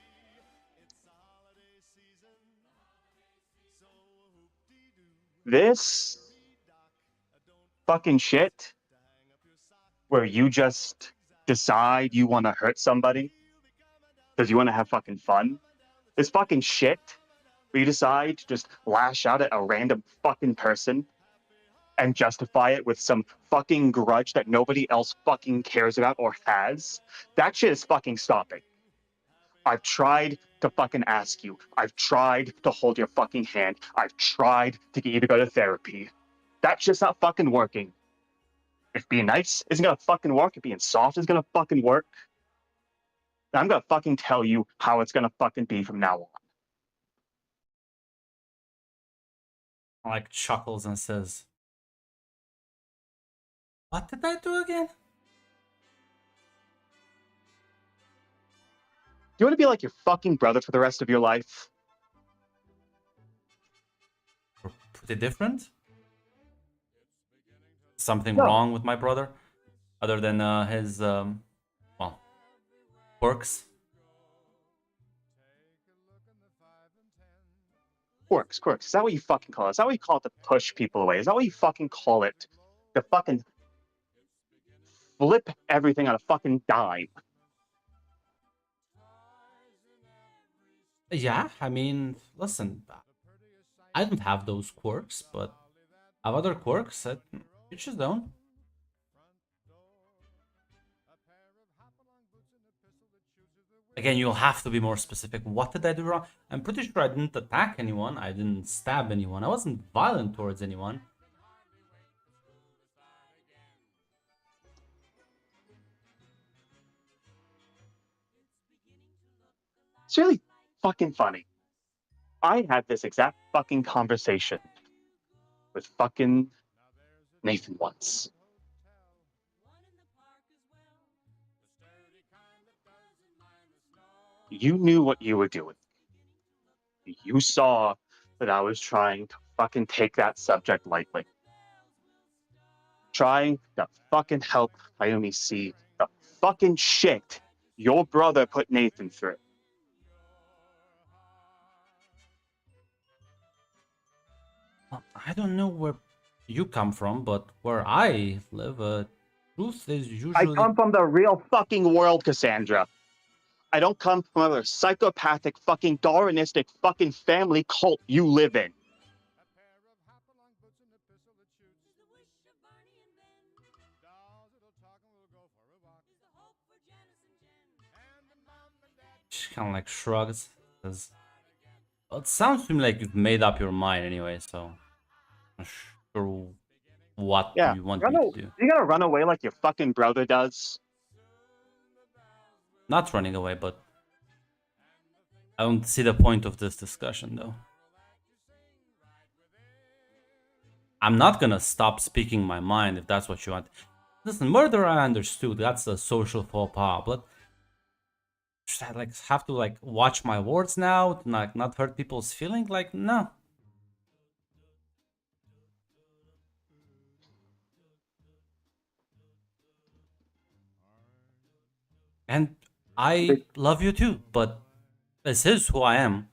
Speaker 9: This fucking shit where you just decide you want to hurt somebody because you want to have fucking fun. This fucking shit where you decide to just lash out at a random fucking person and justify it with some fucking grudge that nobody else fucking cares about or has. That shit is fucking stopping. I've tried to fucking ask you. I've tried to hold your fucking hand. I've tried to get you to go to therapy. That's just not fucking working. If being nice isn't gonna fucking work, if being soft is gonna fucking work, then I'm gonna fucking tell you how it's gonna fucking be from now on.
Speaker 1: Like chuckles and says, "What did I do again?"
Speaker 9: Do you want to be like your fucking brother for the rest of your life?
Speaker 1: Or pretty different? Something
Speaker 2: No.
Speaker 1: wrong with my brother, other than his well, quirks?
Speaker 9: Quirks. Is that what you fucking call it? Is that what you call it to push people away? Is that what you fucking call it to fucking flip everything on a fucking dime?
Speaker 1: Yeah, I mean, listen, I don't have those quirks, but I have other quirks that you just don't. Again, you'll have to be more specific. What did I do wrong? I'm pretty sure I didn't attack anyone. I didn't stab anyone. I wasn't violent towards anyone.
Speaker 9: It's really fucking funny. I had this exact fucking conversation with fucking Nathan once. you knew what you were doing. You saw that I was trying to fucking take that subject lightly. Trying to fucking help Ayumi see the fucking shit your brother put Nathan through.
Speaker 1: I don't know where you come from, but where I live, truth is usually.
Speaker 9: I come from the real fucking world, Cassandra. I don't come from a psychopathic fucking Darwinistic fucking family cult you live in.
Speaker 1: She kind of like shrugs. Says, well, it sounds to me like you've made up your mind anyway, so I'm not sure what you want me to do.
Speaker 9: You gotta run away like your fucking brother does.
Speaker 1: Not running away, but I don't see the point of this discussion, though. I'm not gonna stop speaking my mind if that's what you want. Listen, murder I understood. That's a social faux pas, but should I like have to like watch my words now to like not hurt people's feelings? Like, no. And I love you too, but this is who I am.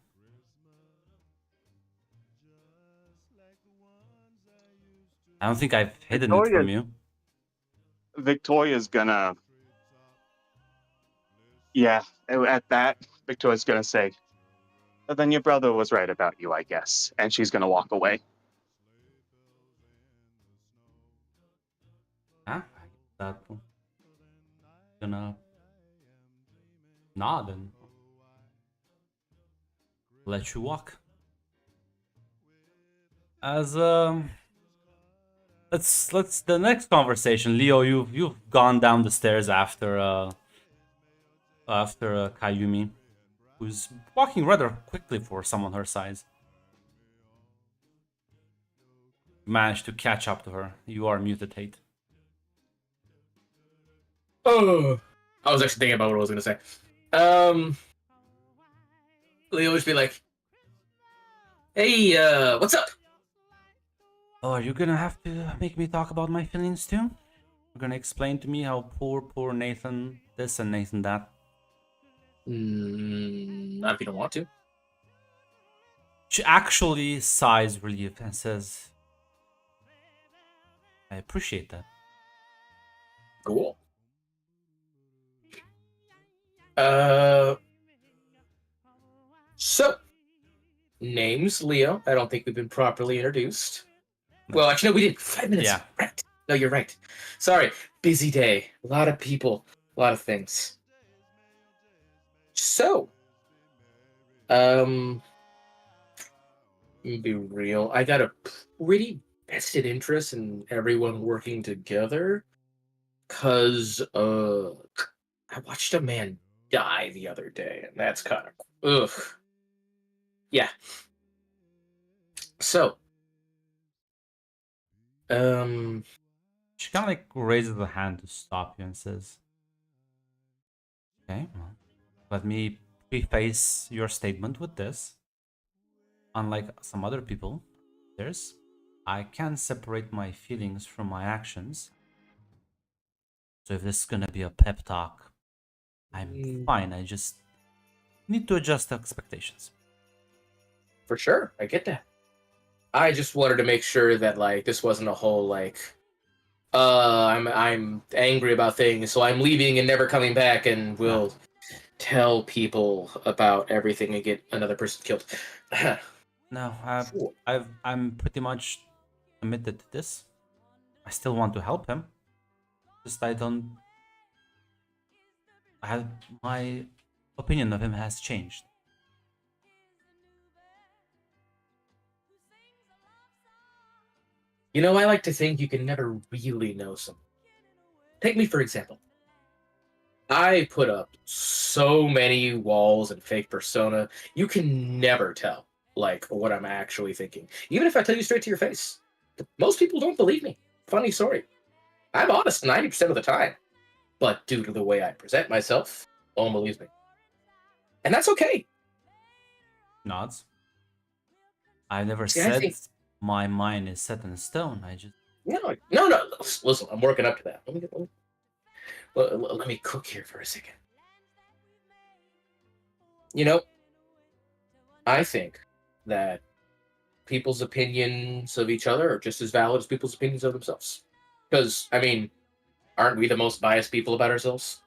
Speaker 1: I don't think I've hidden it from you.
Speaker 9: Victoria's gonna... Yeah, at that, Victoria's gonna say, "But then your brother was right about you, I guess." And she's gonna walk away.
Speaker 1: Huh? That gonna nod and let you walk. As let's the next conversation, Leo. You've gone down the stairs after Kayumi, who's walking rather quickly for someone her size. You managed to catch up to her. You are muted, Hate.
Speaker 3: Oh, I was actually thinking about what I was gonna say. Leo would be like, "Hey, what's up?"
Speaker 1: Oh, are you gonna have to make me talk about my feelings too? You're gonna explain to me how poor Nathan this and Nathan that?
Speaker 3: Not if you don't want to.
Speaker 1: She actually sighs relief and says, I appreciate that.
Speaker 3: Cool. So, name's Leo. I don't think we've been properly introduced. Well, actually, no, we did 5 minutes.
Speaker 1: Yeah.
Speaker 3: Right. No, you're right. Sorry. Busy day. A lot of people. A lot of things. So, be real. I got a pretty vested interest in everyone working together. Cause, I watched a man die the other day, and that's kind of, ugh. Yeah. So,
Speaker 1: she kind of like raises a hand to stop you and says, okay, well, let me preface your statement with this. Unlike some other people, I can separate my feelings from my actions. So if this is gonna be a pep talk, I'm fine. I just need to adjust expectations.
Speaker 3: For sure, I get that. I just wanted to make sure that like this wasn't a whole like, I'm angry about things, so I'm leaving and never coming back, and we'll tell people about everything and get another person killed.
Speaker 1: No, I'm pretty much committed to this. I still want to help him. Just my opinion of him has changed.
Speaker 3: You know, I like to think you can never really know someone. Take me, for example. I put up so many walls and fake persona, you can never tell, like, what I'm actually thinking. Even if I tell you straight to your face. Most people don't believe me. Funny story. I'm honest 90% of the time. But due to the way I present myself, no one believes me. And that's okay.
Speaker 1: Nods. I never
Speaker 3: See, I
Speaker 1: said
Speaker 3: think-
Speaker 1: my mind is set in stone. I just
Speaker 3: No. Listen, I'm working up to that. Let me cook here for a second. You know, I think that people's opinions of each other are just as valid as people's opinions of themselves. Because, I mean, aren't we the most biased people about ourselves?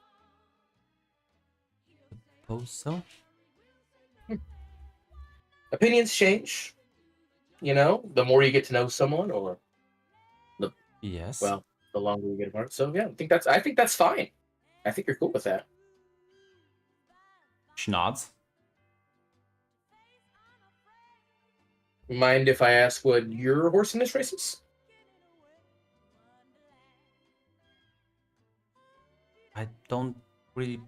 Speaker 1: suppose so.
Speaker 3: Opinions change. You know, the more you get to know someone, or
Speaker 1: Yes.
Speaker 3: well, the longer you get apart. So yeah, I think that's fine. I think you're cool with that.
Speaker 1: She nods.
Speaker 3: Mind if I ask what your horse in this race is?
Speaker 1: I don't really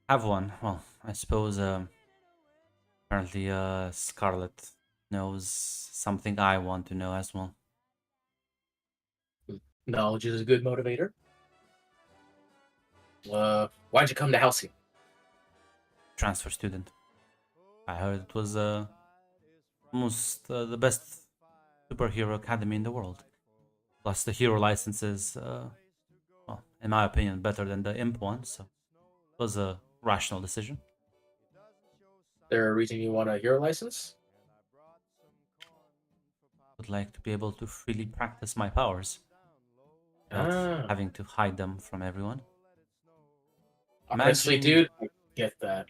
Speaker 1: have one. Well, I suppose apparently Scarlet knows something I want to know as well.
Speaker 3: Knowledge is a good motivator. Why'd you come to Halcyon?
Speaker 1: Transfer student. I heard it was almost the best superhero academy in the world. Plus the hero licenses, well, in my opinion, better than the imp one, so it was a rational decision.
Speaker 3: There a reason you want a hero license?
Speaker 1: Would like to be able to freely practice my powers without
Speaker 3: Ah.
Speaker 1: having to hide them from everyone.
Speaker 3: Honestly,
Speaker 1: Imagine-
Speaker 3: dude, I get that.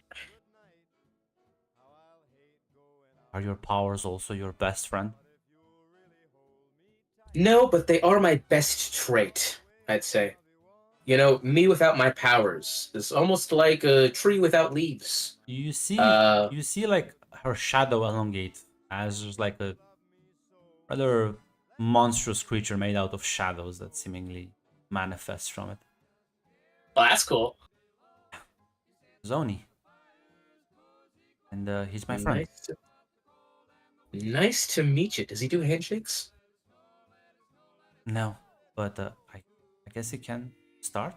Speaker 1: Are your powers also your best friend?
Speaker 3: No, but they are my best trait, I'd say. You know, me without my powers is almost like a tree without leaves.
Speaker 1: You see,
Speaker 3: Uh,
Speaker 1: you see, like her shadow elongate as just like a rather monstrous creature made out of shadows that seemingly manifests from it.
Speaker 3: Well, that's cool.
Speaker 1: Zoni, and he's my friend.
Speaker 3: Nice to meet you. Does he do handshakes?
Speaker 1: No, but I guess he can start.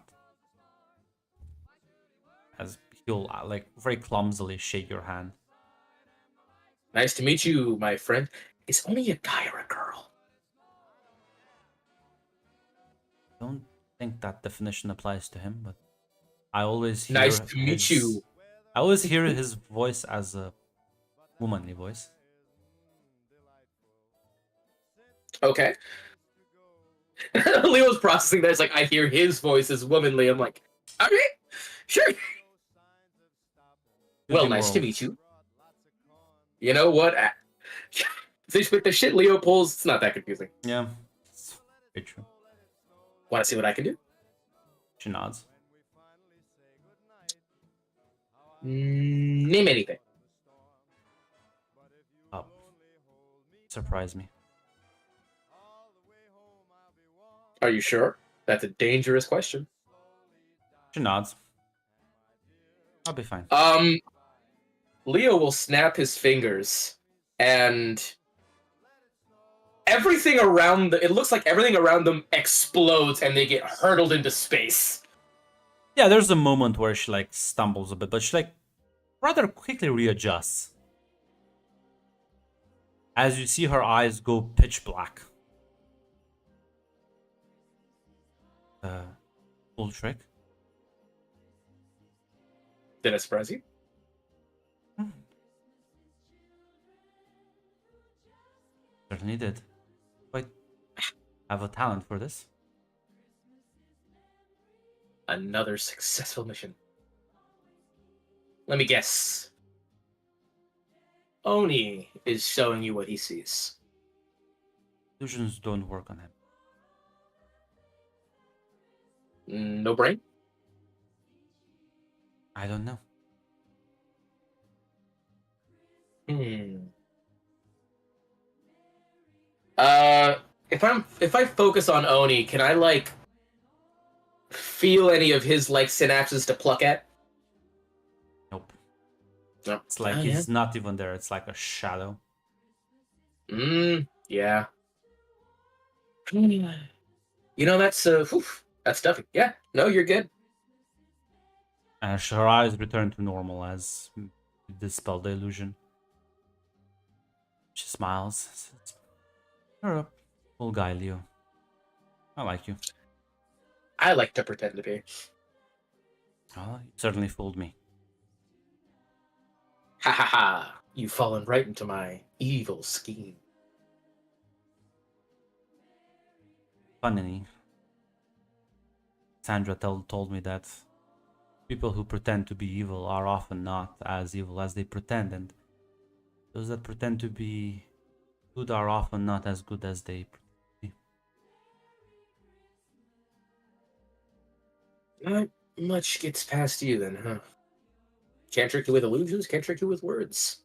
Speaker 1: As he'll like very clumsily shake your hand.
Speaker 3: Nice to meet you, my friend. Is only a guy or a girl?
Speaker 1: Don't think that definition applies to him, but I always hear
Speaker 3: Nice to meet
Speaker 1: his-
Speaker 3: you.
Speaker 1: I always hear his voice as a womanly voice.
Speaker 3: Okay. Leo's processing that. It's like, I hear his voice as womanly. I'm like, okay, sure. Well,
Speaker 1: Moving
Speaker 3: nice to
Speaker 1: world.
Speaker 3: meet you. You know what? With the shit Leo pulls, it's not that confusing.
Speaker 1: Yeah, it's very true.
Speaker 3: Want to see what I can do?
Speaker 1: She nods.
Speaker 3: Name anything.
Speaker 1: Oh, surprise me.
Speaker 3: Are you sure? That's a dangerous question.
Speaker 1: She nods. I'll be fine.
Speaker 3: Leo will snap his fingers, and everything around it looks like everything around them explodes, and they get hurtled into space.
Speaker 1: Yeah, there's a moment where she like stumbles a bit, but she like rather quickly readjusts. As you see her eyes go pitch black. Cool trick.
Speaker 3: Did I surprise you?
Speaker 1: Certainly did. Quite have a talent for this.
Speaker 3: Another successful mission. Let me guess. Oni is showing you what he sees.
Speaker 1: Illusions don't work on him.
Speaker 3: No brain?
Speaker 1: I don't know.
Speaker 3: If I focus on Oni, can I like feel any of his like synapses to pluck at?
Speaker 1: Nope.
Speaker 3: No.
Speaker 1: It's like
Speaker 3: Oh,
Speaker 1: he's not even there. It's like a shadow.
Speaker 3: Yeah. You know, that's stuffy. Yeah, no, you're good.
Speaker 1: Her eyes return to normal as you dispel the illusion. She smiles. Says, "You're a cool guy, Leo. I like you."
Speaker 3: I like to pretend to be.
Speaker 1: Oh, you certainly fooled me.
Speaker 3: Ha ha ha! You've fallen right into my evil scheme.
Speaker 1: Funny. Sandra told me that people who pretend to be evil are often not as evil as they pretend, and those that pretend to be good are often not as good as they pretend to be.
Speaker 3: Not much gets past you then, huh? Can't trick you with illusions, can't trick you with words.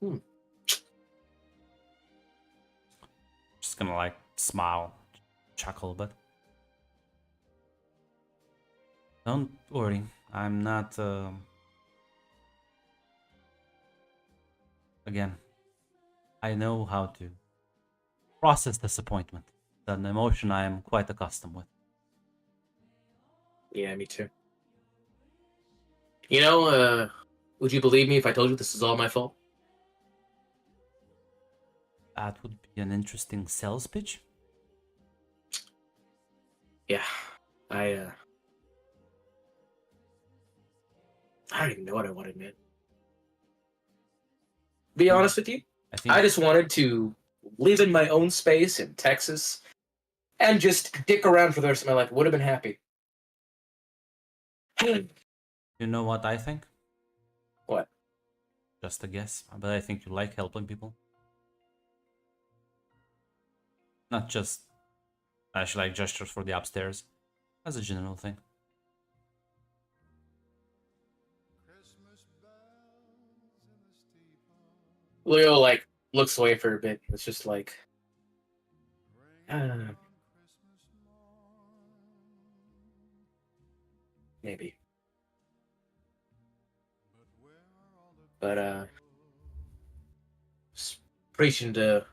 Speaker 1: Just gonna like smile, chuckle, but don't worry, I'm not. Again, I know how to process disappointment. It's an emotion I am quite accustomed with.
Speaker 3: Yeah, me too. You know, would you believe me if I told you this is all my fault?
Speaker 1: That would be an interesting sales pitch.
Speaker 3: Yeah, I don't even know what I wanted, man. Be honest with you,
Speaker 1: I think
Speaker 3: I just wanted to live in my own space in Texas and just dick around for the rest of my life. Would have been happy.
Speaker 1: you know what I think.
Speaker 3: What?
Speaker 1: Just a guess, but I think you like helping people. Not just actually like gestures for the upstairs, as a general thing.
Speaker 3: Leo like looks away for a bit. It's just like, maybe. But preaching to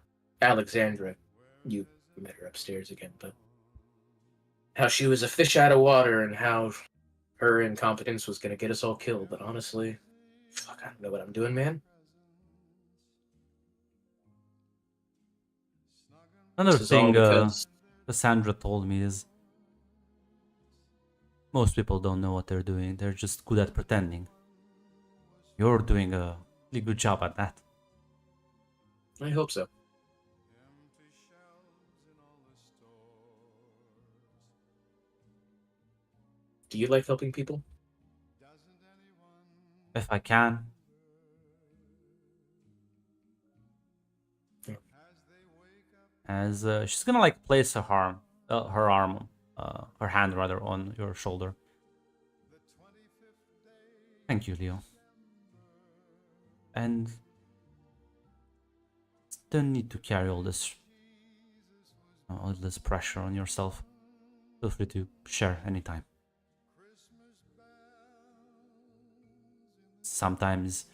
Speaker 3: Alexandra, you met her upstairs again, but how she was a fish out of water and how her incompetence was gonna get us all killed. But honestly, fuck, I don't know what I'm doing, man.
Speaker 1: Another
Speaker 3: This is all
Speaker 1: thing
Speaker 3: because
Speaker 1: Cassandra told me is most people don't know what they're doing. They're just good at pretending. You're doing a really good job at that.
Speaker 3: I hope so. Do you like helping people?
Speaker 1: If I can.
Speaker 3: Yeah.
Speaker 1: As she's gonna like place her arm, her hand rather, on your shoulder. Thank you, Leo. And don't need to carry all this pressure on yourself. Feel free to share anytime. Sometimes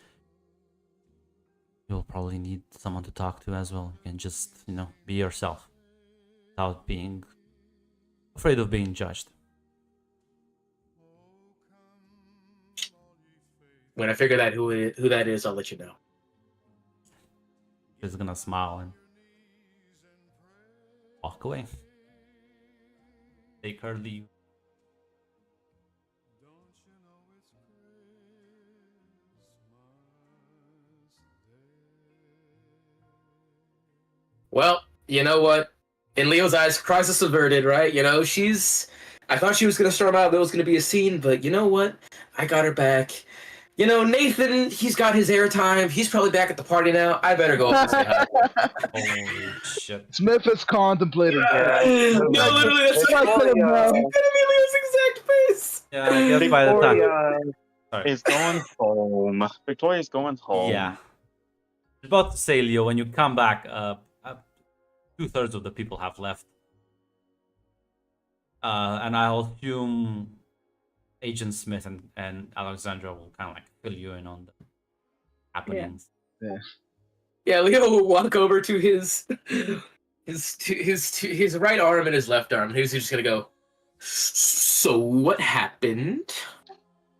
Speaker 1: you'll probably need someone to talk to as well. You can just, be yourself without being afraid of being judged.
Speaker 3: When I figure out who that is, I'll let you know.
Speaker 1: She's gonna smile and walk away. Take her leave.
Speaker 3: Well, you know what? In Leo's eyes, crisis averted, right? I thought she was going to storm out, there was going to be a scene, but you know what? I got her back. Nathan, he's got his airtime. He's probably back at the party now. I better go up and say hi.
Speaker 1: Holy shit.
Speaker 5: Smith is contemplating.
Speaker 3: No, literally, that's
Speaker 5: It's like,
Speaker 3: gonna be Leo's exact face.
Speaker 1: Yeah, I guess by the time.
Speaker 9: Victoria is going home. Victoria's going home.
Speaker 1: Yeah. I was about to say, Leo, when you come back, 2/3 of the people have left. And I'll assume Agent Smith and Alexandra will kind of like fill you in on the happenings.
Speaker 3: Yeah, Leo will walk over to his right arm and his left arm. He's just gonna go, so what happened?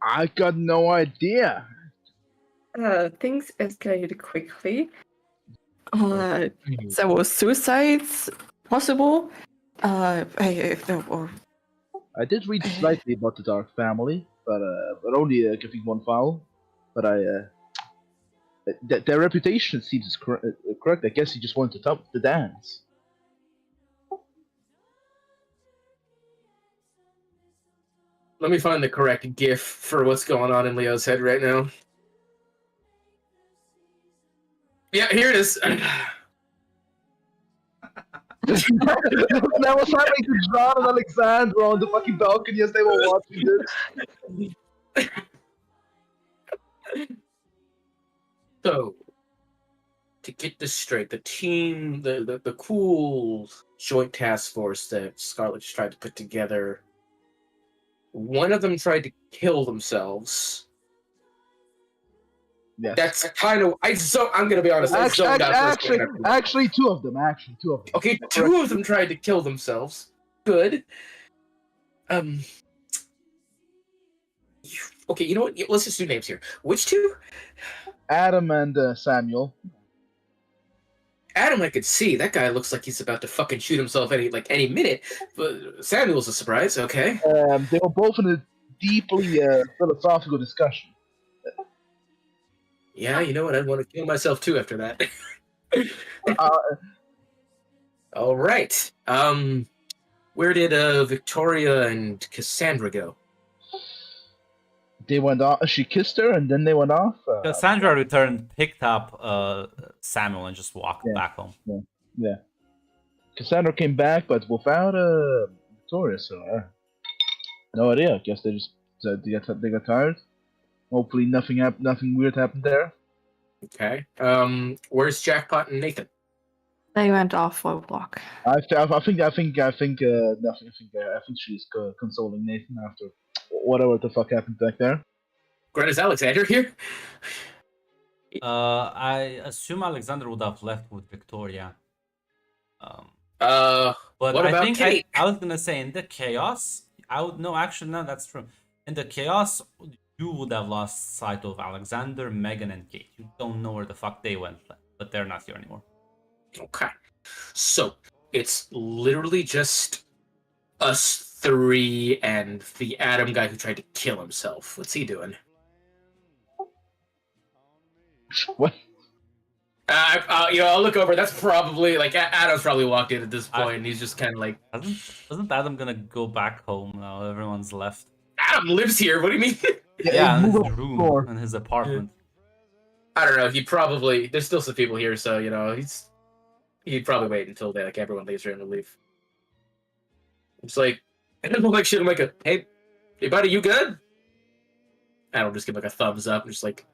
Speaker 5: I got no idea.
Speaker 4: Things escalated quickly. There were suicides possible. Or
Speaker 5: I did read slightly about the Dark Family, but only I think one file. But their reputation seems correct. I guess he just wanted to dance.
Speaker 3: Let me find the correct GIF for what's going on in Leo's head right now. Yeah, here it is.
Speaker 5: That was happening to John and Alexandra on the fucking balcony as they were watching this.
Speaker 3: So, to get this straight, the team, the cool joint task force that Scarlet just tried to put together, one of them tried to kill themselves.
Speaker 5: Yes.
Speaker 3: That's kind of I'm gonna be honest. I zoned out for a second.
Speaker 5: Actually, two of them.
Speaker 3: Okay, two of them tried to kill themselves. Good. Okay, you know what? Let's just do names here. Which two?
Speaker 5: Adam and Samuel.
Speaker 3: Adam, I could see. That guy looks like he's about to fucking shoot himself any minute. But Samuel's a surprise. Okay.
Speaker 5: They were both in a deeply philosophical discussion.
Speaker 3: Yeah, you know what? I'd want to kill myself too after that. All right. Where did Victoria and Cassandra go?
Speaker 5: They went off. She kissed her, and then they went off.
Speaker 1: Cassandra returned, picked up Samuel, and just walked back home.
Speaker 5: Yeah. Cassandra came back, but without Victoria. So no idea. I guess they just they got tired. Hopefully, nothing weird happened there.
Speaker 3: Okay. Where's Jackpot and Nathan?
Speaker 4: they went off for a walk.
Speaker 5: I think nothing. I think she's consoling Nathan after whatever the fuck happened back there.
Speaker 3: Grant, is Alexander here?
Speaker 1: I assume Alexander would have left with Victoria.
Speaker 3: What
Speaker 1: But I
Speaker 3: about
Speaker 1: think
Speaker 3: Kate?
Speaker 1: I was gonna say in the chaos, no, that's true. In the chaos, you would have lost sight of Alexander, Megan, and Kate. You don't know where the fuck they went, but they're not here anymore.
Speaker 3: Okay. So, it's literally just us three and the Adam guy who tried to kill himself. What's he doing?
Speaker 5: What?
Speaker 3: I'll look over. That's probably, like, Adam's probably walked in at this point, and he's just kind of like...
Speaker 1: Wasn't Adam gonna go back home now? Everyone's left.
Speaker 3: Adam lives here, what do you mean?
Speaker 1: Yeah, in
Speaker 5: move
Speaker 1: his
Speaker 5: up
Speaker 1: room,
Speaker 5: floor.
Speaker 1: in his apartment.
Speaker 3: I don't know, there's still some people here, so, he'd probably wait until everyone leaves for him to leave. It's like, I don't look like shit. I'm like, hey buddy, you good? I don't just give like a thumbs up. I'm just like,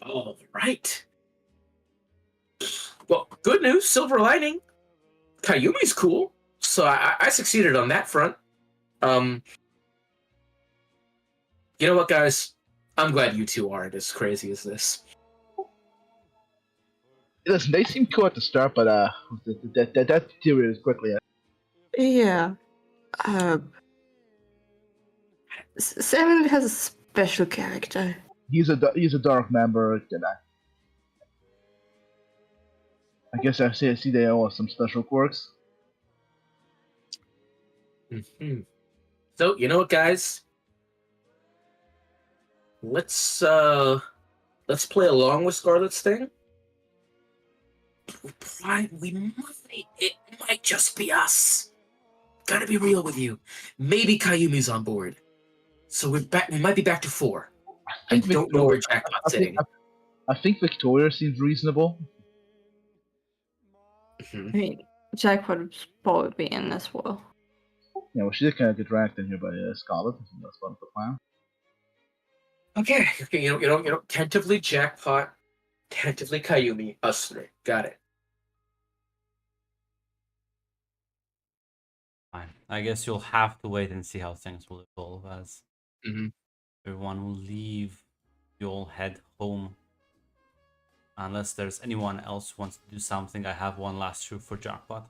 Speaker 3: all right. Well, good news, silver lining. Kayumi's cool, so I succeeded on that front. You know what, guys? I'm glad you two aren't as crazy as this.
Speaker 5: Listen, they seem cool at the start, but that deteriorated quickly.
Speaker 4: Yeah. Samuel has a special character.
Speaker 5: He's a dark member. I guess I see they all have some special quirks.
Speaker 3: Mm-hmm. So, you know what, guys? Let's play along with Scarlet's thing. It might just be us. Gotta be real with you. Maybe Kayumi's on board. So we might be back to 4. I don't know where Jackpot's sitting.
Speaker 5: I think Victoria seems reasonable.
Speaker 3: Mm-hmm.
Speaker 4: I mean, Jackpot would probably be in as well.
Speaker 5: Yeah, well, she did kind of get dragged in here by Scarlet. I think that's part of the plan.
Speaker 3: Okay. You know, tentatively Jackpot, tentatively Kayumi, us 3. Got it.
Speaker 1: Fine. I guess you'll have to wait and see how things will evolve as everyone will leave. You'll head home. Unless there's anyone else who wants to do something, I have one last truth for Jackpot.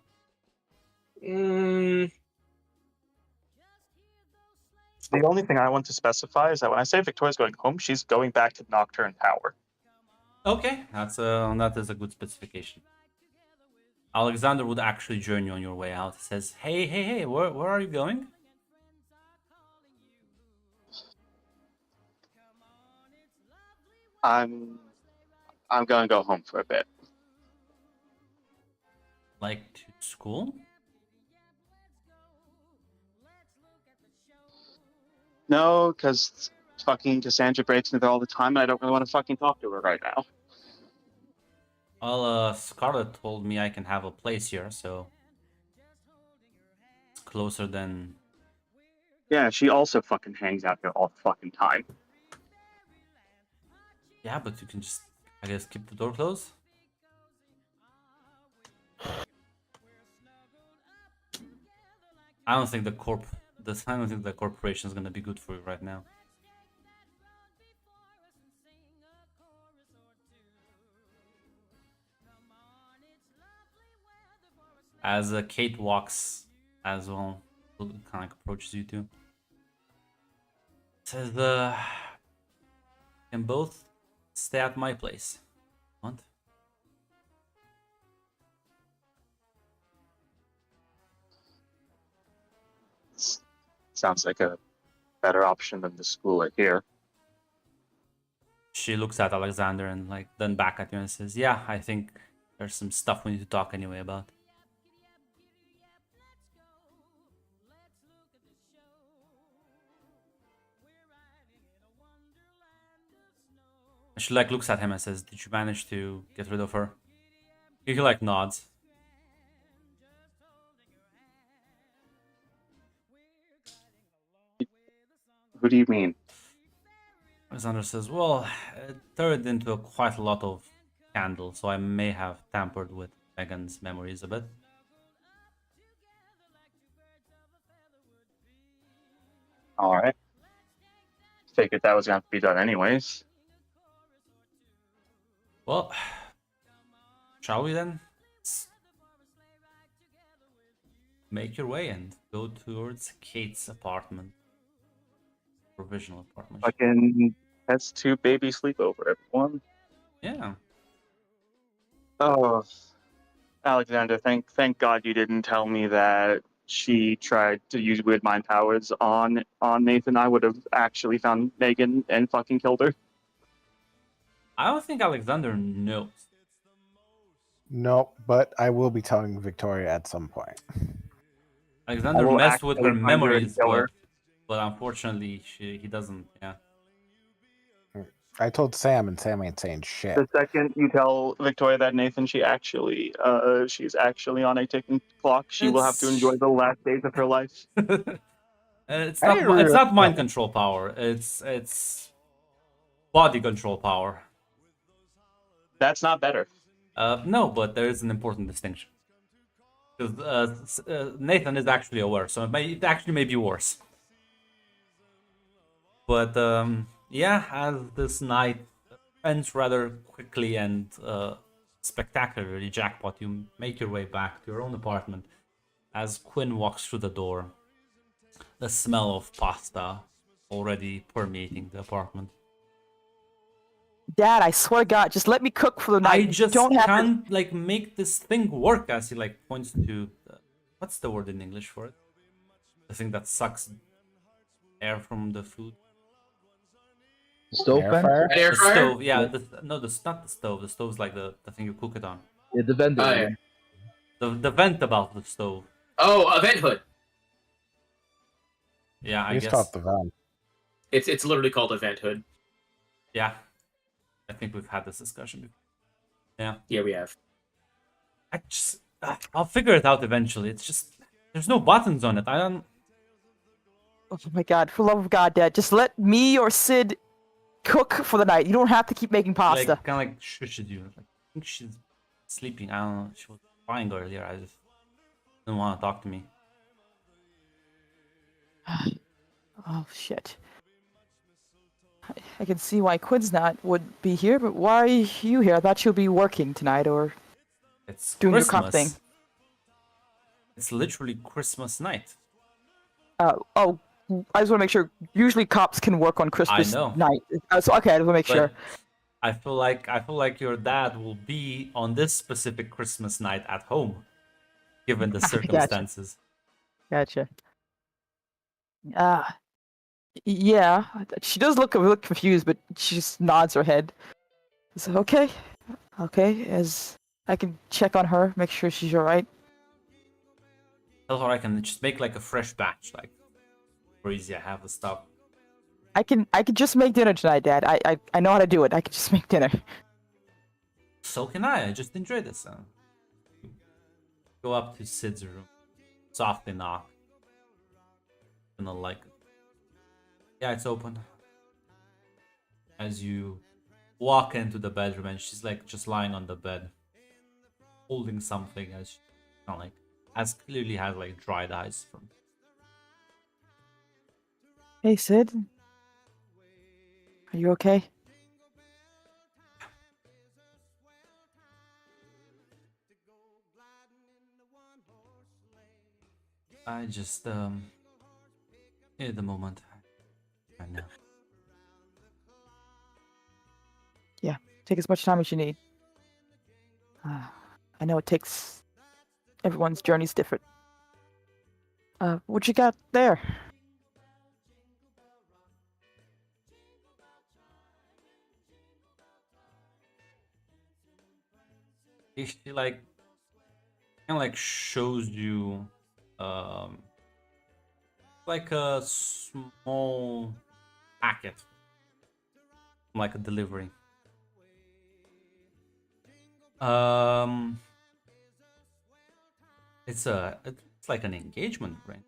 Speaker 9: The only thing I want to specify is that when I say Victoria's going home, she's going back to Nocturne Tower.
Speaker 1: Okay, that is a good specification. Alexander would actually join you on your way out. He says, hey, where are you going?
Speaker 9: I'm gonna go home for a bit.
Speaker 1: Like to school?
Speaker 9: No, because fucking Cassandra breaks me there all the time, and I don't really want to fucking talk to her right now.
Speaker 1: Well, Scarlet told me I can have a place here, so it's closer than.
Speaker 9: Yeah, she also fucking hangs out here all the fucking time.
Speaker 1: Yeah, but you can just, I guess, keep the door closed. I don't think the corporation is gonna be good for you right now. As Kate walks as well, kind of like approaches you two. Says, can both stay at my place. What?
Speaker 9: Sounds like a better option than the school at here.
Speaker 1: She looks at Alexander and like then back at you and says, yeah, I think there's some stuff we need to talk anyway about. She like looks at him and says, did you manage to get rid of her? He like nods.
Speaker 9: Who do you mean?
Speaker 1: Alexander says, well, it turned into quite a lot of candle, so I may have tampered with Megan's memories a bit.
Speaker 9: Alright. Figured that was going to have to be done anyways.
Speaker 1: Well, shall we then? Make your way and go towards Kate's apartment. Provisional apartment.
Speaker 9: Fucking S2 baby sleepover, everyone.
Speaker 1: Yeah.
Speaker 9: Oh, Alexander, thank God you didn't tell me that she tried to use weird mind powers on Nathan. I would have actually found Megan and fucking killed her.
Speaker 1: I don't think Alexander knows.
Speaker 6: No, but I will be telling Victoria at some point.
Speaker 1: Alexander
Speaker 9: will
Speaker 1: messed with her
Speaker 9: actually find her and
Speaker 1: memories,
Speaker 9: kill her.
Speaker 1: but unfortunately he doesn't. Yeah.
Speaker 6: I told Sam, and Sam ain't saying shit.
Speaker 9: The second you tell Victoria that Nathan, she's actually on a ticking clock. She will have to enjoy the last days of her life.
Speaker 1: It's
Speaker 6: I
Speaker 1: not.
Speaker 6: didn't
Speaker 1: It's not mind
Speaker 6: really-
Speaker 1: control power. It's body control power.
Speaker 9: That's not better.
Speaker 1: No, but there is an important distinction. Because Nathan is actually aware, so it actually may be worse. But yeah, as this night ends rather quickly and spectacularly, Jackpot, you make your way back to your own apartment. As Quinn walks through the door, the smell of pasta already permeating the apartment.
Speaker 2: Dad, I swear to God, just let me cook for the night.
Speaker 1: I
Speaker 2: You
Speaker 1: just
Speaker 2: don't have to.
Speaker 1: can't like make this thing work. As he like points to what's the word in English for it? The thing that sucks air from the food.
Speaker 5: Stove
Speaker 6: Air
Speaker 5: fan?
Speaker 6: fryer?
Speaker 3: Air
Speaker 1: The
Speaker 3: fryer?
Speaker 1: stove, yeah. No, that's not the stove. The stove's like the thing you cook it on.
Speaker 5: Yeah, the vendor.
Speaker 3: Oh, yeah.
Speaker 1: The vent above the stove.
Speaker 3: Oh, Event Hood.
Speaker 1: Yeah, I
Speaker 6: He's
Speaker 1: guess.
Speaker 6: taught the van.
Speaker 3: It's literally called Event Hood.
Speaker 1: Yeah, I think we've had this discussion before. Yeah,
Speaker 3: Yeah, we have.
Speaker 1: I'll figure it out eventually. It's just there's no buttons on it. I don't.
Speaker 2: Oh my God, for the love of God, Dad, just let me or Sid cook for the night. You don't have to keep making pasta.
Speaker 1: Like kind of like shushes you. Like, I think she's sleeping. I don't know. She was crying earlier. I just didn't want to talk to me.
Speaker 2: Oh shit. I can see why Quinn's not would be here, but why are you here? I thought you'd be working tonight or
Speaker 1: It's
Speaker 2: doing your
Speaker 1: Christmas.
Speaker 2: cup thing.
Speaker 1: It's literally Christmas night.
Speaker 2: Oh, I just want to make sure. Usually, cops can work on Christmas
Speaker 1: know.
Speaker 2: night. So okay, I just want to make sure.
Speaker 1: But I feel like your dad will be on this specific Christmas night at home, given the
Speaker 2: Gotcha.
Speaker 1: circumstances.
Speaker 2: Gotcha. Yeah, she does look a little confused, but she just nods her head. So okay, as I can check on her, make sure she's all right.
Speaker 1: Tell her I can just make like a fresh batch, like crazy. I have the stuff.
Speaker 2: I can just make dinner tonight, Dad. I know how to do it. I can just make dinner.
Speaker 1: So can I. I just enjoy this. Go up to Sid's room, softly knock. Gonna like it. Yeah, it's open. As you walk into the bedroom, and she's like just lying on the bed, holding something, as she kind of like as clearly has like dried eyes from.
Speaker 2: Hey, Sid. Are you okay?
Speaker 1: I just at the moment. I know.
Speaker 2: Yeah, take as much time as you need. I know it takes. Everyone's journey's different. What you got there?
Speaker 1: She like kind of like shows you like a small packet, like a delivery. It's like an engagement ring.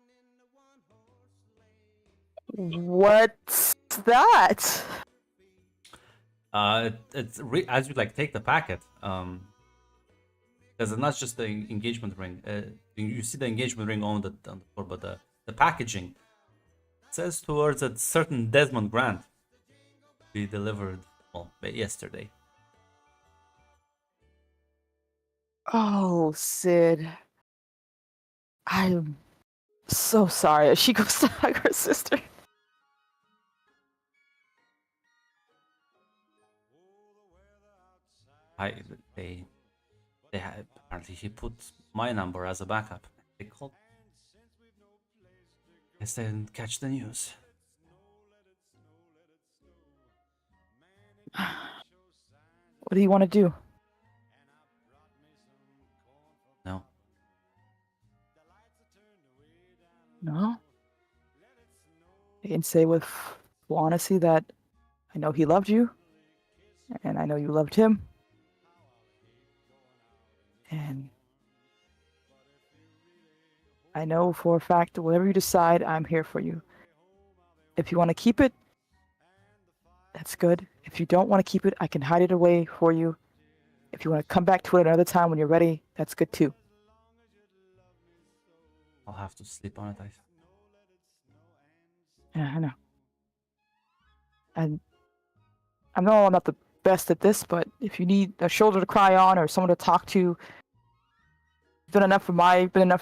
Speaker 2: What's that?
Speaker 1: As you like take the packet, because it's not just the engagement ring. You see the engagement ring on the floor, but the packaging says towards a certain Desmond Grant. Be delivered yesterday.
Speaker 2: Oh, Sid. I'm so sorry. She goes to hug her sister.
Speaker 1: They had, apparently he put my number as a backup. They called. Guess they didn't catch the news.
Speaker 2: What do you want to do?
Speaker 1: No.
Speaker 2: No? I can say with full honesty that I know he loved you, and I know you loved him. And I know for a fact that whatever you decide, I'm here for you. If you want to keep it, that's good. If you don't want to keep it, I can hide it away for you. If you want to come back to it another time when you're ready, that's good too.
Speaker 1: I'll have to sleep on it.
Speaker 2: Yeah, I know. And I know I'm not the best at this, but if you need a shoulder to cry on or someone to talk to, been enough for my
Speaker 1: I might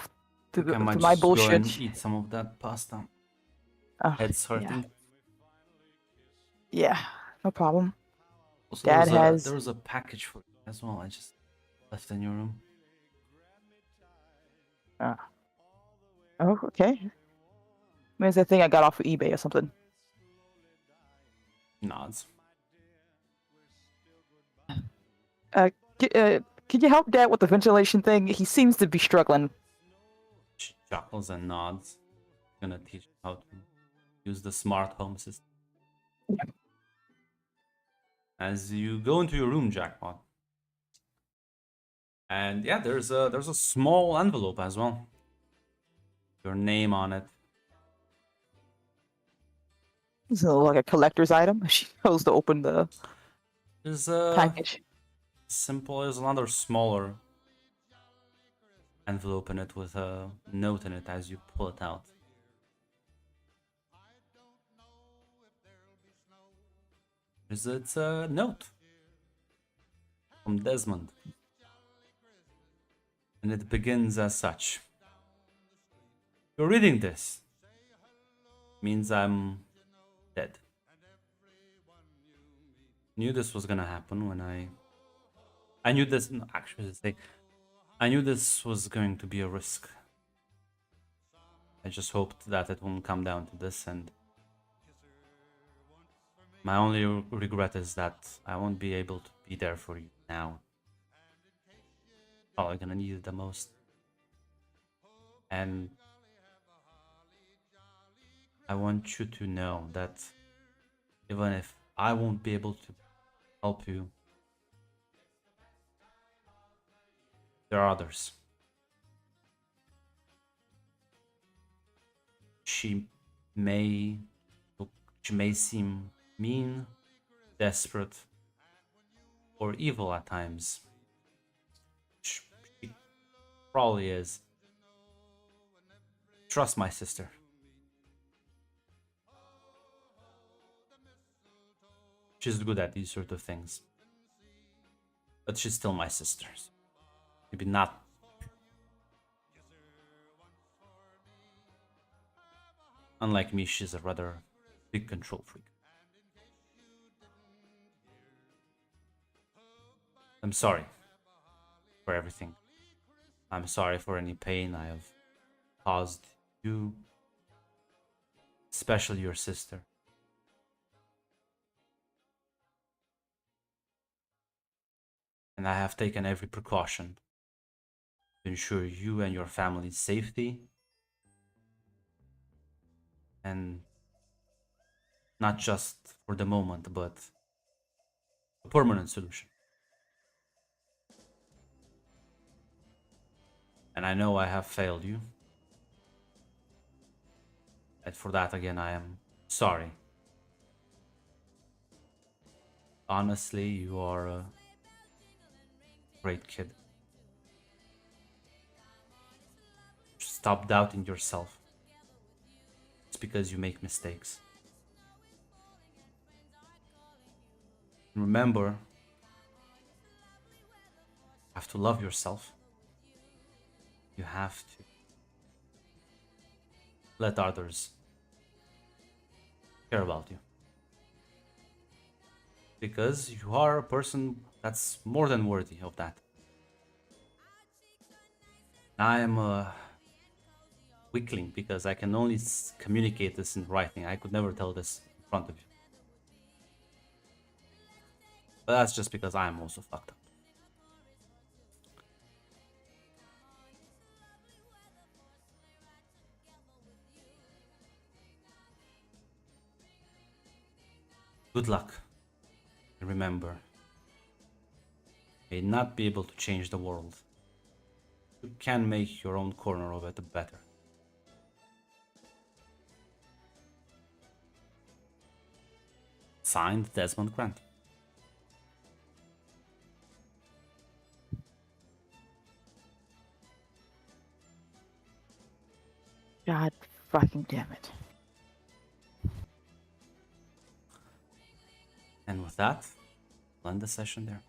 Speaker 2: for my
Speaker 1: just go
Speaker 2: bullshit.
Speaker 1: and eat some of that pasta. Head's hurting.
Speaker 2: Yeah, no problem.
Speaker 1: Also,
Speaker 2: Dad
Speaker 1: there was a package for you as well. I just left in your room.
Speaker 2: Oh, okay. Maybe it's a thing I got off of eBay or something.
Speaker 1: Nods.
Speaker 2: Can you help Dad with the ventilation thing? He seems to be struggling.
Speaker 1: She chuckles and nods. Gonna teach him how to use the smart home system. As you go into your room, Jackpot. And yeah, there's a small envelope as well. Your name on it.
Speaker 2: It's like a collector's item. She goes to open the
Speaker 1: There's
Speaker 2: package.
Speaker 1: there's another smaller envelope in it with a note in it as you pull it out. It's a note from Desmond. And it begins as such. You're reading this. means I'm dead. Knew this was gonna happen when I knew this. No, actually, I knew this was going to be a risk. I just hoped that it won't come down to this, and my only regret is that I won't be able to be there for you now. Probably gonna need it the most. And I want you to know that even if I won't be able to help you, there are others. She may seem mean, desperate, or evil at times. She probably is. Trust my sister. She's good at these sort of things. But she's still my sister. So maybe not. Unlike me, she's a rather big control freak. I'm sorry for everything. I'm sorry for any pain I have caused you, especially your sister. And I have taken every precaution to ensure you and your family's safety, and not just for the moment, but a permanent solution. And I know I have failed you, and for that again I am sorry. Honestly, you are a great kid. Stop doubting yourself. It's because you make mistakes. Remember, you have to love yourself. You have to let others care about you. Because you are a person that's more than worthy of that. I am a weakling because I can only communicate this in writing. I could never tell this in front of you. But that's just because I am also fucked up. Good luck. And remember, you may not be able to change the world. You can make your own corner of it better. Signed, Desmond Grant.
Speaker 2: God fucking damn it.
Speaker 1: And with that, we'll end the session there.